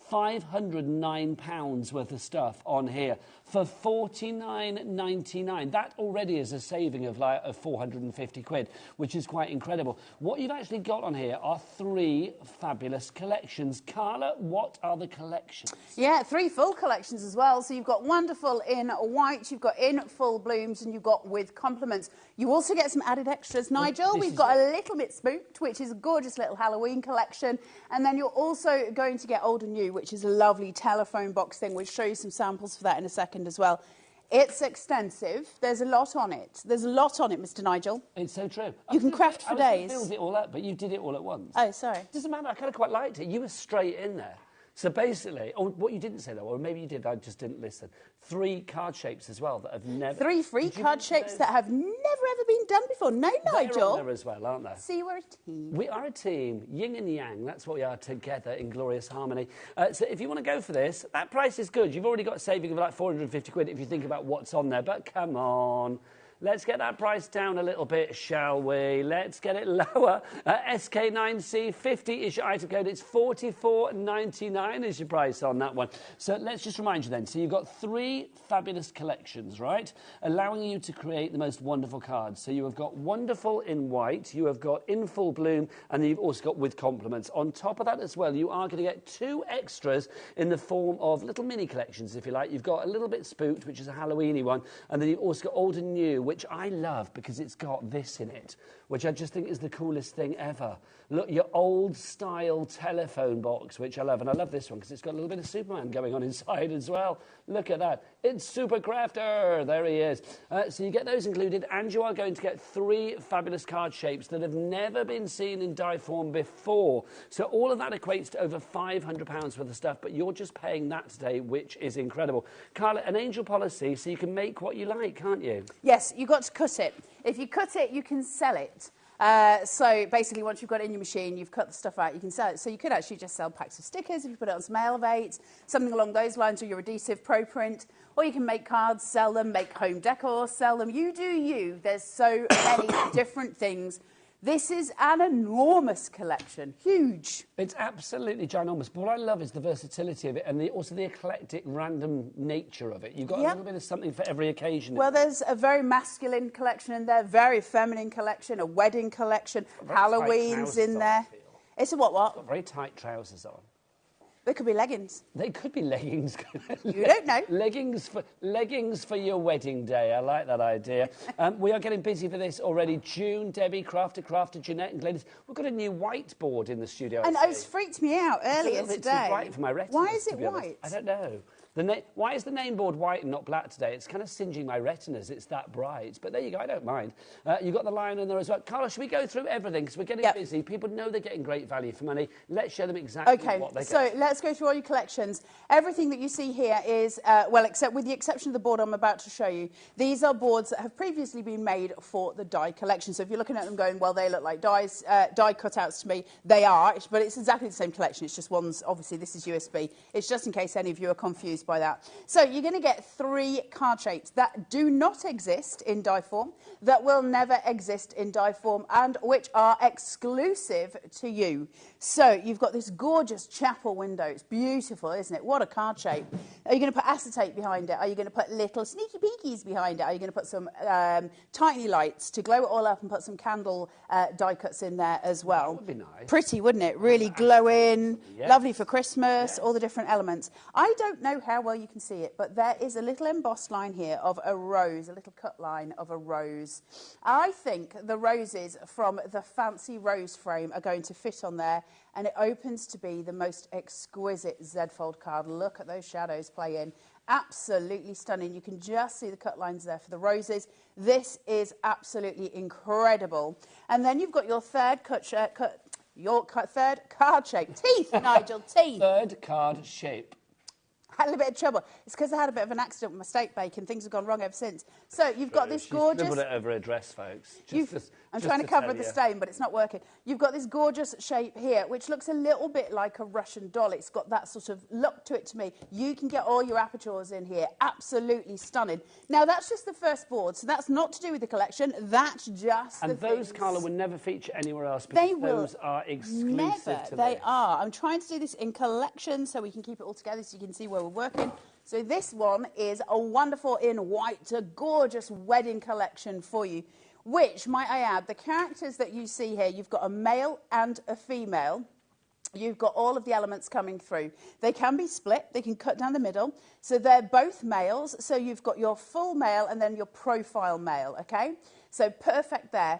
S8: £509 worth of stuff on here for £49.99. That already is a saving of 450 quid, which is quite incredible. What you've actually got on here are 3 fabulous collections. Carla, what are the collections?
S2: Yeah, 3 full collections as well. So you've got Wonderful in white, you've got in full blooms, and you've got with compliments. You also get some added extras, Nigel. We've got a Little Bit Spooked, which is a gorgeous little Halloween collection. And then you're also going to get Old and New, which is a lovely telephone box thing. We'll show you some samples for that in a second as well. It's extensive. There's a lot on it. There's a lot on it, Mr. Nigel.
S8: It's so true.
S2: You can craft for days.
S8: I build it all up, but you did it all at once.
S2: Oh, sorry.
S8: Doesn't matter. I kind of quite liked it. You were straight in there. So basically, what you didn't say though, or maybe you did, I just didn't listen. 3 card shapes as well that have never...
S2: 3 free card shapes that have never ever been done before. No, Nigel.
S8: They're on there as well, aren't they?
S2: See, we're a team.
S8: We are a team, yin and yang. That's what we are, together in glorious harmony. So if you want to go for this, that price is good. You've already got a saving of like 450 quid if you think about what's on there. But come on. Let's get that price down a little bit, shall we? Let's get it lower. SK9C50 is your item code. It's $44.99 is your price on that one. So let's just remind you then. So you've got 3 fabulous collections, right? Allowing you to create the most wonderful cards. So you have got Wonderful in white, you have got In Full Bloom, and then you've also got With Compliments. On top of that as well, you are going to get 2 extras in the form of little mini collections, if you like. You've got A Little Bit Spooked, which is a Halloweeny one, and then you've also got Old and New, which I love because it's got this in it, which I just think is the coolest thing ever. Look, your old-style telephone box, which I love. And I love this one because it's got a little bit of Superman going on inside as well. Look at that. It's Super Crafter. There he is. So you get those included, and you are going to get 3 fabulous card shapes that have never been seen in die form before. So all of that equates to over £500 worth of stuff, but you're just paying that today, which is incredible. Carla, an angel policy, so you can make what you like, can't you?
S2: Yes, you've got to cut it. If you cut it, you can sell it. So basically, once you've got it in your machine, you've cut the stuff out, you can sell it. So you could actually just sell packs of stickers if you put it on some Elevate, something along those lines, or your adhesive Pro Print. Or you can make cards, sell them, make home decor, sell them. You do you. There's so many different things. This is an enormous collection, huge.
S8: It's absolutely ginormous. But what I love is the versatility of it and also the eclectic, random nature of it. You've got a little bit of something for every occasion.
S2: Well, there's a very masculine collection in there, very feminine collection, a wedding collection, Halloween's in there. It's a what?
S8: It's got very tight trousers on.
S2: They could be leggings.
S8: They could be leggings.
S2: You don't know.
S8: Leggings for your wedding day. I like that idea. We are getting busy for this already. June, Debbie, Crafter, Jeanette and Gladys. We've got a new whiteboard in the studio.
S2: And it freaked me out earlier today.
S8: It's too bright for my retinas.
S2: Why is it white?
S8: I don't know. Why is the name board white and not black today? It's kind of singeing my retinas. It's that bright. But there you go. I don't mind. You've got the lion in there as well. Carla, should we go through everything? Because we're getting busy. People know they're getting great value for money. Let's show them exactly what they get.
S2: So let's go through all your collections. Everything that you see here is, well, except with the exception of the board I'm about to show you, these are boards that have previously been made for the die collection. So if you're looking at them going, well, they look like die cutouts to me, they are. But it's exactly the same collection. It's just one's, obviously, this is USB. It's just in case any of you are confused by that. So you're going to get 3 card shapes that do not exist in die form, that will never exist in die form, and which are exclusive to you. So you've got this gorgeous chapel window. It's beautiful, isn't it? What a card shape. Are you going to put acetate behind it? Are you going to put little sneaky peekies behind it? Are you going to put some tiny lights to glow it all up and put some candle die cuts in there as well?
S8: That would be nice.
S2: Pretty, wouldn't it? Really glowing, lovely for Christmas, all the different elements. I don't know how well you can see it, but there is a little embossed line here of a rose, a little cut line of a rose. I think the roses from the fancy rose frame are going to fit on there, and it opens to be the most exquisite Z-fold card. Look at those shadows play in. Absolutely stunning. You can just see the cut lines there for the roses. This is absolutely incredible. And then you've got your third third card shape. Teeth, Nigel, teeth.
S8: Third card shape.
S2: Had a little bit of trouble. It's because I had a bit of an accident with my steak bake and things have gone wrong ever since. So you've got this gorgeous...
S8: She's scribbled it over her dress, folks.
S2: I'm trying to cover the stain, but it's not working. You've got this gorgeous shape here, which looks a little bit like a Russian doll. It's got that sort of look to it to me. You can get all your apertures in here. Absolutely stunning. Now, that's just the first board, so that's not to do with the collection. That's just
S8: and those, Carla, will never feature anywhere else because those are exclusive to
S2: They are. I'm trying to do this in collection so we can keep it all together so you can see where we're working. So this one is a wonderful in white, a gorgeous wedding collection for you, which, might I add, the characters that you see here, you've got a male and a female. You've got all of the elements coming through. They can be split. They can cut down the middle. So they're both males. So you've got your full male and then your profile male, okay? So perfect there.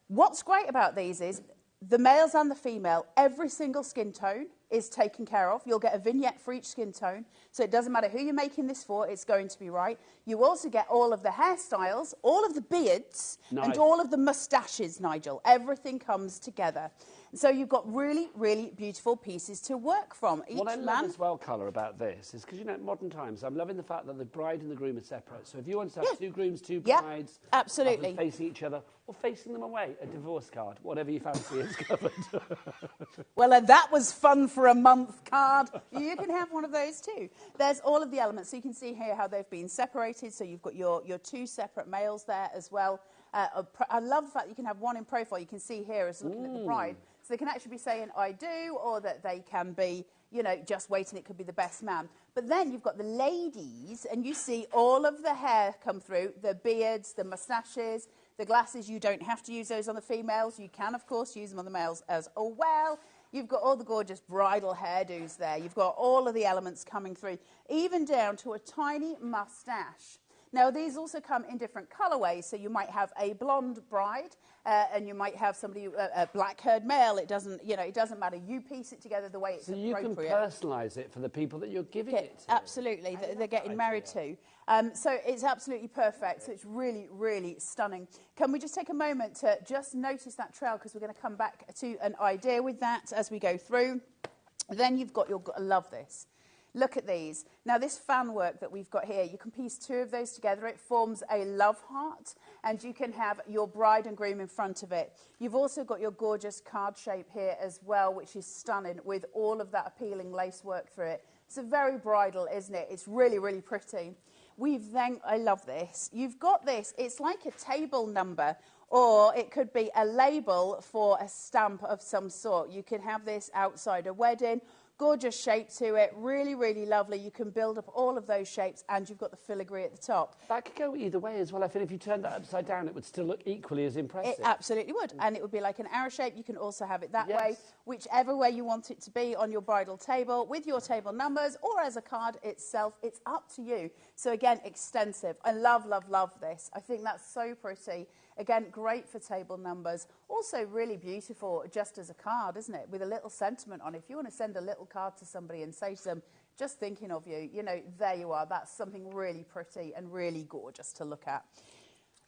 S2: What's great about these is the males and the female, every single skin tone is taken care of. You'll get a vignette for each skin tone, so it doesn't matter who you're making this for, it's going to be right. You also get all of the hairstyles, all of the beards, and all of the moustaches, Nigel. Everything comes together. So you've got really, really beautiful pieces to work from.
S8: What I love as well, Colour, about this is because, you know, in modern times, I'm loving the fact that the bride and the groom are separate. So if you want to have two grooms, two brides,
S2: absolutely,
S8: facing each other, or facing them away, a divorce card, whatever you fancy is covered.
S2: Well, and that was fun for a month card. You can have one of those too. There's all of the elements. So you can see here how they've been separated. So you've got your two separate males there as well. I love the fact that you can have one in profile. You can see here as looking at the bride. So they can actually be saying, I do, or that they can be, you know, just waiting. It could be the best man. But then you've got the ladies, and you see all of the hair come through, the beards, the moustaches, the glasses. You don't have to use those on the females. You can, of course, use them on the males as well. You've got all the gorgeous bridal hairdos there. You've got all of the elements coming through, even down to a tiny moustache. Now, these also come in different colourways, so you might have a blonde bride, and you might have somebody, a black-haired male. It doesn't, you know, it doesn't matter. You piece it together the way it's appropriate.
S8: So you can personalise it for the people that you're giving it to.
S2: Absolutely, that they're getting married to. So it's absolutely perfect. So it's really, really stunning. Can we just take a moment to just notice that trail, because we're going to come back to an idea with that as we go through. Then you've got your, I love this. Look at these. Now, this fan work that we've got here, you can piece two of those together. It forms a love heart, and you can have your bride and groom in front of it. You've also got your gorgeous card shape here as well, which is stunning with all of that appealing lace work through it. It's a very bridal, isn't it? It's really, really pretty. We've then, I love this. You've got this. It's like a table number, or it could be a label for a stamp of some sort. You can have this outside a wedding. Gorgeous shape to it, really, really lovely. You can build up all of those shapes, and you've got the filigree at the top.
S8: That could go either way as well. I feel if you turned that upside down, it would still look equally as impressive.
S2: It absolutely would, and it would be like an arrow shape. You can also have it that way, whichever way you want it to be on your bridal table, with your table numbers, or as a card itself. It's up to you. So again, extensive. I love, love, love this. I think that's so pretty. Again, great for table numbers. Also really beautiful just as a card, isn't it? With a little sentiment on it. If you want to send a little card to somebody and say to them, just thinking of you, you know, there you are. That's something really pretty and really gorgeous to look at.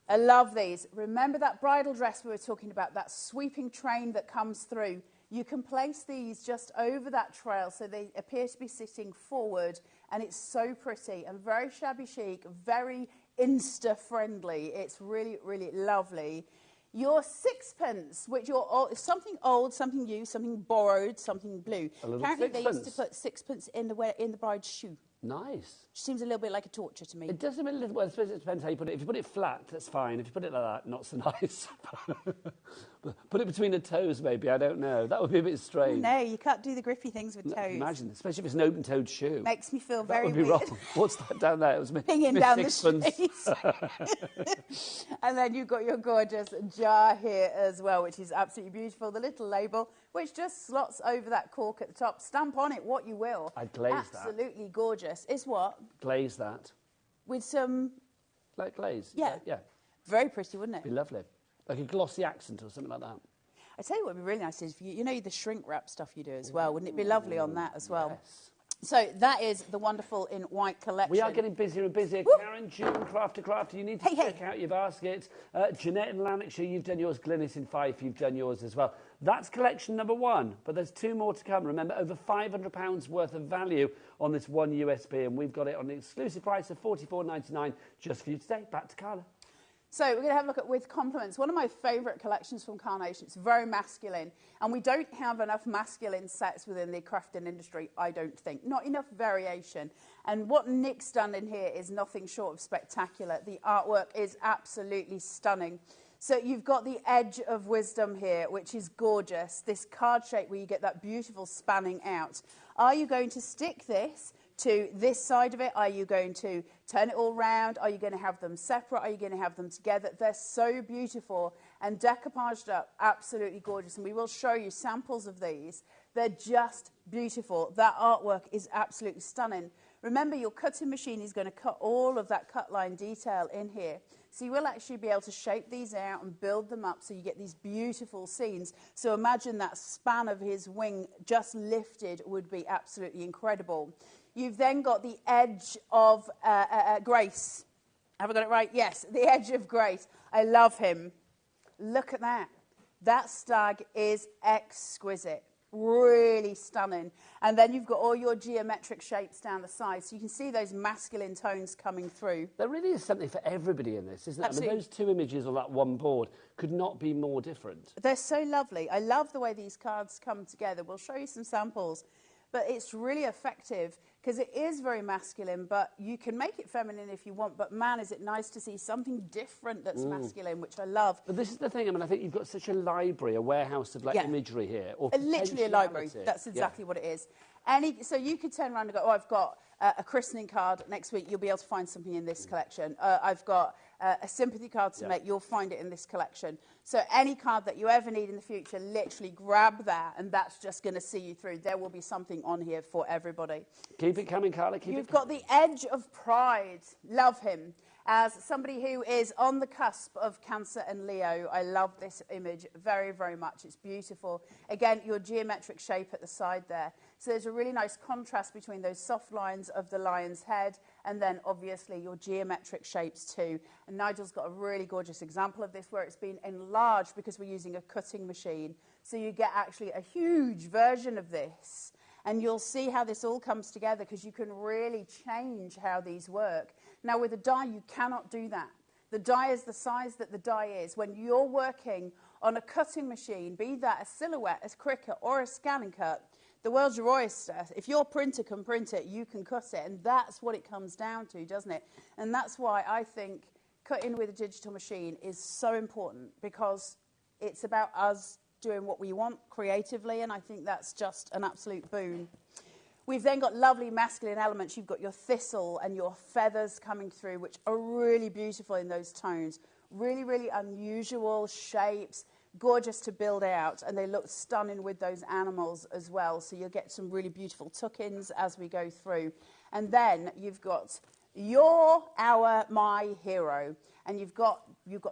S2: I love these. Remember that bridal dress we were talking about, that sweeping train that comes through? You can place these just over that trail so they appear to be sitting forward, and it's so pretty and very shabby chic, very Insta-friendly. It's really, really lovely. Your sixpence, which you're something old, something new, something borrowed, something blue. Apparently they used to put sixpence in the bride's shoe.
S8: Nice.
S2: Which seems a little bit like a torture to me.
S8: It does seem a little, well, I suppose it depends how you put it. If you put it flat, that's fine. If you put it like that, not so nice. Put it between the toes, maybe, I don't know. That would be a bit strange.
S2: Oh, no, you can't do the grippy things with toes.
S8: Imagine, especially if it's an open-toed shoe.
S2: Makes me feel very
S8: weird. That would be wrong. What's that down there? It was
S2: pinging down the street. And then you've got your gorgeous jar here as well, which is absolutely beautiful. The little label, which just slots over that cork at the top. Stamp on it what you will.
S8: I'd glaze that.
S2: Absolutely gorgeous. It's what?
S8: Glaze that.
S2: With some...
S8: Like glaze?
S2: Yeah.
S8: Yeah.
S2: Very pretty, wouldn't it?
S8: Be lovely. Like a glossy accent or something like that.
S2: I tell you what would be really nice is, you know, the shrink wrap stuff you do as well. Wouldn't it be lovely on that as well?
S8: Yes.
S2: So that is the wonderful in white collection.
S8: We are getting busier and busier.
S2: Woo!
S8: Karen, June, Crafter, you need to check out your baskets. Jeanette in Lanarkshire, you've done yours. Glynis in Fife, you've done yours as well. That's collection number 1, but there's 2 more to come. Remember, over £500 worth of value on this one USB, and we've got it on an exclusive price of $44.99 just for you today. Back to Carla.
S2: So we're going to have a look at With Compliments, one of my favourite collections from Carnation. It's very masculine, and we don't have enough masculine sets within the crafting industry, I don't think. Not enough variation. And what Nick's done in here is nothing short of spectacular. The artwork is absolutely stunning. So you've got the edge of wisdom here, which is gorgeous. This card shape where you get that beautiful spanning out. Are you going to stick this to this side of it? Are you going to turn it all round? Are you going to have them separate? Are you going to have them together? They're so beautiful and decoupaged up, absolutely gorgeous. And we will show you samples of these. They're just beautiful. That artwork is absolutely stunning. Remember, your cutting machine is going to cut all of that cut line detail in here. So you will actually be able to shape these out and build them up so you get these beautiful scenes. So imagine that span of his wing just lifted would be absolutely incredible. You've then got the edge of grace. Have I got it right? Yes, the edge of grace. I love him. Look at that. That stag is exquisite. Really stunning. And then you've got all your geometric shapes down the side, so you can see those masculine tones coming through.
S8: There really is something for everybody in this, isn't there? I mean, those two images on that one board could not be more different.
S2: They're so lovely. I love the way these cards come together. We'll show you some samples, but it's really effective because it is very masculine, but you can make it feminine if you want. But man, is it nice to see something different that's masculine, which I love.
S8: But this is the thing, I mean, I think you've got such a library, a warehouse of imagery here. Or
S2: literally a library. That's exactly what it is. So you could turn around and go, oh, I've got a christening card next week. You'll be able to find something in this collection. I've got a sympathy card to make. You'll find it in this collection. So any card that you ever need in the future, literally grab that, and that's just going to see you through. There will be something on here for everybody.
S8: Keep it coming, Carla.
S2: You've got the edge of pride. Love him. As somebody who is on the cusp of Cancer and Leo, I love this image very, very much. It's beautiful. Again, your geometric shape at the side there. So there's a really nice contrast between those soft lines of the lion's head and then obviously your geometric shapes too. And Nigel's got a really gorgeous example of this where it's been enlarged because we're using a cutting machine. So you get actually a huge version of this. And you'll see how this all comes together because you can really change how these work. Now, with a die, you cannot do that. The die is the size that the die is. When you're working on a cutting machine, be that a silhouette, a Cricut, or a scan and cut, the world's your oyster. If your printer can print it, you can cut it. And that's what it comes down to, doesn't it? And that's why I think cutting with a digital machine is so important because it's about us doing what we want creatively, and I think that's just an absolute boon. We've then got lovely masculine elements. You've got your thistle and your feathers coming through, which are really beautiful in those tones. Really, really unusual shapes, gorgeous to build out, and they look stunning with those animals as well. So you'll get some really beautiful tuck-ins as we go through. And then you've got you're my hero. And you've got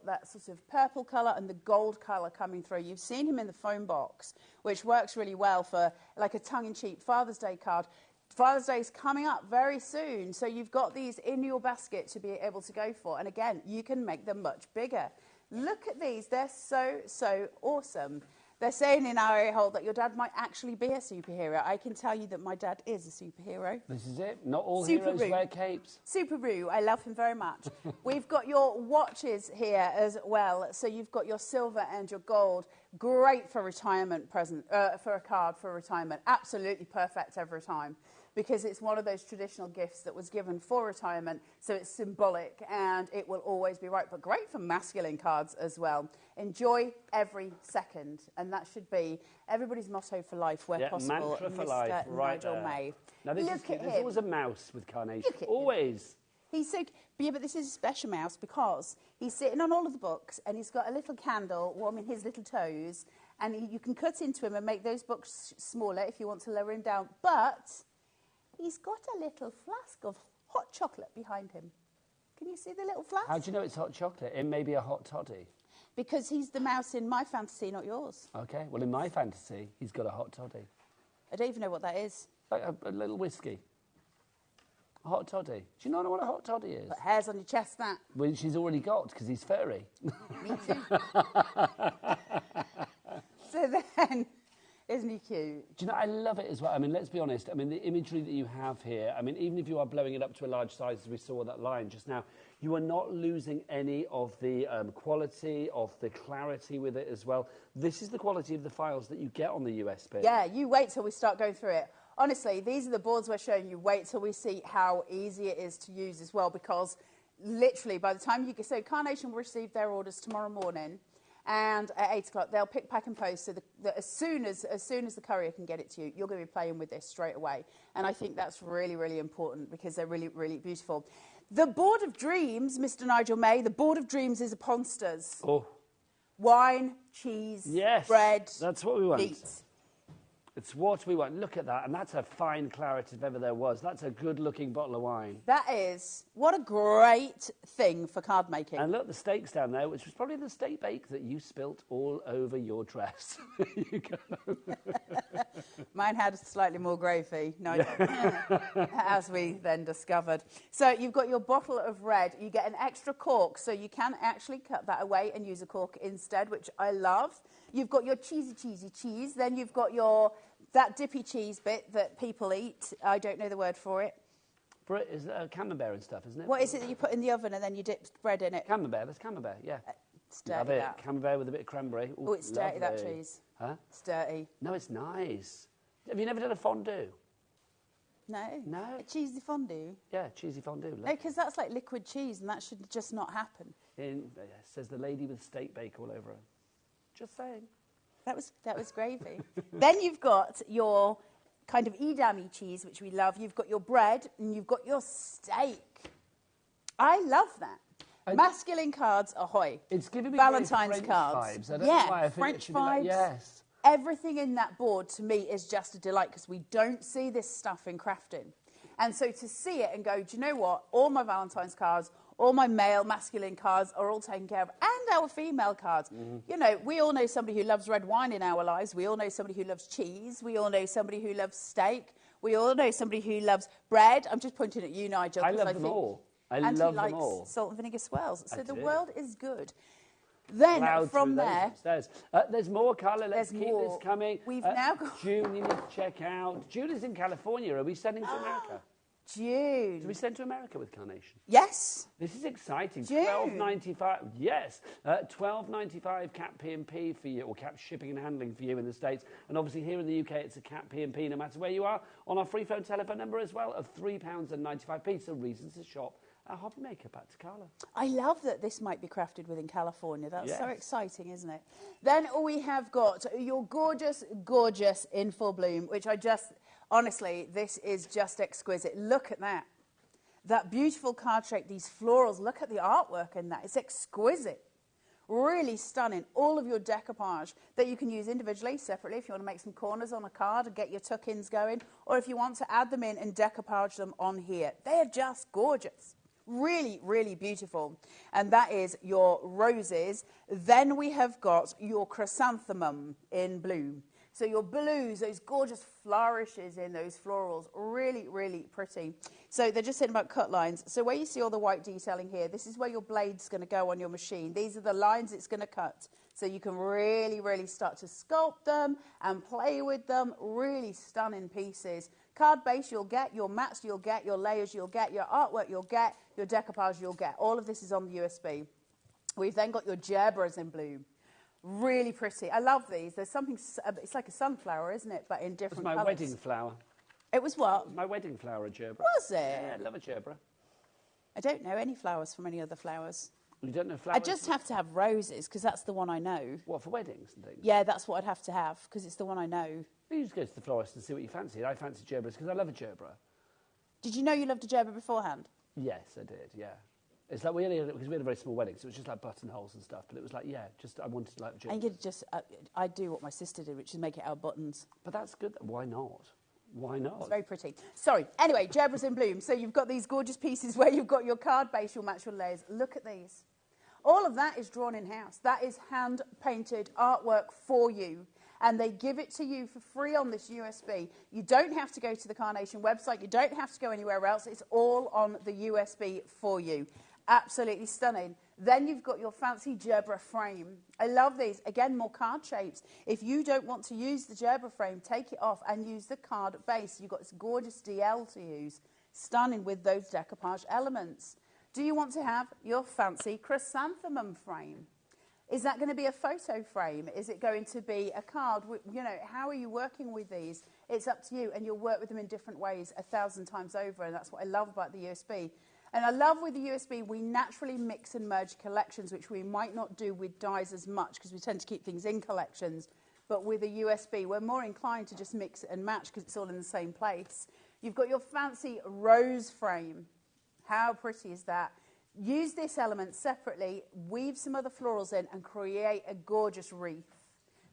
S2: that sort of purple colour and the gold colour coming through. You've seen him in the foam box, which works really well for like a tongue-in-cheek Father's Day card. Father's Day is coming up very soon, so you've got these in your basket to be able to go for. And again, you can make them much bigger. Look at these. They're so, so awesome. They're saying in our ear hole that your dad might actually be a superhero. I can tell you that my dad is a superhero.
S8: This is it. Not all heroes wear capes.
S2: Subaru. I love him very much. We've got your watches here as well. So you've got your silver and your gold. Great for retirement present, for a card for retirement. Absolutely perfect every time. Because it's one of those traditional gifts that was given for retirement, so it's symbolic and it will always be right, but great for masculine cards as well. Enjoy every second, and that should be everybody's motto for life where possible.
S8: Mantra for
S2: Mr.
S8: life, right
S2: Nigel May.
S8: Now this is cute. There's always a mouse with Carnation. Always.
S2: He's so, but this is a special mouse because he's sitting on all of the books and he's got a little candle warming his little toes, and you can cut into him and make those books smaller if you want to lower him down, but he's got a little flask of hot chocolate behind him. Can you see the little flask?
S8: How do you know it's hot chocolate? It may be a hot toddy.
S2: Because he's the mouse in my fantasy, not yours.
S8: Okay, well, in my fantasy, he's got a hot toddy.
S2: I don't even know what that is.
S8: Like a little whiskey. A hot toddy. Do you not know what a hot toddy is?
S2: But hairs on your chest, that.
S8: Which he's already got, because he's furry.
S2: Me too. So then... Isn't he cute?
S8: Do you know, I love it as well. I mean, let's be honest. I mean, the imagery that you have here, I mean, even if you are blowing it up to a large size, as we saw that line just now, you are not losing any of the quality, of the clarity with it as well. This is the quality of the files that you get on the USB.
S2: Yeah, you wait till we start going through it. Honestly, these are the boards we're showing you. Wait till we see how easy it is to use as well, because literally by the time you get... So Carnation will receive their orders tomorrow morning. And at 8 o'clock, they'll pick, pack and post so that as soon as the courier can get it to you, you're going to be playing with this straight away. And I think that's really, really important because they're really, really beautiful. The Board of Dreams, Mr. Nigel May, the Board of Dreams is upon us.
S8: Oh.
S2: Wine, cheese,
S8: yes,
S2: bread,
S8: that's what we want.
S2: meat.
S8: It's what we want. Look at that. And that's a fine claret if ever there was. That's a good-looking bottle of wine.
S2: That is. What a great thing for card making.
S8: And look, the steaks down there, which was probably the steak bake that you spilt all over your dress. You go.
S2: Mine had slightly more gravy, as we then discovered. So you've got your bottle of red. You get an extra cork, so you can actually cut that away and use a cork instead, which I love. You've got your cheesy cheese. Then you've got your that dippy cheese bit that people eat. I don't know the word for it.
S8: Is camembert and stuff, isn't it?
S2: What is it that you put in the oven and then you dip bread in it?
S8: Camembert, that's camembert, yeah.
S2: It's dirty,
S8: Love it.
S2: that.
S8: Camembert with a bit of cranberry.
S2: Oh, it's dirty, that cheese.
S8: Huh?
S2: It's dirty.
S8: No, it's nice. Have you never done a fondue?
S2: No.
S8: No?
S2: A cheesy fondue?
S8: Yeah, cheesy fondue.
S2: No, because that's like liquid cheese and that should just not happen.
S8: Says the lady with steak bake all over her. Just saying.
S2: That was gravy. Then you've got your kind of Edam-y cheese, which we love. You've got your bread and you've got your steak. I love that. Masculine cards, ahoy.
S8: It's giving me
S2: Valentine's
S8: French
S2: cards.
S8: vibes. I don't know why. I think
S2: French
S8: it
S2: vibes.
S8: Like, yes.
S2: Everything in that board to me is just a delight because we don't see this stuff in crafting. And so to see it and go, do you know what? All my Valentine's cards, all my male, masculine cards are all taken care of, and our female cards. Mm-hmm. You know, we all know somebody who loves red wine in our lives. We all know somebody who loves cheese. We all know somebody who loves steak. We all know somebody who loves bread. I'm just pointing at you, Nigel.
S8: I love them all. I love them all.
S2: Salt and vinegar swirls. So the world is good. Then from there,
S8: there's more, Carla. Let's keep
S2: more.
S8: This coming.
S2: We've now got
S8: June. You need to check out. June is in California. Are we sending to America?
S2: June.
S8: Do we send to America with Carnation?
S2: Yes.
S8: This is exciting.
S2: June.
S8: $12.95. Yes, $12.95 cap P&P for you, or cap shipping and handling for you in the States. And obviously here in the UK, it's a cap P&P no matter where you are. On our free phone telephone number as well of £3.95. So reasons to shop. HobbyMaker, back to Carla.
S2: I love that this might be crafted within California. That's so exciting, isn't it? Then we have got your gorgeous, gorgeous In Full Bloom, which I just, honestly, this is just exquisite. Look at that. That beautiful card shape, these florals. Look at the artwork in that. It's exquisite. Really stunning. All of your decoupage that you can use individually, separately, if you want to make some corners on a card and get your tuck-ins going, or if you want to add them in and decoupage them on here. They're just gorgeous. Really, really beautiful. And that is your roses. Then we have got your chrysanthemum in bloom. So your blues, those gorgeous flourishes in those florals, really, really pretty. So they're just saying about cut lines. So where you see all the white detailing here, this is where your blade's going to go on your machine. These are the lines it's going to cut. So you can really, really start to sculpt them and play with them. Really stunning pieces. Card base you'll get, your mats you'll get, your layers you'll get, your artwork you'll get, your decoupage you'll get. All of this is on the USB. We've then got your gerbras in bloom. Really pretty. I love these. There's something, it's like a sunflower, isn't it? But in different colours.
S8: It was my wedding flower.
S2: It was what?
S8: It was my wedding flower, a gerbera.
S2: Was it?
S8: Yeah, I love a gerbera.
S2: I don't know any flowers from any other flowers.
S8: You don't know flowers?
S2: I just have to have roses because that's the one I know.
S8: What, for weddings and things?
S2: Yeah, that's what I'd have to have because it's the one I know.
S8: You just go to the florist and see what you fancy. I fancy gerberas because I love a gerbera.
S2: Did you know you loved a gerbera beforehand?
S8: Yes, I did, yeah. It's like because we had a very small wedding, so it was just like buttonholes and stuff. But it was like, yeah, just I wanted to like gerbera.
S2: And you just, I do what my sister did, which is make it out buttons.
S8: But that's good. Why not? Why not?
S2: It's very pretty. Sorry. Anyway, gerbras in bloom. So you've got these gorgeous pieces where you've got your card base, you'll match your layers. Look at these. All of that is drawn in-house. That is hand-painted artwork for you. And they give it to you for free on this USB. You don't have to go to the Carnation website. You don't have to go anywhere else. It's all on the USB for you. Absolutely stunning. Then you've got your fancy gerbera frame. I love these. Again, more card shapes. If you don't want to use the gerbera frame, take it off and use the card base. You've got this gorgeous DL to use. Stunning with those decoupage elements. Do you want to have your fancy chrysanthemum frame? Is that going to be a photo frame? Is it going to be a card? You know, how are you working with these? It's up to you, and you'll work with them in different ways 1,000 times over, and that's what I love about the USB. And I love with the USB, we naturally mix and merge collections, which we might not do with dies as much because we tend to keep things in collections. But with a USB, we're more inclined to just mix and match because it's all in the same place. You've got your fancy rose frame. How pretty is that? Use this element separately, weave some other florals in, and create a gorgeous wreath.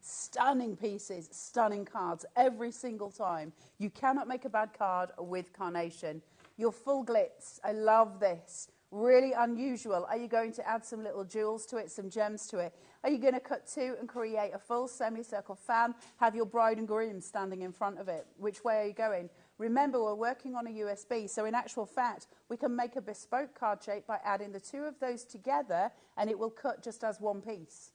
S2: Stunning pieces, stunning cards every single time. You cannot make a bad card with carnation. Your full glitz, I love this. Really unusual. Are you going to add some little jewels to it, some gems to it? Are you going to cut two and create a full semicircle fan? Have your bride and groom standing in front of it? Which way are you going? Remember, we're working on a USB, so in actual fact, we can make a bespoke card shape by adding the two of those together, and it will cut just as one piece.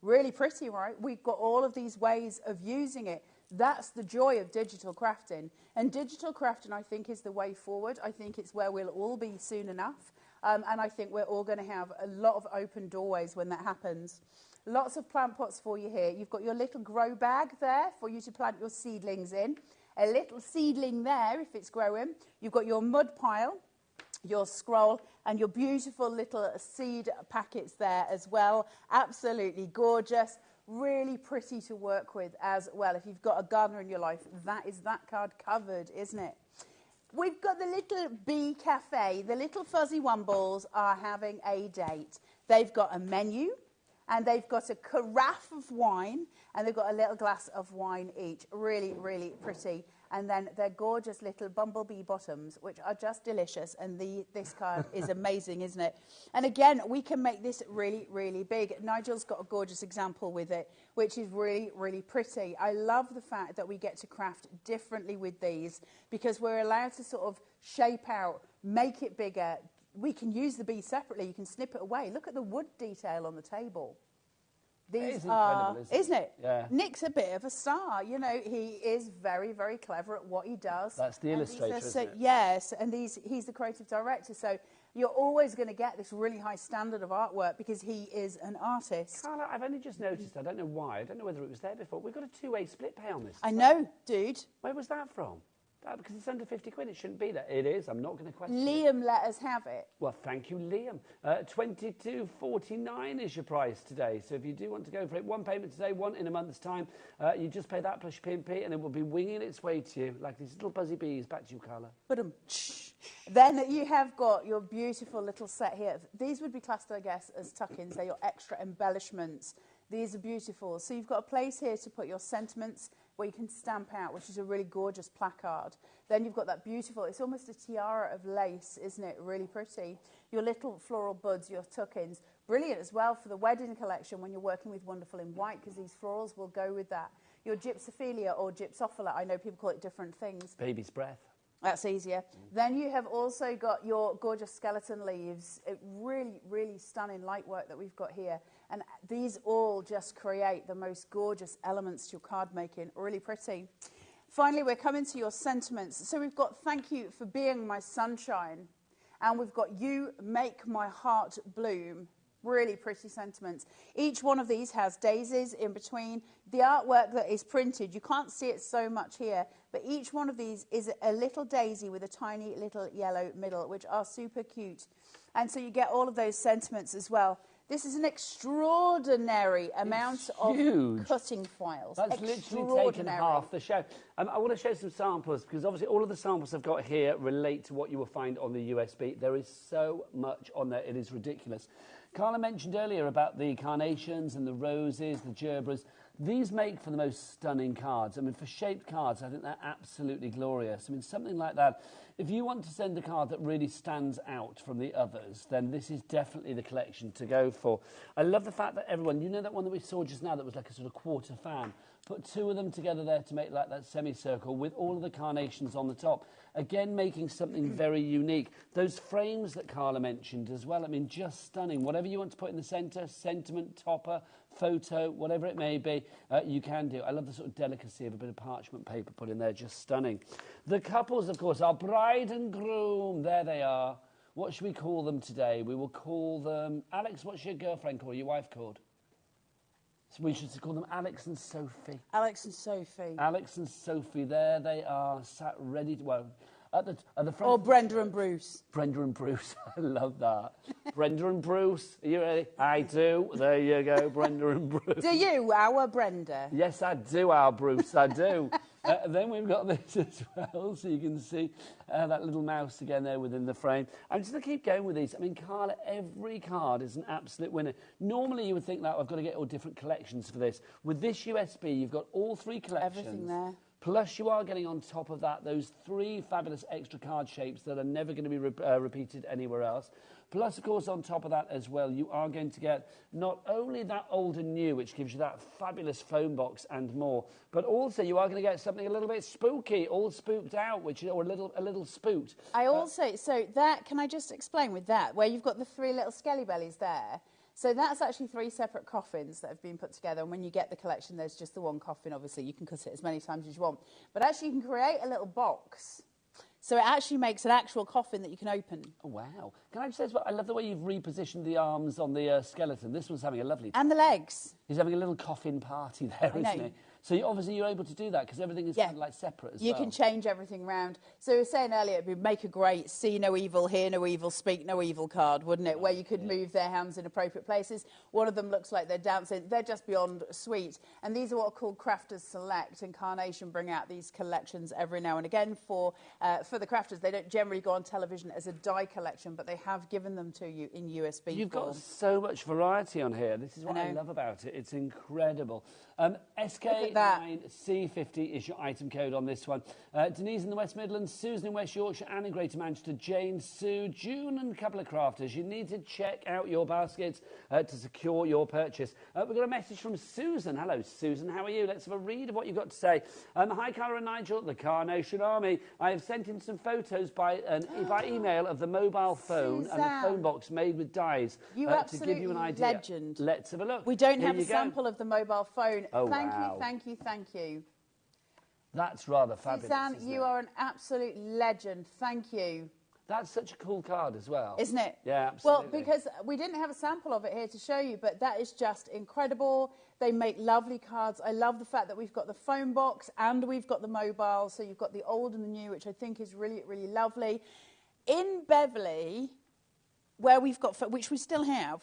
S2: Really pretty, right? We've got all of these ways of using it. That's the joy of digital crafting. And digital crafting, I think, is the way forward. I think it's where we'll all be soon enough. And I think we're all going to have a lot of open doorways when that happens. Lots of plant pots for you here. You've got your little grow bag there for you to plant your seedlings in. A little seedling there if it's growing. You've got your mud pile, your scroll, and your beautiful little seed packets there as well. Absolutely gorgeous. Really pretty to work with as well. If you've got a gardener in your life, that is that card covered, isn't it? We've got the little bee cafe. The little fuzzy wumbles are having a date. They've got a menu, and they've got a carafe of wine, and they've got a little glass of wine each. Really, really pretty. And then they're gorgeous little bumblebee bottoms, which are just delicious. And this card is amazing, isn't it? And again, we can make this really, really big. Nigel's got a gorgeous example with it, which is really, really pretty. I love the fact that we get to craft differently with these because we're allowed to sort of shape out, make it bigger. We can use the bee separately. You can snip it away. Look at the wood detail on the table. These are, isn't it?
S8: Yeah.
S2: Nick's a bit of a star. You know, he is very, very clever at what he does.
S8: That's the illustrator, isn't it?
S2: Yes, and he's the creative director. So you're always going to get this really high standard of artwork because he is an artist.
S8: Carla, I've only just noticed, I don't know why, I don't know whether it was there before, we've got a two-way split pay on this.
S2: I know, dude.
S8: Where was that from? Because it's under 50 quid, it shouldn't be there. It is, I'm not going to question
S2: Liam let us have it.
S8: Well, thank you, Liam. $22.49 is your price today. So if you do want to go for it, one payment today, one in a month's time, you just pay that plus your P&P and it will be winging its way to you like these little buzzy bees. Back to you, Carla.
S2: Then you have got your beautiful little set here. These would be classed, I guess, as tuck-ins. They're your extra embellishments. These are beautiful. So you've got a place here to put your sentiments where you can stamp out, which is a really gorgeous placard. Then you've got that beautiful, it's almost a tiara of lace, isn't it? Really pretty. Your little floral buds, your tuck-ins. Brilliant as well for the wedding collection when you're working with Wonderful in White, because these florals will go with that. Your gypsophilia or gypsophila, I know people call it different things.
S8: Baby's breath.
S2: That's easier. Then you have also got your gorgeous skeleton leaves. Really, really stunning light work that we've got here. And these all just create the most gorgeous elements to your card making. Really pretty. Finally, we're coming to your sentiments. So we've got thank you for being my sunshine. And we've got you make my heart bloom. Really pretty sentiments. Each one of these has daisies in between. The artwork that is printed, you can't see it so much here, but each one of these is a little daisy with a tiny little yellow middle, which are super cute. And so you get all of those sentiments as well. This is an extraordinary amount of cutting files.
S8: That's literally taken half the show. I want to show some samples because obviously all of the samples I've got here relate to what you will find on the USB. There is so much on there, it is ridiculous. Carla mentioned earlier about the carnations and the roses, the gerbras. These make for the most stunning cards. I mean, for shaped cards, I think they're absolutely glorious. I mean, something like that. If you want to send a card that really stands out from the others, then this is definitely the collection to go for. I love the fact that everyone, you know that one that we saw just now that was like a sort of quarter fan? Put two of them together there to make like that semicircle with all of the carnations on the top. Again, making something very unique. Those frames that Carla mentioned as well, I mean, just stunning. Whatever you want to put in the centre, sentiment, topper, photo, whatever it may be, you can do. I love the sort of delicacy of a bit of parchment paper put in there, just stunning. The couples, of course, are bride and groom. There they are. What should we call them today? We will call them... Alex, what's your girlfriend called, your wife called? So we should call them Alex and Sophie.
S2: Alex and Sophie.
S8: Alex and Sophie, there they are, sat ready to... Well, at the front...
S2: Or Brenda and Bruce.
S8: Brenda and Bruce, I love that. Brenda and Bruce, are you ready? I do. There you go, Brenda and Bruce.
S2: Do you, our Brenda?
S8: Yes, I do, our Bruce, I do. Then we've got this as well, so you can see that little mouse again there within the frame. I'm just going to keep going with these. I mean, Carla, every card is an absolute winner. Normally you would think that I've got to get all different collections for this. With this USB, you've got all 3 collections.
S2: Everything there.
S8: Plus, you are getting on top of that those 3 fabulous extra card shapes that are never going to be repeated anywhere else. Plus, of course, on top of that as well, you are going to get not only that old and new, which gives you that fabulous foam box and more, but also you are going to get something a little bit spooky, all spooked out, or a little spooked.
S2: I also, so that, can I just explain with that, where you've got the 3 little skelly bellies there, so that's actually 3 separate coffins that have been put together, and when you get the collection, there's just the 1 coffin, obviously. You can cut it as many times as you want. But actually, you can create a little box, so it actually makes an actual coffin that you can open.
S8: Oh, wow. Can I just say as well, I love the way you've repositioned the arms on the skeleton. This one's having a lovely time.
S2: And the legs.
S8: He's having a little coffin party there, isn't he? So obviously you're able to do that because everything is kind of like separate as well.
S2: You can change everything round. So we were saying earlier, it would make a great see no evil, hear no evil, speak no evil card, wouldn't it? Where you could move their hands in appropriate places. One of them looks like they're dancing. They're just beyond sweet. And these are what are called Crafters Select. And Carnation bring out these collections every now and again for the crafters. They don't generally go on television as a die collection, but they have given them to you in USB
S8: You've
S2: form.
S8: got so much variety on here. This is what I love about it. It's incredible. SK9C50 is your item code on this one. Denise in the West Midlands, Susan in West Yorkshire, Anne in Greater Manchester, Jane, Sue, June and a couple of crafters. You need to check out your baskets to secure your purchase. We've got a message from Susan. Hello, Susan. How are you? Let's have a read of what you've got to say. Hi, Cara and Nigel, the Carnation Army. I have sent in some photos by email of the mobile phone and the phone box made with dies to give you an idea.
S2: Legend.
S8: Let's have a look.
S2: We don't have a sample of the mobile phone.
S8: Oh,
S2: thank
S8: wow.
S2: you, thank you, thank you.
S8: That's rather fabulous.
S2: Suzanne, you are an absolute legend. Thank you.
S8: That's such a cool card as well.
S2: Isn't it?
S8: Yeah, absolutely.
S2: Well, because we didn't have a sample of it here to show you, but that is just incredible. They make lovely cards. I love the fact that we've got the phone box and we've got the mobile. So you've got the old and the new, which I think is really, really lovely. In Beverley, where we've got, which we still have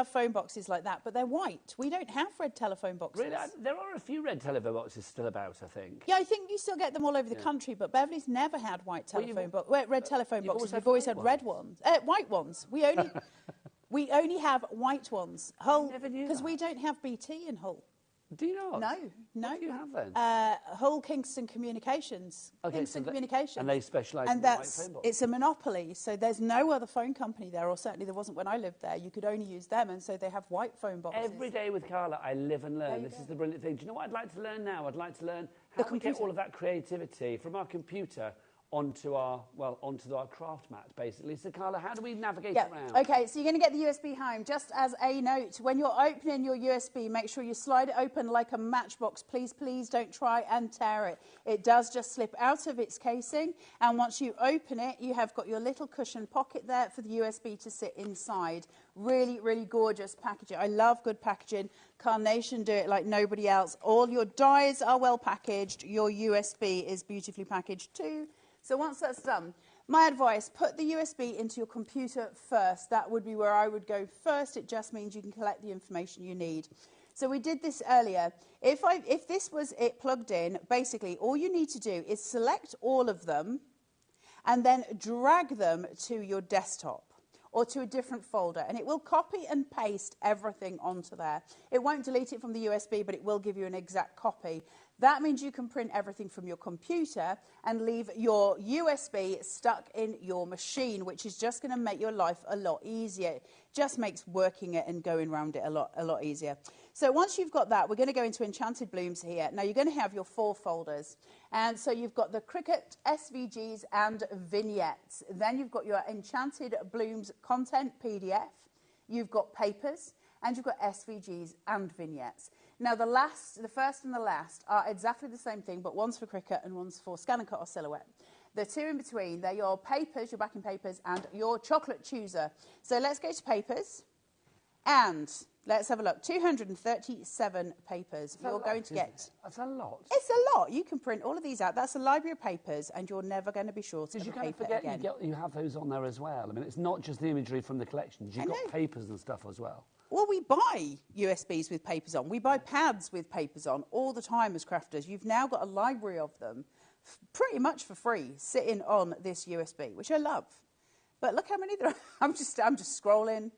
S2: phone boxes like that, but they're white. We don't have red telephone boxes.
S8: Really? There are a few red telephone boxes still about, I think.
S2: Yeah, I think you still get them all over the country, but Beverley's never had white telephone red telephone boxes. We've always had red ones, white ones. We only have white ones. Hull, because we don't have BT in Hull.
S8: Do you not?
S2: No.
S8: What do you have then?
S2: Hull Kingston Communications.
S8: Okay,
S2: Kingston Communications.
S8: And they specialise in white phone box.
S2: It's a monopoly, so there's no other phone company there, or certainly there wasn't when I lived there. You could only use them, and so they have white phone boxes.
S8: Every day with Carla, I live and learn. This is the brilliant thing. Do you know what I'd like to learn now? I'd like to learn how we get all of that creativity from our computer onto our craft mat, basically. So, Carla, how do we navigate around?
S2: Okay, so you're going to get the USB home. Just as a note, when you're opening your USB, make sure you slide it open like a matchbox. Please, please don't try and tear it. It does just slip out of its casing, and once you open it, you have got your little cushion pocket there for the USB to sit inside. Really, really gorgeous packaging. I love good packaging. Carnation do it like nobody else. All your dies are well packaged. Your USB is beautifully packaged too. So once that's done, my advice, put the USB into your computer first. That would be where I would go first. It just means you can collect the information you need. So we did this earlier. If this was it plugged in, basically all you need to do is select all of them and then drag them to your desktop or to a different folder, and it will copy and paste everything onto there. It won't delete it from the USB, but it will give you an exact copy. That means you can print everything from your computer and leave your USB stuck in your machine, which is just going to make your life a lot easier. It just makes working it and going around it a lot easier. So once you've got that, we're going to go into Enchanted Blooms here. Now you're going to have your 4 folders. And so you've got the Cricut, SVGs and vignettes. Then you've got your Enchanted Blooms content PDF. You've got papers and you've got SVGs and vignettes. Now, the first and the last are exactly the same thing, but one's for Cricut and one's for Scan and Cut or Silhouette. The two in between, they're your papers, your backing papers, and your chocolate chooser. So let's go to papers, and let's have a look. 237 papers you're going to get.
S8: That's a lot.
S2: It's a lot. You can print all of these out. That's a library of papers, and you're never going to be short of a paper again.
S8: You have those on there as well. I mean, it's not just the imagery from the collections. You've got papers and stuff as well.
S2: Well, we buy USBs with papers on. We buy pads with papers on all the time as crafters. You've now got a library of them pretty much for free sitting on this USB, which I love. But look how many there are. I'm just scrolling.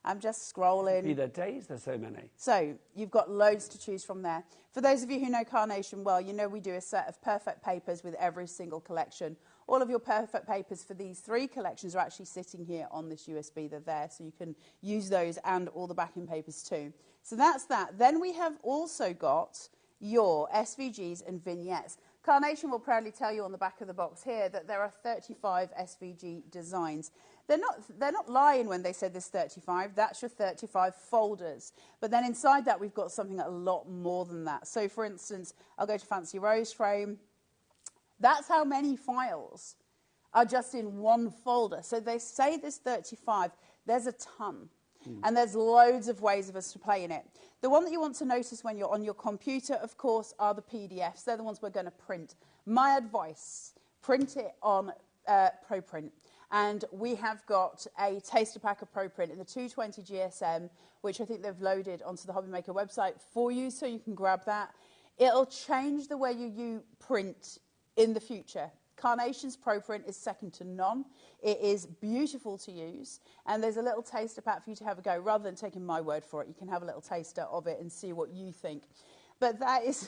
S2: I'm just scrolling.
S8: Be there days, there's so many.
S2: So you've got loads to choose from there. For those of you who know Carnation well, you know we do a set of perfect papers with every single collection. All of your perfect papers for these 3 collections are actually sitting here on this USB. They're there, so you can use those and all the backing papers too. So that's that. Then we have also got your SVGs and vignettes. Carnation will proudly tell you on the back of the box here that there are 35 SVG designs. They're not lying when they said there's 35. That's your 35 folders. But then inside that, we've got something a lot more than that. So, for instance, I'll go to Fancy Rose Frame. That's how many files are just in one folder. So they say there's 35. There's a ton. And there's loads of ways of us to play in it. The one that you want to notice when you're on your computer, of course, are the PDFs. They're the ones we're going to print. My advice, print it on ProPrint. And we have got a taster pack of ProPrint in the 220 GSM, which I think they've loaded onto the HobbyMaker website for you, so you can grab that. It'll change the way you print in the future. Carnation's ProPrint is second to none. It is beautiful to use, and there's a little taster pack for you to have a go. Rather than taking my word for it, you can have a little taster of it and see what you think. But that is,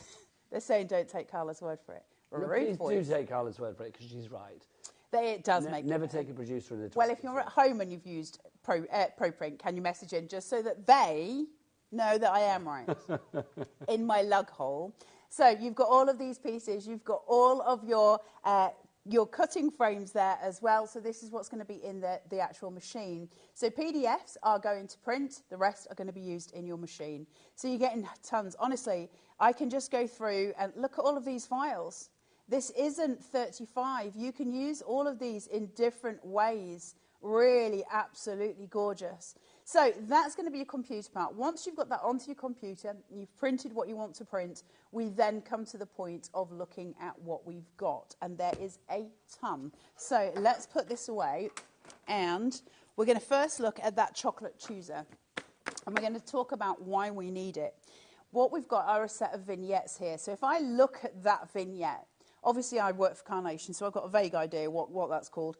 S2: they're saying don't take Carla's word for it.
S8: No, please do take Carla's word for it, because she's right.
S2: It does make
S8: never take a producer in the 20s.
S2: Well, if you're at home and you've used ProPrint, can you message in just so that they know that I am right in my lug hole? So you've got all of these pieces. You've got all of your cutting frames there as well. So this is what's going to be in the actual machine. So PDFs are going to print. The rest are going to be used in your machine. So you're getting tons. Honestly, I can just go through and look at all of these files. This isn't 35. You can use all of these in different ways. Really, absolutely gorgeous. So that's going to be your computer part. Once you've got that onto your computer, you've printed what you want to print, we then come to the point of looking at what we've got. And there is a ton. So let's put this away. And we're going to first look at that chocolate chooser. And we're going to talk about why we need it. What we've got are a set of vignettes here. So if I look at that vignette, obviously, I work for Carnation, so I've got a vague idea what that's called.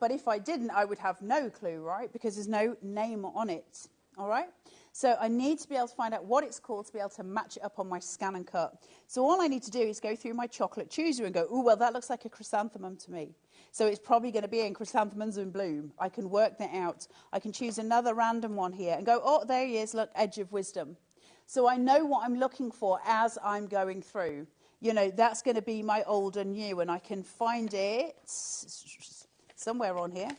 S2: But if I didn't, I would have no clue, right? Because there's no name on it, all right? So I need to be able to find out what it's called to be able to match it up on my scan and cut. So all I need to do is go through my chocolate chooser and go, ooh, well, that looks like a chrysanthemum to me. So it's probably going to be in chrysanthemums in bloom. I can work that out. I can choose another random one here and go, oh, there he is, look, Edge of Wisdom. So I know what I'm looking for as I'm going through. You know, that's going to be my old and new, and I can find it somewhere on here.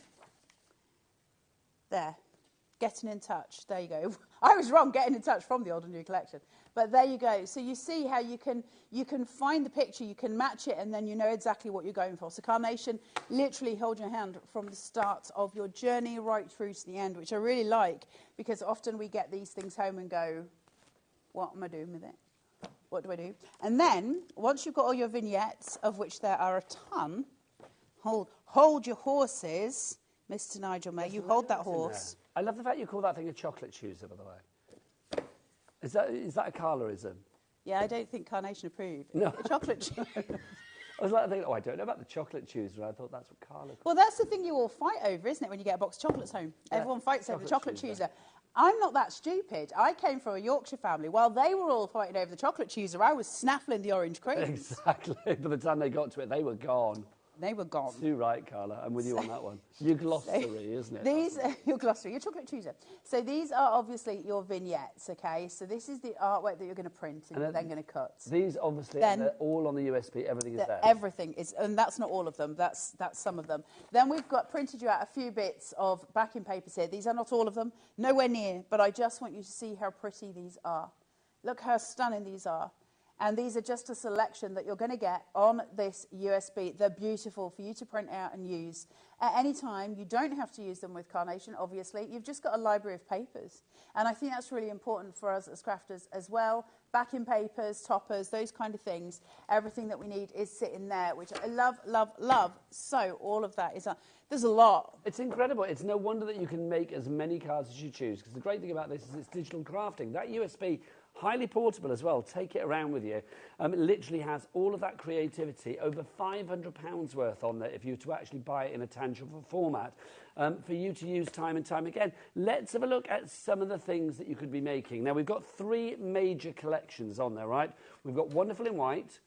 S2: There. Getting in touch. There you go. I was wrong, getting in touch from the old and new collection. But there you go. So you see how you can find the picture, you can match it, and then you know exactly what you're going for. So Carnation, literally hold your hand from the start of your journey right through to the end, which I really like, because often we get these things home and go, what am I doing with it? What do I do? And then, once you've got all your vignettes, of which there are a ton, hold your horses, Mr. Nigel May. You hold that horse.
S8: I love the fact you call that thing a chocolate chooser, by the way. Is that a Carlaism?
S2: Yeah, I don't think Carnation approved.
S8: No.
S2: A chocolate chooser.
S8: I was like thinking, oh, I don't know about the chocolate chooser. I thought that's what Carla called.
S2: Well, that's the thing you all fight over, isn't it, when you get a box of chocolates home? Yeah. Everyone fights over the chocolate chooser. I'm not that stupid. I came from a Yorkshire family. While they were all fighting over the chocolate chooser, I was snaffling the orange cream.
S8: Exactly. By the time they got to it, they were gone.
S2: They were gone.
S8: Too right, Carla. I'm with you on that one. Your glossary, isn't it?
S2: These are your glossary, your chocolate chooser. So these are obviously your vignettes, okay? So this is the artwork that you're going to print and you're then going to cut.
S8: These obviously are all on the USB. Everything is there.
S2: Everything is, and that's not all of them. That's some of them. Then we've got printed you out a few bits of backing papers here. These are not all of them, nowhere near. But I just want you to see how pretty these are. Look how stunning these are. And these are just a selection that you're going to get on this USB. They're beautiful for you to print out and use at any time. You don't have to use them with carnation, obviously. You've just got a library of papers. And I think that's really important for us as crafters as well. Backing papers, toppers, those kind of things. Everything that we need is sitting there, which I love, love, love. So all of that is, there's a lot.
S8: It's incredible. It's no wonder that you can make as many cards as you choose, because the great thing about this is it's digital crafting. That USB, highly portable as well. Take it around with you. It literally has all of that creativity, over £500 worth on there if you were to actually buy it in a tangible format, for you to use time and time again. Let's have a look at some of the things that you could be making. Now, we've got 3 major collections on there, right? We've got Wonderful in White,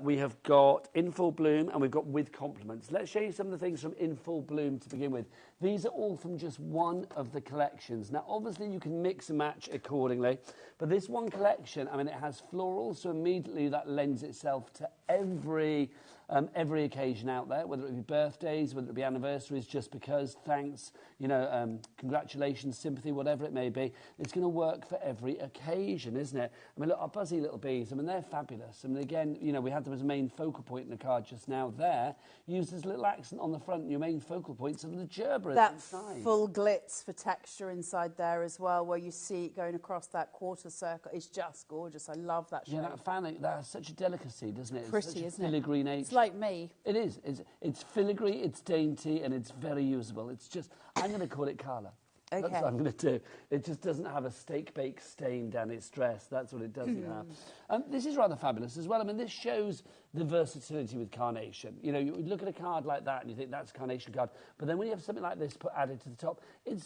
S8: we have got In Full Bloom, and we've got With Compliments. Let's show you some of the things from In Full Bloom to begin with. These are all from just one of the collections. Now, obviously, you can mix and match accordingly, but this one collection, I mean, it has florals, so immediately that lends itself to every occasion out there, whether it be birthdays, whether it be anniversaries, just because, thanks, you know, congratulations, sympathy, whatever it may be. It's going to work for every occasion, isn't it? I mean, look, our buzzy little bees, I mean, they're fabulous. I mean, again, you know, we had them as a main focal point in the card just now there. Used as a little accent on the front, your main focal points of the gerber inside.
S2: Full glitz for texture inside there as well, where you see it going across that quarter circle. It's just gorgeous. I love that shape.
S8: Yeah, that fanning, that has such a delicacy, doesn't it? It's
S2: pretty,
S8: such a
S2: isn't it?
S8: filigree nature.
S2: It's like me.
S8: It is. It's filigree, it's dainty, and it's very usable. It's just, I'm going to call it Carla.
S2: Okay.
S8: That's what I'm going to do. It just doesn't have a steak-bake stain down its dress. That's what it doesn't have. This is rather fabulous as well. I mean, this shows the versatility with carnation. You know, you look at a card like that and you think that's a carnation card. But then when you have something like this put added to the top,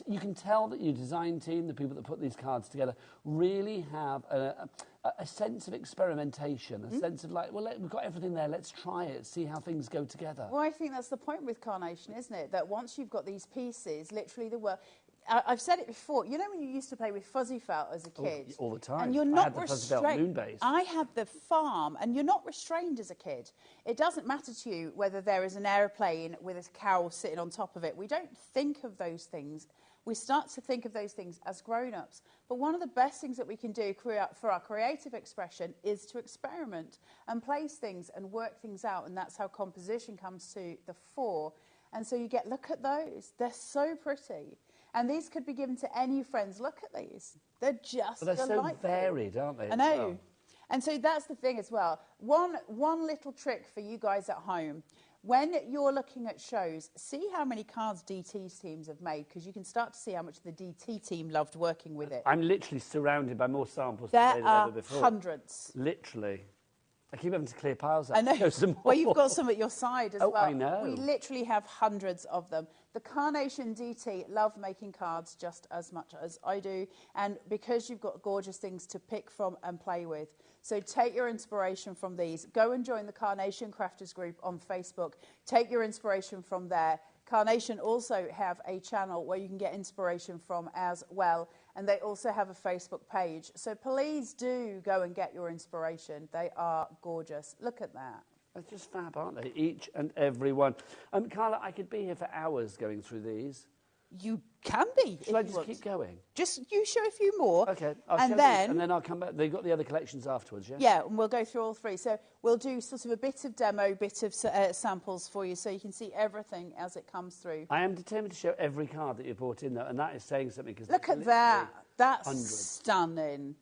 S8: you can tell that your design team, the people that put these cards together, really have a sense of experimentation, a sense of like, well, we've got everything there, let's try it, see how things go together.
S2: Well, I think that's the point with carnation, isn't it? That once you've got these pieces, literally the work. I've said it before. You know when you used to play with fuzzy felt as a kid?
S8: All the time.
S2: And you're not
S8: I had the fuzzy felt moon base.
S2: I had the farm, and you're not restrained as a kid. It doesn't matter to you whether there is an aeroplane with a cow sitting on top of it. We don't think of those things. We start to think of those things as grown-ups. But one of the best things that we can do for our creative expression is to experiment and place things and work things out, and that's how composition comes to the fore. And so you get, look at those. They're so pretty. And these could be given to any friends. Look at these. They're just delightful.
S8: They're so varied, aren't they?
S2: I know. Well. And so that's the thing as well. One little trick for you guys at home. When you're looking at shows, see how many cards DT teams have made, because you can start to see how much the DT team loved working with it.
S8: I'm literally surrounded by more samples than ever before.
S2: Hundreds.
S8: Literally. I keep having to clear piles out.
S2: I know.
S8: Well,
S2: you've got some at your side as well.
S8: I know.
S2: We literally have hundreds of them. The Carnation DT love making cards just as much as I do, and because you've got gorgeous things to pick from and play with. So take your inspiration from these. Go and join the Carnation Crafters group on Facebook. Take your inspiration from there. Carnation also have a channel where you can get inspiration from as well, and they also have a Facebook page. So please do go and get your inspiration. They are gorgeous. Look at that.
S8: They're just fab, aren't they? Each and every one. Carla, I could be here for hours going through these.
S2: You can be.
S8: Shall I just keep going?
S2: Just you show a few more.
S8: Okay.
S2: And then
S8: I'll come back. They've got the other collections afterwards, yeah?
S2: Yeah, and we'll go through all 3. So we'll do sort of a bit of demo, bit of samples for you, so you can see everything as it comes through.
S8: I am determined to show every card that you brought in, though, and that is saying something. Cause
S2: look at that. That's
S8: hundreds.
S2: Stunning.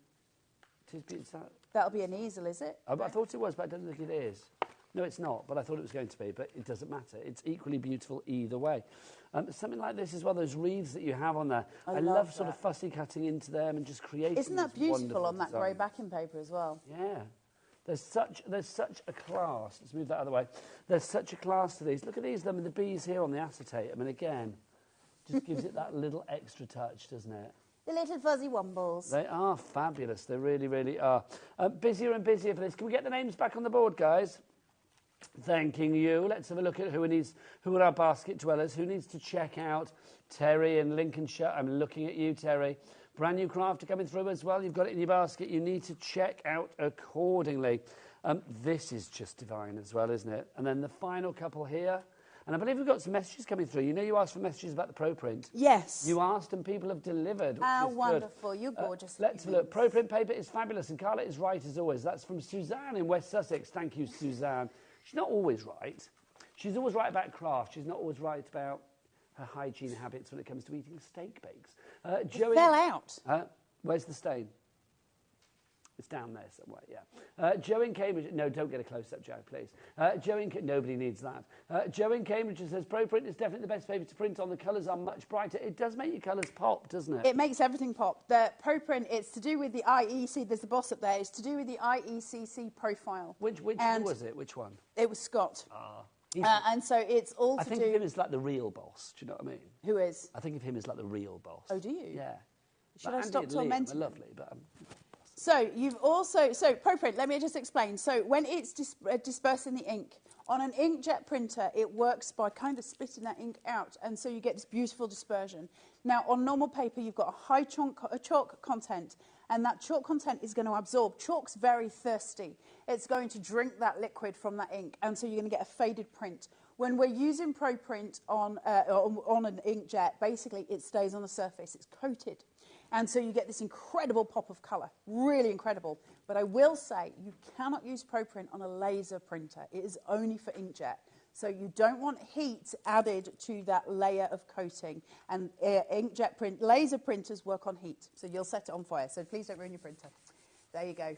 S2: That'll be an easel, is it?
S8: I thought it was, but I don't think it is. No, it's not, but I thought it was going to be, but it doesn't matter. It's equally beautiful either way. Something like this as well, those wreaths that you have on there. I love sort of fussy cutting into them and just creating.
S2: Isn't that beautiful on that grey backing paper as well?
S8: Yeah. There's such a class. Let's move that other way. There's such a class to these. Look at these, the bees here on the acetate. I mean, again, just gives it that little extra touch, doesn't it?
S2: The little fuzzy wombles.
S8: They are fabulous. They really, really are. Busier and busier for this. Can we get the names back on the board, guys? Thanking you. Let's have a look at who are our basket dwellers, who needs to check out Terry in Lincolnshire. I'm looking at you, Terry. Brand new crafter coming through as well. You've got it in your basket. You need to check out accordingly. This is just divine as well, isn't it? And then the final couple here. And I believe we've got some messages coming through. You know, you asked for messages about the Pro Print.
S2: Yes.
S8: You asked and people have delivered.
S2: Oh, wonderful. You're gorgeous.
S8: Let's look. Pro Print paper is fabulous, and Carla is right as always. That's from Suzanne in West Sussex. Thank you, Suzanne. She's not always right. She's always right about craft. She's not always right about her hygiene habits when it comes to eating steak bakes.
S2: Joey, it fell out.
S8: Where's the stain? It's down there somewhere, yeah. Joe in Cambridge... No, don't get a close-up, Joe, please. Nobody needs that. Joe in Cambridge says, Pro Print is definitely the best paper to print on. The colours are much brighter. It does make your colours pop, doesn't it?
S2: It makes everything pop. The Pro Print, it's to do with the IEC... There's the boss up there. It's to do with the IECC profile.
S8: Which was it? Which one?
S2: It was Scott. And so it's all to do...
S8: I think of him as like the real boss. Do you know what I mean?
S2: Who is?
S8: I think of him as like the real boss.
S2: Oh, do you?
S8: Yeah.
S2: Should I stop tormenting him?
S8: Lovely, but...
S2: So you've also, Pro Print, let me just explain. So when it's dispersing the ink, on an inkjet printer, it works by kind of spitting that ink out, and so you get this beautiful dispersion. Now, on normal paper, you've got a high chalk content, and that chalk content is going to absorb. Chalk's very thirsty. It's going to drink that liquid from that ink, and so you're going to get a faded print. When we're using Pro Print on an inkjet, basically it stays on the surface. It's coated. And so you get this incredible pop of colour, really incredible. But I will say you cannot use Pro Print on a laser printer. It is only for inkjet. So you don't want heat added to that layer of coating. And inkjet print, laser printers work on heat. So you'll set it on fire. So please don't ruin your printer. There you go.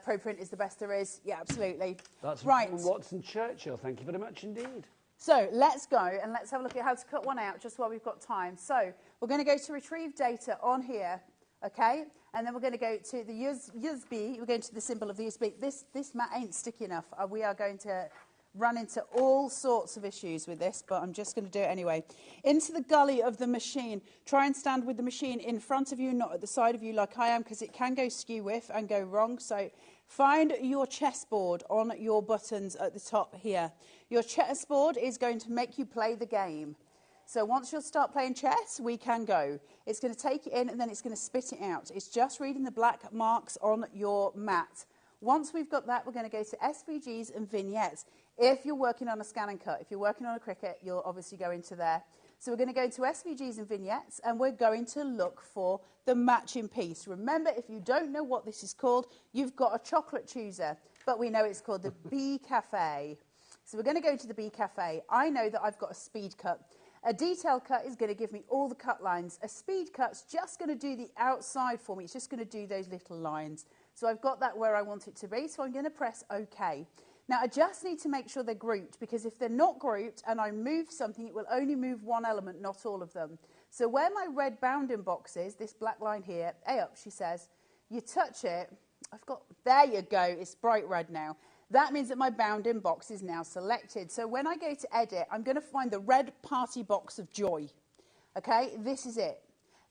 S2: Pro Print is the best there is. Yeah, absolutely.
S8: That's
S2: right.
S8: From Watson Churchill. Thank you very much indeed.
S2: So let's go and let's have a look at how to cut one out just while we've got time. So we're going to go to retrieve data on here, okay? And then we're going to go to the USB. We're going to the symbol of the USB. This mat ain't sticky enough. We are going to run into all sorts of issues with this, but I'm just going to do it anyway. Into the gully of the machine. Try and stand with the machine in front of you, not at the side of you like I am, because it can go skew-whiff and go wrong. So find your chessboard on your buttons at the top here. Your chessboard is going to make you play the game. So once you'll start playing chess, we can go. It's going to take it in and then it's going to spit it out. It's just reading the black marks on your mat. Once we've got that, we're going to go to SVGs and vignettes. If you're working on a scan and cut, if you're working on a Cricut, you'll obviously go into there. So we're going to go to SVGs and vignettes, and we're going to look for the matching piece. Remember, if you don't know what this is called, you've got a chocolate chooser, but we know it's called the Bee Cafe. So we're going to go to the Bee Cafe. I know that I've got a speed cut. A detail cut is going to give me all the cut lines. A speed cut's just going to do the outside for me. It's just going to do those little lines. So I've got that where I want it to be, so I'm going to press OK. Now, I just need to make sure they're grouped, because if they're not grouped and I move something, it will only move one element, not all of them. So where my red bounding box is, this black line here, A up, she says, you touch it, there you go, it's bright red now. That means that my bounding box is now selected. So when I go to edit, I'm going to find the red party box of joy. Okay, this is it.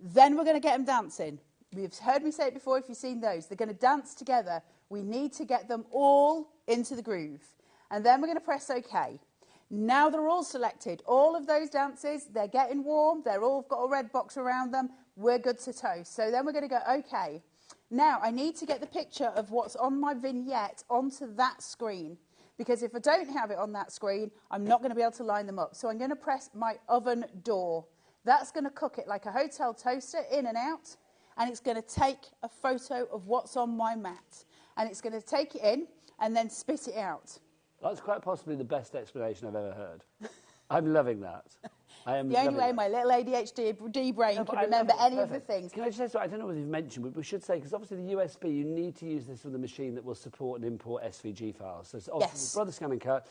S2: Then we're going to get them dancing. You've heard me say it before if you've seen those. They're going to dance together. We need to get them all into the groove. And then we're going to press OK. Now they're all selected. All of those dances, they're getting warm. They're all got a red box around them. We're good to toast. So then we're going to go OK. Now I need to get the picture of what's on my vignette onto that screen. Because if I don't have it on that screen, I'm not going to be able to line them up. So I'm going to press my oven door. That's going to cook it like a hotel toaster, in and out. And it's going to take a photo of what's on my mat. And it's going to take it in and then spit it out.
S8: That's quite possibly the best explanation I've ever heard. I'm loving that. I am
S2: the only way my little ADHD brain can remember any of the things.
S8: Can I just say something? I don't know whether you've mentioned, but we should say, because obviously the USB, you need to use this with a machine that will support and import SVG files. So obviously the Brother Scan and Cut,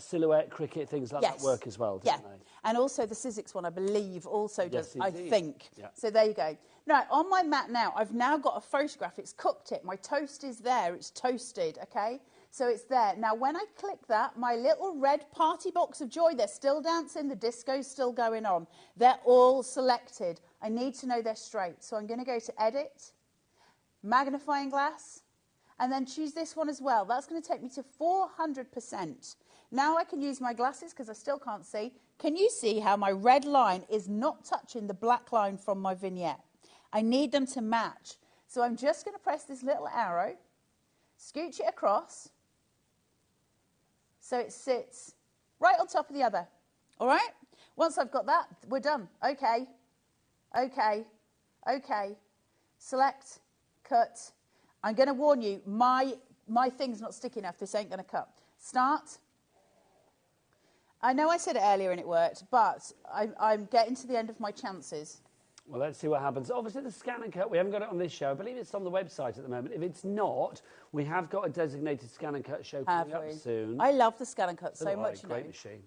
S8: Silhouette, Cricut, things like that work as well, don't they?
S2: And also the Sizzix one, I believe, also does, I think.
S8: Yeah.
S2: So there you go. Now, on my mat now, I've now got a photograph. It's cooked it. My toast is there. It's toasted, okay? So it's there. Now, when I click that, my little red party box of joy, they're still dancing. The disco's still going on. They're all selected. I need to know they're straight. So I'm going to go to Edit, Magnifying Glass, and then choose this one as well. That's going to take me to 400%. Now I can use my glasses because I still can't see. Can you see how my red line is not touching the black line from my vignette? I need them to match. So I'm just going to press this little arrow, scooch it across, so it sits right on top of the other. All right? Once I've got that, we're done. Okay. Okay. Okay. Select, cut. I'm going to warn you, my thing's not sticky enough. This ain't going to cut. Start. I know I said it earlier and it worked, but I'm getting to the end of my chances.
S8: Well, let's see what happens. Obviously, the scan and cut, we haven't got it on this show. I believe it's on the website at the moment. If it's not, we have got a designated scan and cut show coming up soon.
S2: I love the scan and cut so much.
S8: Great machine.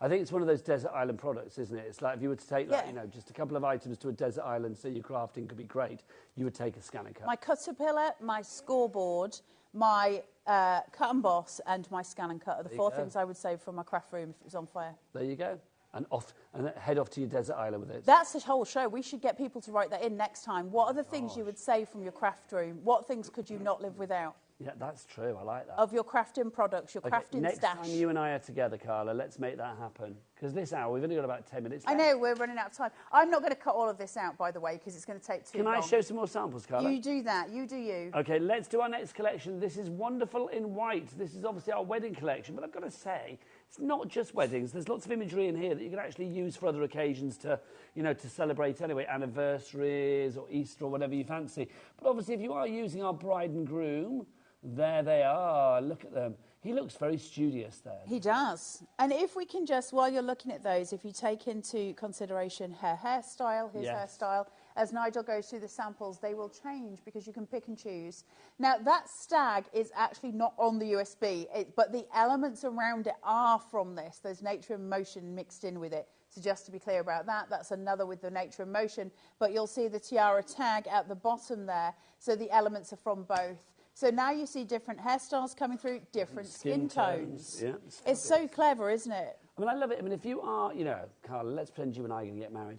S8: I think it's one of those desert island products, isn't it? It's like if you were to take, like, you know, just a couple of items to a desert island so your crafting could be great, you would take a scan and cut.
S2: My Caterpillar, my scoreboard, my cut and emboss, and my scan and cut are the four things I would save from my craft room if it was on fire.
S8: There you go. And head off to your desert island with it.
S2: That's the whole show. We should get people to write that in next time. What are the things you would save from your craft room? What things could you not live without?
S8: Yeah, that's true. I like that.
S2: Of your crafting products, your crafting
S8: next
S2: stash.
S8: Next time you and I are together, Carla, let's make that happen. Because this hour, we've only got about 10 minutes left.
S2: I know, we're running out of time. I'm not going to cut all of this out, by the way, because it's going to take too long.
S8: Can I show some more samples, Carla?
S2: You do that. You do you.
S8: OK, let's do our next collection. This is wonderful in white. This is obviously our wedding collection. But I've got to say, it's not just weddings. There's lots of imagery in here that you can actually use for other occasions to, you know, to celebrate anyway, anniversaries or Easter or whatever you fancy. But obviously, if you are using our bride and groom, there they are. Look at them. He looks very studious there.
S2: He does. And if we can just, while you're looking at those, if you take into consideration her hairstyle, his hairstyle, as Nigel goes through the samples, they will change because you can pick and choose. Now, that stag is actually not on the USB, but the elements around it are from this. There's nature and motion mixed in with it. So just to be clear about that, that's another with the nature and motion. But you'll see the tiara tag at the bottom there. So the elements are from both. So now you see different hairstyles coming through, different skin tones.
S8: Yeah,
S2: it's so clever, isn't it?
S8: I mean, I love it. I mean, if you are, you know, Carla, let's pretend you and I are going to get married.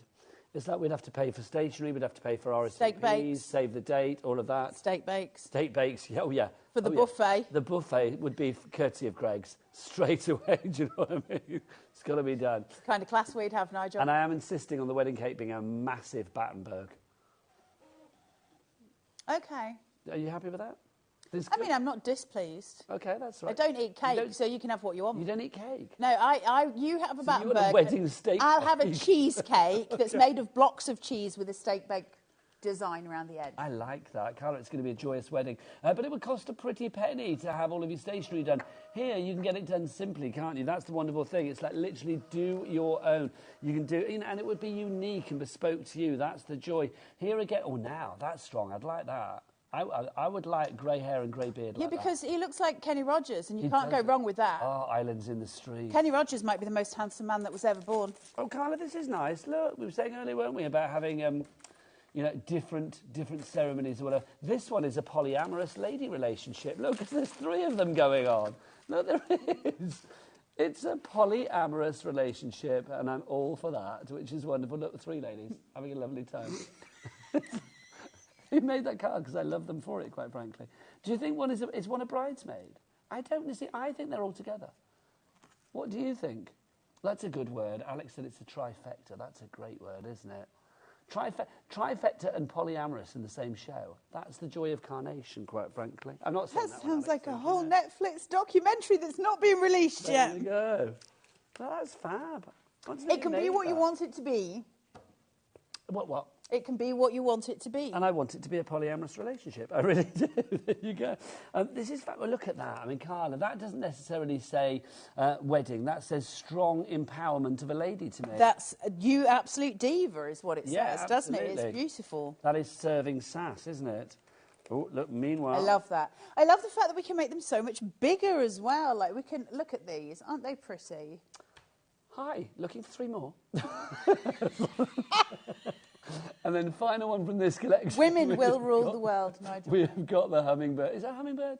S8: It's like we'd have to pay for stationery, we'd have to pay for RSVPs, save the date, all of that.
S2: Steak bakes.
S8: Steak bakes, oh yeah.
S2: For the buffet.
S8: Yeah. The buffet would be courtesy of Greg's, straight away, do you know what I mean? It's got to be done.
S2: It's the kind of class we'd have, Nigel.
S8: And I am insisting on the wedding cake being a massive Battenberg.
S2: OK.
S8: Are you happy with that?
S2: I mean, I'm not displeased.
S8: OK, that's right.
S2: I don't eat cake, so you can have what you want.
S8: You don't eat cake?
S2: No, you have a Battenberg.
S8: You want a wedding steak
S2: I'll
S8: bake.
S2: have a cheesecake that's made of blocks of cheese with a steak bake design around the edge.
S8: I like that. Carla, it's going to be a joyous wedding. But it would cost a pretty penny to have all of your stationery done. Here, you can get it done simply, can't you? That's the wonderful thing. It's like literally do your own. You can do, you know, and it would be unique and bespoke to you. That's the joy. Here again, oh, now, that's strong. I'd like that. I would like grey hair and grey beard.
S2: Yeah,
S8: like
S2: because
S8: that.
S2: he looks like Kenny Rogers, and you can't go wrong with that.
S8: Oh, Islands in the Stream.
S2: Kenny Rogers might be the most handsome man that was ever born.
S8: Oh, Carla, this is nice. Look, we were saying earlier, weren't we, about having, you know, different ceremonies or whatever. This one is a polyamorous lady relationship. Look, there's 3 of them going on. Look, there is. It's a polyamorous relationship, and I'm all for that, which is wonderful. Look, 3 ladies having a lovely time. He made that card because I love them for it, quite frankly. Do you think one is one a bridesmaid? I don't see. I think they're all together. What do you think? That's a good word. Alex said it's a trifecta. That's a great word, isn't it? Trifecta and polyamorous in the same show. That's the joy of carnation, quite frankly. I'm not saying
S2: that sounds like a whole Netflix documentary that's not been released yet.
S8: There you go. That's fab.
S2: It can be what you want it to be.
S8: What?
S2: It can be what you want it to be.
S8: And I want it to be a polyamorous relationship. I really do. There you go. This is fact. Well, look at that. I mean, Carla, that doesn't necessarily say wedding. That says strong empowerment of a lady to me.
S2: That's you absolute diva is what it says,
S8: absolutely.
S2: doesn't it? It's beautiful.
S8: That is serving sass, isn't it? Oh, look, meanwhile...
S2: I love that. I love the fact that we can make them so much bigger as well. Like, we can... Look at these. Aren't they pretty?
S8: Hi, looking for 3 more. And then final one from this collection.
S2: Women will rule the world, Nigel.
S8: We've got the hummingbird. Is that a hummingbird?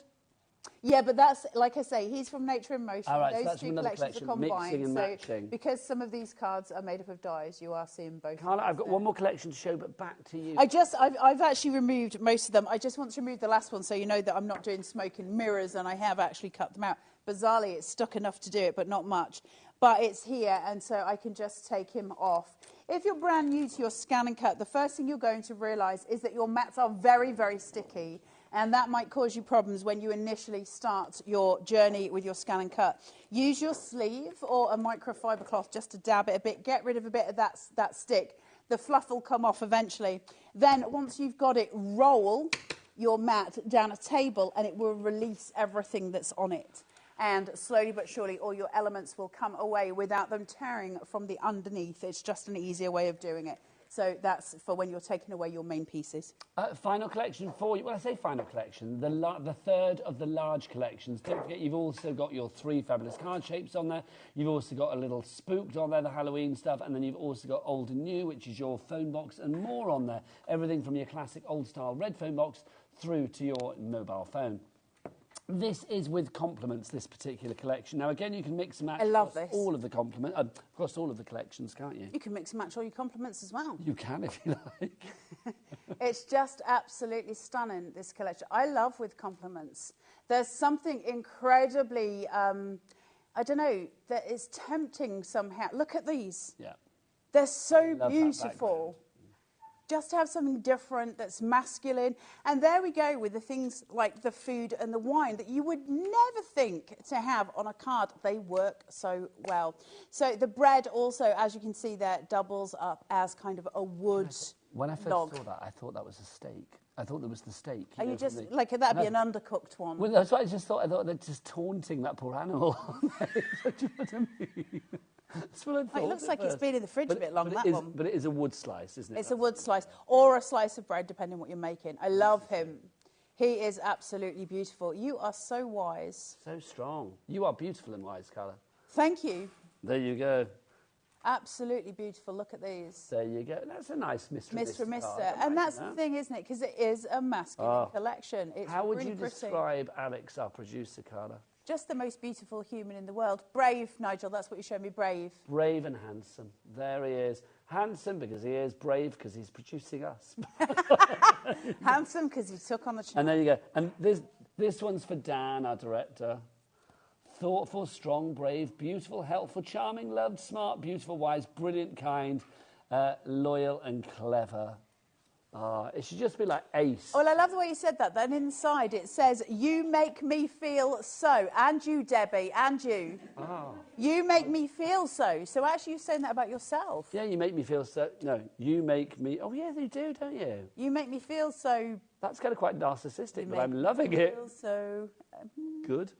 S2: Yeah, but that's, like I say, he's from Nature in Motion.
S8: All right,
S2: Those
S8: so that's
S2: 2
S8: from another
S2: collections
S8: collection,
S2: are combined.
S8: mixing and matching.
S2: Because some of these cards are made up of dyes, you are seeing both.
S8: Carla, I've got one more collection to show, but back to you.
S2: I've actually removed most of them. I just want to remove the last one so you know that I'm not doing smoke and mirrors, and I have actually cut them out. Bizarrely, it's stuck enough to do it, but not much. But it's here, and so I can just take him off. If you're brand new to your scan and cut, the first thing you're going to realise is that your mats are very, very sticky. and that might cause you problems when you initially start your journey with your scan and cut. Use your sleeve or a microfiber cloth just to dab it a bit, get rid of a bit of that stick. The fluff will come off eventually. Then once you've got it, roll your mat down a table and it will release everything that's on it. And slowly but surely all your elements will come away without them tearing from the underneath. It's just an easier way of doing it. So that's for when you're taking away your main pieces.
S8: Final collection for you. Well, I say final collection, the third of the large collections. Don't forget, you've also got your 3 fabulous card shapes on there. You've also got a little spooked on there, the Halloween stuff. And then you've also got old and new, which is your phone box, and more on there. Everything from your classic old-style red phone box through to your mobile phone. This is with compliments, this particular collection. Now, again, you can mix and match across all of the across all of the collections, can't you?
S2: You can mix and match all your compliments as well.
S8: You can, if you like.
S2: It's just absolutely stunning, this collection. I love with compliments. There's something incredibly, I don't know, that is tempting somehow. Look at these.
S8: Yeah.
S2: They're so beautiful. Just to have something different that's masculine. And there we go with the things like the food and the wine that you would never think to have on a card. They work so well. So the bread also, as you can see there, doubles up as kind of a wood
S8: When I first
S2: log.
S8: saw that, I thought that was a steak. I thought there was the steak.
S2: Are you just, like, that'd be an undercooked one?
S8: Well, that's what I just thought. I thought they're just taunting that poor animal. Do you know what I mean? That's what I thought.
S2: It looks like it's been in the fridge a bit long, that one.
S8: But it is a wood slice, isn't it?
S2: It's a wood slice or a slice of bread, depending on what you're making. I love him. He is absolutely beautiful. You are so wise.
S8: So strong. You are beautiful and wise, Carla.
S2: Thank you.
S8: There you go.
S2: Absolutely beautiful. Look at these.
S8: There you go. That's a nice Mr.
S2: Mr. And that's the thing, isn't it? Because it is a masculine collection. It's
S8: How would
S2: really
S8: you
S2: pretty.
S8: describe Alex, our producer, Carla?
S2: Just the most beautiful human in the world. Brave, Nigel. That's what you showed me. Brave.
S8: Brave and handsome. There he is. Handsome because he is, brave because he's producing us.
S2: Handsome because he took on the challenge.
S8: And there you go. And this one's for Dan, our director. Thoughtful, strong, brave, beautiful, helpful, charming, loved, smart, beautiful, wise, brilliant, kind, loyal and clever. It should just be like ace.
S2: Well, I love the way you said that. Then inside it says, you make me feel so. And you, Debbie, and you. You make me feel so. So actually you're saying that about yourself.
S8: Yeah, you make me feel so. No, you make me. Oh, yeah, you do, don't you?
S2: You make me feel so.
S8: That's kind of quite narcissistic, but I'm loving it.
S2: Feel so
S8: good.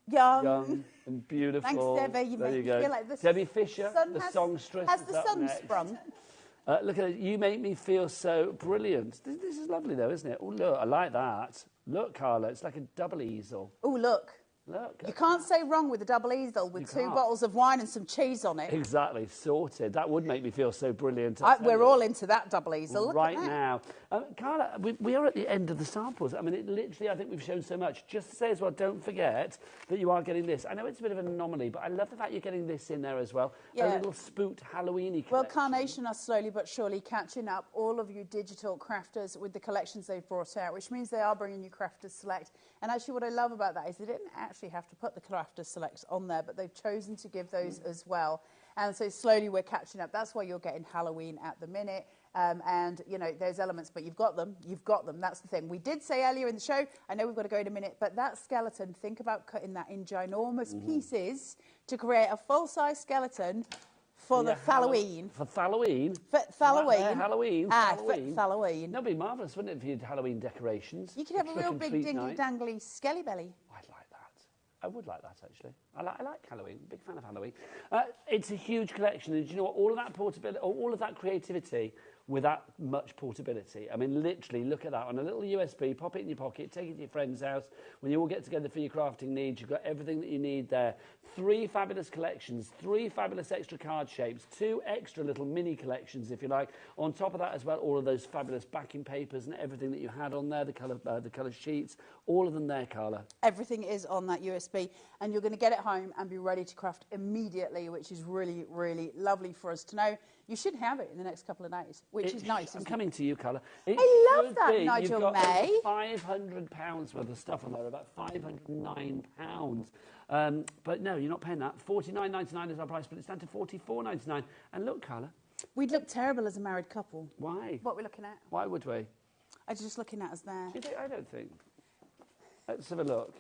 S2: Young
S8: and beautiful.
S2: Thanks, Debbie. You
S8: there
S2: make
S8: you
S2: me
S8: go.
S2: feel like the
S8: Debbie Fisher, the songstress.
S2: Has the sun sprung?
S8: Look at it. You make me feel so brilliant. This is lovely, though, isn't it? Oh, look, I like that. Look, Carla, it's like a double easel.
S2: Oh, look.
S8: Look.
S2: You can't say wrong with a double easel with 2 bottles of wine and some cheese on it.
S8: Exactly, sorted. That would make me feel so brilliant.
S2: We're all into that double easel. Look
S8: right
S2: at that.
S8: now. Carla, we are at the end of the samples. I mean, it literally, I think we've shown so much. Just to say as well, don't forget that you are getting this. I know it's a bit of an anomaly, but I love the fact you're getting this in there as well.
S2: Yeah.
S8: A little spooked Halloween-y collection.
S2: Well, Carnation are slowly but surely catching up all of you digital crafters with the collections they've brought out, which means they are bringing you Crafters Select. And actually what I love about that is they didn't actually have to put the Crafters Select on there, but they've chosen to give those as well. And so slowly we're catching up. That's why you're getting Halloween at the minute. And, you know, there's elements, but you've got them. You've got them. That's the thing. We did say earlier in the show, I know we've got to go in a minute, but that skeleton, think about cutting that in ginormous pieces to create a full-size skeleton for the Halloween.
S8: For Halloween?
S2: For Halloween.
S8: Halloween.
S2: For Halloween.
S8: That'd be marvellous, wouldn't it, if you had Halloween decorations?
S2: You could have a real big dingly-dangly skelly belly.
S8: I'd like that. I would like that, actually. I like Halloween. Big fan of Halloween. It's a huge collection, and do you know what? All of that portability, all of that creativity with that much portability. I mean, literally, look at that. On a little USB, pop it in your pocket, take it to your friend's house. When you all get together for your crafting needs, you've got everything that you need there. 3 fabulous collections, 3 fabulous extra card shapes, 2 extra little mini collections, if you like. On top of that as well, all of those fabulous backing papers and everything that you had on there, the colour sheets, all of them there, Carla.
S2: Everything is on that USB, and you're going to get it home and be ready to craft immediately, which is really, really lovely for us to know. You should have it in the next couple of days, which is nice.
S8: I'm coming to you, Carla.
S2: I love that, Nigel May.
S8: You've got £500 worth of stuff on there, about £509. But no, you're not paying that. $49.99 is our price, but it's down to $44.99. And look, Carla.
S2: We'd look terrible as a married couple.
S8: Why?
S2: What we're looking at.
S8: Why would we?
S2: I'm just looking at us there.
S8: Do you think? I don't think. Let's have a look.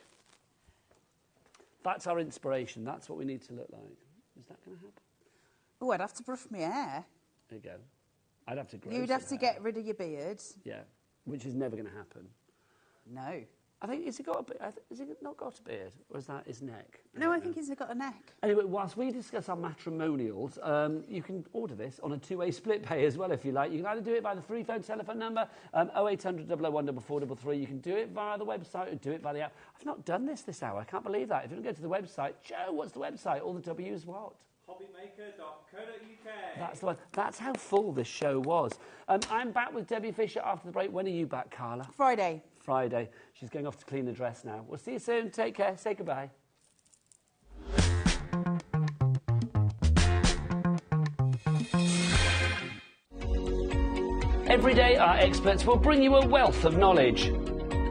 S8: That's our inspiration. That's what we need to look like. Is that going to happen?
S2: Oh, I'd have to brush my hair.
S8: There you go. I'd have to grow
S2: You'd have to get rid of your beard.
S8: Yeah, which is never going to happen.
S2: No.
S8: I think, has he not got a beard? Or is that his neck?
S2: No, I think he's got a neck.
S8: Anyway, whilst we discuss our matrimonials, you can order this on a two-way split pay as well, if you like. You can either do it by the free phone telephone number, 0800 001 4433. You can do it via the website or do it via the app. I've not done this hour. I can't believe that. If you don't go to the website, Joe, what's the website? All the W's what? HobbyMaker.co.uk. That's the one. That's how full this show was. I'm back with Debbie Fisher after the break. When are you back, Carla?
S2: Friday.
S8: Friday. She's going off to clean the dress now. We'll see you soon. Take care. Say goodbye. Every day, our experts will bring you a wealth of knowledge.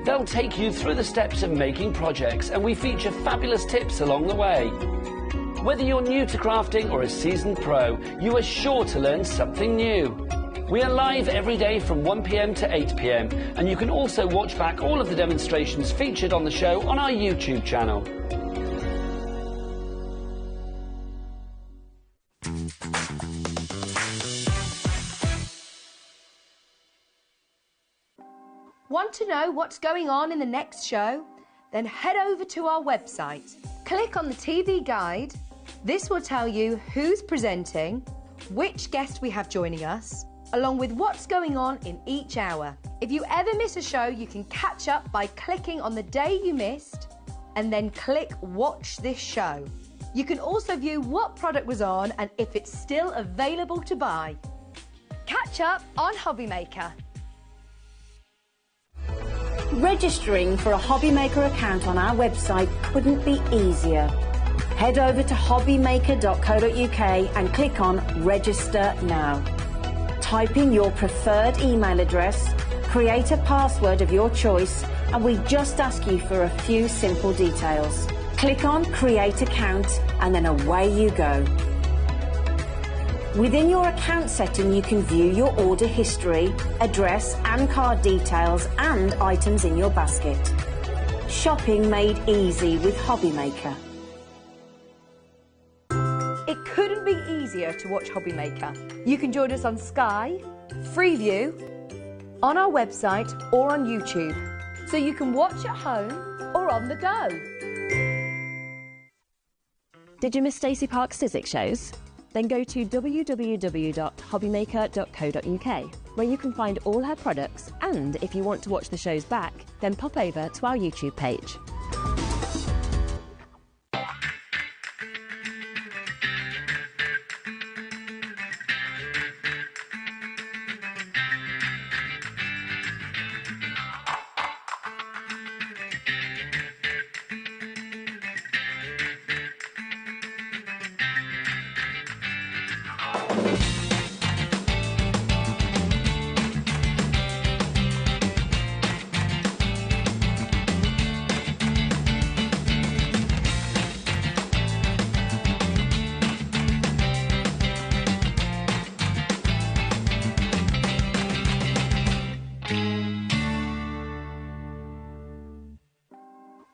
S8: They'll take you through the steps of making projects, and we feature fabulous tips along the way. Whether you're new to crafting or a seasoned pro, you are sure to learn something new. We are live every day from 1 p.m. to 8 p.m, and you can also watch back all of the demonstrations featured on the show on our YouTube channel.
S5: Want to know what's going on in the next show? Then head over to our website. Click on the TV guide. This will tell you who's presenting, which guest we have joining us, along with what's going on in each hour. If you ever miss a show, you can catch up by clicking on the day you missed and then click Watch This Show. You can also view what product was on and if it's still available to buy. Catch up on HobbyMaker.
S3: Registering for a HobbyMaker account on our website couldn't be easier. Head over to hobbymaker.co.uk and click on Register Now. Type in your preferred email address, create a password of your choice, and we just ask you for a few simple details. Click on Create Account, and then away you go. Within your account setting, you can view your order history, address and card details, and items in your basket. Shopping made easy with HobbyMaker.
S5: It couldn't be easier to watch HobbyMaker. You can join us on Sky, Freeview, on our website or on YouTube, so you can watch at home or on the go.
S7: Did you miss Stacey Park's Sizzix shows? Then go to www.hobbymaker.co.uk, where you can find all her products, and if you want to watch the shows back, then pop over to our YouTube page.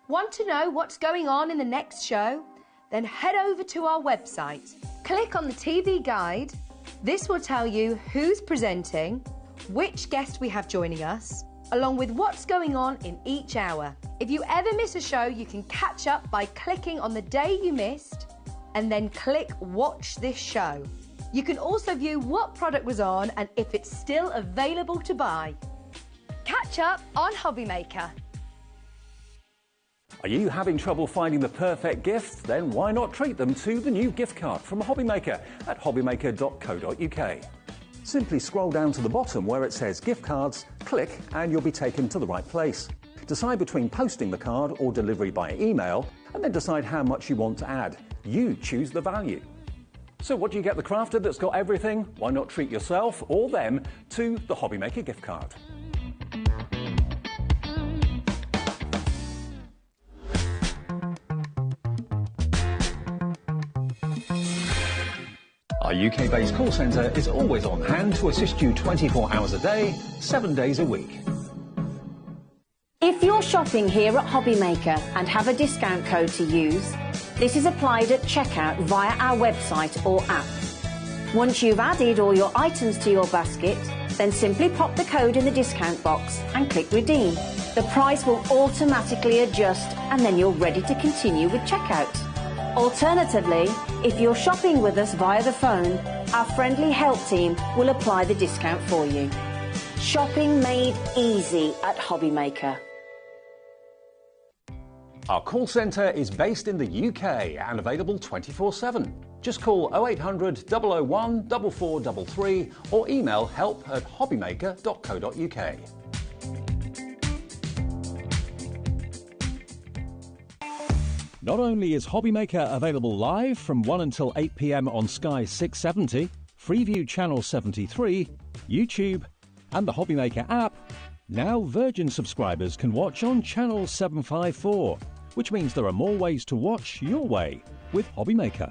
S5: Want to know what's going on in the next show? Then head over to our website. Click on the TV guide. This will tell you who's presenting, which guest we have joining us, along with what's going on in each hour. If you ever miss a show, you can catch up by clicking on the day you missed and then click Watch This Show. You can also view what product was on and if it's still available to buy. Catch up on HobbyMaker.
S4: Are you having trouble finding the perfect gift? Then why not treat them to the new gift card from HobbyMaker at hobbymaker.co.uk. Simply scroll down to the bottom where it says gift cards, click and you'll be taken to the right place. Decide between posting the card or delivery by email, and then decide how much you want to add. You choose the value. So what do you get the crafter that's got everything? Why not treat yourself or them to the HobbyMaker gift card? Our UK-based call centre is always on hand to assist you 24 hours a day, 7 days a week.
S3: If you're shopping here at HobbyMaker and have a discount code to use, this is applied at checkout via our website or app. Once you've added all your items to your basket, then simply pop the code in the discount box and click redeem. The price will automatically adjust and then you're ready to continue with checkout. Alternatively, if you're shopping with us via the phone, our friendly help team will apply the discount for you. Shopping made easy at HobbyMaker.
S4: Our call centre is based in the UK and available 24/7. Just call 0800 001 4433 or email help@hobbymaker.co.uk. Not only is HobbyMaker available live from 1 until 8 p.m. on Sky 670, Freeview Channel 73, YouTube, and the HobbyMaker app, now Virgin subscribers can watch on Channel 754, which means there are more ways to watch your way with HobbyMaker.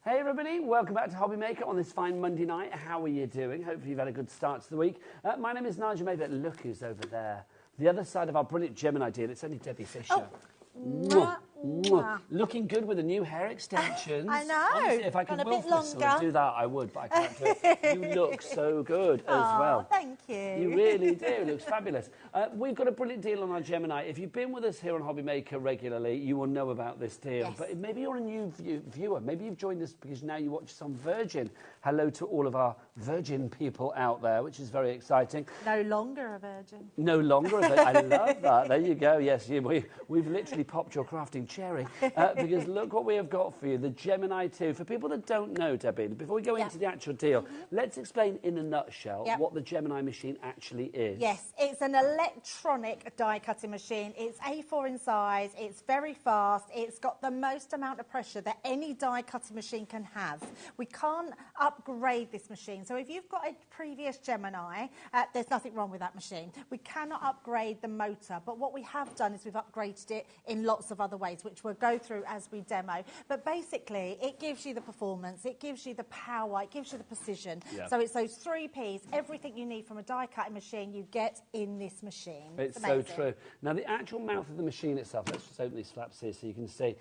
S8: Hey everybody, welcome back to HobbyMaker on this fine Monday night. How are you doing? Hopefully you've had a good start to the week. My name is Nigel May, but look who's over there. The other side of our brilliant Gemini deal, it's only Debbie Fisher.
S6: Oh.
S8: Mwah, mwah. Looking good with the new hair extensions.
S6: I know.
S8: Honestly, if I could wolf whistle and do that, I would, but I can't do it. You look so good as well.
S6: Thank you.
S8: You really do. It looks fabulous. We've got a brilliant deal on our Gemini. If you've been with us here on HobbyMaker regularly, you will know about this deal.
S6: Yes.
S8: But maybe you're a new viewer. Maybe you've joined us because now you watch us on Virgin. Hello to all of our Virgin people out there, which is very exciting.
S6: No longer a virgin.
S8: No longer a virgin. I love that. There you go. Yes, we've literally popped your crafting cherry because look what we have got for you, the Gemini 2. For people that don't know, Debbie, before we go into the actual deal, let's explain in a nutshell what the Gemini machine actually is.
S6: Yes, it's an electronic die cutting machine. It's A4 in size, it's very fast, it's got the most amount of pressure that any die cutting machine can have. We can't upgrade this machine. So if you've got a previous Gemini, there's nothing wrong with that machine. We cannot upgrade the motor, but what we have done is we've upgraded it in lots of other ways, which we'll go through as we demo. But basically, it gives you the performance, it gives you the power, it gives you the precision. Yep. So it's those 3 Ps, everything you need from a die cutting machine, you get in this machine.
S8: It's so true. Now, the actual mouth of the machine itself, let's just open these flaps here so you can see.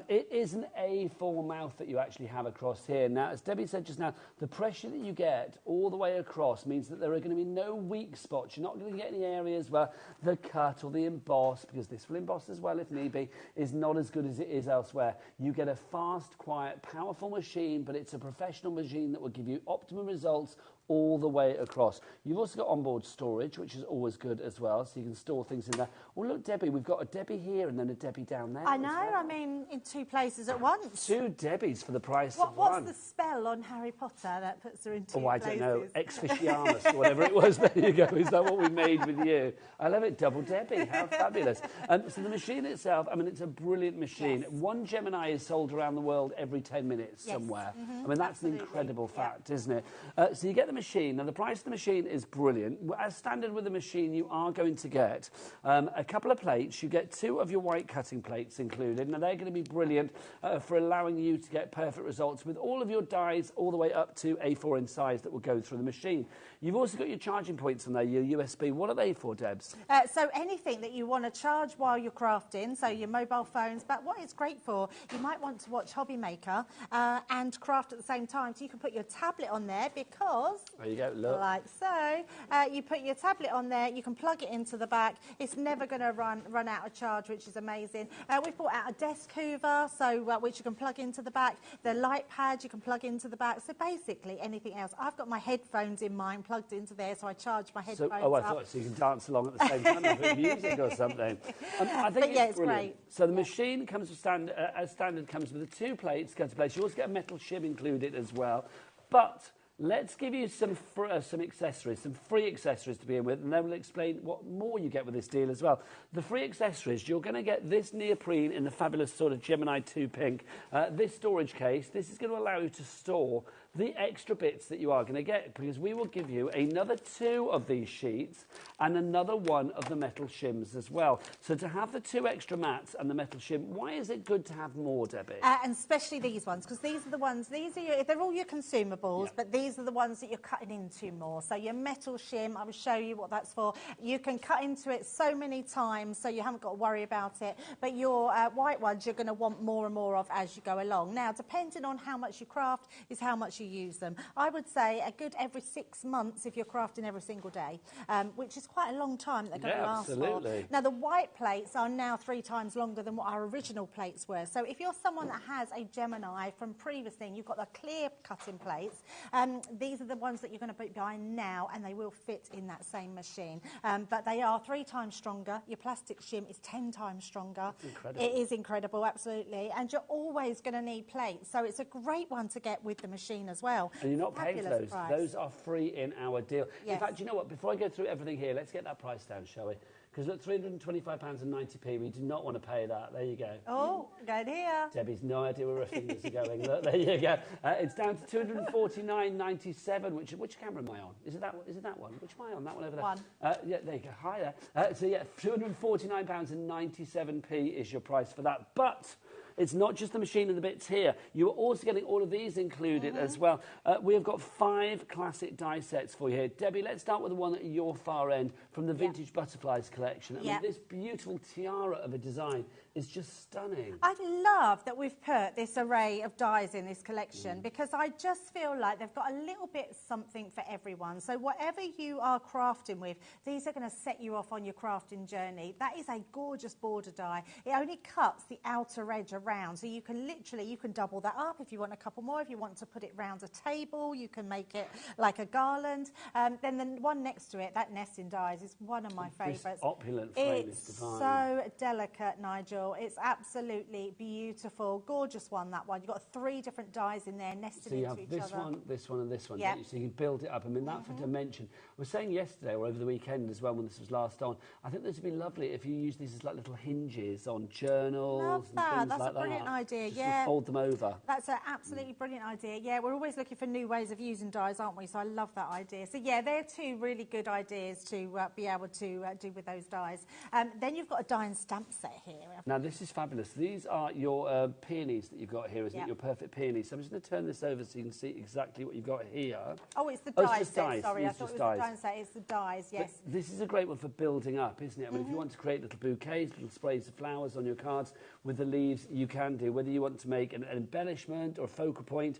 S8: It is an A4 mouth that you actually have across here. Now, as Debbie said just now, the pressure that you get all the way across means that there are going to be no weak spots. You're not going to get any areas where the cut or the emboss, because this will emboss as well if need be, is not as good as it is elsewhere. You get a fast, quiet, powerful machine, but it's a professional machine that will give you optimum results all the way across. You've also got onboard storage, which is always good as well, so you can store things in there. Oh, look, Debbie, we've got a Debbie here and then a Debbie down there.
S6: I know, I mean, in 2 places at once.
S8: 2 Debbies for the price of one.
S6: What's the spell on Harry Potter that puts her in 2 places?
S8: Oh, I don't know. Exficiamus, or whatever it was. There you go. Is that what we made with you? I love it. Double Debbie. How fabulous. So the machine itself, I mean, it's a brilliant machine. Yes. One Gemini is sold around the world every 10 minutes somewhere. Mm-hmm. I mean, that's an incredible fact, isn't it? So you get the machine. Now, the price of the machine is brilliant. As standard with the machine, you are going to get a couple of plates. You get 2 of your white cutting plates included. Now, they're going to be brilliant for allowing you to get perfect results with all of your dies all the way up to A4 in size that will go through the machine. You've also got your charging points on there, your USB. What are they for, Debs?
S6: So anything that you want to charge while you're crafting, so your mobile phones, but what it's great for, you might want to watch HobbyMaker and craft at the same time, so you can put your tablet on there because...
S8: There you go, look.
S6: Like so. You put your tablet on there, you can plug it into the back. It's never going to run out of charge, which is amazing. We've brought out a desk hoover, so which you can plug into the back. The light pad you can plug into the back. So basically anything else. I've got my headphones in mine plugged into there, so I charge my headphones up.
S8: I thought so you can dance along at the same time with music or something. I think it's
S6: great.
S8: So the machine comes with as standard comes with the 2 plates cut to place. You also get a metal shim included as well. But let's give you some accessories, some free accessories to begin with, and then we'll explain what more you get with this deal as well. The free accessories, you're going to get this neoprene in the fabulous sort of Gemini 2 pink, this storage case. This is going to allow you to store the extra bits that you are going to get, because we will give you another 2 of these sheets, and another one of the metal shims as well. So to have the 2 extra mats and the metal shim, why is it good to have more, Debbie?
S6: And especially these ones, because these are the ones, they're all your consumables, but these are the ones that you're cutting into more. So your metal shim, I will show you what that's for. You can cut into it so many times, so you haven't got to worry about it. But your white ones, you're going to want more and more of as you go along. Now, depending on how much you craft is how much you use them. I would say a good every 6 months if you're crafting every single day, which is quite a long time they're going to last
S8: absolutely.
S6: for. Now, the white plates are now 3 times longer than what our original plates were. So if you're someone that has a Gemini from previously, you've got the clear cutting plates, these are the ones that you're going to put behind now, and they will fit in that same machine. But they are 3 times stronger. Your plastic shim is 10 times stronger.
S8: That's incredible.
S6: It is incredible, absolutely. And you're always going to need plates. So it's a great one to get with the machine as well.
S8: And you're not paying for those.
S6: Price.
S8: Those are free in our deal.
S6: Yes.
S8: In fact, you know what? Before I go through everything here, let's get that price down, shall we? Because look, £325.90p, we do not want to pay that. There you go.
S6: Oh, good here.
S8: Debbie's no idea where her fingers are going. Look, there you go. It's down to £249.97. Which camera am I on? Is it that one? Is it that one? Which am I on? That one over there?
S6: One.
S8: Yeah, there you go. Hi there. So yeah, £249.97p is your price for that. But it's not just the machine and the bits here. You're also getting all of these included as well. We have got 5 classic die sets for you here. Debbie, let's start with the one at your far end from the Vintage Butterflies collection. I mean, this beautiful tiara of a design is just stunning.
S6: I love that we've put this array of dies in this collection because I just feel like they've got a little bit something for everyone. So whatever you are crafting with, these are going to set you off on your crafting journey. That is a gorgeous border die. It only cuts the outer edge around, so you can literally, you can double that up if you want a couple more. If you want to put it round a table, you can make it like a garland. Then the one next to it, that nesting dies, is one of my favourites.
S8: This opulent frame is divine.
S6: It's so delicate, Nigel. It's absolutely beautiful. Gorgeous one, that one. You've got 3 different dies in there nested into each other. So you have
S8: this one, and this one, don't you? So you can build it up. I mean, that for dimension. I was saying yesterday, or over the weekend as well, when this was last on, I think this would be lovely if you use these as like little hinges on journals and things
S6: That's
S8: like
S6: a brilliant idea,
S8: Just fold them over.
S6: That's an absolutely brilliant idea. Yeah, we're always looking for new ways of using dies, aren't we? So I love that idea. So yeah, they're 2 really good ideas to be able to do with those dies. Then you've got a die and stamp set here.
S8: Now this is fabulous. These are your peonies that you've got here, isn't it? Your perfect peonies. So I'm just going to turn this over so you can see exactly what you've got here.
S6: Oh, it's the die
S8: set.
S6: Sorry, I thought it was the die set. It's the dies, yes.
S8: But this is a great one for building up, isn't it? I mean, if you want to create little bouquets, little sprays of flowers on your cards with the leaves, you can do. Whether you want to make an embellishment or a focal point,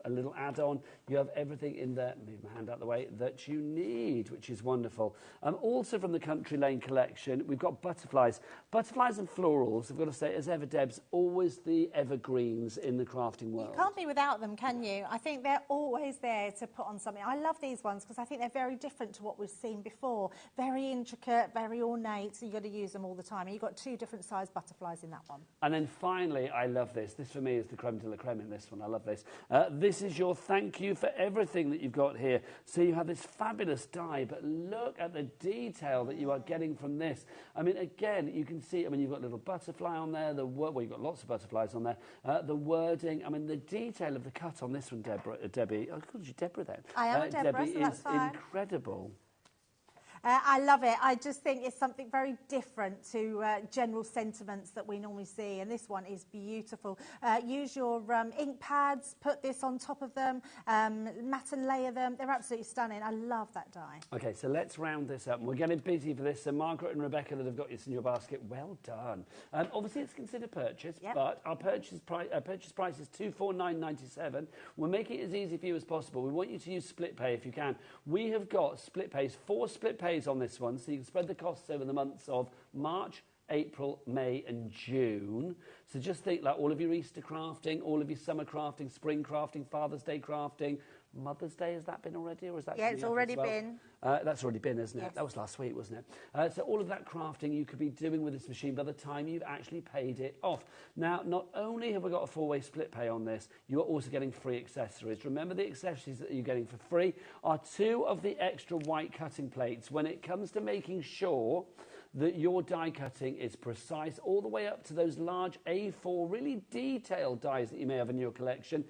S8: a little add-on, you have everything in there, move my hand out the way, that you need, which is wonderful. Also from the Country Lane collection, we've got butterflies. Butterflies and florals, I've got to say, as ever, Debs, always the evergreens in the crafting world.
S6: You can't be without them, can you? I think they're always there to put on something. I love these ones because I think they're very different to what we've seen before. Very intricate, very ornate, so you've got to use them all the time. And you've got 2 different sized butterflies in that one.
S8: And then finally, I love this. This for me is the creme de la creme in this one. I love this. This is your thank you for everything that you've got here. So you have this fabulous die, but look at the detail that you are getting from this. I mean, again, you can see, I mean, you've got a little butterfly on there, well, you've got lots of butterflies on there, the wording, I mean, the detail of the cut on this one, Debbie, I called you Deborah then.
S6: I am Deborah,
S8: Debbie,
S6: so that's fine.
S8: Incredible.
S6: I love it. I just think it's something very different to general sentiments that we normally see, and this one is beautiful. Use your ink pads, put this on top of them, matte and layer them. They're absolutely stunning. I love that die.
S8: Okay, so let's round this up. We're getting busy for this. So Margaret and Rebecca that have got this in your basket, well done. Obviously, it's considered purchase, but our purchase price is $249.97. We're making it as easy for you as possible. We want you to use split pay if you can. We have got split pays, 4 split pays on this one, so you can spread the costs over the months of March, April, May and June. So just think like all of your Easter crafting, all of your summer crafting, spring crafting, Father's Day crafting, Mother's Day, has that been already? Or is that
S6: it's already been.
S8: That's already been, isn't it?
S6: Yes.
S8: That was last week, wasn't it? So all of that crafting you could be doing with this machine by the time you've actually paid it off. Now, not only have we got a 4-way split pay on this, you are also getting free accessories. Remember, the accessories that you're getting for free are 2 of the extra white cutting plates when it comes to making sure that your die cutting is precise all the way up to those large A4, really detailed dies that you may have in your collection.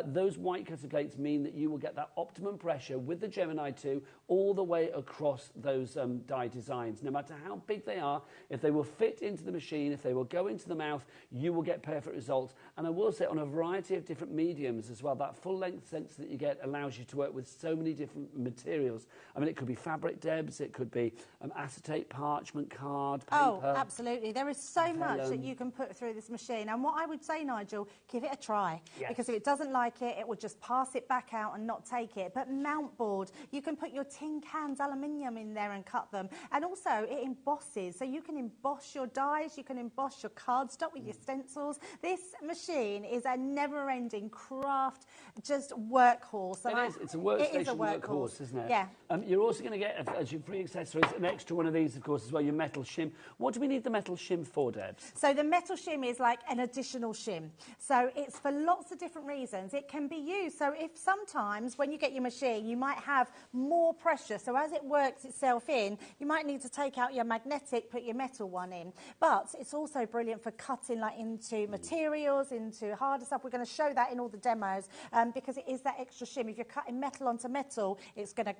S8: Those white cutting plates mean that you will get that optimum pressure with the Gemini 2 all the way across those die designs. No matter how big they are, if they will fit into the machine, if they will go into the mouth, you will get perfect results. And I will say on a variety of different mediums as well, that full length sense that you get allows you to work with so many different materials. I mean, it could be fabric, Debs, it could be acetate, parchment, card, paper.
S6: Oh, absolutely. There is so much that you can put through this machine. And what I would say, Nigel, give it a try. Yes. Because if it doesn't like it, it will just pass it back out and not take it. But mount board, you can put your tin cans, aluminium in there and cut them. And also, it embosses. So you can emboss your dies, you can emboss your cardstock with your stencils. This machine is a never-ending craft, just workhorse.
S8: It is. It's a workstation workhorse, isn't it?
S6: Yeah.
S8: You're also going to get, as your free accessories, an extra one of these, of course, as well, your metal shim. What do we need the metal shim for, Debs?
S6: So the metal shim is like an additional shim. So it's for lots of different reasons. It can be used. So if sometimes when you get your machine, you might have more pressure. So as it works itself in, you might need to take out your magnetic, put your metal one in. But it's also brilliant for cutting like into materials, into harder stuff. We're going to show that in all the demos because it is that extra shim. If you're cutting metal onto metal, it's going to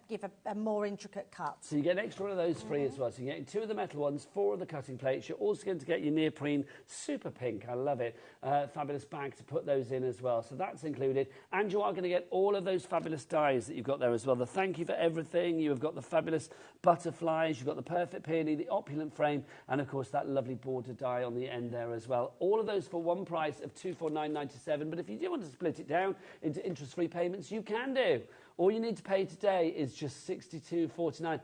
S6: give a more intricate cut.
S8: So you get an extra one of those free as well. So you're getting 2 of the metal ones, 4 of the cutting plates. You're also going to get your neoprene super pink. I love it. Fabulous bag to put those in as well. So that's included. And you are going to get all of those fabulous dies that you've got there as well. The thank you for everything. You've got the fabulous butterflies. You've got the perfect peony, the opulent frame, and of course that lovely border die on the end there as well. All of those for one price of $249.97. But if you do want to split it down into interest-free payments, you can do. All you need to pay today is just $62.49.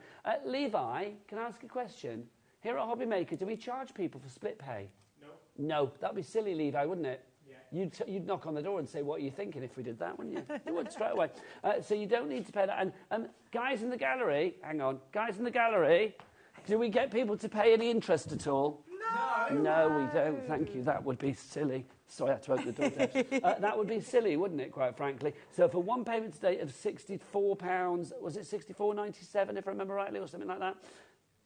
S8: Levi, can I ask a question? Here at HobbyMaker, do we charge people for split pay? No. No, that'd be silly, Levi, wouldn't it? Yeah. You'd knock on the door and say, what are you thinking if we did that, wouldn't you? You would straight away. So you don't need to pay that. And guys in the gallery, hang on, guys in the gallery, do we get people to pay any interest at all? No. No, we don't. Thank you. That would be silly. Sorry, I had to open the door, Debs. That would be silly, wouldn't it, quite frankly? So for one payment today of £64, was it £64.97 if I remember rightly, or something like that?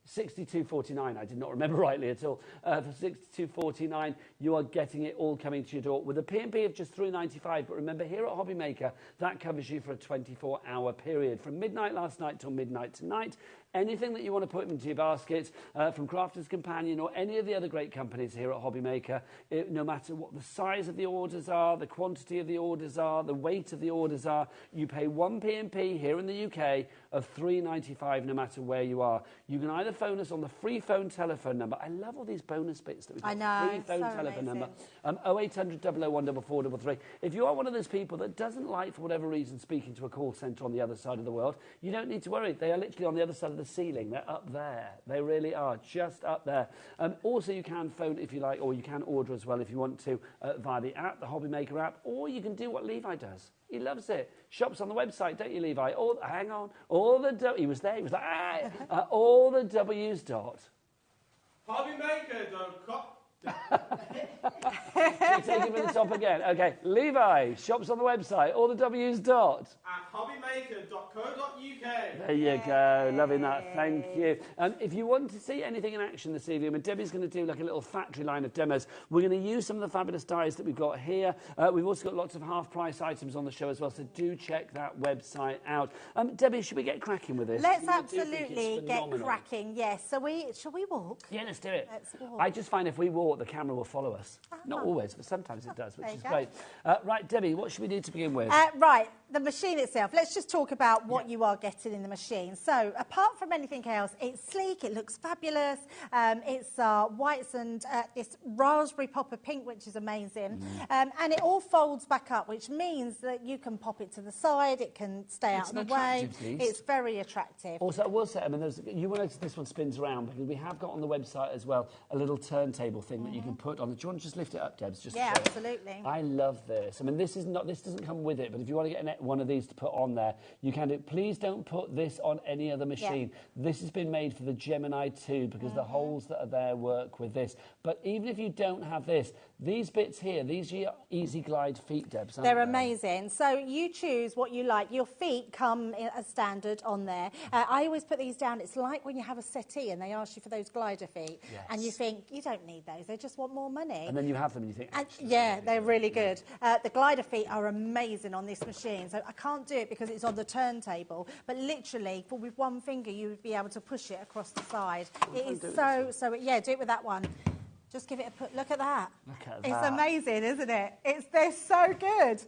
S8: £62.49, I did not remember rightly at all. For £62.49, you are getting it all coming to your door with a P&P of just £3.95. But remember, here at HobbyMaker, that covers you for a 24-hour period. From midnight last night till midnight tonight, anything that you want to put into your basket from Crafter's Companion or any of the other great companies here at HobbyMaker, no matter what the size of the orders are, the quantity of the orders are, the weight of the orders are, you pay one P&P here in the UK of £3.95 no matter where you are. You can either phone us on the free phone telephone number. I love all these bonus bits that we've got.
S6: I know,
S8: free phone
S6: so
S8: telephone
S6: amazing.
S8: number 0800 001 4433. If you are one of those people that doesn't like, for whatever reason, speaking to a call centre on the other side of the world, you don't need to worry. They are literally on the other side of the ceiling. They're up there. They really are, just up there. Also, you can phone if you like, or you can order as well if you want to via the app, the HobbyMaker app, or you can do what Levi does. He loves it. Shops on the website, don't you, Levi? Hang on. He was there. He was like, all the W's dot.
S11: HobbyMaker.com.
S8: Take it from the top again. Okay, Levi, shops on the website, all the W's dot.
S11: At hobbymaker.co.uk.
S8: There you go, loving that, thank you. If you want to see anything in action this evening, Debbie's going to do like a little factory line of demos. We're going to use some of the fabulous dies that we've got here. We've also got lots of half-price items on the show as well, so do check that website out. Debbie, should we get cracking with this?
S6: Let's absolutely get cracking, yes. So shall we walk?
S8: Yeah, let's do it.
S6: Let's walk.
S8: I just find if we walk, the camera will follow us. Not always, but sometimes it does, which is great. Right, Debbie, what should we do to begin with?
S6: Right, the machine itself. Let's just talk about what you are getting in the machine. So, apart from anything else, it's sleek, it looks fabulous. It's whites and this raspberry popper pink, which is amazing. And it all folds back up, which means that you can pop it to the side, it can stay out of the way. It's very attractive.
S8: Also, I will say, I mean, you will notice this one spins around because we have got on the website as well a little turntable thing that you can put on. Do you want to just lift it up, Debs? Just
S6: yeah, absolutely.
S8: I love this. I mean, this doesn't come with it, but if you want to get one of these to put on there, you can do it. Please don't put this on any other machine. This has been made for the Gemini 2 because the holes that are there work with this. But even if you don't have this, These bits here, these are your Easy Glide feet, Debs, aren't
S6: They're
S8: they?
S6: amazing. So you choose what you like. Your feet come as standard on there. I always put these down. It's like when you have a settee and they ask you for those glider feet.
S8: Yes.
S6: And you think, you don't need those. They just want more money.
S8: And then you have them and you think...
S6: Yeah, they're really good. The glider feet are amazing on this machine. So I can't do it because it's on the turntable. But literally, with one finger, you would be able to push it across the side. It is so... Yeah, do it with that one. Just give it a put. Look at that.
S8: Look at that.
S6: It's amazing, isn't it? They're so good.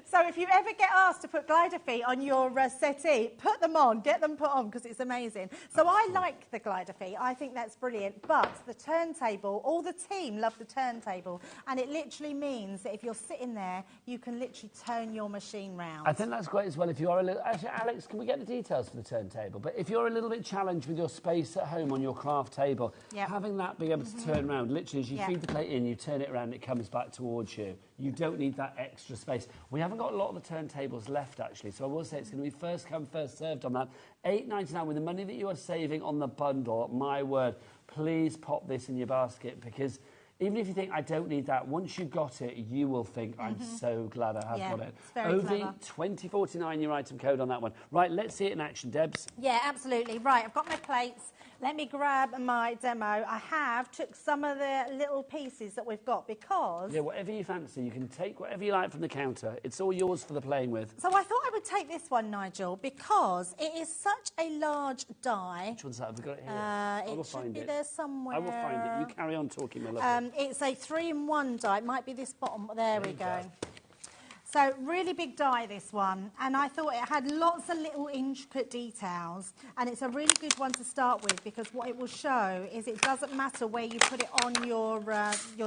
S6: So if you ever get asked to put glider feet on your settee, put them on. Get them put on because it's amazing. So I like the glider feet. I think that's brilliant. But the turntable, all the team love the turntable. And it literally means that if you're sitting there, you can literally turn your machine round.
S8: I think that's great as well. If you are a little... Actually, Alex, can we get the details for the turntable? But if you're a little bit challenged with your space at home on your craft table, having that be able to turn around, literally, as you feed the plate in, you turn it around, it comes back towards you. You don't need that extra space. We haven't got a lot of the turntables left, actually, so I will say it's going to be first come, first served on that. $8.99 with the money that you are saving on the bundle. My word, please pop this in your basket, because even if you think, I don't need that, once you've got it, you will think, I'm so glad I have got it.
S6: It's very clever.
S8: $20.49 your item code on that one. Right, let's see it in action, Debs.
S6: Yeah, absolutely. Right, I've got my plates. Let me grab my demo. I took some of the little pieces that we've got because...
S8: Yeah, whatever you fancy. You can take whatever you like from the counter. It's all yours for the playing with.
S6: So I thought I would take this one, Nigel, because it is such a large die.
S8: Which one's that? Have we got it here? I will find it.
S6: There somewhere.
S8: I will find it. You carry on talking, my love.
S6: It's a 3-in-1 die. It might be this bottom. There we go. So really big die, this one, and I thought it had lots of little intricate details, and it's a really good one to start with because what it will show is it doesn't matter where you put it on your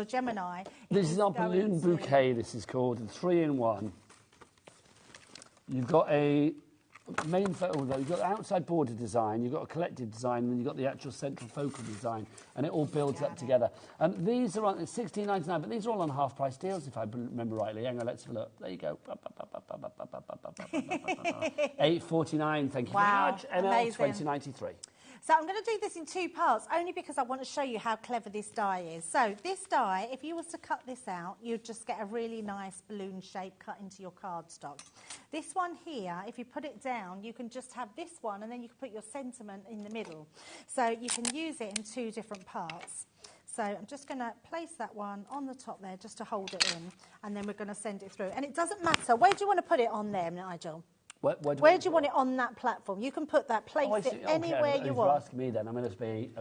S6: Gemini.
S8: This is our balloon bouquet, this is called, 3-in-1. You've got a main photo, you've got the outside border design, you've got a collective design, and then you've got the actual central focal design, and it all builds up together. And these are on $16.99, but these are all on half-price deals, if I remember rightly. Hang on, let's have a look. There you go. $8.49. Thank you very much. NL 2093.
S6: So I'm going to do this in 2 parts, only because I want to show you how clever this die is. So this die, if you was to cut this out, you'd just get a really nice balloon shape cut into your cardstock. This one here, if you put it down, you can just have this one, and then you can put your sentiment in the middle. So you can use it in 2 different parts. So I'm just going to place that one on the top there, just to hold it in, and then we're going to send it through. And it doesn't matter. Where do you want to put it on there, Nigel?
S8: Where
S6: do you want it on that platform? You can put that, place it anywhere you want.
S8: If you're asking me then, I'm going to be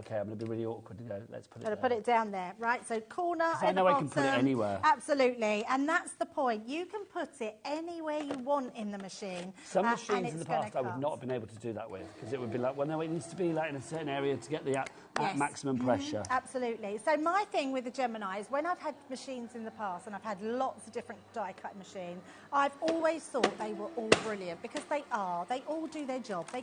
S8: really awkward to go, let's put it there.
S6: Put it down there, right? So corner at the
S8: I know
S6: bottom.
S8: I can put it anywhere.
S6: Absolutely, and that's the point. You can put it anywhere you want in the machine.
S8: Some machines in the past I would not have been able to do that with, because it would be like, well, no, it needs to be like in a certain area to get the maximum pressure.
S6: Absolutely. So my thing with the Gemini is when I've had machines in the past, and I've had lots of different die-cut machines, I've always thought they were all brilliant, because they are. They all do their job. They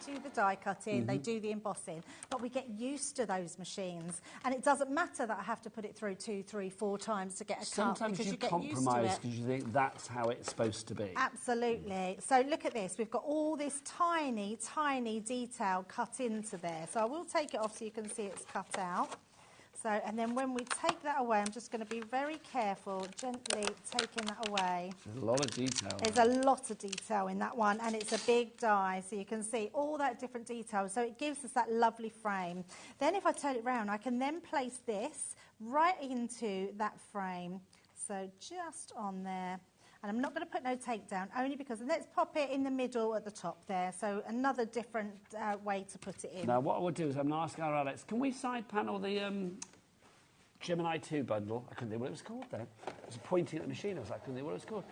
S6: do the die cutting, they do the embossing, but we get used to those machines, and it doesn't matter that I have to put it through 2, 3, 4 times to get a cut.
S8: Sometimes you compromise because you think that's how it's supposed to be.
S6: Absolutely. So look at this. We've got all this tiny, tiny detail cut into there. So I will take it off so you can see it's cut out. So, and then when we take that away, I'm just going to be very careful, gently taking that away.
S8: There's a lot of detail.
S6: There's a lot of detail in that one, and it's a big die, so you can see all that different detail. So it gives us that lovely frame. Then if I turn it round, I can then place this right into that frame. So just on there. And I'm not going to put no takedown, only because, and let's pop it in the middle at the top there. So another different way to put it in.
S8: Now, what I would do is I'm going to ask our Alex, can we side panel the Gemini 2 bundle? I couldn't think what it was called then. I was pointing at the machine, I was like, I couldn't think what it was called.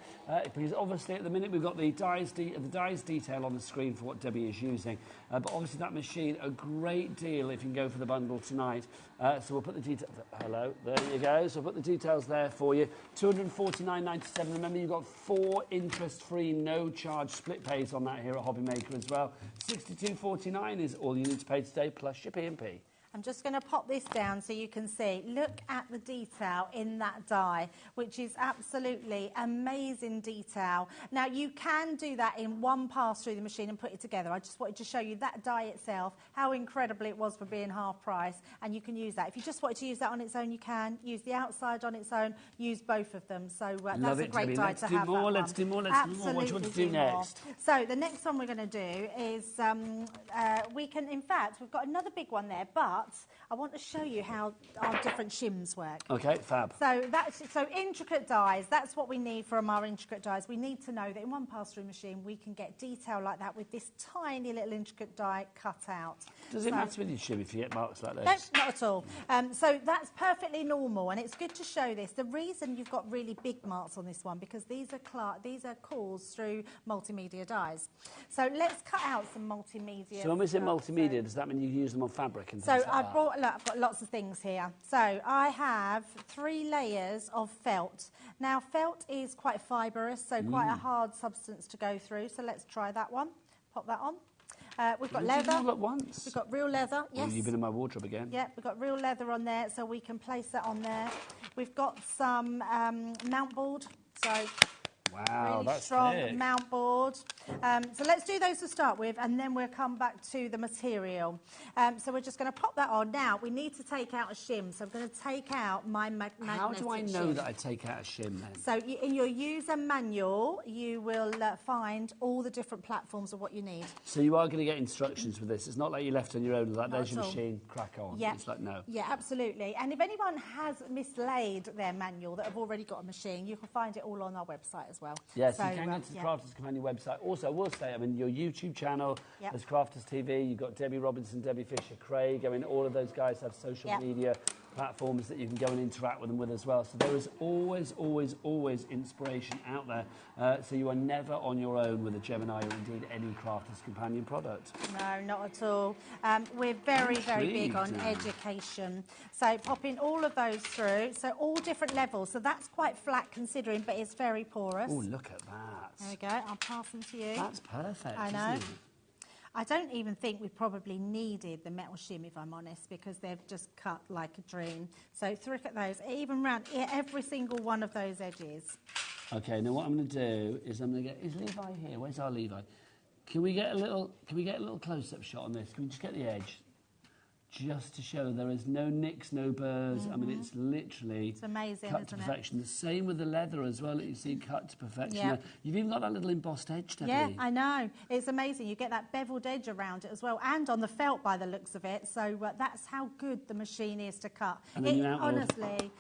S8: Because obviously at the minute we've got the dies detail on the screen for what Debbie is using. But obviously that machine, a great deal if you can go for the bundle tonight. So we'll put the details, hello, there you go. So we'll put the details there for you. $249.97. Remember, you've got 4 interest-free, no-charge split pays on that here at HobbyMaker as well. $62.49 is all you need to pay today, plus your P&P.
S6: I'm just going to pop this down so you can see. Look at the detail in that die, which is absolutely amazing detail. Now, you can do that in one pass through the machine and put it together. I just wanted to show you that die itself, how incredible it was for being half price, and you can use that. If you just wanted to use that on its own, you can. Use the outside on its own, use both of them. So that's a great die to have.
S8: Let's do more. What do you want to do next?
S6: So the next one we're going to do is we can, in fact, we've got another big one there, but I want to show you how our different shims work.
S8: Okay, fab.
S6: So intricate dies, that's what we need from our intricate dies. We need to know that in one pass-through machine we can get detail like that with this tiny little intricate die cut out.
S8: Does it matter with your shim if you get marks like this?
S6: No, not at all. So that's perfectly normal, and it's good to show this. The reason you've got really big marks on this one, because these are caused through multimedia dies. So let's cut out some multimedia.
S8: So when we say multimedia, does that mean you use them on fabric and things like
S6: I've got lots of things here. So I have 3 layers of felt. Now, felt is quite fibrous, so quite a hard substance to go through. So let's try that one. Pop that on. We've got leather.
S8: All at once.
S6: We've got real leather. Yes.
S8: Oh, you've been in my wardrobe again.
S6: Yeah, we've got real leather on there, so we can place that on there. We've got some mount board. So
S8: wow,
S6: really
S8: that's
S6: strong
S8: thick.
S6: mount board. So let's do those to start with, and then we'll come back to the material. So we're just going to pop that on. Now, we need to take out a shim, so I'm going to take out my magnetic shim.
S8: How do I know that I take out a shim then?
S6: So in your user manual, you will find all the different platforms of what you need.
S8: So you are going to get instructions with this. It's not like you're left on your own, like there's your machine, crack on.
S6: Yeah.
S8: It's like, no.
S6: Yeah, absolutely. And if anyone has mislaid their manual that have already got a machine, you can find it all on our website as well.
S8: Yes, so, you can go to the Crafters Companion website. Also, I will say, I mean, your YouTube channel, there's Crafters TV, you've got Debbie Robinson, Debbie Fisher, Craig. I mean, all of those guys have social media platforms that you can go and interact with them with as well. So there is always, always, always inspiration out there. So you are never on your own with a Gemini or indeed any Crafters Companion product.
S6: No, not at all. We're very, very big on education. So popping all of those through. So all different levels. So that's quite flat considering, but it's very porous.
S8: Oh, look at that.
S6: There we go. I'll pass them to you.
S8: That's perfect,
S6: I know.
S8: isn't it?
S6: I don't even think we probably needed the metal shim, if I'm honest, because they've just cut like a dream. So look at those, even round every single one of those edges.
S8: Okay, now what I'm going to do is I'm going to get. Is Levi here? Where's our Levi? Can we get a little close-up shot on this? Can we just get the edge? Just to show there is no nicks, no burrs. I mean, it's literally
S6: amazing,
S8: cut to perfection. The same with the leather as well that you see cut to perfection. Yeah. You've even got that little embossed edge, Debbie.
S6: Yeah, I know. It's amazing. You get that beveled edge around it as well, and on the felt by the looks of it. So that's how good the machine is to cut.
S8: And then
S6: honestly,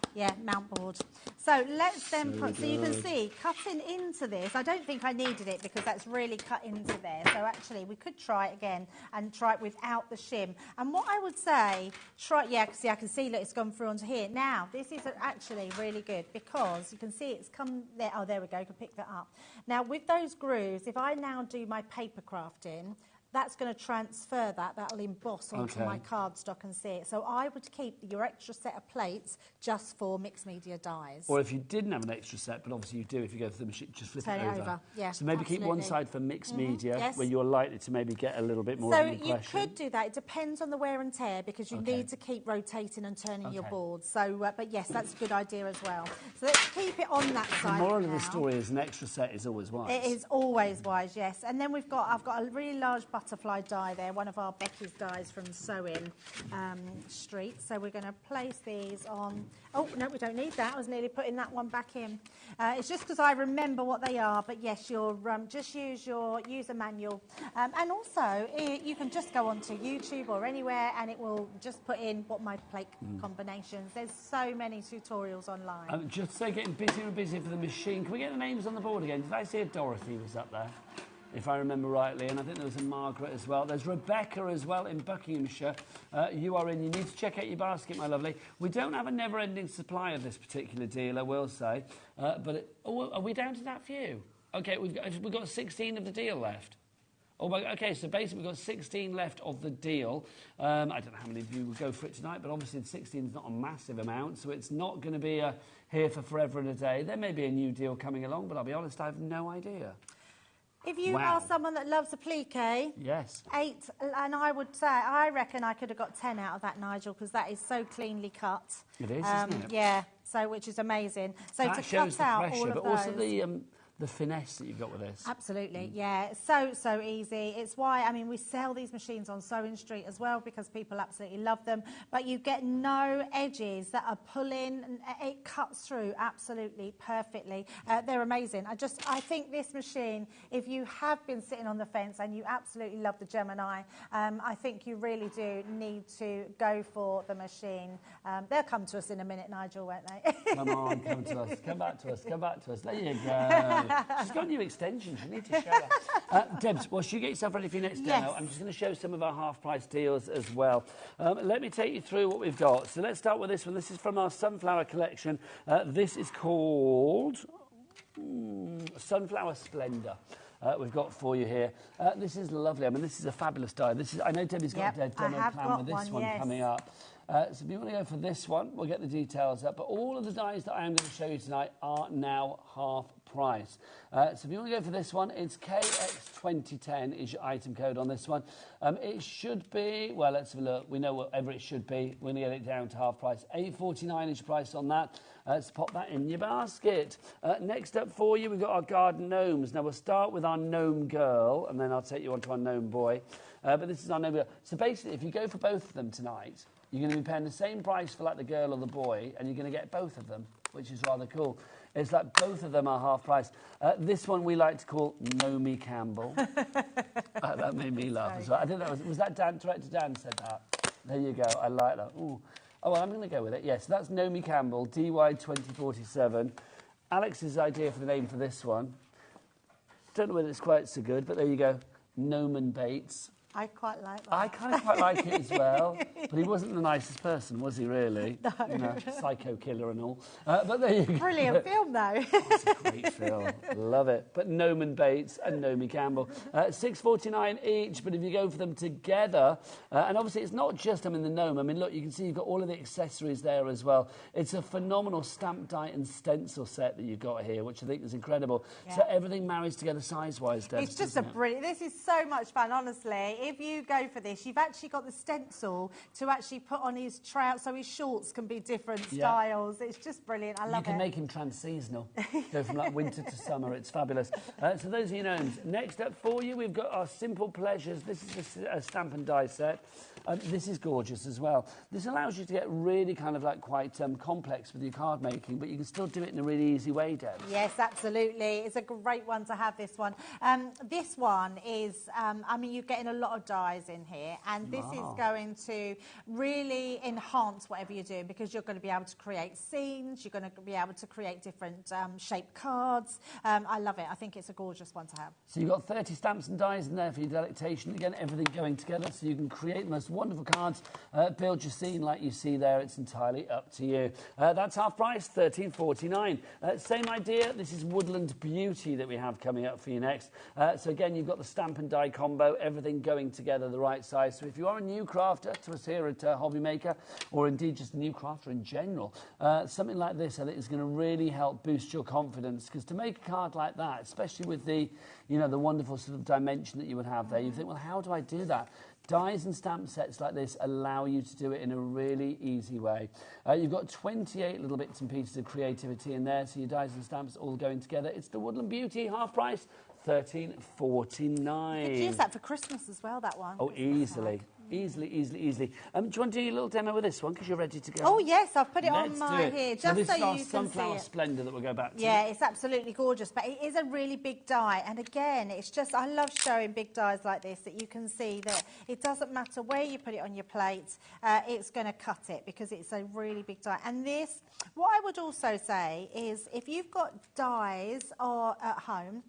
S6: mount board. So let's then so you can see cutting into this. I don't think I needed it because that's really cut into there. So actually, we could try it again and try it without the shim. And what I would say, I can see that it's gone through onto here. Now, this is actually really good because you can see it's come there. Oh, there we go, you can pick that up. Now, with those grooves, if I now do my paper crafting, that's going to transfer that'll emboss onto my cardstock and see it. So I would keep your extra set of plates just for mixed media dies.
S8: Or if you didn't have an extra set, but obviously you do, if you go to the machine, just flip it over.
S6: Yeah,
S8: so maybe keep one side for mixed media, where you're likely to maybe get a little bit more
S6: of
S8: an impression.
S6: So you could do that. It depends on the wear and tear because you need to keep rotating and turning your board. So, but yes, that's a good idea as well. So let's keep it on that side.
S8: The moral of the story is an extra set is always wise.
S6: It is always wise, yes. And then I've got a really large butterfly die there, one of our Becky's dies from Sewing Street. So we're going to place these on. Oh, no, we don't need that. I was nearly putting that one back in. It's just because I remember what they are. But yes, just use your user manual. And also, you can just go onto YouTube or anywhere and it will just put in what my plate combinations. There's so many tutorials online.
S8: Just so getting busier and busier for the machine. Can we get the names on the board again? Did I see a Dorothy was up there? If I remember rightly, and I think there was a Margaret as well. There's Rebecca as well in Buckinghamshire. You are in. You need to check out your basket, my lovely. We don't have a never-ending supply of this particular deal, I will say. But are we down to that few? Okay, we've got 16 of the deal left. Oh, okay, so basically we've got 16 left of the deal. I don't know how many of you will go for it tonight, but obviously 16 is not a massive amount, so it's not going to be here for forever and a day. There may be a new deal coming along, but I'll be honest, I have no idea.
S6: If you are someone that loves applique,
S9: yes,
S6: 8, and I would say, I reckon I could have got 10 out of that, Nigel, because that is so cleanly cut.
S9: It is, isn't it?
S6: Yeah, so which is amazing. So
S9: that
S6: to
S9: shows
S6: cut out
S9: the pressure,
S6: all of
S9: but
S6: those,
S9: also the finesse that you've got with this.
S6: Absolutely, yeah. So easy. It's why, I mean, we sell these machines on Sewing Street as well because people absolutely love them. But you get no edges that are pulling. It cuts through absolutely perfectly. They're amazing. I think this machine, if you have been sitting on the fence and you absolutely love the Gemini, I think you really do need to go for the machine. They'll come to us in a minute, Nigel, won't they?
S9: Come on, come to us. Come back to us. Come back to us. There you go. She's got new extensions. You need to show her. Debs, whilst you get yourself ready for your next demo, I'm just going to show some of our half-price deals as well. Let me take you through what we've got. So let's start with this one. This is from our Sunflower collection. This is called Sunflower Splendor. We've got for you here. This is lovely. I mean, this is a fabulous die. I know Debbie's got a demo plan with this one coming up. So if you want to go for this one, we'll get the details up. But all of the dies that I am going to show you tonight are now half price. So if you want to go for this one, it's KX2010 is your item code on this one. It should be, well, let's have a look. We know whatever it should be. We're going to get it down to half price. $8.49 is your price on that. So pop that in your basket. Next up for you, we've got our garden gnomes. Now, we'll start with our gnome girl, and then I'll take you on to our gnome boy. But this is our gnome girl. So basically, if you go for both of them tonight, you're going to be paying the same price for like the girl or the boy, and you're going to get both of them, which is rather cool. It's like both of them are half price. This one we like to call Nomi Campbell. That made me laugh as well. I think that was that Dan, director Dan said that. There you go. I like that. Ooh. Oh, well, I'm going to go with it. Yes, that's Nomi Campbell, DY2047. Alex's idea for the name for this one. Don't know whether it's quite so good, but there you go. Noman Bates.
S6: I quite like that.
S9: I kind of quite like it as well, but he wasn't the nicest person, was he, really?
S6: No.
S9: You know, psycho killer and all. But there you go.
S6: Brilliant film, though.
S9: It's a great film. Love it. But Noman Bates and Nomi Campbell. $6.49 each, but if you go for them together, and obviously it's not just them in the gnome. I mean, look, you can see you've got all of the accessories there as well. It's a phenomenal stamp, die and stencil set that you've got here, which I think is incredible. Yeah. So everything marries together size-wise, Deb.
S6: It's just a brilliant... This is so much fun, honestly. If you go for this, you've actually got the stencil to actually put on his trousers, so his shorts can be different styles. It's just brilliant. I love it.
S9: You can make him trans-seasonal. Go from like winter to summer. It's fabulous. So those are your gnomes. Next up for you, we've got our Simple Pleasures. This is a stamp and die set. This is gorgeous as well. This allows you to get really kind of like quite complex with your card making, but you can still do it in a really easy way, Deb.
S6: Yes, absolutely. It's a great one to have, this one. This one is, I mean, you're getting a lot of dies in here, and this is going to really enhance whatever you're doing, because you're going to be able to create scenes, you're going to be able to create different shaped cards. I love it. I think it's a gorgeous one to have.
S9: So you've got 30 stamps and dies in there for your delectation. Again, everything going together, so you can create the most wonderful cards, build your scene like you see there. It's entirely up to you. That's half price, $13.49. Same idea. This is Woodland Beauty that we have coming up for you next. So again, you've got the stamp and die combo, everything going together the right size. So if you are a new crafter to us here at HobbyMaker, or indeed just a new crafter in general, something like this I think is going to really help boost your confidence, because to make a card like that, especially with the, you know, the wonderful sort of dimension that you would have there, you think, well, how do I do that? Dies and stamp sets like this allow you to do it in a really easy way. You've got 28 little bits and pieces of creativity in there, so your dies and stamps all going together. It's the Woodland Beauty, half price, $13.49.
S6: You could use that for Christmas as well, that one.
S9: Oh, easily. Easily. Do you want to do your little demo with this one, because you're ready to go?
S6: Oh, yes, I've put it
S9: Let's
S6: on my here, just
S9: so this
S6: so
S9: is our
S6: you can
S9: Sunflower
S6: see it.
S9: Splendor that we'll go back to.
S6: Yeah, it's absolutely gorgeous, but it is a really big die. And again, it's just, I love showing big dies like this, that you can see that it doesn't matter where you put it on your plate, it's going to cut it, because it's a really big die. And this, what I would also say is, if you've got dies at home,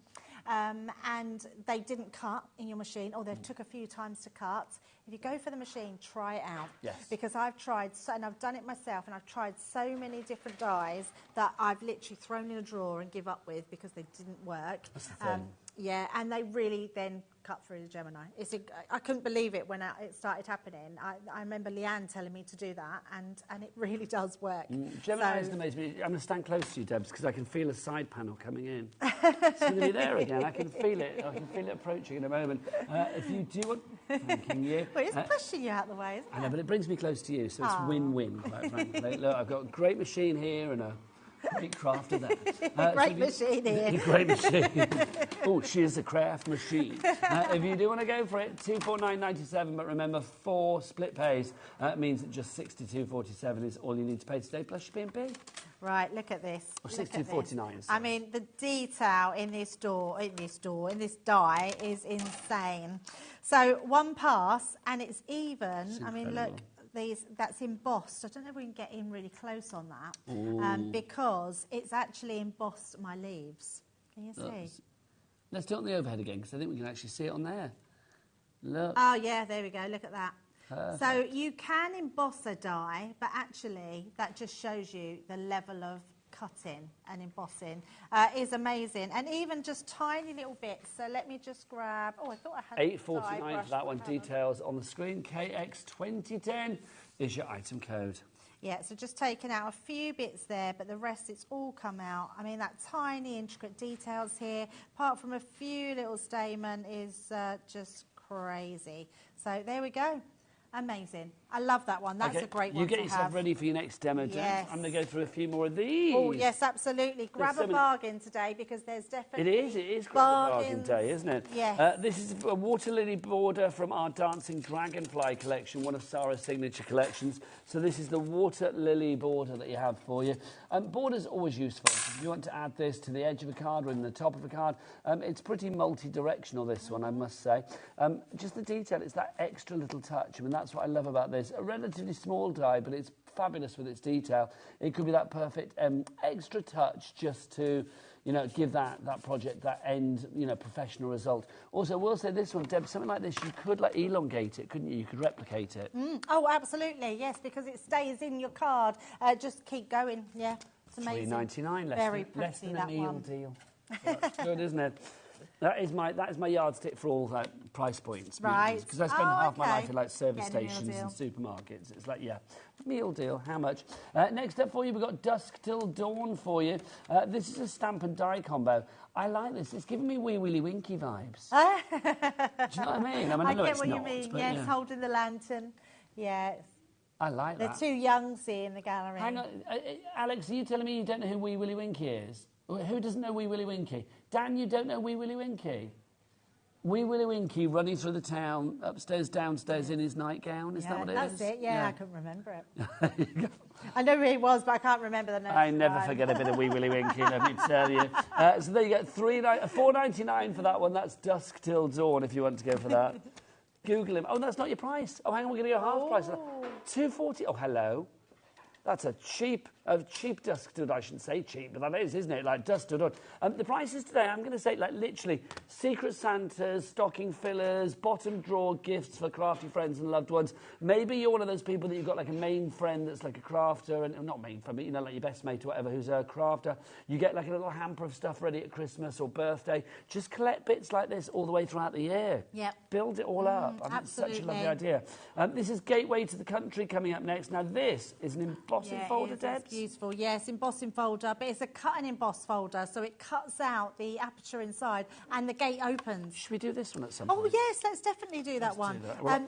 S6: and they didn't cut in your machine, or they took a few times to cut, if you go for the machine, try it out.
S9: Yes.
S6: Because I've tried, and I've done it myself, and I've tried so many different dies that I've literally thrown in a drawer and give up with because they didn't work.
S9: That's the thing.
S6: Yeah, and they really then cut through the Gemini. I couldn't believe it when it started happening. I remember Leanne telling me to do that, and it really does work.
S8: Gemini is amazing. I'm going to stand close to you, Debs, because I can feel a side panel coming in. It's going to be there again. I can feel it. I can feel it approaching in a moment. If you do want... Thanking you.
S6: Well, it's pushing you out of the way, isn't it?
S8: I know, but it brings me close to you, so it's win-win, quite frankly. Look, I've got a great machine here and a great crafter there.
S6: Great machine here.
S8: Great machine. Oh, she is a craft machine. If you do want to go for it, $249.97, but remember 4 split pays means that just $62.47 is all you need to pay today, plus your P&P.
S6: Right, look at this.
S8: Or $62.49.
S6: I mean, the detail in this die is insane. So 1 pass, and it's even. I mean, look. That's embossed. I don't know if we can get in really close on that because it's actually embossed my leaves. Can you see?
S8: Let's do it on the overhead again because I think we can actually see it on there. Look.
S6: Oh, yeah, there we go. Look at that. Perfect. So you can emboss a die, but actually that just shows you the level of cutting and embossing is amazing, and even just tiny little bits. So let me just grab. Oh, I thought I had
S8: $8.49 for that one. Details on the screen. KX2010 is your item code.
S6: Yeah, so just taking out a few bits there, but the rest it's all come out. I mean, that tiny intricate details here, apart from a few little stamen, is just crazy. So there we go. Amazing. I love that one. That's a great one.
S8: You get yourself ready for your next demo, Jen.
S6: Yes.
S8: I'm going to go through a few more of these.
S6: Oh, yes, absolutely. Grab a bargain today because there's definitely...
S8: It is grab a bargain day, isn't it?
S6: Yes.
S8: This is a water lily border from our Dancing Dragonfly collection, one of Sarah's signature collections. So this is the water lily border that you have for you. Border's always useful. If you want to add this to the edge of a card or in the top of a card, it's pretty multi-directional, this one, I must say. Just the detail, it's that extra little touch. I mean, that's what I love about this. A relatively small die, but it's fabulous with its detail. It could be that perfect extra touch just to, you know, give that project that end, you know, professional result. Also, we'll say this one, Deb, something like this, you could like elongate it, couldn't you? You could replicate it.
S6: Oh, absolutely, yes, because it stays in your card. Just keep going, yeah. It's amazing.
S8: $3.99, less than a meal deal. That's good, isn't it? That is my yardstick for all price points.
S6: Right.
S8: Because I spend half my life in like service stations and supermarkets. It's like, yeah, meal deal, how much? Next up for you, we've got Dusk Till Dawn for you. This is a stamp and die combo. I like this. It's giving me Wee Willy Winky vibes. Do you know what I mean? I mean,
S6: I get what you mean. Yes, yeah. Holding the lantern. Yeah.
S8: I like that.
S6: They're too young, see, in the gallery.
S8: Hang on. Alex, are you telling me you don't know who Wee Willy Winky is? Who doesn't know Wee Willy Winky? Dan, you don't know Wee Willy Winky? Wee Willy Winky running through the town, upstairs, downstairs in his nightgown. Is that what it is?
S6: That's it, yeah. I couldn't remember it. I know who he was, but I can't remember the name.
S8: I never forget a bit of Wee Willy Winky, let me tell you. So there you go, $4.99 for that one. That's Dusk Till Dawn if you want to go for that. Google him. Oh, that's not your price. Oh, hang on, we're going to go half price. $2.40. Oh, hello. That's a cheap Dusk Till Dawn. I shouldn't say cheap, but that is, isn't it? Like Dusk Till Dawn. The prices today, I'm going to say, like literally, Secret Santas, stocking fillers, bottom drawer gifts for crafty friends and loved ones. Maybe you're one of those people that you've got like a main friend that's like a crafter, and not main friend, but you know, like your best mate or whatever, who's a crafter. You get like a little hamper of stuff ready at Christmas or birthday. Just collect bits like this all the way throughout the year.
S6: Yep.
S8: Build it all up. I mean, it's such a lovely idea. This is Gateway to the Country coming up next. Now this is an embossing folder, Debs.
S6: It's beautiful, yes, embossing folder, but it's a cut and emboss folder, so it cuts out the aperture inside and the gate opens.
S8: Should we do this one at some point?
S6: Oh, yes, let's definitely do that one.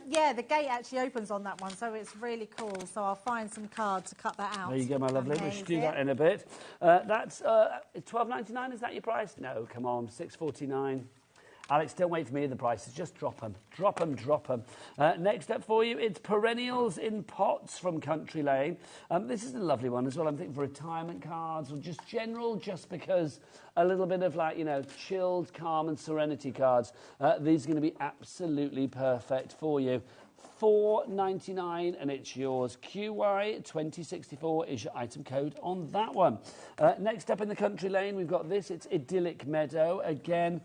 S6: Yeah, the gate actually opens on that one, so it's really cool. So I'll find some card to cut that out.
S8: There you go, my lovely. We should do that in a bit. That's $12.99, is that your price? No, come on, $6.49. Alex, don't wait for me, the prices. Just drop them. Drop them, drop them. Next up for you, it's Perennials in Pots from Country Lane. This is a lovely one as well. I'm thinking for retirement cards or just general, just because a little bit of like, you know, chilled, calm and serenity cards. These are going to be absolutely perfect for you. $4.99 and it's yours. QY2064 is your item code on that one. Next up in the Country Lane, we've got this. It's Idyllic Meadow. Again,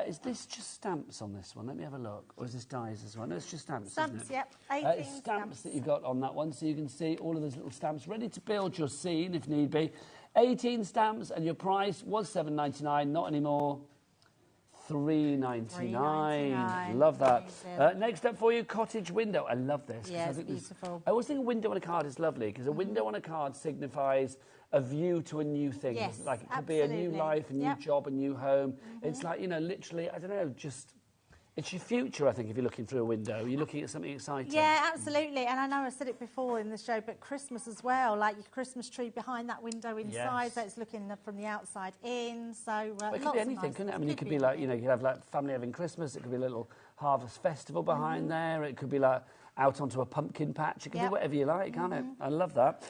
S8: is this just stamps on this one? Let me have a look. Or is this dies as well? No, it's just stamps,
S6: Stamps,
S8: isn't it?
S6: yep. 18
S8: stamps that you've got on that one. So you can see all of those little stamps ready to build your scene if need be. 18 stamps and your price was $7.99, not anymore. $3.99. Love that. Next up for you, cottage window. I love this.
S2: Yeah, it's beautiful.
S8: I always think a window on a card is lovely because a window on a card signifies a view to a new thing.
S6: Yes,
S8: like it could be a new life, a new job, a new home. It's like, you know, literally, I don't know, just... It's your future, I think, if you're looking through a window. You're looking at something exciting.
S6: Yeah, absolutely. And I know I said it before in the show, but Christmas as well, like your Christmas tree behind that window inside, so it's looking from the outside in. So
S8: it could be anything, couldn't it? I mean, it could be like, you know, you could have like family having Christmas. It could be a little harvest festival behind there. It could be like out onto a pumpkin patch. It can be whatever you like, can't it? I love that.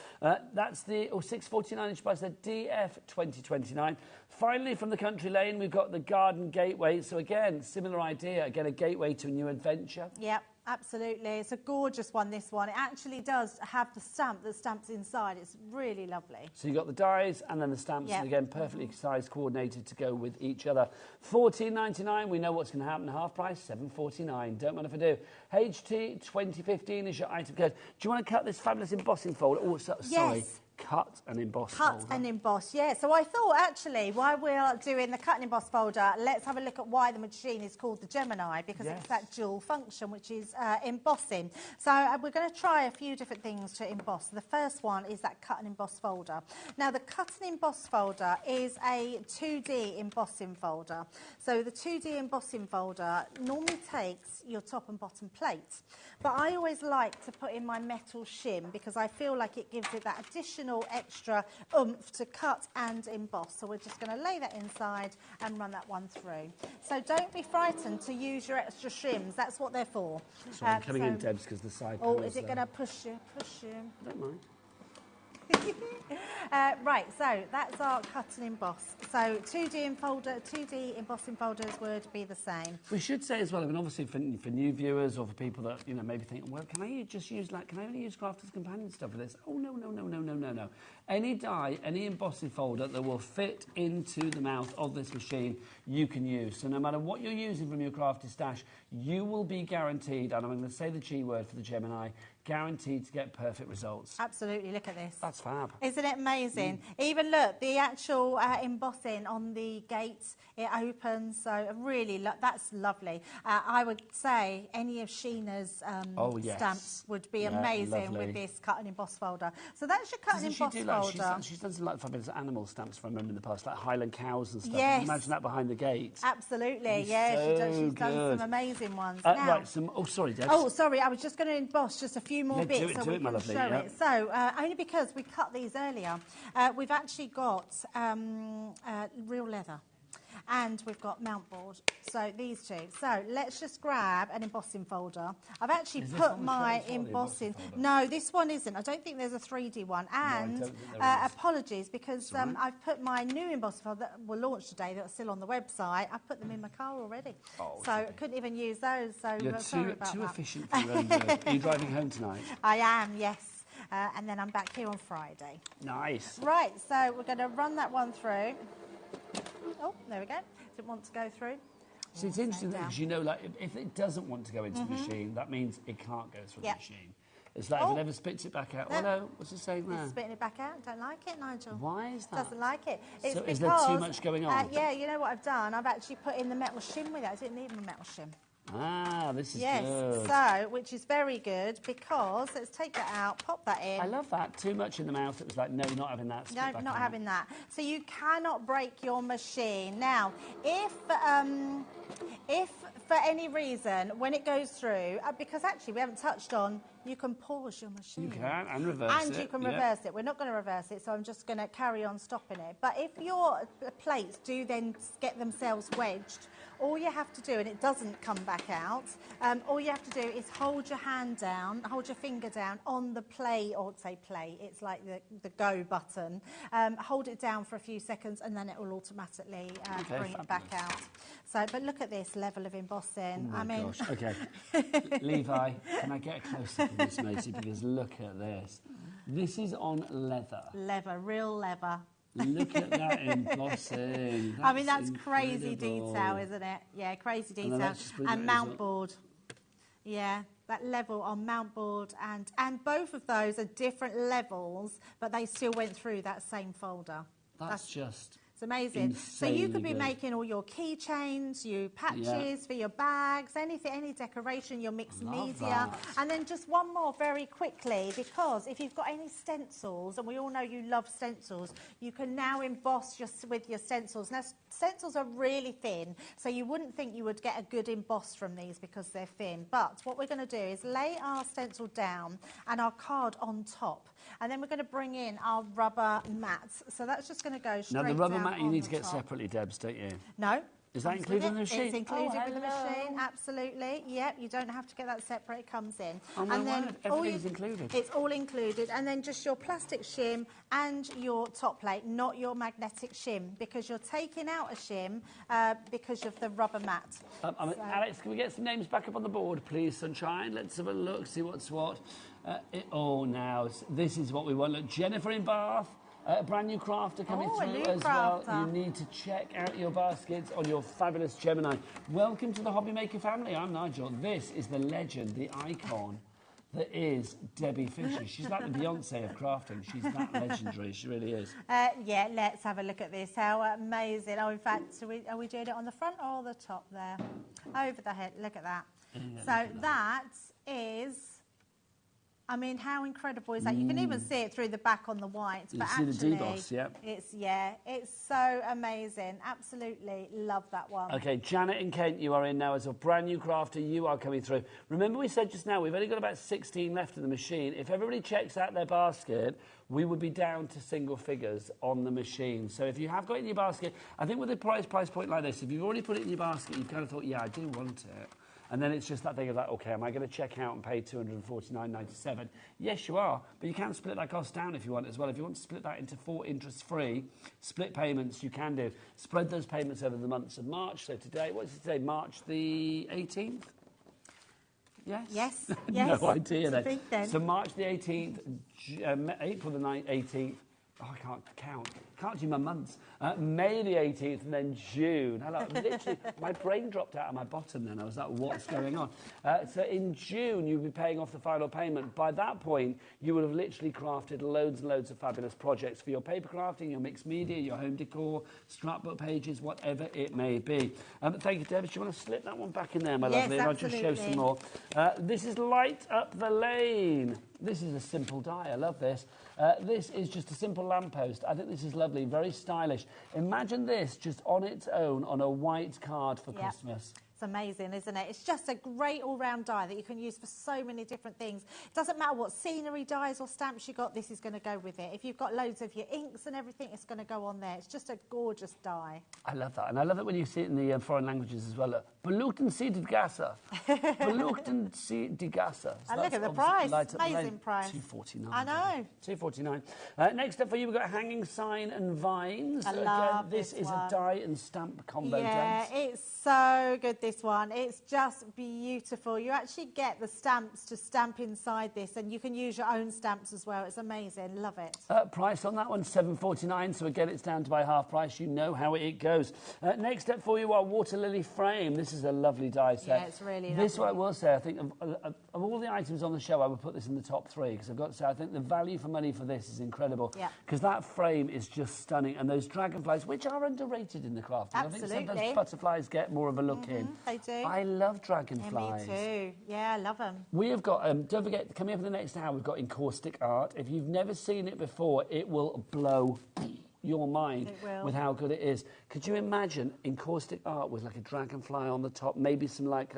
S8: That's the $6.49 inch price, the DF 2029. Finally, from the country lane, we've got the garden gateway. So again, similar idea. Again, a gateway to a new adventure.
S6: Yep. Absolutely. It's a gorgeous one, this one. It actually does have the stamp that stamps inside. It's really lovely.
S8: So you've got the dies and then the stamps, and again, perfectly sized, coordinated to go with each other. $14.99. We know what's going to happen. Half price, $7.49. Don't mind if I do. HT 2015 is your item code. Do you want to cut this fabulous embossing folder? Oh, sorry. Cut and emboss folder.
S6: Cut and emboss, yeah. So I thought, actually, while we're doing the cut and emboss folder, let's have a look at why the machine is called the Gemini, because it's that dual function, which is embossing. So we're going to try a few different things to emboss. The first one is that cut and emboss folder. Now, the cut and emboss folder is a 2D embossing folder. So the 2D embossing folder normally takes your top and bottom plates. But I always like to put in my metal shim because I feel like it gives it that additional extra oomph to cut and emboss. So we're just going to lay that inside and run that one through. So don't be frightened to use your extra shims. That's what they're for.
S8: Sorry, I'm coming in, Debs, because the side
S6: panels... Oh, is it going to push you? Push you.
S8: I don't mind.
S6: Right, so that's our cut and emboss. So 2D embossing folders would be the same.
S8: We should say as well, I mean, obviously for new viewers or for people that, you know, maybe think, well, can I just use, like, can I only use Crafters Companion stuff for this? Oh, no. Any die, any embossing folder that will fit into the mouth of this machine, you can use. So no matter what you're using from your crafty stash, you will be guaranteed, and I'm going to say the G word for the Gemini, guaranteed to get perfect results.
S6: Absolutely, look at this.
S8: That's fab.
S6: Isn't it amazing? Even look, the actual embossing on the gates, it opens, so really, that's lovely. I would say any of Sheena's stamps would be amazing with this cut and emboss folder. So that's your cut and emboss folder.
S8: She's done some like fabulous animal stamps, if I remember in the past, like Highland cows and stuff.
S6: Yes.
S8: Imagine that behind the gate.
S6: Absolutely, yeah. She's done some amazing ones.
S8: Right, sorry, Debs.
S6: Oh, sorry, I was just going to emboss just a few more bits
S8: so we can show it.
S6: So, only because we cut these earlier, we've actually got real leather. And we've got mount board, so these two. So let's just grab an embossing folder. I've actually put my embossing... No, this one isn't. I don't think there's a 3D one. And apologies, because I've put my new embossing folder that were launched today that are still on the website. I've put them in my car already. So I couldn't even use those. So
S8: you're
S6: sorry about
S8: too
S6: that.
S8: efficient for your own good. Are you driving home tonight?
S6: I am, yes. And then I'm back here on Friday.
S8: Nice.
S6: Right, so we're going to run that one through. Oh, there we go. Didn't want to go through.
S8: So it's interesting because, you know, like if it doesn't want to go into the machine, that means it can't go through the machine. It's like if it ever spits it back out. No, what's it saying there?
S6: It's spitting it back out. Don't like it, Nigel.
S8: Why is that?
S6: Doesn't like it. It's
S8: so
S6: because,
S8: is there too much going on?
S6: Yeah, you know what I've done? I've actually put in the metal shim with it. I didn't need my metal shim.
S8: Ah, this is good.
S6: Yes, so, which is very good because, let's take that out, pop that in.
S8: I love that. Too much in the mouth. It was like, no, not having that.
S6: No, not having that. So you cannot break your machine. Now, if for any reason, when it goes through, because actually we haven't touched on, you can pause your machine.
S8: You can, and reverse it.
S6: And you can reverse it. We're not going to reverse it, so I'm just going to carry on stopping it. But if your plates do then get themselves wedged, all you have to do, and it doesn't come back out, all you have to do is hold your hand down, hold your finger down on the play, or say play, it's like the go button. Hold it down for a few seconds and then it will automatically bring it back out. So, but look at this level of embossing.
S8: Oh my gosh, okay. Levi, can I get a close-up of this, matey, because look at this. This is on leather.
S6: Leather, real leather.
S8: Look at that embossing.
S6: I mean, that's crazy detail, isn't it? Yeah, crazy detail. And mount board. Yeah, that level on mount board. And both of those are different levels, but they still went through that same folder.
S8: That's just
S6: It's amazing. So you could be making all your keychains, your patches for your bags, anything, any decoration, your mixed media. And then just one more very quickly, because if you've got any stencils, and we all know you love stencils, you can now emboss just with your stencils. Now, stencils are really thin, so you wouldn't think you would get a good emboss from these because they're thin. But what we're going to do is lay our stencil down and our card on top. And then we're going to bring in our rubber mats. So that's just going to go straight down.
S8: Now, the rubber mat you need to get separately, Debs, don't you?
S6: No.
S8: Is that included in the machine?
S6: It's included with the machine, absolutely. Yep, you don't have to get that separate, it comes in.
S8: Oh, and then everything's included.
S6: It's all included. And then just your plastic shim and your top plate, not your magnetic shim, because you're taking out a shim because of the rubber mat.
S8: Alex, can we get some names back up on the board, please, Sunshine? Let's have a look, see what's what. Now, this is what we want. Look, Jennifer in Bath. A brand new crafter coming through as well. You need to check out your baskets on your fabulous Gemini. Welcome to the HobbyMaker family. I'm Nigel. This is the legend, the icon that is Debbie Fisher. She's like the Beyonce of crafting. She's that legendary. She really is.
S6: Yeah, let's have a look at this. How amazing. Oh, in fact, are we doing it on the front or the top there? Over the head. Look at that. So that is... I mean, how incredible is that? You can even see it through the back on the white.
S8: You
S6: but
S8: see
S6: actually,
S8: the DDoS,
S6: it's so amazing. Absolutely love that one.
S8: Okay, Janet in Kent, you are in now as a brand new crafter. You are coming through. Remember we said just now, we've only got about 16 left in the machine. If everybody checks out their basket, we would be down to single figures on the machine. So if you have got it in your basket, I think with a price point like this, if you've already put it in your basket, you've kind of thought, yeah, I do want it. And then it's just that thing of like, OK, am I going to check out and pay $249.97? Yes, you are. But you can split that cost down if you want as well. If you want to split that into 4 interest-free split payments, you can do. Spread those payments over the months of March. So today, what is it today? March the 18th? Yes?
S6: Yes.
S8: No idea then. So March the 18th, April the 18th. Oh, I can't count. Can't do my months. May the 18th and then June. Hello, literally, my brain dropped out of my bottom then. I was like, what's going on? So in June, you'll be paying off the final payment. By that point, you will have literally crafted loads and loads of fabulous projects for your paper crafting, your mixed media, your home decor, scrapbook pages, whatever it may be. Thank you, Debbie. Do you want to slip that one back in there, my lovely?
S6: Yes,
S8: and I'll just show some more. This is Light Up the Lane. This is a simple die. I love this. This is just a simple lamppost. I think this is lovely, very stylish. Imagine this just on its own on a white card for Christmas.
S6: It's amazing, isn't it? It's just a great all-round die that you can use for so many different things. It doesn't matter what scenery dies or stamps you got, this is going to go with it. If you've got loads of your inks and everything, it's going to go on there. It's just a gorgeous die.
S8: I love that. And I love it when you see it in the foreign languages as well. Beluchten Sie die Gasse. Beluchten Sie die Gasse.
S6: And look at the price. Amazing price.
S8: $2.49.
S6: I know.
S8: $2.49. Next up for you, we've got Hanging Sign and Vines.
S6: I love
S8: this is
S6: one.
S8: A die and stamp combo.
S6: Yeah, it's so good, this one. It's just beautiful. You actually get the stamps to stamp inside this, and you can use your own stamps as well. It's amazing. Love it.
S8: Price on that one, $7.49. So again, it's down to by half price. You know how it goes. Next up for you, our Water Lily Frame. This is a lovely die set.
S6: Yeah, it's really
S8: This
S6: lovely.
S8: one I will say, I think of all the items on the show, I would put this in the top 3 because I've got to say, I think the value for money for this is incredible. Yeah. Because that frame is just stunning, and those dragonflies, which are underrated in the crafting.
S6: Absolutely.
S8: I think sometimes butterflies get more of a look in.
S6: They do.
S8: I love dragonflies.
S6: Yeah, me too. Yeah, I love them.
S8: We have got, don't forget, coming up in the next hour, we've got Encaustic Art. If you've never seen it before, it will blow your mind with how good it is. Could you imagine Encaustic Art with like a dragonfly on the top, maybe some like,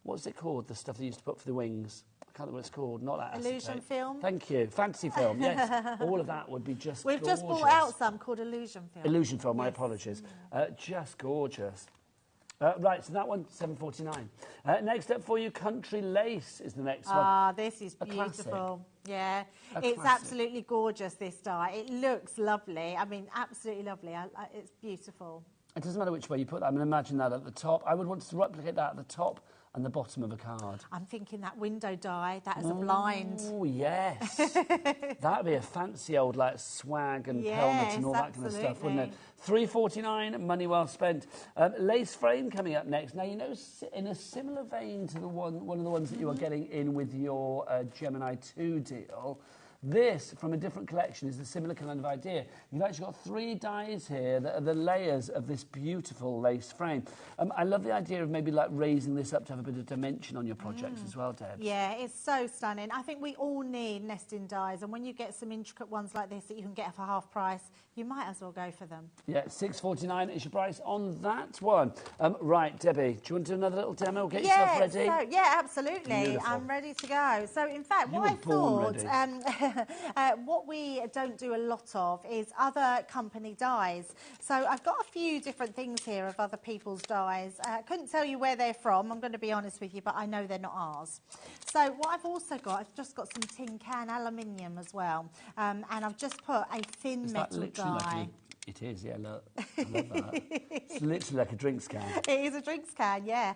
S8: what's it called, the stuff they used to put for the wings? I can't remember what it's called. Not that
S6: Illusion
S8: acetate.
S6: film.
S8: Thank you. Fantasy film, yes. All of that would be just
S6: We've
S8: gorgeous.
S6: just brought out some called Illusion film.
S8: Illusion film, my apologies. Just gorgeous. Right, so that one, $7.49. Next up for you, Country Lace is the next one.
S6: Ah, this is beautiful. Yeah, it's absolutely gorgeous, this die. It looks lovely. I mean, absolutely lovely. It's beautiful.
S8: It doesn't matter which way you put that. I mean, imagine that at the top. I would want to replicate that at the top and the bottom of a card.
S6: I'm thinking that window die, that is a blind.
S8: Oh, yes. That'd be a fancy old, like, swag and helmet and all that kind of stuff, wouldn't it? $3.49, money well spent. Lace frame coming up next. Now, you know, in a similar vein to the one of the ones that you are getting in with your Gemini 2 deal, This, from a different collection, is a similar kind of idea. You've actually got 3 dies here that are the layers of this beautiful lace frame. I love the idea of maybe like raising this up to have a bit of dimension on your projects as well, Deb.
S6: Yeah, it's so stunning. I think we all need nesting dies, and when you get some intricate ones like this that you can get for half price, you might as well go for them.
S8: Yeah, $6.49 is your price on that one. Right, Debbie, do you want to do another little demo? Get yourself ready.
S6: Yeah, absolutely.
S8: Beautiful.
S6: I'm ready to go. So, in fact, what I thought, what we don't do a lot of is other company dies. So, I've got a few different things here of other people's dies. I couldn't tell you where they're from, I'm going to be honest with you, but I know they're not ours. So, what I've also got, I've just got some tin can aluminium as well. And I've just put a thin metal die.
S8: Like it is, yeah, look. I love that. It's literally like a drinks can.
S6: It is a drinks can, yeah.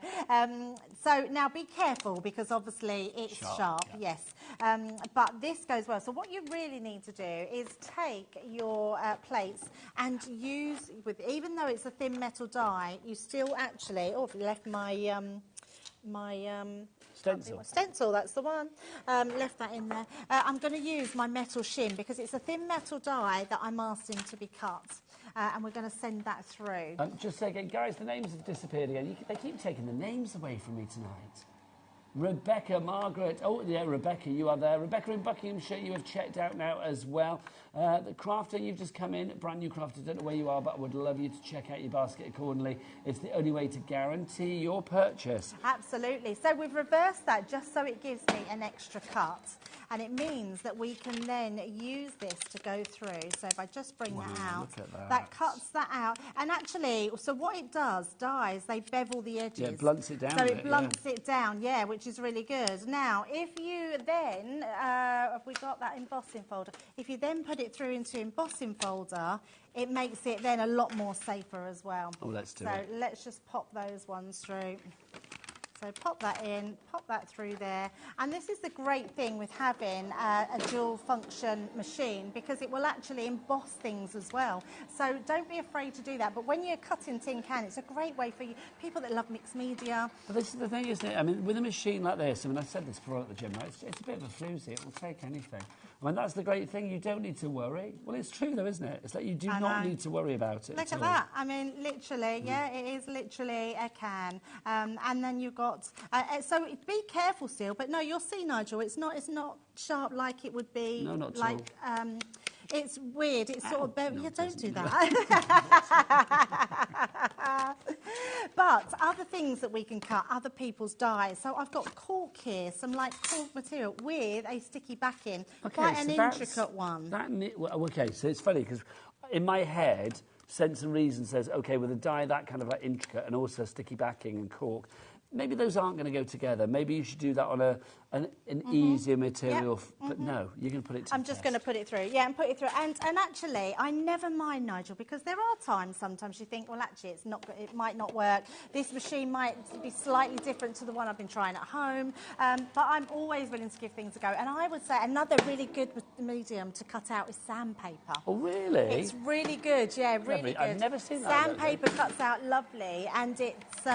S6: So now be careful because obviously it's sharp, yes. But this goes well. So what you really need to do is take your plates and use, even though it's a thin metal die, you still actually, oh, I've left my, stencil, that's the one. Left that in there. I'm going to use my metal shim because it's a thin metal die that I'm asking to be cut. And we're going to send that through.
S8: Just say again, guys, the names have disappeared again. They keep taking the names away from me tonight. Rebecca, Margaret. Oh, yeah, Rebecca, you are there. Rebecca in Buckinghamshire, you have checked out now as well. The crafter, you've just come in. Brand new crafter, don't know where you are, but I would love you to check out your basket accordingly. It's the only way to guarantee your purchase.
S6: Absolutely. So we've reversed that just so it gives me an extra cut. And it means that we can then use this to go through. So if I just bring that out, that cuts that out. And actually, so what it does, dies, they bevel the edges.
S8: Yeah, it blunts it down.
S6: So it blunts it down, yeah, which is really good. Now, if you then, have we got that embossing folder? If you then put it through into embossing folder, it makes it then a lot more safer as well.
S8: Oh, let's do
S6: it. So let's just pop those ones through. So pop that in, pop that through there. And this is the great thing with having a dual function machine because it will actually emboss things as well. So don't be afraid to do that. But when you're cutting tin can, it's a great way for you, people that love mixed media.
S8: But this is the thing, isn't it? I mean, with a machine like this, I mean, I said this before at the Gemini, it's a bit of a floozy. It will take anything. I mean, that's the great thing. You don't need to worry. Well, it's true, though, isn't it? It's like you do not need to worry about it.
S6: Look at that. I mean, literally, yeah, it is literally a can. And then you've got... so be careful still. But no, you'll see, Nigel, it's not sharp like it would be.
S8: No, not
S6: like,
S8: at all.
S6: It's weird. It's sort of... yeah, don't do that. But other things that we can cut, other people's dies. So I've got cork here, some like cork material with a sticky backing.
S8: Okay,
S6: quite
S8: so
S6: an intricate one.
S8: Okay, so it's funny because in my head, Sense and Reason says, okay, with a die that kind of like intricate and also sticky backing and cork, maybe those aren't going to go together. Maybe you should do that on an easier material. But no, you're going to put it
S6: I'm just going to put it through. Yeah, and put it through. And actually, I never mind, Nigel, because there are times sometimes you think, well, actually, it's not. It might not work. This machine might be slightly different to the one I've been trying at home. But I'm always willing to give things a go. And I would say another really good medium to cut out is sandpaper.
S8: Oh, really?
S6: It's really good. Yeah, really good.
S8: I've never seen that.
S6: Sandpaper cuts out lovely, and it's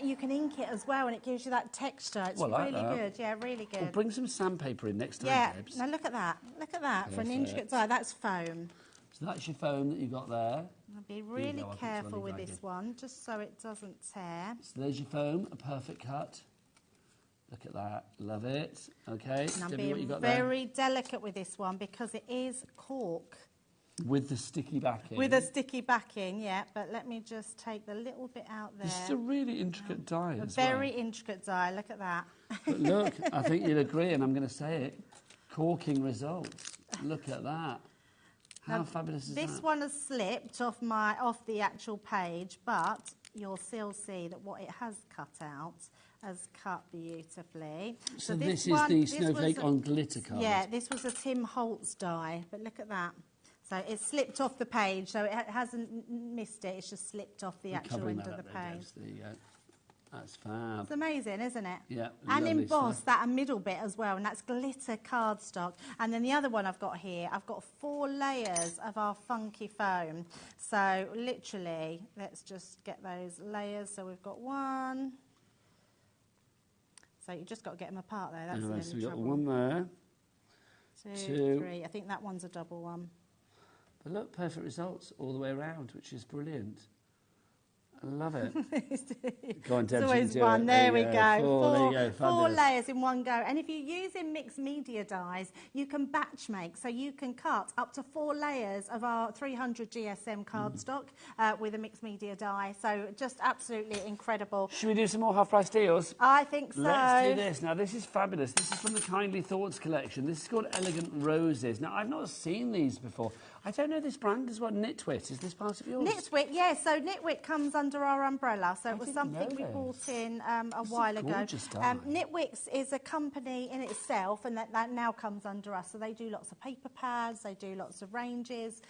S6: you can ink it as well, and it gives you that texture. It's really good. Yeah, really good.
S8: Well, bring some sandpaper in next time, Debs.
S6: Now look at that. Look at that. For an intricate die, that's foam.
S8: So that's your foam that you got there.
S6: I'll be really careful with this one, just so it doesn't tear.
S8: So there's your foam, a perfect cut. Look at that. Love it. Okay.
S6: And I'm being very delicate with this one because it is cork.
S8: With the sticky backing.
S6: With a sticky backing, yeah. But let me just take the little bit out there.
S8: This is a really intricate die as
S6: well. A very intricate die. Look at that.
S8: But look, I think you'll agree, and I'm going to say it, corking results. Look at that. How fabulous is that?
S6: This one has slipped off the actual page, but you'll still see that what it has cut out has cut beautifully.
S8: So this is the snowflake on glitter card.
S6: Yeah, this was a Tim Holtz die, but look at that. So it slipped off the page, so it hasn't missed it, it's just slipped off the actual end of the page.
S8: There you go. That's fab.
S6: It's amazing, isn't it?
S8: Yeah.
S6: And embossed that middle bit as well, and that's glitter cardstock. And then the other one I've got here, I've got 4 layers of our funky foam. So literally, let's just get those layers. So we've got 1. So you just got to get them apart there. That's
S8: so we've got 1 there.
S2: 2, 3. I think that one's a double one.
S8: But look, perfect results all the way around, which is brilliant. I love it. Go on, Deb,
S6: it's always one. There we go. Four layers in one go. And if you're using mixed media dies, you can batch make. So you can cut up to 4 layers of our 300 GSM cardstock with a mixed media die. So just absolutely incredible.
S8: Should we do some more half-price deals?
S6: I think so.
S8: Let's do this. Now, this is fabulous. This is from the Kindly Thoughts collection. This is called Elegant Roses. Now, I've not seen these before. I don't know this brand as well. Knitwit, is this part of yours?
S6: Knitwit, yes. So Knitwit comes under our umbrella. So it was something we brought in a while ago. Knitwit is a company in itself, and that now comes under us. So they do lots of paper pads, they do lots of ranges.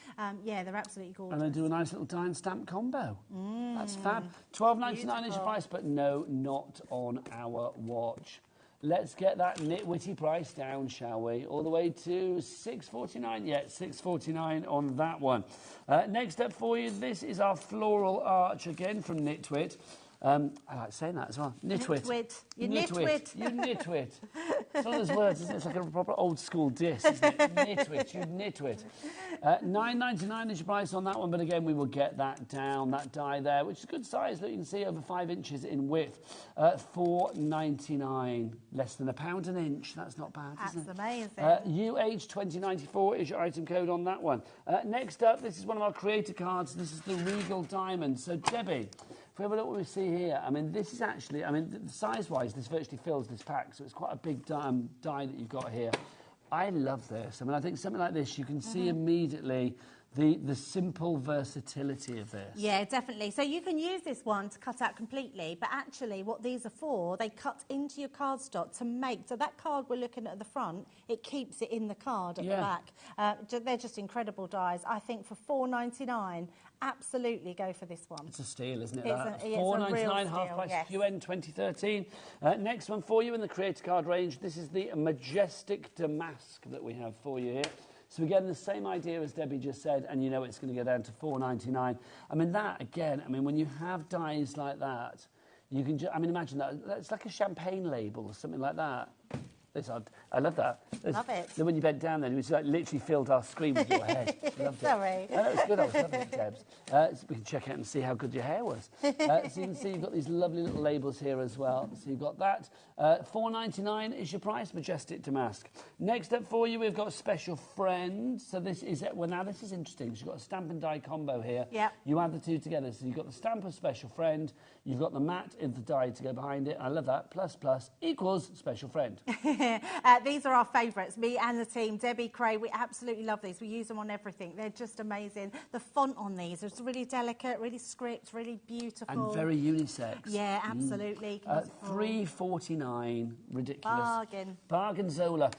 S6: Yeah, they're absolutely gorgeous.
S8: And they do a nice little die and stamp combo. That's fab. $12.99 is your price, but no, not on our watch. Let's get that nitwitty price down, shall we? All the way to $6.49. Yeah, $6.49 on that one. Next up for you, this is our floral arch again from Knitwit. I like saying that as well. Nitwit.
S6: You nitwit.
S8: You nitwit. It's one of those words, isn't it? It's like a proper old school diss, isn't it? Nitwit. You nitwit. $9.99 is your price on that one, but again, we will get that down, that die there, which is a good size. Look, you can see over 5 inches in width. $4.99, less than £1 an inch. That's not bad, is it?
S6: That's amazing.
S8: UH2094 is your item code on that one. Next up, this is one of our creator cards. This is the Regal Diamond. So, Debbie, if we have a look what we see here, I mean, this is actually, I mean, size-wise, this virtually fills this pack, so it's quite a big die that you've got here. I love this. I mean, I think something like this, you can see immediately the simple versatility of this.
S6: Yeah, definitely. So you can use this one to cut out completely, but actually what these are for, they cut into your cardstock to make, so that card we're looking at the front, it keeps it in the card at the back. They're just incredible dies. I think for $4.99, absolutely go for this one.
S8: It's a steal, isn't it?
S6: $4.99
S8: half price, QN 2013. Next one for you in the creator card range. This is the Majestic Damask that we have for you here. So again, the same idea as Debbie just said, and you know it's going to go down to $4.99. I mean, that, again, I mean, when you have dies like that, you can just, I mean, imagine that. It's like a champagne label or something like that. I love that.
S6: Love it.
S8: Then when you bent down there, it was like literally filled our screen with your head. Loved it.
S6: Sorry.
S8: No, it was good. I was loving it, Debs. So we can check out and see how good your hair was. So you can see you've got these lovely little labels here as well. So you've got that. $4.99 is your price, Majestic Damask. Next up for you, we've got Special Friend. So this is, well, now this is interesting because you've got a stamp and die combo here.
S6: Yeah.
S8: You add the two together. So you've got the stamp of Special Friend, you've got the matte in the die to go behind it. I love that. Plus, plus equals Special Friend.
S6: These are our favourites, me and the team. Debbie, Cray, we absolutely love these. We use them on everything. They're just amazing. The font on these is really delicate, really script, really beautiful.
S8: And very unisex.
S6: Yeah, absolutely.
S8: $3.49, ridiculous.
S6: Bargain.
S8: Bargain Zola.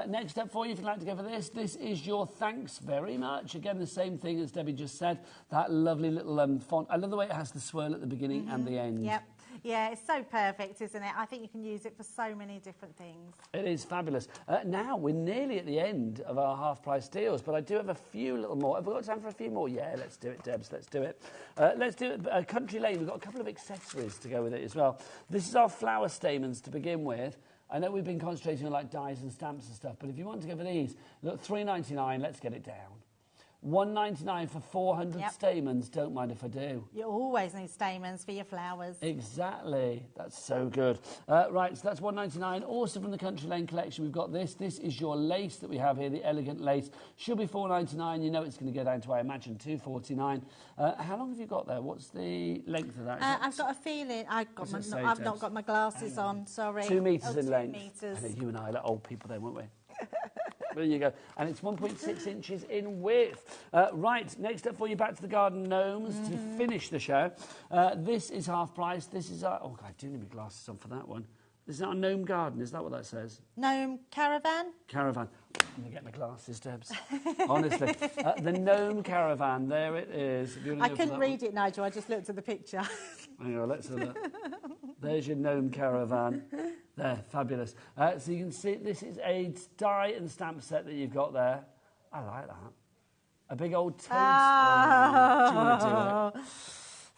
S8: Next up for you, if you'd like to go for this, this is your Thanks Very Much. Again, the same thing as Debbie just said. That lovely little font. I love the way it has the swirl at the beginning and the end.
S6: Yep. Yeah, it's so perfect, isn't it? I think you can use it for so many different things.
S8: It is fabulous. Now, we're nearly at the end of our half-price deals, but I do have a few little more. Have we got time for a few more? Yeah, let's do it, Debs, let's do it. Let's do it. Country Lane, we've got a couple of accessories to go with it as well. This is our flower stamens to begin with. I know we've been concentrating on like dies and stamps and stuff, but if you want to go for these, look, $3.99, let's get it down. $1.99 for 400 stamens. Don't mind if I do.
S6: You always need stamens for your flowers.
S8: Exactly. That's so good. Right, so that's $1.99. Also from the Country Lane collection, we've got this. This is your lace that we have here, the elegant lace. Should be $4.99. You know it's going to go down to, I imagine, $2.49. How long have you got there? What's the length of that?
S6: I've got a feeling. I've not got my glasses on. Sorry.
S8: 2 metres in length.
S6: 2 metres.
S8: I know you and I are like old people then, weren't we? There you go. And it's 1.6 inches in width. Right, next up for you, back to the Garden Gnomes to finish the show. This is half price. This is our... Oh, I do need my glasses on for that one. This is our Gnome Garden. Is that what that says?
S6: Gnome Caravan?
S8: Caravan. I'm going to get my glasses, Debs. Honestly. The Gnome Caravan. There it is.
S6: I couldn't read it, Nigel. I just looked at the picture.
S8: Hang on, let's have a look. There's your Gnome Caravan. There, fabulous. So you can see this is a die and stamp set that you've got there. I like that. A big old toast. Oh. Do you want to do it?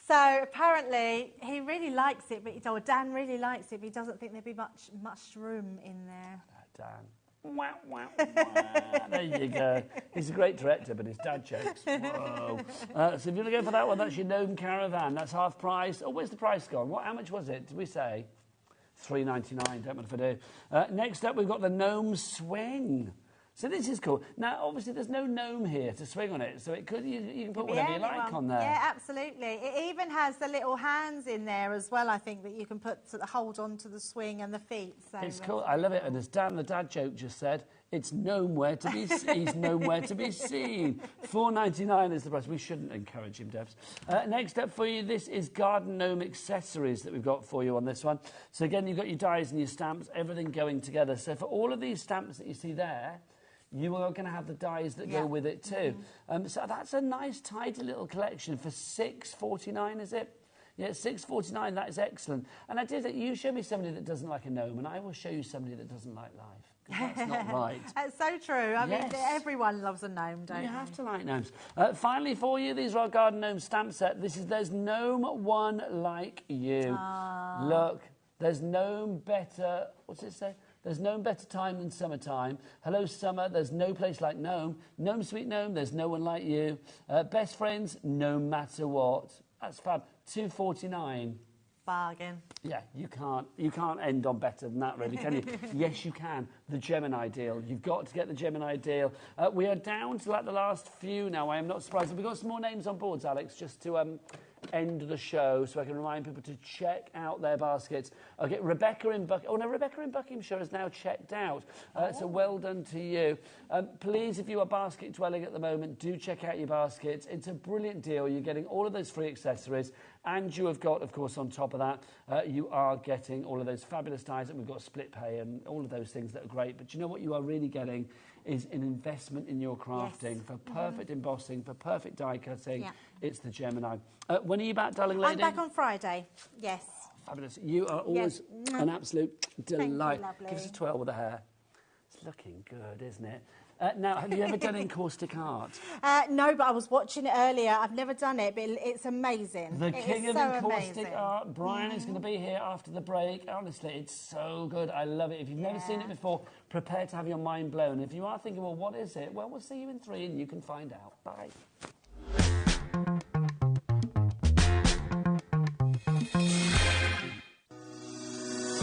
S6: So apparently he really likes it, but Dan really likes it, but he doesn't think there'd be much room in there.
S8: Dan. Wow, wow, wow. There you go. He's a great director, but his dad jokes. Whoa. So if you want to go for that one, that's your gnome caravan. That's half price. Oh, where's the price gone? How much was it? Did we say? $3.99. Don't mind if I do. Next up, we've got the gnome swing. So this is cool. Now, obviously, there's no gnome here to swing on it, so you can put whatever you like on there.
S6: Yeah, absolutely. It even has the little hands in there as well, I think, that you can put to hold on to the swing and the feet. So
S8: it's cool. I love it. And as Dan, the dad joke, just said, it's nowhere to be seen. He's nowhere to be seen. $4.99 is the price. We shouldn't encourage him, Debs. Next up for you, this is garden gnome accessories that we've got for you on this one. So again, you've got your dies and your stamps, everything going together. So for all of these stamps that you see there, you are going to have the dies that go with it too. So that's a nice, tidy little collection for $6.49, is it? Yeah, $6.49, that is excellent. And I did that. You show me somebody that doesn't like a gnome, and I will show you somebody that doesn't like life. That's not right.
S6: That's so true. I mean, everyone loves a gnome, don't you?
S8: You have to like gnomes. Finally for you, these are our garden gnome stamp set. There's gnome one like you. Look, there's gnome better, what's it say? There's no better time than summertime. Hello, summer. There's no place like gnome. Gnome, sweet gnome. There's no one like you. Best friends, no matter what. That's fab. $2.49.
S6: Bargain.
S8: Yeah, you can't end on better than that, really, can you? Yes, you can. The Gemini deal. You've got to get the Gemini deal. We are down to like the last few now. I am not surprised. Have we got some more names on boards, Alex, just to end the show so I can remind people to check out their baskets. Okay, Rebecca in Buckinghamshire is now checked out. So well done to you. Please, if you are basket dwelling at the moment, do check out your baskets. It's a brilliant deal. You're getting all of those free accessories, and you have got, of course, on top of that, you are getting all of those fabulous dies, and we've got split pay and all of those things that are great. But you know what you are really getting is an investment in your crafting for perfect embossing, for perfect die cutting. Yeah. It's the Gemini. When are you back, darling lady?
S6: I'm back on Friday, yes.
S8: Fabulous. You are always an absolute delight. Give us a twirl with the hair. It's looking good, isn't it? Now, have you ever done encaustic art?
S6: No, but I was watching it earlier. I've never done it, but it's amazing.
S8: The king of encaustic art, Brian, is going to be here after the break. Honestly, it's so good. I love it. If you've never seen it before, prepare to have your mind blown. If you are thinking, well, what is it? Well, we'll see you in 3 and you can find out. Bye.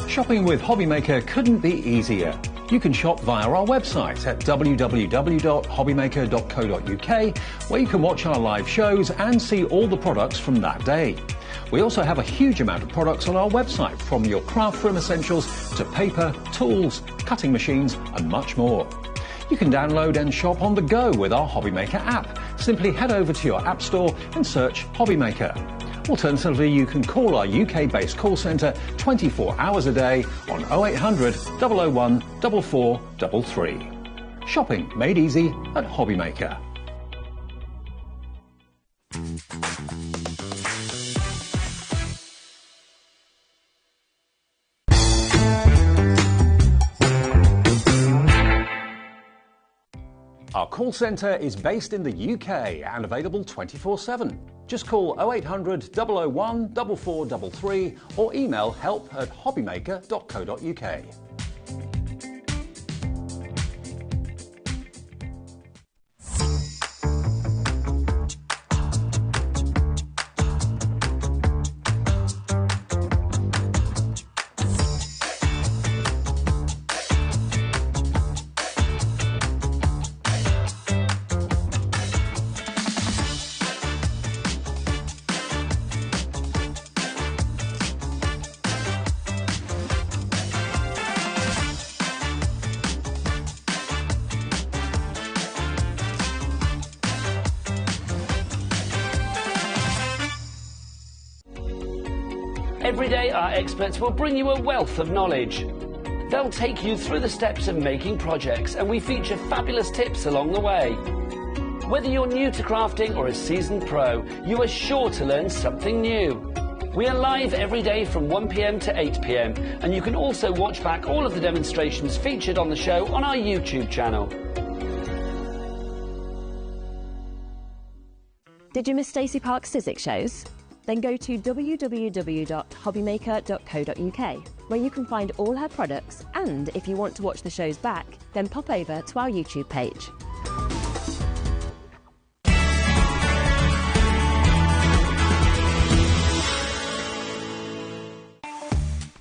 S4: Shopping with HobbyMaker couldn't be easier. You can shop via our website at www.hobbymaker.co.uk, where you can watch our live shows and see all the products from that day. We also have a huge amount of products on our website, from your craft room essentials to paper, tools, cutting machines and much more. You can download and shop on the go with our HobbyMaker app. Simply head over to your app store and search HobbyMaker. Alternatively, you can call our UK-based call centre 24 hours a day on 0800 001 4433. Shopping made easy at HobbyMaker. Our call centre is based in the UK and available 24/7. Just call 0800 001 4433 or email help@hobbymaker.co.uk.
S8: Every day, our experts will bring you a wealth of knowledge. They'll take you through the steps of making projects, and we feature fabulous tips along the way. Whether you're new to crafting or a seasoned pro, you are sure to learn something new. We are live every day from 1 p.m. to 8 p.m, and you can also watch back all of the demonstrations featured on the show on our YouTube channel.
S7: Did you miss Stacey Park's Sizzix shows? Then go to www.hobbymaker.co.uk, where you can find all her products, and if you want to watch the shows back, then pop over to our YouTube page.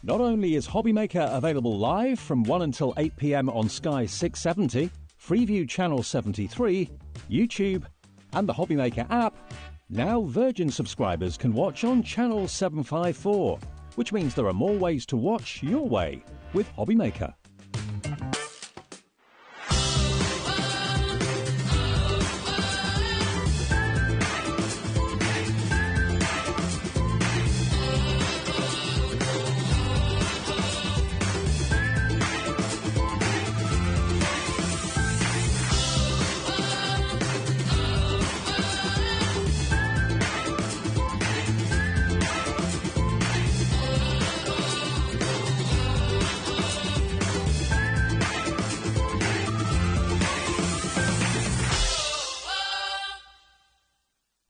S4: Not only is HobbyMaker available live from 1 until 8 p.m. on Sky 670, Freeview Channel 73, YouTube, and the HobbyMaker app, now Virgin subscribers can watch on Channel 754, which means there are more ways to watch your way with HobbyMaker.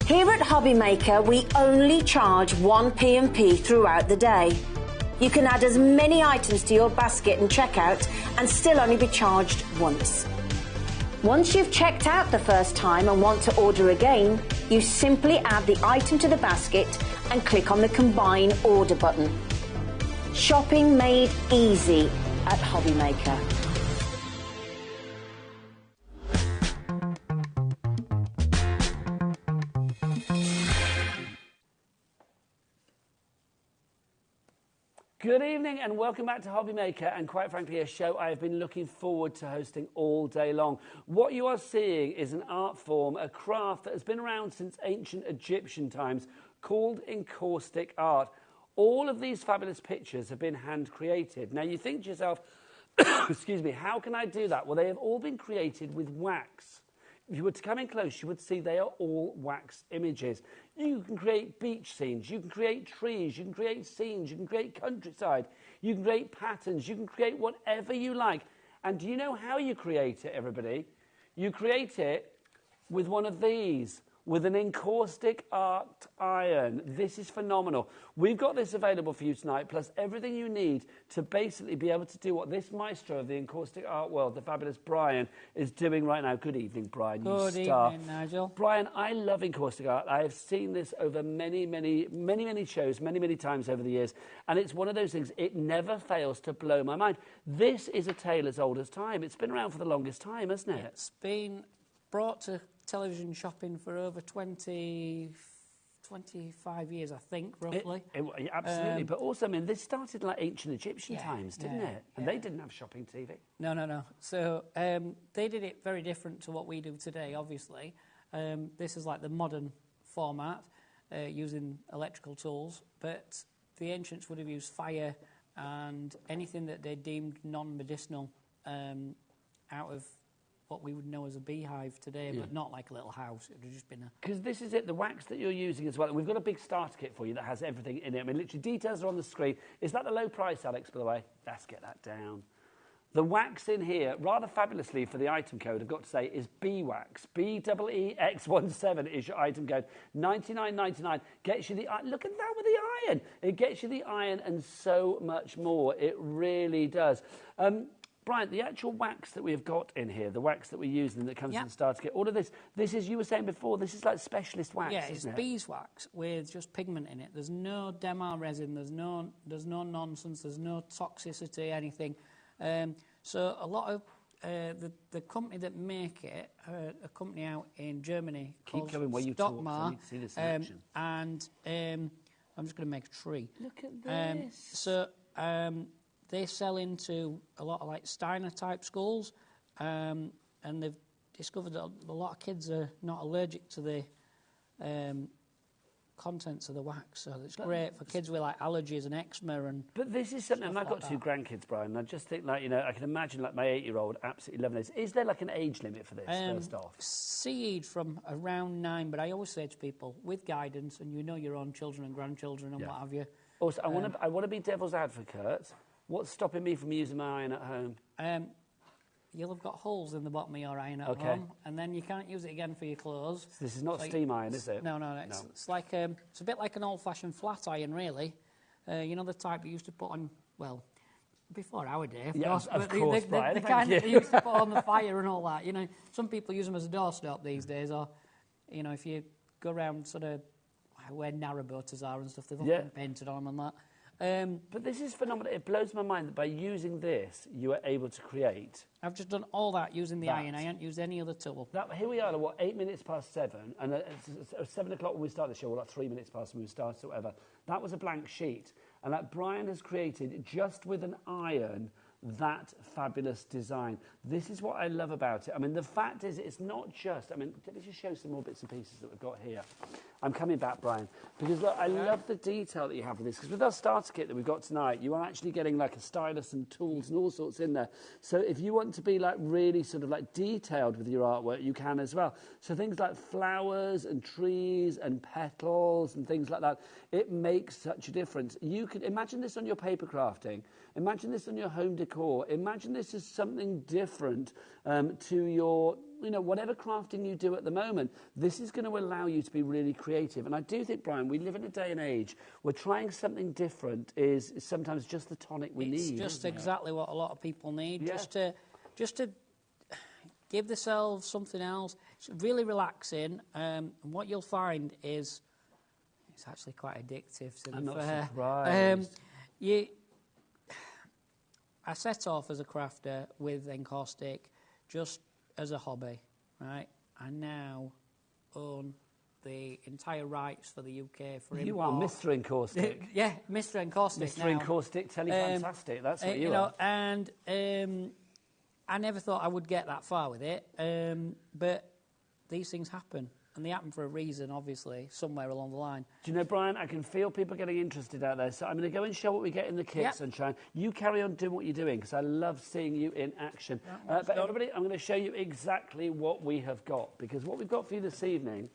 S3: Here at HobbyMaker, we only charge 1 P&P throughout the day. You can add as many items to your basket and checkout and still only be charged once. Once you've checked out the first time and want to order again, you simply add the item to the basket and click on the Combine Order button. Shopping made easy at HobbyMaker.
S8: Good evening and welcome back to HobbyMaker, and quite frankly a show I have been looking forward to hosting all day long. What you are seeing is an art form, a craft that has been around since ancient Egyptian times called encaustic art. All of these fabulous pictures have been hand created. Now you think to yourself, excuse me, how can I do that? Well, they have all been created with wax. If you were to come in close, you would see they are all wax images. You can create beach scenes, you can create trees, you can create scenes, you can create countryside, you can create patterns, you can create whatever you like. And do you know how you create it, everybody? You create it with one of these, with an encaustic art iron. This is phenomenal. We've got this available for you tonight, plus everything you need to basically be able to do what this maestro of the encaustic art world, the fabulous Brian, is doing right now. Good evening, Brian.
S9: Good evening, Nigel.
S8: Brian, I love encaustic art. I have seen this over many shows, many times over the years, and it's one of those things, it never fails to blow my mind. This is a tale as old as time. It's been around for the longest time, hasn't it?
S9: It's been brought to television shopping for over 25 years, I think, roughly.
S8: Absolutely, but also, I mean, this started like ancient Egyptian times, didn't it? And they didn't have shopping TV.
S9: No. So they did it very different to what we do today, obviously. This is like the modern format, using electrical tools, but the ancients would have used fire and anything that they deemed non-medicinal out of what we would know as a beehive today, but not like a little house. It would have just been a...
S8: Because this is it, the wax that you're using as well. We've got a big starter kit for you that has everything in it. I mean, literally, details are on the screen. Is that the low price, Alex, by the way? Let's get that down. The wax in here, rather fabulously for the item code, I've got to say, is B-Wax. BEEX17 is your item code. $99.99 gets you the... Look at that with the iron. It gets you the iron and so much more. It really does. Brian, the actual wax that we've got in here, the wax that we're using that comes in the starter kit, all of this, is, you were saying before, this is like specialist wax,
S9: isn't it? Beeswax with just pigment in it. There's no Demar resin, there's no nonsense, there's no toxicity, anything. So a lot of the company that make it, a company out in Germany called Stockmar, and I'm just going to make a tree.
S8: Look at this.
S9: They sell into a lot of like Steiner-type schools, and they've discovered that a lot of kids are not allergic to the contents of the wax, so it's great for kids with like allergies and eczema and...
S8: But this is something, and I've got two grandkids, Brian, and I just think, like, you know, I can imagine like my 8-year-old absolutely loving this. Is there like an age limit for this, first off?
S9: Seed from around 9, but I always say to people, with guidance, and you know your own children and grandchildren and what have you.
S8: Also, I want to be devil's advocate. What's stopping me from using my iron at home?
S9: You'll have got holes in the bottom of your iron at home, and then you can't use it again for your clothes.
S8: So this is not steam iron, is it?
S9: No. It's like it's a bit like an old-fashioned flat iron, really. You know, the type you used to put on. Well, Before our day, of
S8: yes,
S9: course.
S8: Of course, Brian.
S9: The kind that they used to put on the fire and all that. You know, some people use them as a doorstop these days, or, you know, if you go around sort of where narrowboaters are and stuff, they've often painted on them and that.
S8: But this is phenomenal. It blows my mind that by using this, you are able to create.
S9: I've just done all that using the iron. I haven't used any other tool.
S8: Here we are, 8 minutes past 7, and it's 7 o'clock when we start the show, or like 3 minutes past when we started, or whatever. That was a blank sheet. And that Brian has created, just with an iron, that fabulous design. This is what I love about it. I mean, the fact is, it's not just... I mean, let me just show some more bits and pieces that we've got here. I'm coming back, Brian, because look, I love the detail that you have with this, because with our starter kit that we've got tonight, you are actually getting like a stylus and tools and all sorts in there. So if you want to be like really sort of like detailed with your artwork, you can as well. So things like flowers and trees and petals and things like that, it makes such a difference. You could imagine this on your paper crafting. Imagine this on your home decor. Imagine this as something different to your, you know, whatever crafting you do at the moment. This is going to allow you to be really creative. And I do think, Brian, we live in a day and age where trying something different is sometimes just the tonic we need.
S9: It's just exactly what a lot of people need, just to give themselves something else. It's really relaxing. And what you'll find is it's actually quite addictive, to be fair.
S8: Surprised.
S9: I set off as a crafter with Encaustic just as a hobby, right? I now own the entire rights for the UK for import.
S8: You are Mr. Encaustic.
S9: Yeah, Mr. Encaustic
S8: Mr. Encaustic, fantastic. That's what you are.
S9: And I never thought I would get that far with it, but these things happen. And they happen for a reason, obviously, somewhere along the line.
S8: Do you know, Brian, I can feel people getting interested out there. So I'm going to go and show what we get in the kit, Sunshine. You carry on doing what you're doing, because I love seeing you in action. But everybody, I'm going to show you exactly what we have got, because what we've got for you this evening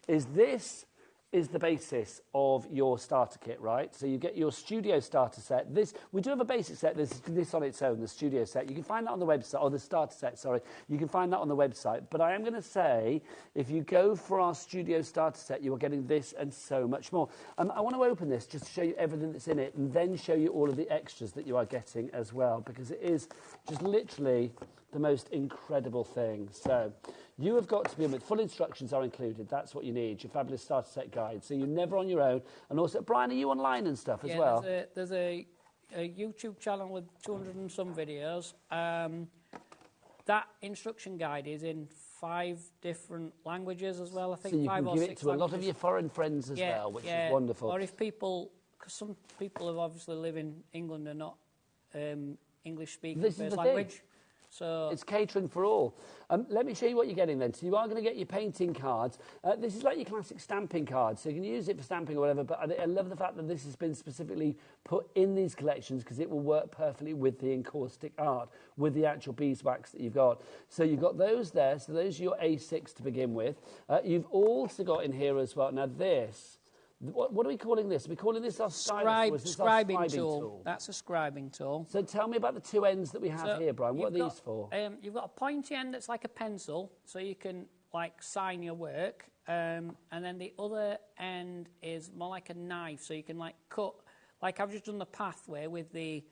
S8: is this is the basis of your starter kit, right? So you get your studio starter set. We do have a basic set. There's this on its own, the studio set. You can find that on the website, or the starter set, sorry. You can find that on the website. But I am going to say, if you go for our studio starter set, you are getting this and so much more. I want to open this just to show you everything that's in it, and then show you all of the extras that you are getting as well, because it is just literally the most incredible thing. So you have got to be with full instructions are included. That's what you need, your fabulous starter set guide. So you're never on your own. And also, Brian, are you online and stuff as well?
S9: There's a YouTube channel with 200 and some videos. That instruction guide is in 5 different languages as well, I think.
S8: So you
S9: 5
S8: can
S9: or
S8: give
S9: 6
S8: it to
S9: languages.
S8: a lot of your foreign friends as well, which is wonderful.
S9: Or if people, because some people have obviously live in England and not English speaking first language. So
S8: it's catering for all. Let me show you what you're getting then. So you are going to get your painting cards. This is like your classic stamping cards, so you can use it for stamping or whatever, but I love the fact that this has been specifically put in these collections because it will work perfectly with the encaustic art, with the actual beeswax that you've got. So you've got those there, so those are your A6 to begin with. You've also got in here as well, now this, what are we calling this? Are we calling this our
S9: scribing tool? That's a scribing tool.
S8: So tell me about the 2 ends that we have here, Brian. What are these for?
S9: You've got a pointy end that's like a pencil, so you can like sign your work. And then the other end is more like a knife, so you can like cut. Like I've just done the pathway with the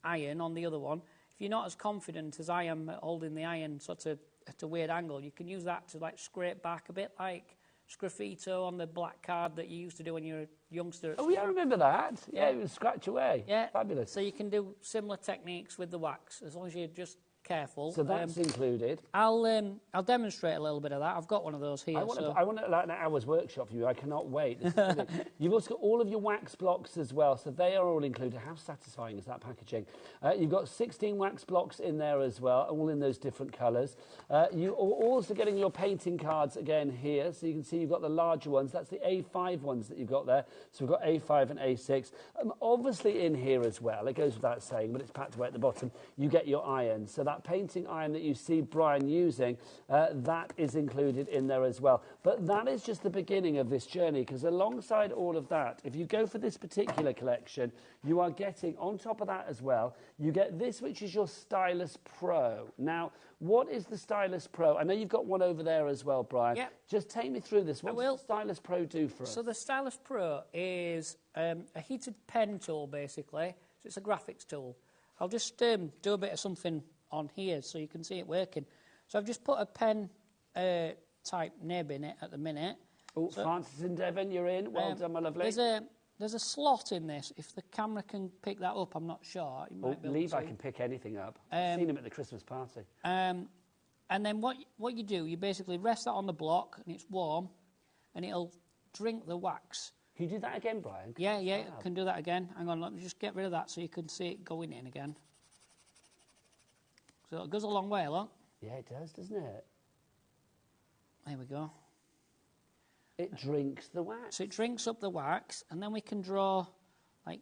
S9: iron on the other one. If you're not as confident as I am at holding the iron sort of at a weird angle, you can use that to like scrape back a bit like Sgraffito on the black card that you used to do when you were a youngster.
S8: Oh, yeah, I remember that. Yeah, it was scratch away.
S9: Yeah.
S8: Fabulous.
S9: So you can do similar techniques with the wax, as long as you're just careful.
S8: So that's included.
S9: I'll demonstrate a little bit of that. I've got one of those here.
S8: I want like an hour's workshop for you. I cannot wait. You've also got all of your wax blocks as well, so they are all included. How satisfying is that packaging? You've got 16 wax blocks in there as well, all in those different colours. You are also getting your painting cards again here, so you can see you've got the larger ones. That's the A5 ones that you've got there. So we've got A5 and A6. Obviously in here as well, it goes without saying, but it's packed away at the bottom, you get your irons. So that painting iron that you see Brian using, that is included in there as well. But that is just the beginning of this journey, because alongside all of that, if you go for this particular collection, you are getting, on top of that as well, you get this, which is your Stylus Pro. Now, what is the Stylus Pro? I know you've got one over there as well, Brian.
S9: Yep.
S8: Just take me through this. What does the Stylus Pro do for us?
S9: So the Stylus Pro is a heated pen tool, basically. So it's a graphics tool. I'll just do a bit of something on here so you can see it working. So I've just put a pen type nib in it at the minute.
S8: Oh, so, Francis and Devon, you're in. Well done, my lovely.
S9: There's a slot in this. If the camera can pick that up, I'm not sure.
S8: Levi can pick anything up. I've seen him at the Christmas party.
S9: And then what you do, you basically rest that on the block, and it's warm, and it'll drink the wax.
S8: Can you do that again, Brian?
S9: Yeah, I can do that again. Hang on, let me just get rid of that so you can see it going in again. So it goes a long way, look.
S8: Yeah, it does, doesn't it?
S9: There we go.
S8: It drinks the wax.
S9: So it drinks up the wax, and then we can draw, like,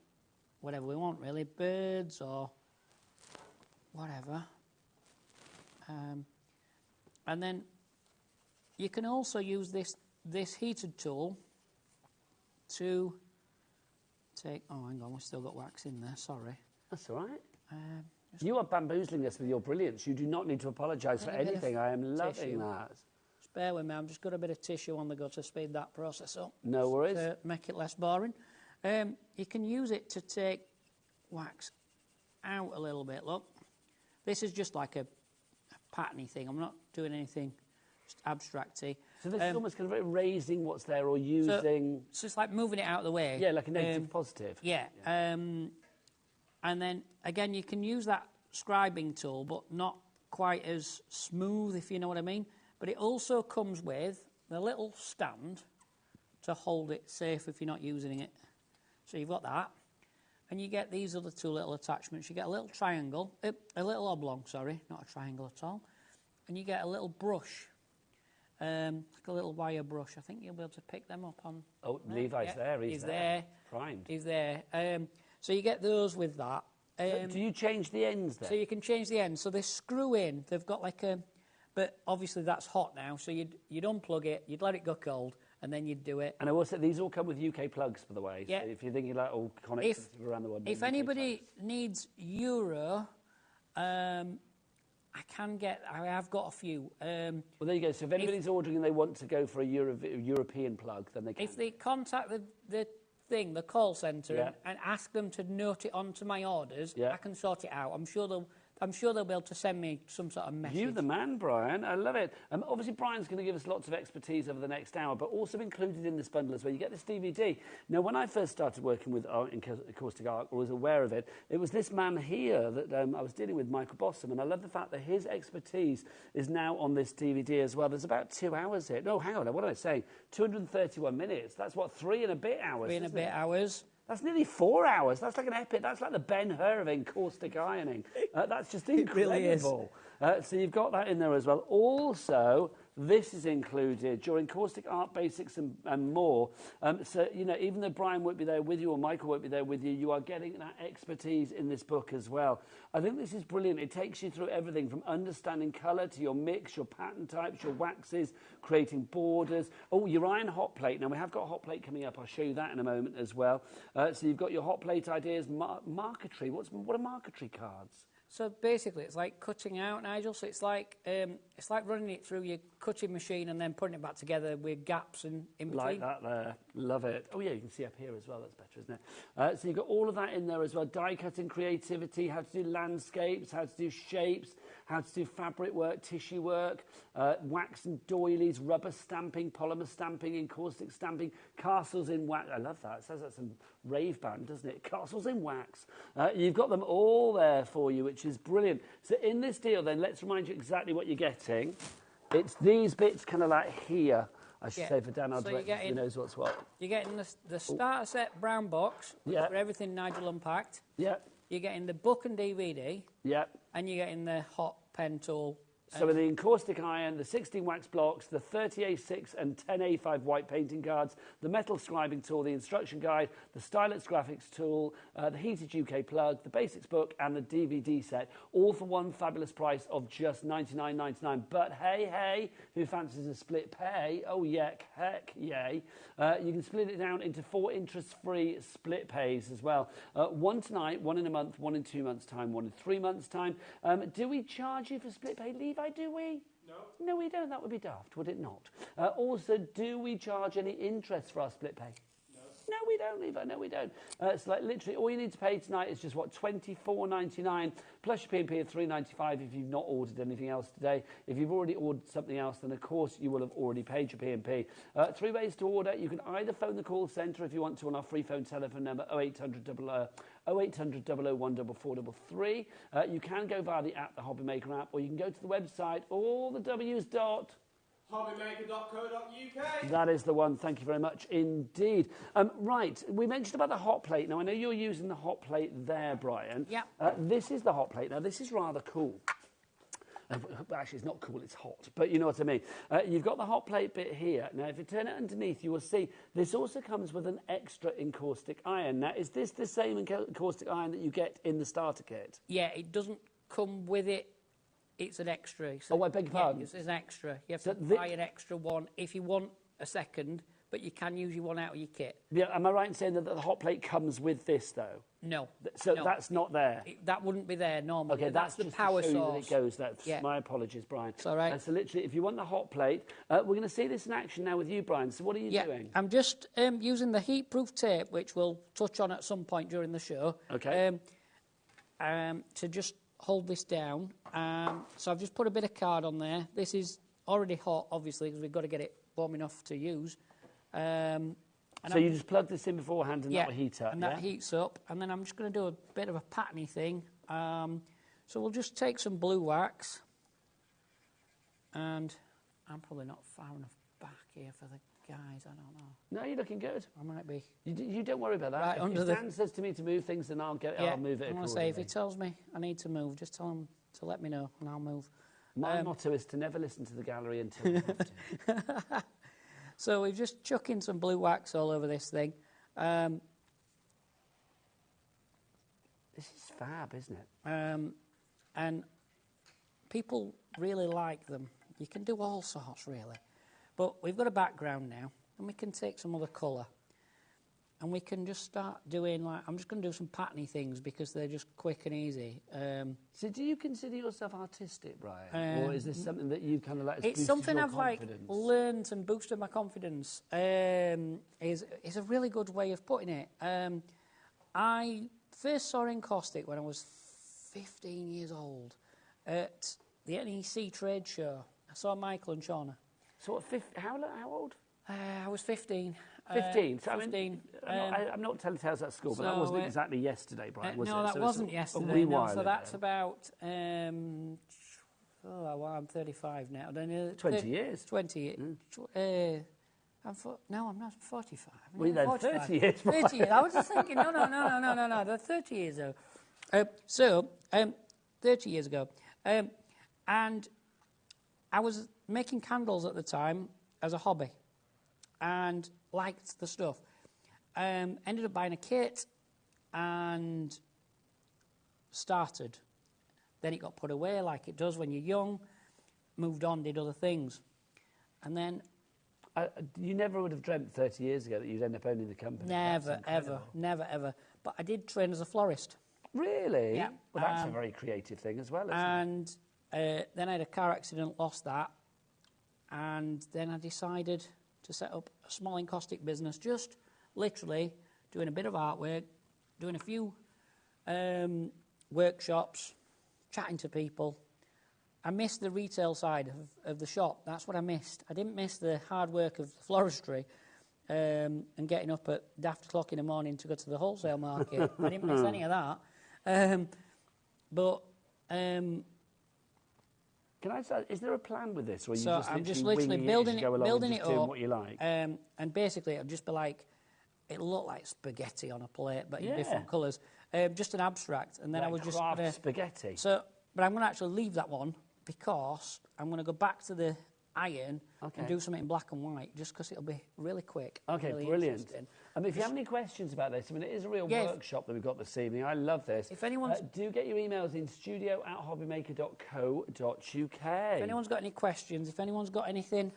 S9: whatever we want, really. Birds or whatever. And then you can also use this heated tool to take... Oh, hang on, we've still got wax in there, sorry.
S8: That's all right. You are bamboozling us with your brilliance. You do not need to apologise for anything. I am loving that.
S9: Just bear with me, I've just got a bit of tissue on the go to speed that process up.
S8: No worries.
S9: To make it less boring. You can use it to take wax out a little bit, look. This is just like a patterny thing. I'm not doing anything just abstracty.
S8: So this is almost kind of raising what's there or using...
S9: So it's just like moving it out of the way.
S8: Yeah, like a negative positive.
S9: Yeah. And then, again, you can use that scribing tool, but not quite as smooth, if you know what I mean. But it also comes with the little stand to hold it safe if you're not using it. So you've got that. And you get these other two little attachments. You get a little triangle, a little oblong, sorry, not a triangle at all. And you get a little brush, like a little wire brush. I think you'll be able to pick them up on...
S8: Oh, Levi's there. He's there. Primed.
S9: He's there. So you get those with that.
S8: So do you change the ends then?
S9: So you can change the ends. So they screw in. They've got like a... But obviously that's hot now, so you'd unplug it, you'd let it go cold, and then you'd do it.
S8: And I will say, these all come with UK plugs, by the way.
S9: Yeah.
S8: So if you're thinking like all connected around the world.
S9: If anybody needs Euro, I have got a few.
S8: Well, there you go. So if anybody's ordering and they want to go for a European plug, then they can.
S9: If they contact the call centre, and ask them to note it onto my orders, I can sort it out. I'm sure they'll be able to send me some sort of message.
S8: You the man, Brian. I love it. Obviously, Brian's going to give us lots of expertise over the next hour, but also included in this bundle as well, you get this DVD. Now, when I first started working with Encaustic Art, or was aware of it, it was this man here that I was dealing with, Michael Bossum, and I love the fact that his expertise is now on this DVD as well. There's about 2 hours here. No, hang on, what am I saying? 231 minutes. That's what, 3 and a bit hours,
S9: 3 and a bit hours.
S8: That's nearly 4 hours. That's like an epic. That's like the Ben-Hur of encaustic ironing. That's just incredible. It really is. So you've got that in there as well. Also, this is included, your Encaustic Art Basics and more. So, you know, even though Brian won't be there with you or Michael won't be there with you, you are getting that expertise in this book as well. I think this is brilliant. It takes you through everything from understanding colour to your mix, your pattern types, your waxes, creating borders. Oh, your iron hot plate. Now, we have got a hot plate coming up. I'll show you that in a moment as well. So you've got your hot plate ideas, marquetry. What are marquetry cards?
S9: So basically, it's like cutting out, Nigel. So it's like running it through your cutting machine and then putting it back together with gaps in between.
S8: Like that there. Love it. Oh, yeah, you can see up here as well. That's better, isn't it? So you've got all of that in there as well. Die cutting creativity, how to do landscapes, how to do shapes, how to do fabric work, tissue work, wax and doilies, rubber stamping, polymer stamping, encaustic stamping, castles in wax. I love that. It says that's some rave band, doesn't it? Castles in wax. You've got them all there for you, which is brilliant. So in this deal, then, let's remind you exactly what you're getting. It's these bits kind of like here, I should say, for Dan, our director, who knows what's what.
S9: You're getting the starter set brown box for everything Nigel unpacked.
S8: Yeah.
S9: You're getting the book and DVD.
S8: Yeah.
S9: And you're getting the hot pen tool.
S8: So with the encaustic iron, the 16 wax blocks, the 30A6 and 10A5 white painting cards, the metal scribing tool, the instruction guide, the stylus graphics tool, the heated UK plug, the basics book and the DVD set, all for one fabulous price of just $99.99. But hey, who fancies a split pay? Oh, heck yay. You can split it down into 4 interest-free split pays as well. One tonight, 1 in a month, 1 in 2 months' time, 1 in 3 months' time. Do we charge you for split pay, Levi? Do we? No, we don't. That would be daft, would it not? Also, do we charge any interest for our split pay? No, we don't, Eva. No, we don't. It's like literally all you need to pay tonight is just, what, $24.99 plus your P&P of $3.95 if you've not ordered anything else today. If you've already ordered something else, then, of course, you will have already paid your P&P. 3 ways to order. You can either phone the call centre if you want to on our free phone telephone number 0800 001 4433. You can go via the app, the HobbyMaker app, or you can go to the website, all the W's dot. HobbyMaker.co.uk. That is the one. Thank you very much indeed. Right, we mentioned about the hot plate. Now, I know you're using the hot plate there, Brian.
S9: Yeah.
S8: This is the hot plate. Now, this is rather cool. Actually, it's not cool, it's hot, but you know what I mean. You've got the hot plate bit here. Now, if you turn it underneath, you will see this also comes with an extra encaustic iron. Now, is this the same encaustic iron that you get in the starter kit?
S9: Yeah, it doesn't come with it. It's an extra. So,
S8: oh, I beg your pardon?
S9: It's an extra. You have to buy an extra one if you want a second, but you can use your one out of your kit.
S8: Yeah, am I right in saying that the hot plate comes with this, though?
S9: No.
S8: So
S9: no.
S8: That's not there?
S9: That wouldn't be there normally.
S8: Okay,
S9: that's the
S8: just
S9: power
S8: to show
S9: source.
S8: You that it goes there.
S9: Yeah.
S8: My apologies, Brian.
S9: It's all right.
S8: So literally, if you want the hot plate, we're going to see this in action now with you, Brian. So what are you doing?
S9: I'm just using the heat-proof tape, which we'll touch on at some point during the show.
S8: Okay.
S9: To just hold this down. So I've just put a bit of card on there. This is already hot, obviously, because we've got to get it warm enough to use.
S8: So you just plug this in beforehand and that will heat up,
S9: and that heats up. And then I'm just going to do a bit of a patterny thing. So we'll just take some blue wax. And I'm probably not far enough back here for the guys, I don't know.
S8: No, you're looking good.
S9: I might be.
S8: You don't worry about that.
S9: Right,
S8: if Dan says to me to move things, then I'll move it accordingly.
S9: I want to say, if he tells me I need to move, just tell him to let me know and I'll move.
S8: My motto is to never listen to the gallery until you have to.
S9: So we're just chucking some blue wax all over this thing.
S8: This is fab, isn't it?
S9: And people really like them. You can do all sorts, really. But we've got a background now, and we can take some other colour. And we can just start doing, like, I'm just going to do some patterny things because they're just quick and easy.
S8: So do you consider yourself artistic, Brian? Or is this something that you kind of like...
S9: It's something I've, learned and boosted my confidence. Is a really good way of putting it. I first saw Encaustic when I was 15 years old at the NEC trade show. I saw Michael and Shauna.
S8: So how old?
S9: I was 15.
S8: 15. So
S9: 15.
S8: I'm not telling tales at school, but that wasn't exactly yesterday, Brian, was it?
S9: No, that wasn't yesterday. So that's about... I'm 35 now.
S8: 20 years.
S9: 20 years. I'm not 45.
S8: Well, you know, 30 years.
S9: 30 years. I was just thinking, no. They're 30 years ago. 30 years ago. And I was making candles at the time as a hobby and liked the stuff. Ended up buying a kit and started. Then it got put away like it does when you're young, moved on, did other things. And then...
S8: you never would have dreamt 30 years ago that you'd end up owning the company.
S9: Never, ever. But I did train as a florist.
S8: Really?
S9: Yeah.
S8: Well, that's a very creative thing as well, isn't it?
S9: And then I had a car accident, lost that. And then I decided to set up a small encaustic business, just literally doing a bit of artwork, doing a few workshops, chatting to people. I missed the retail side of the shop. That's what I missed. I didn't miss the hard work of floristry and getting up at daft o'clock in the morning to go to the wholesale market. I didn't miss any of that.
S8: Can I say, is there a plan with this? Or are you
S9: I'm just literally building it up.
S8: Doing what you like?
S9: And basically, it'll just be like, it'll look like spaghetti on a plate, but in different colours. Just an abstract. And then
S8: like
S9: I was just
S8: craft spaghetti.
S9: But I'm going to actually leave that one because I'm going to go back to the iron and do something in black and white, just because it'll be really quick.
S8: Okay,
S9: really
S8: brilliant. If you have any questions about this, I mean, it is a real workshop that we've got this evening. I love this.
S9: If anyone's...
S8: do get your emails in studio@hobbymaker.co.uk.
S9: If anyone's got any questions, if anyone's got anything...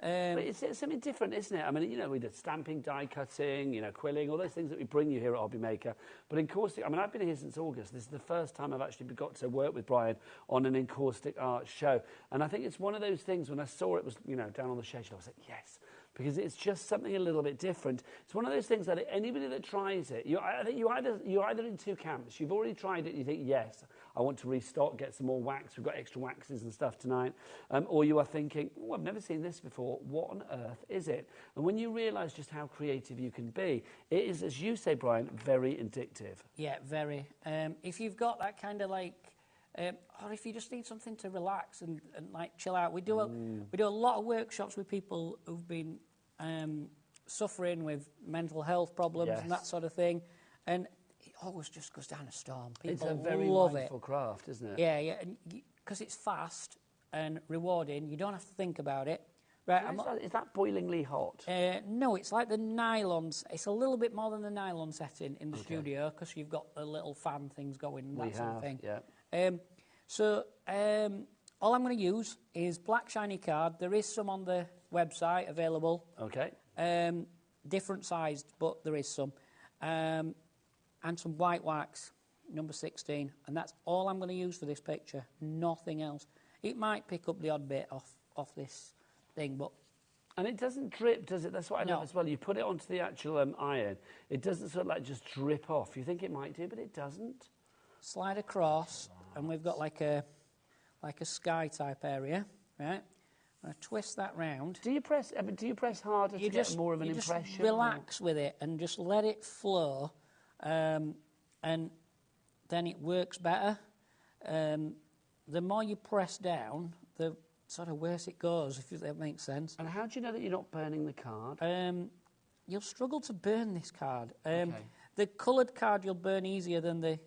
S8: But it's something different, isn't it? I mean, you know, we did stamping, die cutting, you know, quilling, all those things that we bring you here at HobbyMaker. But encaustic, I mean, I've been here since August. This is the first time I've actually got to work with Brian on an encaustic art show. And I think it's one of those things, when I saw it was, you know, down on the schedule, I was like, yes. because it's just something a little bit different. It's one of those things that anybody that tries it, I think you're either in two camps. You've already tried it, you think, yes, I want to restock, get some more wax. We've got extra waxes and stuff tonight. Or you are thinking, oh, I've never seen this before. What on earth is it? And when you realise just how creative you can be, it is, as you say, Brian, very addictive.
S9: Yeah, very. If you've got that kind of like, or if you just need something to relax and like chill out, we do a lot of workshops with people who've been suffering with mental health problems and that sort of thing, and it always just goes down a storm. People
S8: it's a very
S9: love
S8: mindful craft, isn't it?
S9: Yeah, yeah, because it's fast and rewarding. You don't have to think about it. Right?
S8: Is that boilingly hot?
S9: No, it's like the nylons. It's a little bit more than the nylon setting in the studio because you've got the little fan things going and that sort of thing.
S8: Yeah.
S9: All I'm going to use is black shiny card. There is some on the website available.
S8: Okay.
S9: Different sized, but there is some. And some white wax, number 16. And that's all I'm going to use for this picture. Nothing else. It might pick up the odd bit off this thing, but...
S8: And it doesn't drip, does it? That's what I love as well. You put it onto the actual iron. It doesn't sort of like just drip off. You think it might do, but it doesn't.
S9: Slide across, and we've got like a sky type area, right? I'm going to twist that round.
S8: Do you press harder to get more of an impression?
S9: Just relax with it and just let it flow, and then it works better. The more you press down, the sort of worse it goes, if that makes sense.
S8: And how do you know that you're not burning the card?
S9: You'll struggle to burn this card. The coloured card you'll burn easier than the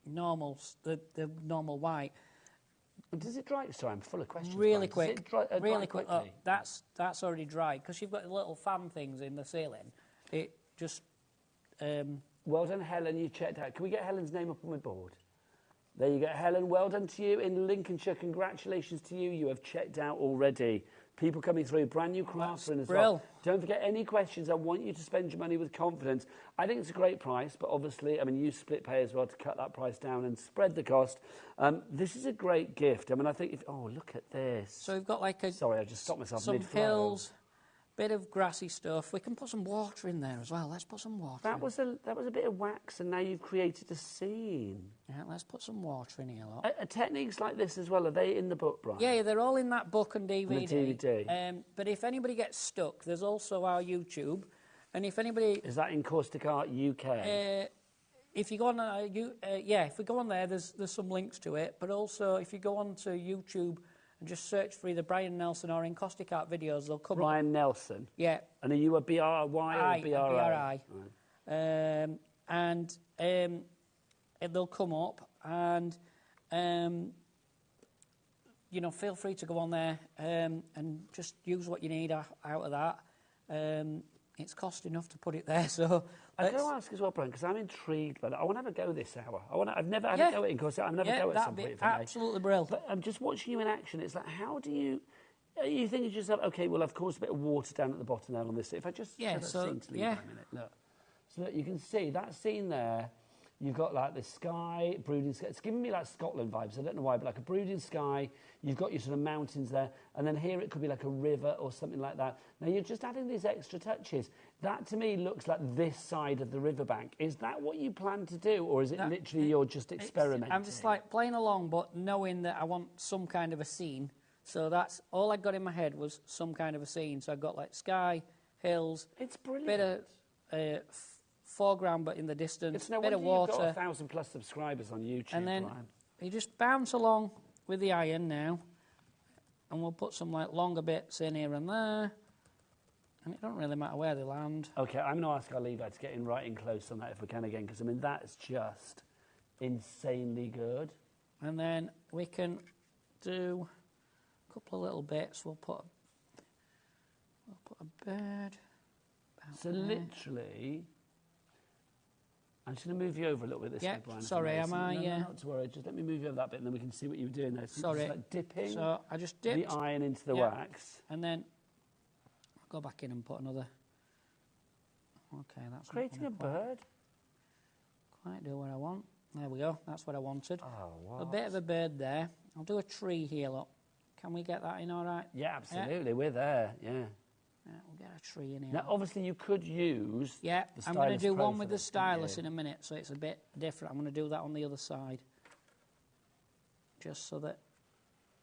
S9: normal white.
S8: Does it dry? Sorry, I'm full of questions.
S9: Really quick.
S8: Does it dry,
S9: really
S8: quick.
S9: Oh, that's already dried because you've got the little fan things in the ceiling. It just.
S8: Well done, Helen. You checked out. Can we get Helen's name up on my board? There you go, Helen. Well done to you in Lincolnshire. Congratulations to you. You have checked out already. People coming through, brand new craft as well. Don't forget any questions. I want you to spend your money with confidence. I think it's a great price, but obviously, I mean, use split pay as well to cut that price down and spread the cost. This is a great gift. I mean, I think oh, look at this.
S9: So we've got like a...
S8: Sorry, I just stopped myself
S9: some
S8: mid-flow.
S9: hills, bit of grassy stuff. We can put some water in there as well. Let's put some water
S8: that was a bit of wax, and now you've created a scene.
S9: Yeah, let's put some water in here, look.
S8: Techniques like this as well, are they in the book, Brian?
S9: Yeah, they're all in that book and DVD.
S8: And the DVD.
S9: But if anybody gets stuck, there's also our YouTube. And if anybody...
S8: Is that Encaustic Art UK?
S9: If you go on, if we go on there, there's some links to it. But also, if you go on to YouTube and just search for either Brian Nelson or Encaustic Art videos, they'll come up.
S8: Brian Nelson?
S9: Yeah.
S8: And are you a B-R-Y or B-R-I?
S9: Right. They'll come up, and feel free to go on there and just use what you need out of that. It's cost enough to put it there, so...
S8: I'm going to ask as well, Brian, because I'm intrigued by that. I want to have a go this hour. I've never had a go at Encaustic. I've never go at some point.
S9: Absolutely brilliant.
S8: But I'm just watching you in action. It's like, how do you... You think it's just like, okay, well, of course, a bit of water down at the bottom there on this. If I just scene to leave for a minute, look. So that you can see that scene there. You've got like the sky, brooding sky. It's giving me like Scotland vibes. I don't know why, but like a brooding sky. You've got your sort of mountains there. And then here it could be like a river or something like that. Now you're just adding these extra touches. That to me looks like this side of the riverbank. Is that what you plan to do? Or is it literally you're just experimenting?
S9: I'm just like playing along, but knowing that I want some kind of a scene. So that's all I got in my head was some kind of a scene. So I got like sky, hills.
S8: It's brilliant.
S9: Bit of... foreground, but in the distance,
S8: it's no
S9: bit of
S8: water.
S9: You've
S8: got 1,000+ subscribers on YouTube,
S9: and then
S8: Brian.
S9: you just bounce along with the iron now, and we'll put some like longer bits in here and there, and it don't really matter where they land.
S8: Okay, I'm going to ask our lever to get in right in close on that if we can again, because I mean that's just insanely good.
S9: And then we can do a couple of little bits. We'll put a bird.
S8: So literally. I'm just going to move you over a little bit this way, Brian.
S9: Sorry, am I?
S8: No, not to worry. Just let me move you over that bit, and then we can see what you were doing there. So
S9: sorry.
S8: Just like dipping.
S9: So I just dipped
S8: the iron into the wax,
S9: and then I'll go back in and put another. Okay, that's
S8: creating a bird.
S9: Quite do what I want. There we go. That's what I wanted.
S8: Oh, wow.
S9: A bit of a bird there. I'll do a tree here. Look, Can we get that in all right?
S8: Yeah, absolutely. Yeah. We're there, yeah.
S9: We'll get a tree in here.
S8: Now, obviously, you could use the
S9: I'm going to do
S8: Pro
S9: one with the
S8: this,
S9: stylus in a minute, so it's a bit different. I'm going to do that on the other side. Just so that...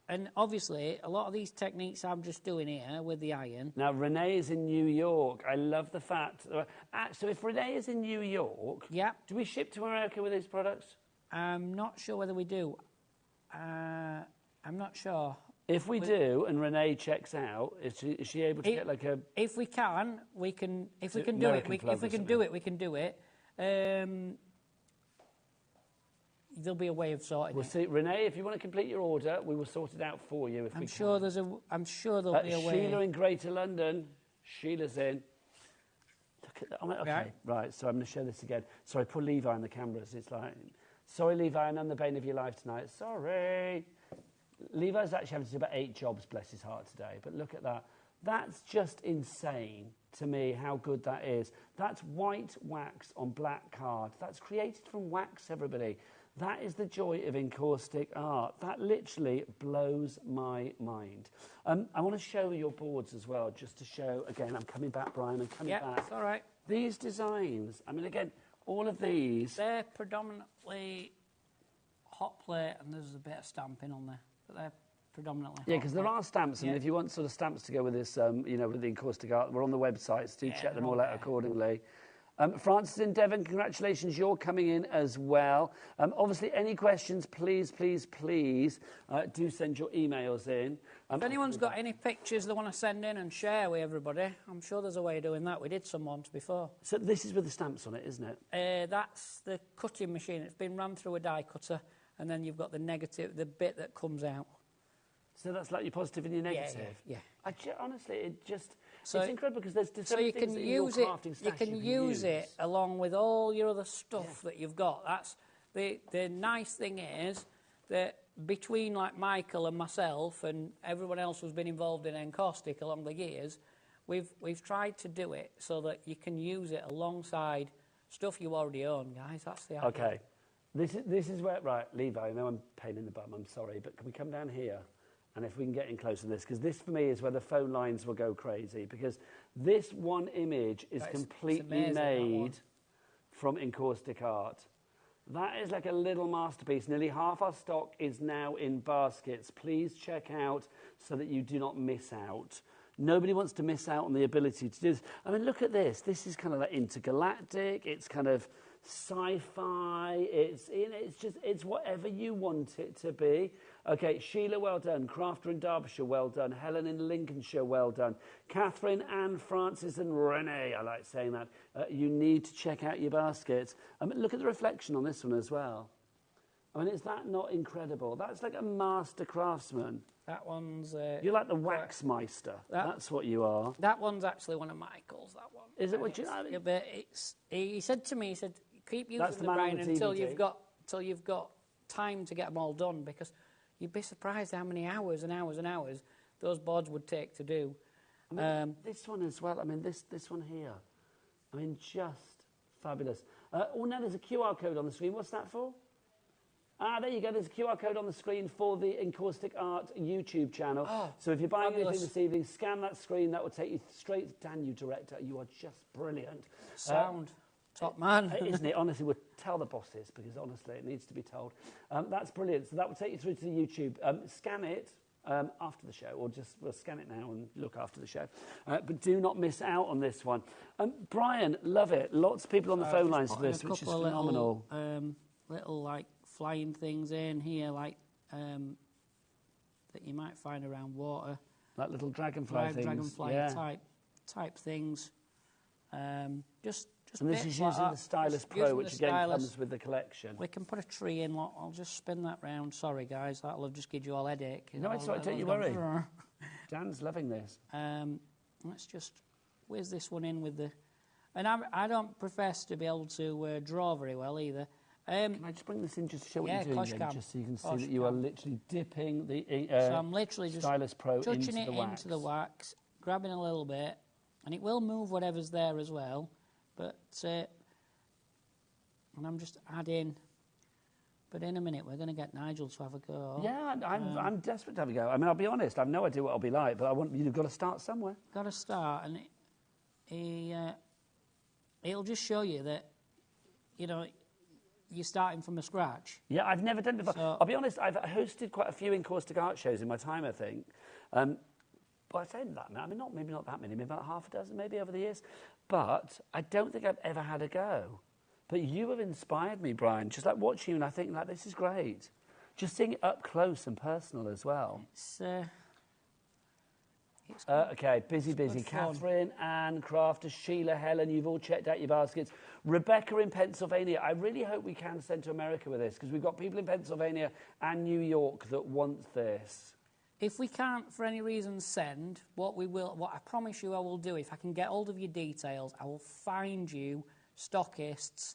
S9: And obviously, a lot of these techniques I'm just doing here with the iron.
S8: Now, Renee is in New York. I love the fact... So if Renee is in New York, do we ship to America with these products?
S9: I'm not sure whether we do. I'm not sure.
S8: If we do, and Renee checks out, is she able to get like a...
S9: If we can, we can... If we can do it, we can do it. There'll be a way of sorting
S8: it. See, Renee, if you want to complete your order, we will sort it out for you.
S9: I'm sure there'll be a way.
S8: Sheila in Greater London. Sheila's in. Look at that. Okay, right. So I'm going to show this again. Sorry, poor Levi in the cameras. It's like, sorry, Levi, I'm the bane of your life tonight. Sorry. Levi's actually having to do about 8 jobs, bless his heart, today. But look at that. That's just insane to me how good that is. That's white wax on black card. That's created from wax, everybody. That is the joy of encaustic art. That literally blows my mind. I want to show your boards as well, just to show, again, I'm coming back, Brian, I'm coming back.
S9: That's all right.
S8: These designs, I mean, again, all of these...
S9: They're predominantly hot plate, and there's a bit of stamping on there, but they're predominantly
S8: Yeah, because there are stamps, and if you want sort of stamps to go with this, you know, with the encaustic art, we're on the websites. Do check them all out accordingly. Francis in Devon, congratulations, you're coming in as well. Obviously, any questions, please, please, please do send your emails in.
S9: If anyone's got any pictures they want to send in and share with everybody, I'm sure there's a way of doing that. We did some once before.
S8: So this is with the stamps on it, isn't it?
S9: That's the cutting machine. It's been run through a die cutter, and then you've got the negative, the bit that comes out.
S8: So that's like your positive and your negative?
S9: Yeah.
S8: Honestly, it just... it's incredible because there's so
S9: you can use it. You can use it along with all your other stuff that you've got. That's the nice thing is that between like Michael and myself and everyone else who's been involved in encaustic along the years, we've tried to do it so that you can use it alongside stuff you already own, guys. That's the idea.
S8: Okay, this is where Levi. I know I'm a pain in the bum. I'm sorry, but can we come down here? And if we can get in close to this, because this for me is where the phone lines will go crazy, because this one image is completely made from encaustic art. That is like a little masterpiece. Nearly half our stock is now in baskets. Please check out so that you do not miss out. Nobody wants to miss out on the ability to do this. I mean, look at this. This is kind of like intergalactic. It's kind of sci-fi. It's whatever you want it to be. Okay, Sheila, well done. Crafter in Derbyshire, well done. Helen in Lincolnshire, well done. Catherine, Anne, Francis and Renee, I like saying that. You need to check out your baskets. Look at the reflection on this one as well. I mean, is that not incredible? That's like a master craftsman.
S9: That one's...
S8: You're like the waxmeister. That's what you are.
S9: That one's actually one of Michael's, that one.
S8: Is it what you...
S9: He said to me, he said, keep using the brain until you've got time to get them all done, because you'd be surprised how many hours and hours and hours those boards would take to do.
S8: I mean, this one as well. I mean, this one here. I mean, just fabulous. Oh, now there's a QR code on the screen. What's that for? There you go. There's a QR code on the screen for the Encaustic Art YouTube channel. So if you're buying anything this evening, scan that screen. That will take you straight. Dan, you director, you are just brilliant.
S9: Sound. Top man.
S8: Isn't it? Honestly, we'll tell the bosses, because honestly, it needs to be told. That's brilliant. So that will take you through to the YouTube. Scan it after the show, or we'll scan it now and look after the show. But do not miss out on this one. Brian, love it. Lots of people on the phone lines for this, which is phenomenal.
S9: Little like flying things in here, like that you might find around water.
S8: Like little dragonfly things.
S9: Dragonfly type things.
S8: And this is using the Stylus Pro, which again comes with the collection.
S9: We can put a tree in. I'll just spin that round. Sorry, guys, that'll have just give you all headache.
S8: No, it's all right, don't you worry. Dan's loving this.
S9: Let's just whiz this one in with the... And I don't profess to be able to draw very well either.
S8: Can I just bring this in just to show what you're doing again, just so you can see that you are literally dipping the
S9: so I'm literally just
S8: Stylus Pro
S9: touching it into the wax, grabbing a little bit, and it will move whatever's there as well. But and I'm just adding But in a minute, we're going to get Nigel to have a go.
S8: Yeah, I'm desperate to have a go. I mean, I'll be honest, I have no idea what it'll be like, but you've got to start somewhere.
S9: Got to start, and it'll just show you that, you know, you're starting from scratch.
S8: Yeah, I've never done it before. So, I'll be honest, I've hosted quite a few Encaustic Art shows in my time, I think. But I say that, I mean, maybe not that many, maybe about half a dozen, maybe over the years. But I don't think I've ever had a go. But you have inspired me, Brian, just like watching you, and I think, like, this is great. Just seeing it up close and personal as well. Okay, busy. Catherine, Anne, Crafter, Sheila, Helen, you've all checked out your baskets. Rebecca in Pennsylvania, I really hope we can send to America with this, because we've got people in Pennsylvania and New York that want this.
S9: If we can't, for any reason, send, what I promise you I will do, if I can get hold of your details, I will find you stockists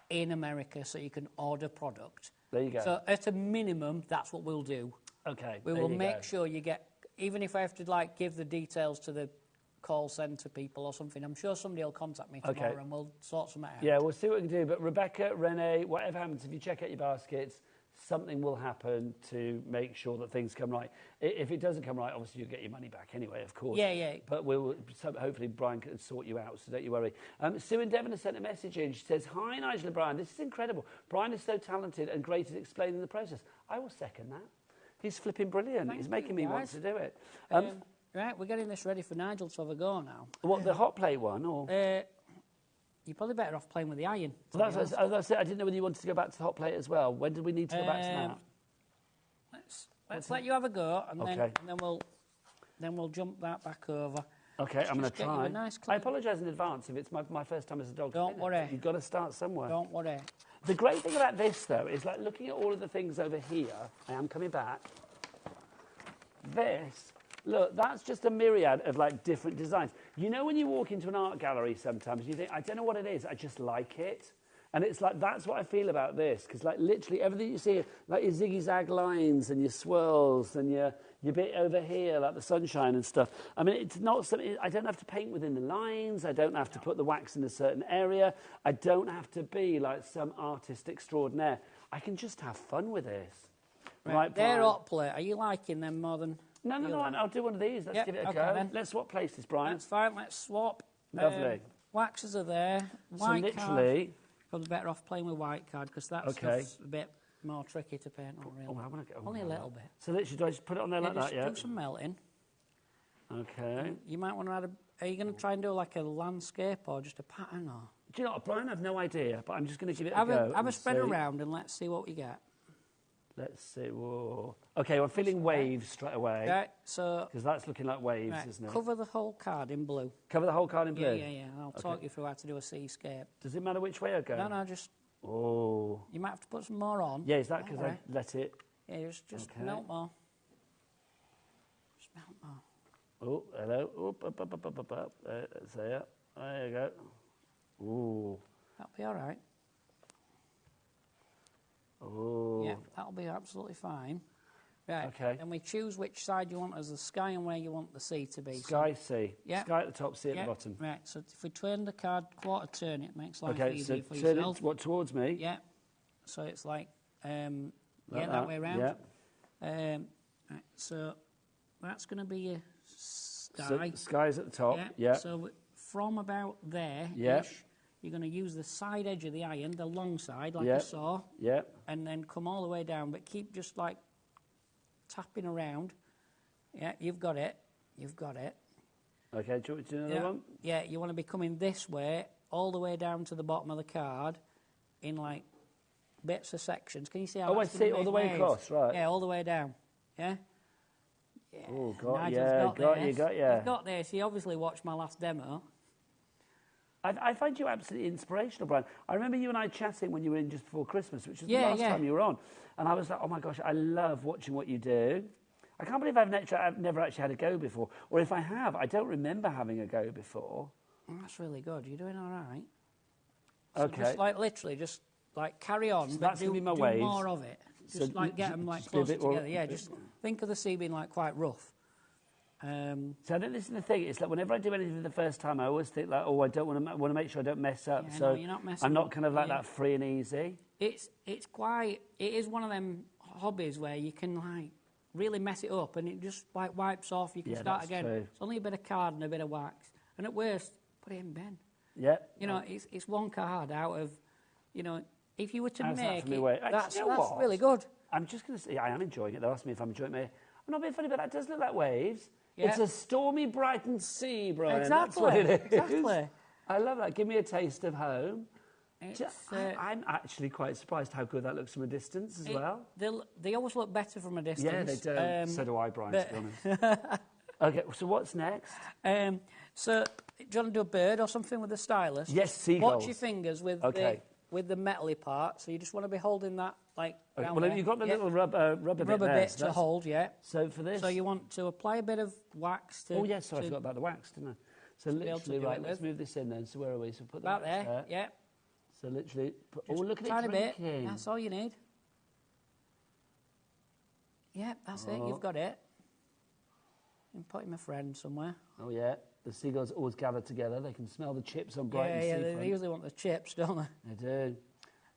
S9: in America so you can order product.
S8: There you go.
S9: So at a minimum, that's what we'll do.
S8: Okay.
S9: We will make sure you get, even if I have to like give the details to the call centre people or something, I'm sure somebody will contact me tomorrow and we'll sort something out.
S8: Yeah, we'll see what we can do. But Rebecca, Renee, whatever happens, if you check out your baskets, something will happen to make sure that things come right. If it doesn't come right, obviously you'll get your money back anyway, of course.
S9: Yeah.
S8: But hopefully Brian can sort you out, so don't you worry. Sue in Devon has sent a message in. She says, "Hi, Nigel and Brian. This is incredible. Brian is so talented and great at explaining the process." I will second that. He's flipping brilliant. He's making me want to do it.
S9: Right, we're getting this ready for Nigel to have a go now.
S8: What, the hot plate one? Or?
S9: You're probably better off playing with the iron.
S8: That's it. I didn't know whether you wanted to go back to the hot plate as well. When did we need to go back to that?
S9: Let's let you have a go, and then we'll jump that back over.
S8: Okay, I'm going to try.
S9: Nice
S8: I apologise in advance if it's my first time as a dog.
S9: Don't worry.
S8: You've got to start somewhere.
S9: Don't worry.
S8: The great thing about this, though, is like looking at all of the things over here. I am coming back. This. Look, that's just a myriad of, like, different designs. You know when you walk into an art gallery sometimes, you think, I don't know what it is, I just like it. And it's like, that's what I feel about this, because, like, literally everything you see, like your ziggy-zag lines and your swirls and your bit over here, like the sunshine and stuff. I mean, it's not something, I don't have to paint within the lines, I don't have to put the wax in a certain area, I don't have to be like some artist extraordinaire. I can just have fun with this.
S9: Right, they're hot plate. Are you liking them more than...
S8: No, I'll do one of these. Let's give it a go. Then. Let's swap places, Brian.
S9: That's fine, let's swap.
S8: Lovely.
S9: Waxes are there.
S8: White so literally...
S9: Card. Probably better off playing with white card, because that's a bit more tricky to paint on, really.
S8: I want to go
S9: only a little bit.
S8: So literally, do I just put it on there like that, yeah?
S9: Do some melting.
S8: Okay.
S9: You might want to add are you going to try and do like a landscape or just a pattern? Or?
S8: Do you know what, Brian? I have no idea, but I'm just going to give it a go.
S9: Have a spread around and let's see what we get.
S8: Let's see. Whoa. Okay, I'm feeling waves straight away.
S9: Right, so...
S8: Because that's looking like waves, isn't it?
S9: Cover the whole card in blue.
S8: Cover the whole card in blue?
S9: Yeah. I'll talk you through how to do a seascape.
S8: Does it matter which way I go?
S9: No, just...
S8: Oh.
S9: You might have to put some more on.
S8: Yeah, is that because I let it...
S9: Yeah, just melt more. Just melt more.
S8: Oh, hello. Up. Let's see it. There you go. Ooh.
S9: That'll be all right.
S8: Oh.
S9: Yeah, that'll be absolutely fine. Right.
S8: Okay.
S9: And we choose which side you want as the sky and where you want the sea to be.
S8: Sky, sea.
S9: Yeah.
S8: Sky at the top, sea at the bottom.
S9: Right. So if we turn the card quarter turn, it makes life easier for
S8: yourself.
S9: yourself.
S8: Okay, so towards me?
S9: Yeah. So it's like,
S8: that
S9: way around.
S8: Yeah.
S9: Right, so that's going to be your sky.
S8: So sky's at the top. Yeah.
S9: So from about there, you're going to use the side edge of the iron, the long side, like a saw.
S8: Yeah.
S9: And then come all the way down, but keep just like tapping around. Yeah, you've got it.
S8: Okay, do you want to do another one?
S9: Yeah, you want to be coming this way, all the way down to the bottom of the card, in like bits of sections. Can you see how?
S8: Oh, I see, all the way across, right?
S9: Yeah, all the way down. Yeah.
S8: Oh, got you.
S9: You've got this. You obviously watched my last demo.
S8: I find you absolutely inspirational, Brian. I remember you and I chatting when you were in just before Christmas, which was the last time you were on. And I was like, oh, my gosh, I love watching what you do. I can't believe I've never actually had a go before. Or if I have, I don't remember having a go before.
S9: That's really good. You're doing all right.
S8: So okay.
S9: Just like literally, just like carry on.
S8: So that's going to be my waves.
S9: Do more of it. Just like get them like closer together. Yeah, just think of the sea being like quite rough.
S8: So I think this is the thing. It's like whenever I do anything for the first time, I always think like, oh, I don't want to make sure I don't mess up.
S9: Yeah,
S8: so
S9: no, you're not messing
S8: I'm not
S9: up,
S8: kind of like that free and easy.
S9: it is one of them hobbies where you can like really mess it up and it just like wipes off. You can start again.
S8: True.
S9: It's only a bit of card and a bit of wax, and at worst, put it in bin.
S8: Yeah.
S9: You know, it's one card out of, you know, if you were to
S8: How's
S9: make
S8: that
S9: it, that's really good.
S8: I'm just going to say, I am enjoying it. They'll ask me if I'm enjoying it. I'm not being funny, but that does look like waves.
S9: Yeah.
S8: It's a stormy Brighton sea, Brian.
S9: Exactly.
S8: That's what it is.
S9: Exactly.
S8: I love that. Give me a taste of home.
S9: It's,
S8: I'm actually quite surprised how good that looks from a distance as well.
S9: They always look better from a distance.
S8: Yeah, they do. So do I, Brian, to be honest. Okay, so what's next?
S9: So, do you want to do a bird or something with the stylus?
S8: Yes, seagulls.
S9: Watch your fingers with the metally part. So you just want to be holding that like.
S8: Okay. Well, you've got the little rubber
S9: bit to hold, yeah.
S8: So for this,
S9: so you want to apply a bit of wax to.
S8: Oh yes, sorry, I forgot about the wax, didn't I? So literally, right. Let's move this in then. So where are we? So put that
S9: there. Yeah.
S8: So literally, look at it
S9: tiny bit.
S8: drinking.
S9: That's all you need. Yeah, that's it. You've got it. You can put it in my friend somewhere.
S8: Oh yeah. The seagulls always gather together. They can smell the chips on Brighton seafront.
S9: Yeah, they usually want the chips, don't they?
S8: They do.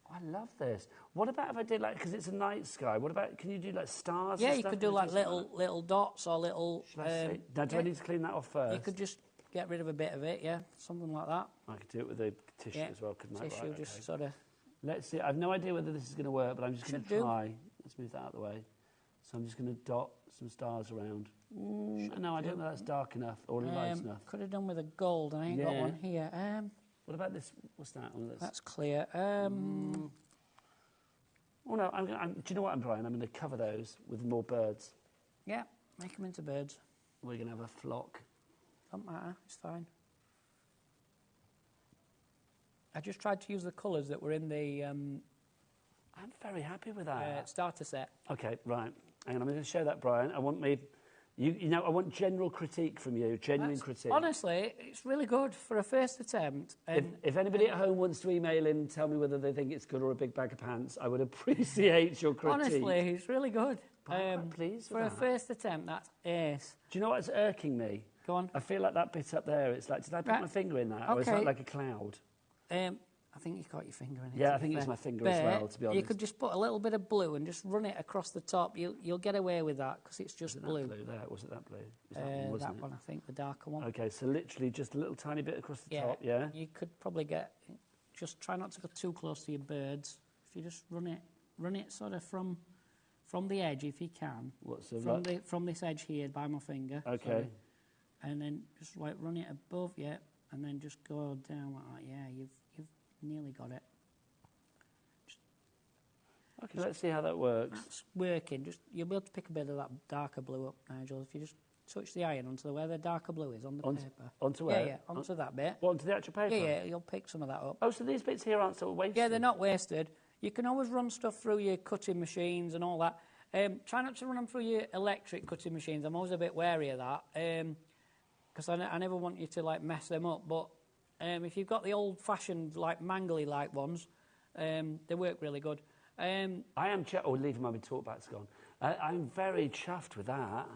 S8: Oh, I love this. What about if I did like, because it's a night sky, what about, can you do like stars?
S9: Yeah,
S8: and
S9: you
S8: stuff?
S9: could do like little dots or little...
S8: Shall I see? Now, do I need to clean that off first?
S9: You could just get rid of a bit of it, yeah, something like that.
S8: I could do it with a tissue as well, couldn't I?
S9: Tissue, just sort of...
S8: Let's see. I've no idea whether this is going to work, but I'm just going to try. Let's move that out of the way. So I'm just going to dot some stars around. No, I don't know that's dark enough or light enough.
S9: Could have done with a gold. I ain't got one here.
S8: What about this? What's that?
S9: That's clear.
S8: Oh no! Do you know what, Brian? I'm going to cover those with more birds.
S9: Yeah, make them into birds.
S8: We're going to have a flock.
S9: Don't matter. It's fine. I just tried to use the colours that were in the.
S8: I'm very happy with that.
S9: Starter set.
S8: Okay, right. And I'm going to show that, Brian. I want I want general critique from you, genuine critique.
S9: Honestly, it's really good for a first attempt.
S8: If anybody at home wants to email in and tell me whether they think it's good or a big bag of pants, I would appreciate your critique.
S9: Honestly, it's really good.
S8: Please,
S9: for a first attempt, that's ace.
S8: Do you know what's irking me?
S9: Go on.
S8: I feel like that bit up there, it's like, did I put my finger in that? Or is that like a cloud?
S9: I think you've got your finger in it.
S8: Yeah, I think it's my finger as well, to be honest.
S9: You could just put a little bit of blue and just run it across the top. You'll get away with that because it's just blue.
S8: Was it that blue?
S9: That one, I think, the darker one.
S8: Okay, so literally just a little tiny bit across the top, yeah?
S9: You could probably just try not to go too close to your birds. If you just run it sort of from the edge if you can. From this edge here by my finger.
S8: Okay.
S9: Sorry. And then just like run it above, and then just go down like that. Yeah, you've nearly got it.
S8: Okay, let's see how that works.
S9: That's working. You'll be able to pick a bit of that darker blue up, Nigel, if you just touch the iron onto where the darker blue is on the paper.
S8: Onto where?
S9: Yeah, onto that bit.
S8: Onto the actual paper?
S9: Yeah, you'll pick some of that up.
S8: Oh, so these bits here aren't sort of wasted?
S9: Yeah, they're not wasted. You can always run stuff through your cutting machines and all that. Try not to run them through your electric cutting machines. I'm always a bit wary of that because I never want you to like mess them up. But if you've got the old-fashioned like mangly-like ones, they work really good.
S8: I am leaving my talk back's gone. I'm very chuffed with that.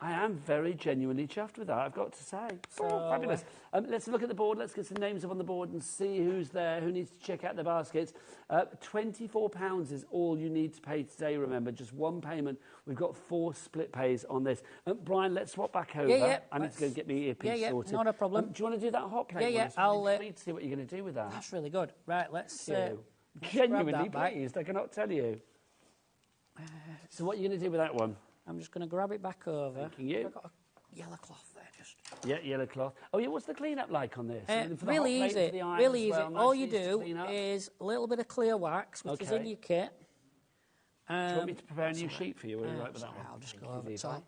S8: I am very genuinely chuffed with that, I've got to say. Fabulous. Let's look at the board. Let's get some names up on the board and see who's there, who needs to check out the baskets. £24 is all you need to pay today, remember. Just one payment. We've got 4 split pays on this. Brian, let's swap back over. I need to go and get my earpiece sorted.
S9: Not a problem.
S8: Do you want to do that hot plate?
S9: Yeah,
S8: I'll to see what you're going to do with that.
S9: That's really good. Right, let's...
S8: Genuinely pleased, I cannot tell you. So what are you going to do with that one?
S9: I'm just going to grab it back over.
S8: Thanking you.
S9: I've got a yellow cloth there, just.
S8: Yeah, yellow cloth. Oh, yeah, what's the clean-up like on this?
S9: Really easy. Really easy. All you do is a little bit of clear wax, which is in your kit.
S8: Do you want me to prepare a new sheet for you? Or are you right with that one?
S9: I'll just go over top.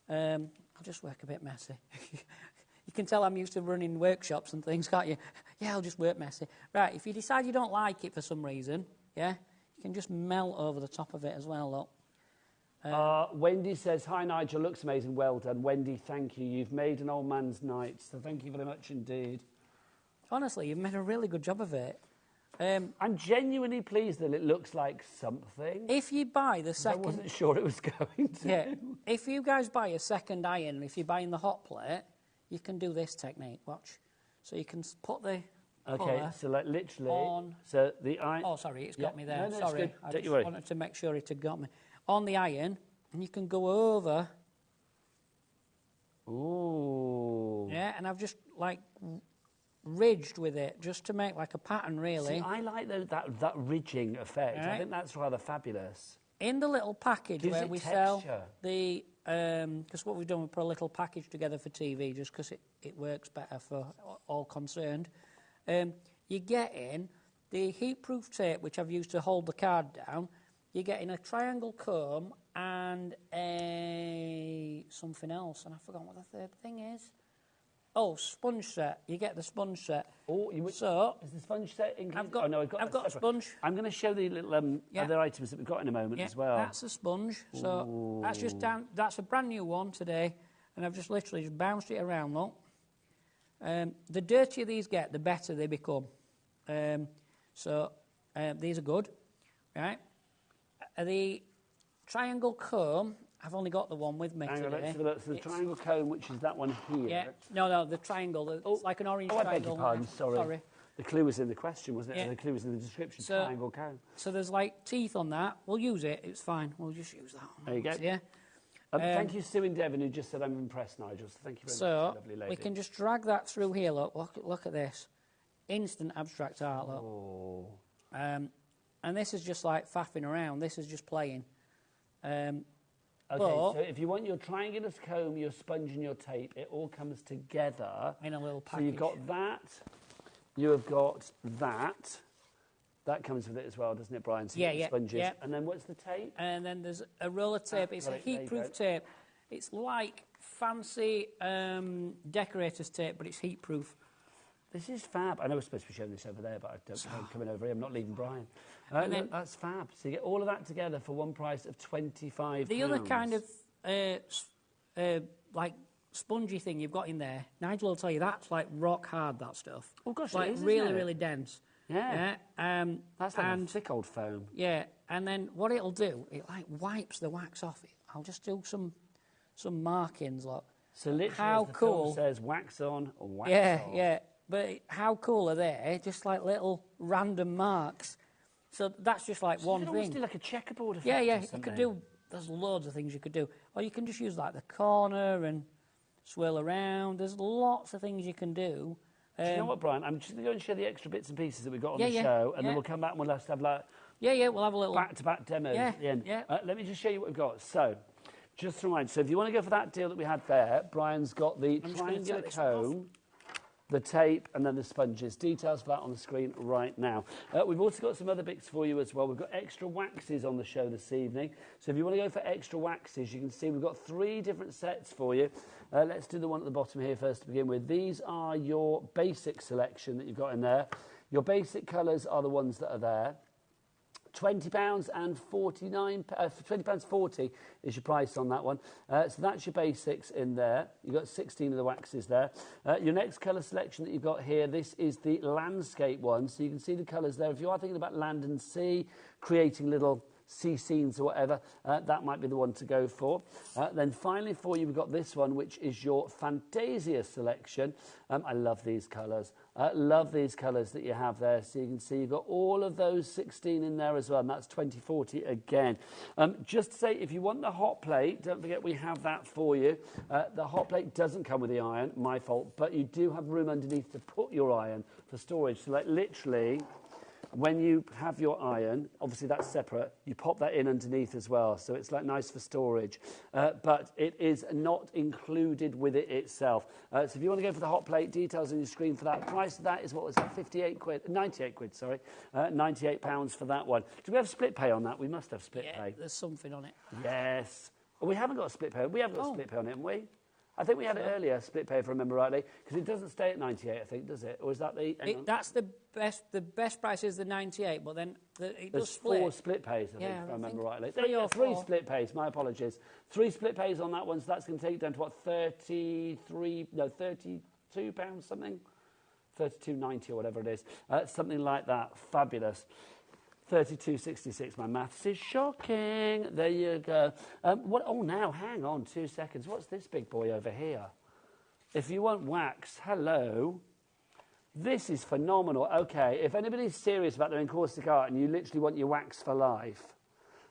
S9: I'll just work a bit messy. You can tell I'm used to running workshops and things, can't you? Yeah, I'll just work messy. Right, if you decide you don't like it for some reason, you can just melt over the top of it as well, look.
S8: Wendy says, hi Nigel, looks amazing, well done. Wendy, thank you. You've made an old man's night, so thank you very much indeed.
S9: Honestly, you've made a really good job of it.
S8: I'm genuinely pleased that it looks like something.
S9: If you buy the second...
S8: I wasn't sure it was going to.
S9: Yeah, if you guys buy a second iron, if you're buying the hot plate, you can do this technique, watch. So you can put the
S8: Okay, so like literally
S9: on...
S8: So the iron...
S9: Oh, sorry, it's got me there.
S8: No,
S9: Sorry, I
S8: Don't
S9: just
S8: you worry.
S9: wanted to make sure it had got me. On the iron, and you can go over...
S8: Ooh.
S9: Yeah, and I've just, like, ridged with it, just to make, like, a pattern, really.
S8: See, I like that ridging effect. Right. I think that's rather fabulous.
S9: In the little package
S8: Gives
S9: where
S8: it
S9: we
S8: texture.
S9: sell the... Because what we've done, we put a little package together for TV, just because it works better for all concerned. You're getting the heat-proof tape, which I've used to hold the card down. You're getting a triangle comb and something else, and I forgot what the third thing is. Oh, sponge set. You get the sponge set.
S8: Oh,
S9: so
S8: is the sponge set included?
S9: I've got.
S8: Oh, no, I've got
S9: a sponge.
S8: I'm going to show the little other items that we've got in a moment as well.
S9: That's a sponge. So that's just down. That's a brand new one today, and I've just literally just bounced it around. Look. The dirtier these get, the better they become. These are good, right? The triangle comb, I've only got the one with me today.
S8: Let's have a look. So the triangle comb, which is that one here.
S9: Yeah. No, the triangle. It's like an orange triangle.
S8: I beg your pardon, sorry. The clue was in the question, wasn't it? Yeah. The clue was in the description, triangle comb.
S9: So there's like teeth on that. We'll use it. It's fine. We'll just use that one.
S8: There you go.
S9: Yeah.
S8: Thank you, Sue and Devon, who just said I'm impressed, Nigel. So thank you very much, lovely lady.
S9: We can just drag that through here. Look at this. Instant abstract art, look.
S8: Oh.
S9: And this is just like faffing around. This is just playing.
S8: Okay, so if you want your triangular comb, your sponge and your tape, it all comes together.
S9: In a little package.
S8: So you've got that, you have got that. That comes with it as well, doesn't it, Brian? So
S9: yeah.
S8: Sponges.
S9: Yeah.
S8: And then what's the tape?
S9: And then there's a roll of tape. It's a heat-proof tape. It's like fancy decorator's tape, but it's heat-proof.
S8: This is fab. I know we're supposed to be showing this over there, but I don't I'm coming over here. I'm not leaving Brian. That's fab. So you get all of that together for one price of £25.
S9: The other kind of like spongy thing you've got in there, Nigel will tell you that's like rock hard. That stuff.
S8: Oh gosh,
S9: like
S8: it is,
S9: really,
S8: isn't it?
S9: really dense.
S8: Yeah. That's like a thick old foam.
S9: Yeah. And then what it'll do, it like wipes the wax off it. I'll just do some markings. Look.
S8: So literally,
S9: how
S8: as the
S9: cool
S8: film says, wax on or wax off.
S9: Yeah. But how cool are they? Just like little random marks. So that's just like one thing.
S8: Almost do like a checkerboard effect.
S9: Yeah. You could do. There's loads of things you could do, or you can just use like the corner and swirl around. There's lots of things you can do.
S8: Do you know what, Brian? I'm just going to go and share the extra bits and pieces that we've got on the show, and then we'll come back and we'll have like
S9: we'll have a little
S8: back-to-back demos at the end. Yeah. Let me just show you what we've got. So, just to remind. So, if you want to go for that deal that we had there, Brian's got the triangular comb, the tape, and then the sponges. Details for that on the screen right now. We've also got some other bits for you as well. We've got extra waxes on the show this evening. So if you want to go for extra waxes, you can see we've got 3 different sets for you. Let's do the one at the bottom here first to begin with. These are your basic selection that you've got in there. Your basic colours are the ones that are there. £20 and £20.40 is your price on that one. So that's your basics in there. You've got 16 of the waxes there. Your next colour selection that you've got here, this is the landscape one. So you can see the colours there. If you are thinking about land and sea, creating little sea scenes or whatever, that might be the one to go for. Then finally for you, we've got this one, which is your Fantasia selection. I love these colours. Love these colours that you have there. So you can see you've got all of those 16 in there as well, and that's 2040 again. Just to say, if you want the hot plate, don't forget we have that for you. The hot plate doesn't come with the iron, my fault, but you do have room underneath to put your iron for storage. So like literally, when you have your iron, obviously that's separate, you pop that in underneath as well, so it's like nice for storage. But it is not included with it itself. So if you want to go for the hot plate, details on your screen for that. Price of that is, what was that, 98 quid, sorry. £98 for that one. Do we have split pay on that? We must have split pay.
S9: There's something on it.
S8: Yes. Well, we haven't got a split pay. We have got a split pay on it, haven't we? I think we had it earlier, split pay, if I remember rightly, because it doesn't stay at 98, I think, does it? Or is that the...
S9: That's the best price is the 98, but then it does
S8: split. There's 4 split pays, I think, if I remember rightly.
S9: 3 or 4.
S8: 3 split pays, my apologies. 3 split pays on that one, so that's going to take it down to, what, £32 something? £32.90 or whatever it is. Something like that. Fabulous. 32.66. My maths is shocking. There you go. Now, hang on 2 seconds. What's this big boy over here? If you want wax, hello. This is phenomenal. Okay, if anybody's serious about their encaustic art and you literally want your wax for life,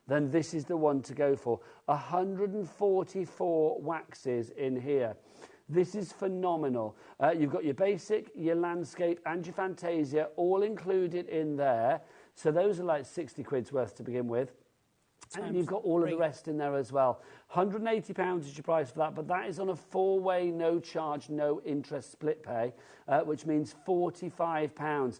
S8: then this is the one to go for. 144 waxes in here. This is phenomenal. You've got your basic, your landscape and your Fantasia all included in there. So those are like 60 quid's worth to begin with. And you've got all of the rest in there as well. £180 is your price for that, but that is on a 4-way, no charge, no interest split pay, which means £45.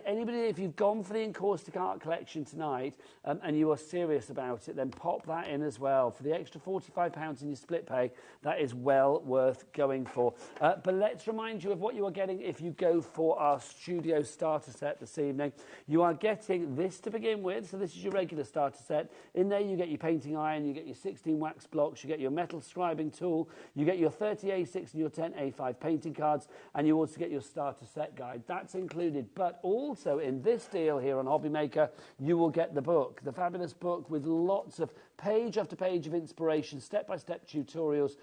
S8: Anybody, if you've gone for the Encaustic Art collection tonight and you are serious about it, then pop that in as well. For the extra £45 in your split pay, that is well worth going for. But let's remind you of what you are getting if you go for our studio starter set this evening. You are getting this to begin with, so this is your regular starter set. In there you get your painting iron, you get your 16 wax blocks, you get your metal scribing tool, you get your 30 A6 and your 10 A5 painting cards, and you also get your starter set guide. That's included. But also in this deal here on HobbyMaker, you will get the book, the fabulous book with lots of page after page of inspiration, step-by-step tutorials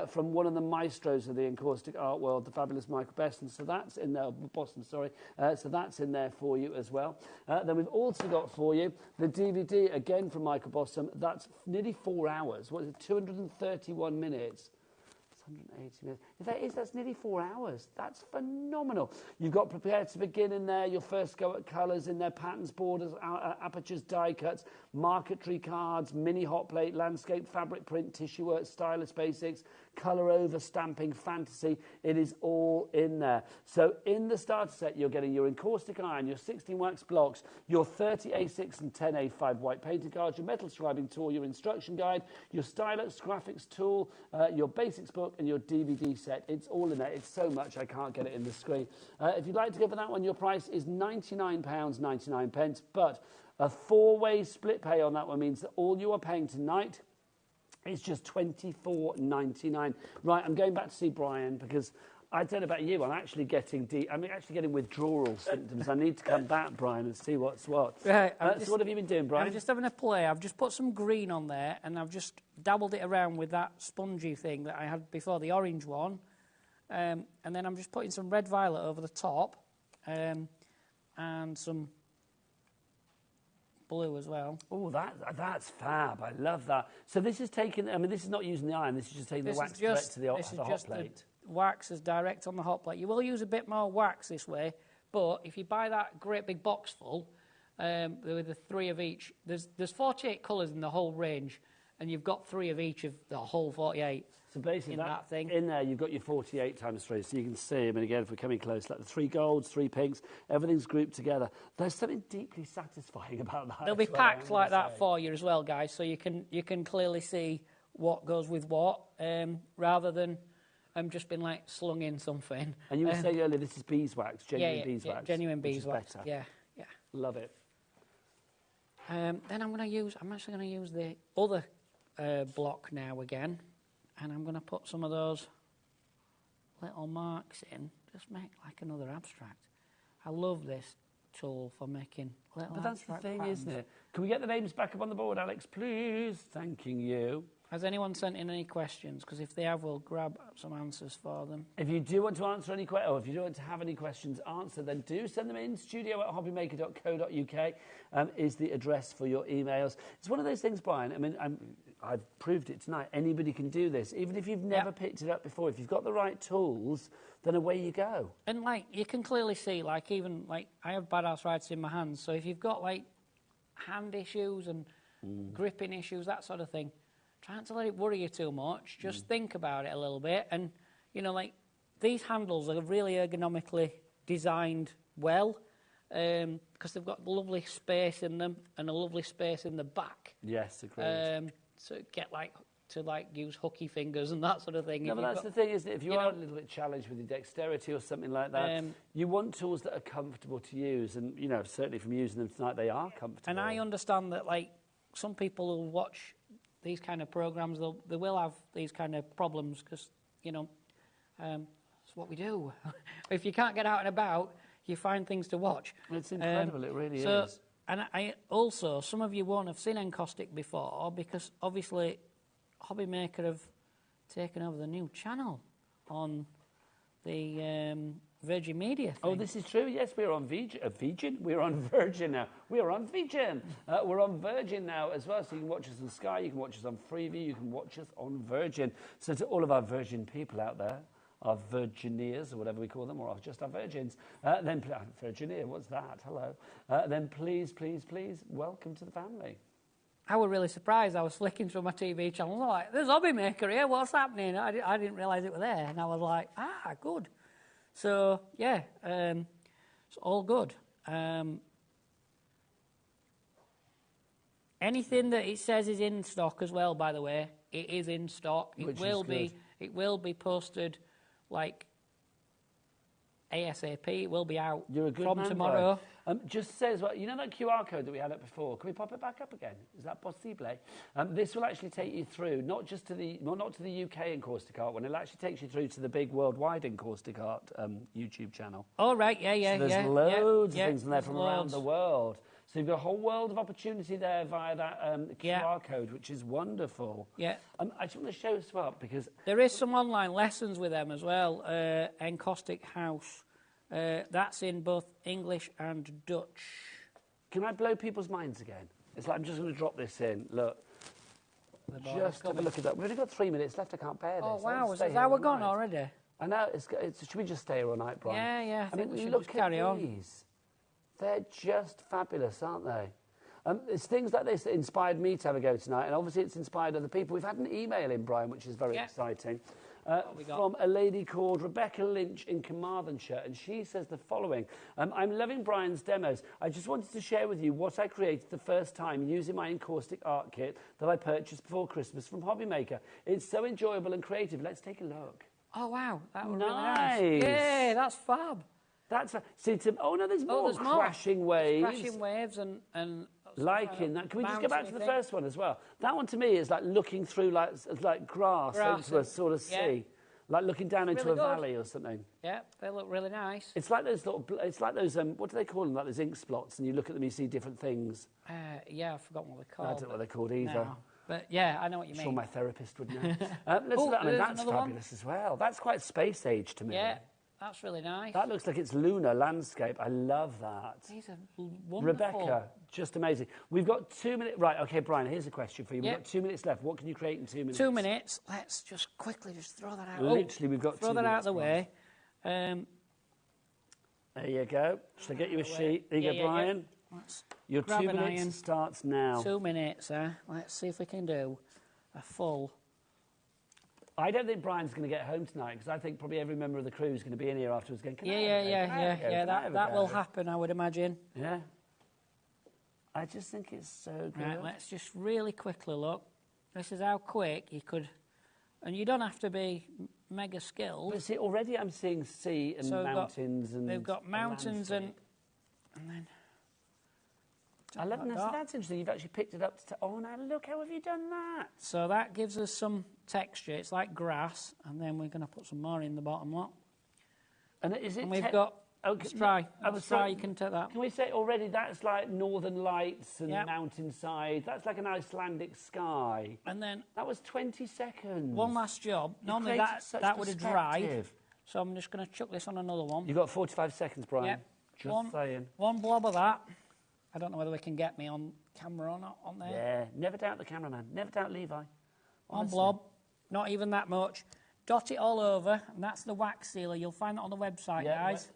S8: from one of the maestros of the encaustic art world, the fabulous Michael Besson. So that's in there, Boston, sorry. So that's in there for you as well. Then we've also got for you the DVD, again from Michael Boston. That's nearly 4 hours. What is it, 231 minutes? 180 minutes. If that is, that's nearly 4 hours. That's phenomenal. You've got Prepared to Begin in there, your first go at colours in there, patterns, borders, apertures, die cuts, marquetry cards, mini hot plate, landscape, fabric print, tissue work, stylus basics, colour over, stamping, fantasy. It is all in there. So in the starter set, you're getting your encaustic iron, your 16 wax blocks, your 30 A6 and 10 A5 white painting cards, your metal scribing tool, your instruction guide, your stylus graphics tool, your basics book, and your DVD set. It's all in there. It's so much I can't get it in the screen. If you'd like to go for that one, your price is £99.99, but a 4-way split pay on that one means that all you are paying tonight is just £24.99. Right, I'm going back to see Brian because I don't know about you. I'm actually getting withdrawal symptoms. I need to come back, Brian, and see what's what.
S9: Right,
S8: so what have you been doing, Brian?
S9: I'm just having a play. I've just put some green on there, and I've just dabbled it around with that spongy thing that I had before, the orange one. And then I'm just putting some red violet over the top, and some blue as well.
S8: Oh, that's fab. I love that. So this is taking, I mean, this is not using the iron. This is just taking the wax direct to the hot plate.
S9: Wax is direct on the hot plate. You will use a bit more wax this way, but if you buy that great big box full with the 3 of each, there's 48 colours in the whole range, and you've got 3 of each of the whole 48.
S8: So basically,
S9: in that thing.
S8: In there, you've got your 48 times 3, so you can see, I mean, again, if we're coming close, like the 3 golds, 3 pinks, everything's grouped together. There's something deeply satisfying about that.
S9: They'll be packed like that for you as well, guys, so you can clearly see what goes with what, rather than just been like slung in something.
S8: And you were saying earlier, this is beeswax, genuine beeswax.
S9: Yeah, genuine beeswax.
S8: Better.
S9: Yeah.
S8: Love it.
S9: Then I'm actually going to use the other block now again, and I'm going to put some of those little marks in, just make like another abstract. I love this tool for making little abstract. But that's the thing, patterns. Isn't it? Can we get the names back up on the board, Alex, please? Thanking you. Has anyone sent in any questions? Because if they have, we'll grab some answers for them. If you do want to answer any questions, or if you do want to have any questions answered, then do send them in. studio@hobbymaker.co.uk is the address for your emails. It's one of those things, Brian. I mean, I've proved it tonight. Anybody can do this. Even if you've never picked it up before, if you've got the right tools, then away you go. And, like, you can clearly see, like, even, like, I have bad arthritis in my hands, so if you've got, like, hand issues and gripping issues, that sort of thing, try not to let it worry you too much. Just think about it a little bit. And, you know, like, these handles are really ergonomically designed well because they've got lovely space in them and a lovely space in the back. Yes, agreed. So get, like, to, like, use hooky fingers and that sort of thing. No, but that's the thing, isn't it? If you are a little bit challenged with your dexterity or something like that, you want tools that are comfortable to use. And, you know, certainly from using them tonight, they are comfortable. And I understand that, like, some people will watch these kind of programs, they will have these kind of problems because, you know, it's what we do. If you can't get out and about, you find things to watch. It's incredible, it really is. And I also, some of you won't have seen Encaustic before because obviously HobbyMaker have taken over the new channel on the Virgin Media thing.
S8: Oh, this is true. Yes, we're on Virgin. We're on Virgin now. We're on Virgin. We're on Virgin now as well. So you can watch us on Sky. You can watch us on Freeview. You can watch us on Virgin. So to all of our Virgin people out there, our Virgineers or whatever we call them, or just our Virgins, then Virgineer. What's that? Hello. Then please, please, please welcome to the family.
S9: I was really surprised. I was flicking through my TV channel. I was like, there's HobbyMaker here. What's happening? I didn't realise it was there. And I was like, good. So, yeah, it's all good. Anything that it says is in stock as well, by the way, it is in stock. It will be posted, like, ASAP. It will be out from tomorrow.
S8: Just says, well, you know that QR code that we had up before? Can we pop it back up again? Is that possible? This will actually take you through not just to the not to the UK Encaustic Art one. It actually takes you through to the big worldwide Encaustic Art YouTube channel.
S9: Oh right, yeah.
S8: So there's loads of things in there from around the world. So you've got a whole world of opportunity there via that QR code, which is wonderful. Yeah. I just want to show us up because
S9: there is some online lessons with them as well. Encaustic House. That's in both English and Dutch.
S8: Can I blow people's minds again? It's like I'm just going to drop this in. Look. Just have a look at that. We've only got 3 minutes left. I can't bear this.
S9: Oh, wow. Is that we're gone already?
S8: I know. Should we just stay here all night, Brian?
S9: Yeah. I think we should
S8: look
S9: just carry
S8: at
S9: on.
S8: These. They're just fabulous, aren't they? It's things like this that inspired me to have a go tonight, and obviously it's inspired other people. We've had an email in, Brian, which is very exciting, from a lady called Rebecca Lynch in Carmarthenshire, and she says the following. I'm loving Brian's demos. I just wanted to share with you what I created the first time using my encaustic art kit that I purchased before Christmas from HobbyMaker. It's so enjoyable and creative. Let's take a look.
S9: Oh, wow. That was nice. Really nice. Yeah, that's fab.
S8: That's there's more crashing waves.
S9: Crashing waves and
S8: liking that. Can we just go back to the first one as well? That one to me is like looking through like grass into a sort of sea, like looking down into a valley or something.
S9: Yeah, they look really nice.
S8: It's like those what do they call them? Like those ink splots, and you look at them, you see different things.
S9: Yeah, I've forgotten what they're called.
S8: I don't know what they're called either.
S9: No. But yeah, I know what you mean.
S8: I'm sure my therapist would know. That's fabulous as well. That's quite space age to me.
S9: Yeah. That's really nice.
S8: That looks like it's lunar landscape. I love that.
S9: These are wonderful.
S8: Rebecca, just amazing. We've got 2 minutes. Right, OK, Brian, here's a question for you. We've got 2 minutes left. What can you create in 2 minutes?
S9: 2 minutes. Let's just quickly throw that out.
S8: Literally, we've got 2 minutes.
S9: Throw that out of the way.
S8: There you go. Should I get you a sheet? There you go, Brian. Your 2 minutes starts now.
S9: 2 minutes, Let's see if we can do a full...
S8: I don't think Brian's going to get home tonight because I think probably every member of the crew is going to be in here afterwards going,
S9: that will happen, I would imagine.
S8: Yeah. I just think it's so good.
S9: Right, let's just really quickly look. This is how quick you could... And you don't have to be mega skilled.
S8: But see, already I'm seeing sea and mountains and...
S9: They've got mountains and then...
S8: I love that. So that's interesting. You've actually picked it up to... Oh, now look, how have you done that?
S9: So that gives us some texture. It's like grass, and then we're going to put some more in the bottom, look.
S8: And is it...
S9: And we've got... Let's try. You can take that.
S8: Can we say already that's like northern lights and mountainside? That's like an Icelandic sky.
S9: And then...
S8: That was 20 seconds.
S9: One last job. Normally that would have dried. So I'm just going to chuck this on another one.
S8: You've got 45 seconds, Brian.
S9: Yep.
S8: Just saying.
S9: One blob of that. I don't know whether we can get me on camera or not on there.
S8: Yeah, never doubt the cameraman. Never doubt Levi.
S9: One blob, not even that much. Dot it all over, and that's the wax sealer. You'll find that on the website, guys.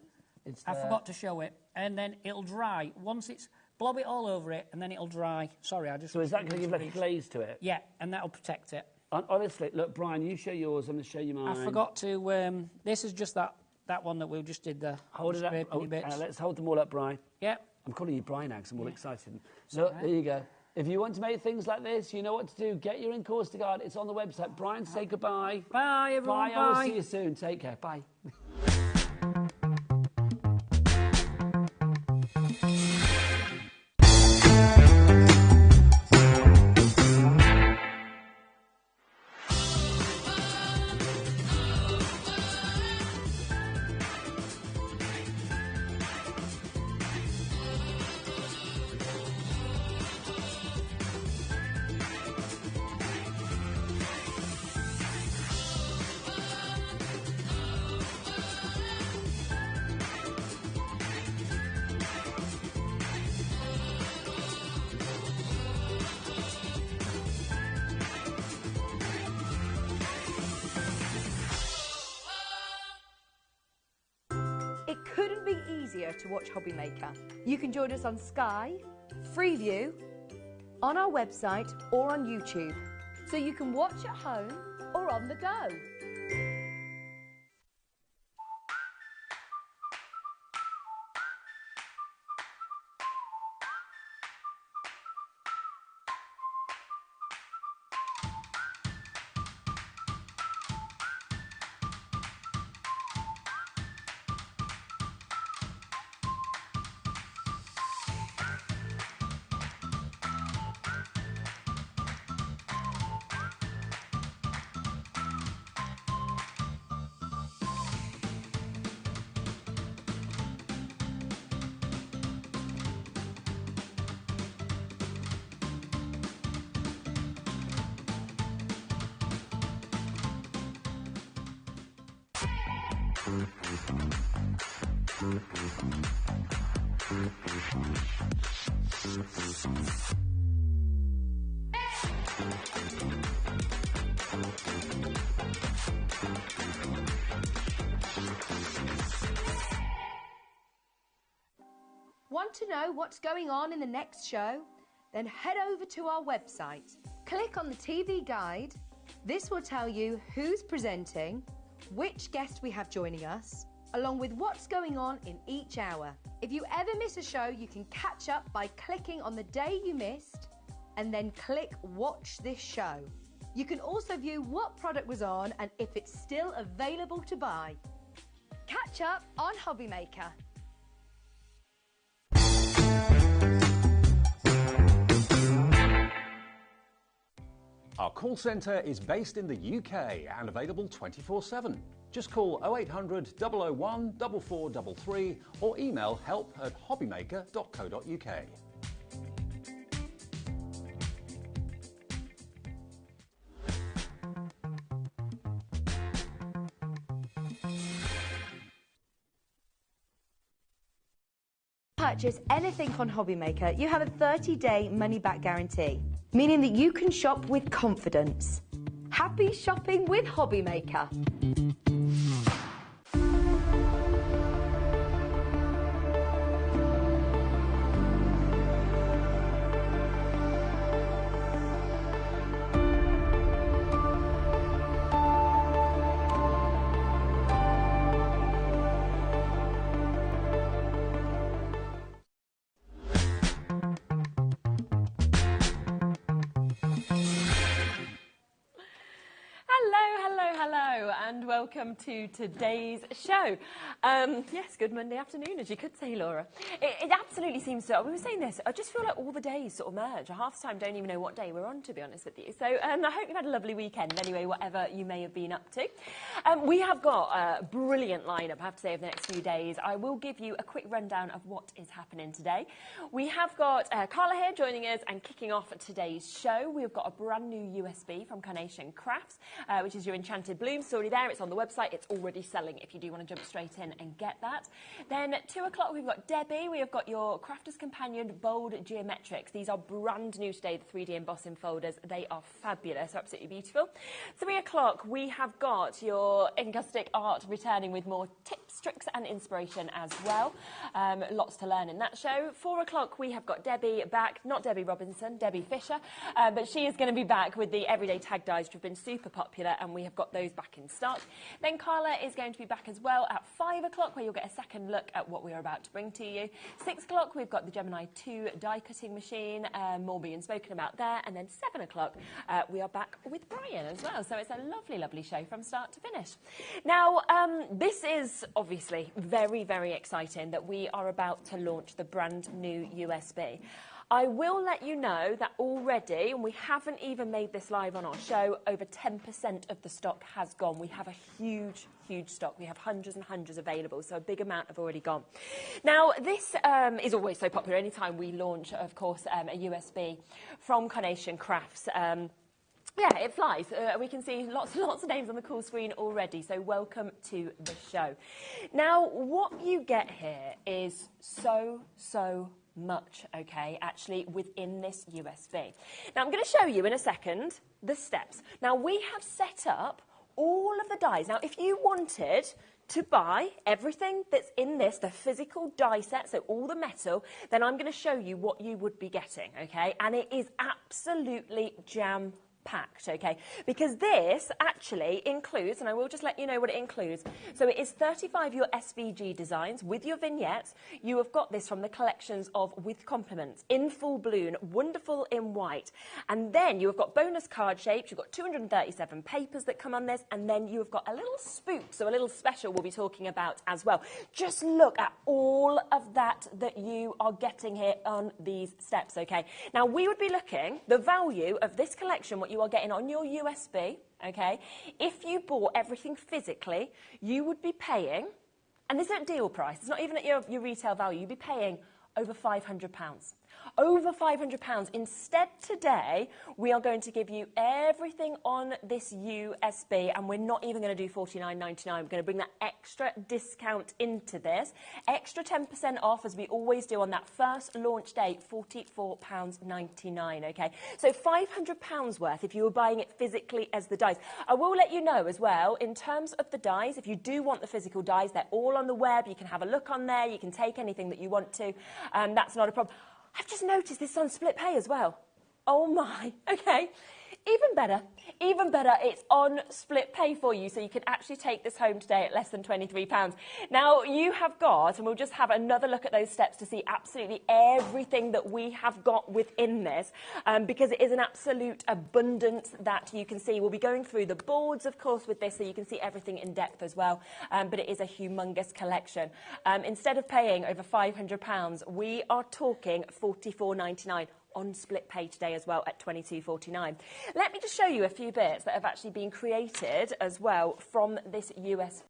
S9: I forgot to show it. And then it'll dry. Once it's... Blob it all over it, and then it'll dry. Sorry, I just...
S8: So is that going to give like a glaze to it?
S9: Yeah, and that'll protect it.
S8: Honestly, look, Brian, you show yours. I'm going to show you mine.
S9: I forgot to... this is just that one that we just did the...
S8: Hold it up. Let's hold them all up, Brian.
S9: Yep.
S8: I'm calling you Brian now because I'm all excited. Look, there you go. If you want to make things like this, you know what to do. Get your Encaustic Art. It's on the website. Brian, say goodbye.
S9: Bye, everyone.
S8: Bye. I will see you soon. Take care. Bye.
S5: couldn't be easier to watch HobbyMaker. You can join us on Sky, Freeview, on our website or on YouTube, so you can watch at home or on the go. Want to know what's going on in the next show? Then head over to our website. Click on the TV guide. This will tell you who's presenting, which guest we have joining us, along with what's going on in each hour. If you ever miss a show, you can catch up by clicking on the day you missed and then click Watch This Show. You can also view what product was on and if it's still available to buy. Catch up on HobbyMaker.
S4: Our call centre is based in the UK and available 24/7. Just call 0800 001 4433 or email help@hobbymaker.co.uk.
S5: Purchase anything on HobbyMaker, you have a 30-day money-back guarantee, meaning that you can shop with confidence. Happy shopping with HobbyMaker.
S1: And welcome to today's show. Yes, good Monday afternoon, as you could say, Laura. It absolutely seems to, we were saying this, I just feel like all the days sort of merge. Half the time don't even know what day we're on, to be honest with you. So I hope you've had a lovely weekend anyway, whatever you may have been up to. We have got a brilliant lineup, I have to say, over the next few days. I will give you a quick rundown of what is happening today. We have got Carla here joining us and kicking off today's show. We've got a brand new USB from Carnation Crafts, which is your Enchanted Bloom. It's already there, it's on the website, it's already selling if you do want to jump straight in and get that. Then at 2 o'clock we've got Debbie. We have got your Crafter's Companion Bold Geometrics. These are brand new today, the 3D embossing folders. They are fabulous, absolutely beautiful. 3 o'clock we have got your Encaustic Art returning with more tips, tricks and inspiration as well. Lots to learn in that show. 4 o'clock we have got Debbie back, not Debbie Robinson, Debbie Fisher, but she is going to be back with the everyday tag dies, which have been super popular, and we have got those back in stock. Then Carla is going to be back as well at 5 o'clock, where you'll get a second look at what we're about to bring to you. 6 o'clock we've got the Gemini 2 die cutting machine, more being spoken about there. And then 7 o'clock we are back with Brian as well. So it's a lovely, lovely show from start to finish. Now, this is obviously very, very exciting that we are about to launch the brand new USB. I will let you know that already, and we haven't even made this live on our show, over 10% of the stock has gone. We have a huge, huge stock. We have hundreds and hundreds available, so a big amount have already gone. Now, this is always so popular. Anytime we launch, of course, a USB from Carnation Crafts, yeah, it flies. We can see lots and lots of names on the call screen already, so welcome to the show. Now, what you get here is so much, okay, actually within this USB. Now, I'm going to show you in a second the steps. Now, we have set up all of the dies. Now, if you wanted to buy everything that's in this, the physical die set, so all the metal, then I'm going to show you what you would be getting, okay? And it is absolutely jam-packed, okay? Because this actually includes, and I will just let you know what it includes, so it is 35 your SVG designs with your vignettes. You have got this from the collections of With Compliments, in full balloon, wonderful in white. And then you have got bonus card shapes, you've got 237 papers that come on this, and then you have got a little spook, so a little special we'll be talking about as well. Just look at all of that you are getting here on these steps, okay? Now, we would be looking, the value of this collection, what you are getting on your USB, okay, if you bought everything physically, you would be paying, and this isn't deal price, it's not even at your retail value, you'd be paying over £500. Over £500. Instead today, we are going to give you everything on this USB, and we're not even going to do $49.99. We're going to bring that extra discount into this. Extra 10% off, as we always do on that first launch day, £44.99, okay? So £500 worth if you were buying it physically as the dies. I will let you know as well, in terms of the dies, if you do want the physical dies, they're all on the web. You can have a look on there. You can take anything that you want to. That's not a problem. I've just noticed this on split pay as well. Oh my, okay. Even better, it's on split pay for you, so you can actually take this home today at less than £23. Now, you have got, and we'll just have another look at those steps to see absolutely everything that we have got within this, because it is an absolute abundance that you can see. We'll be going through the boards, of course, with this, so you can see everything in depth as well, but it is a humongous collection. Instead of paying over £500, we are talking $44.99. On split pay today as well at $22.49. Let me just show you a few bits that have actually been created as well from this USB.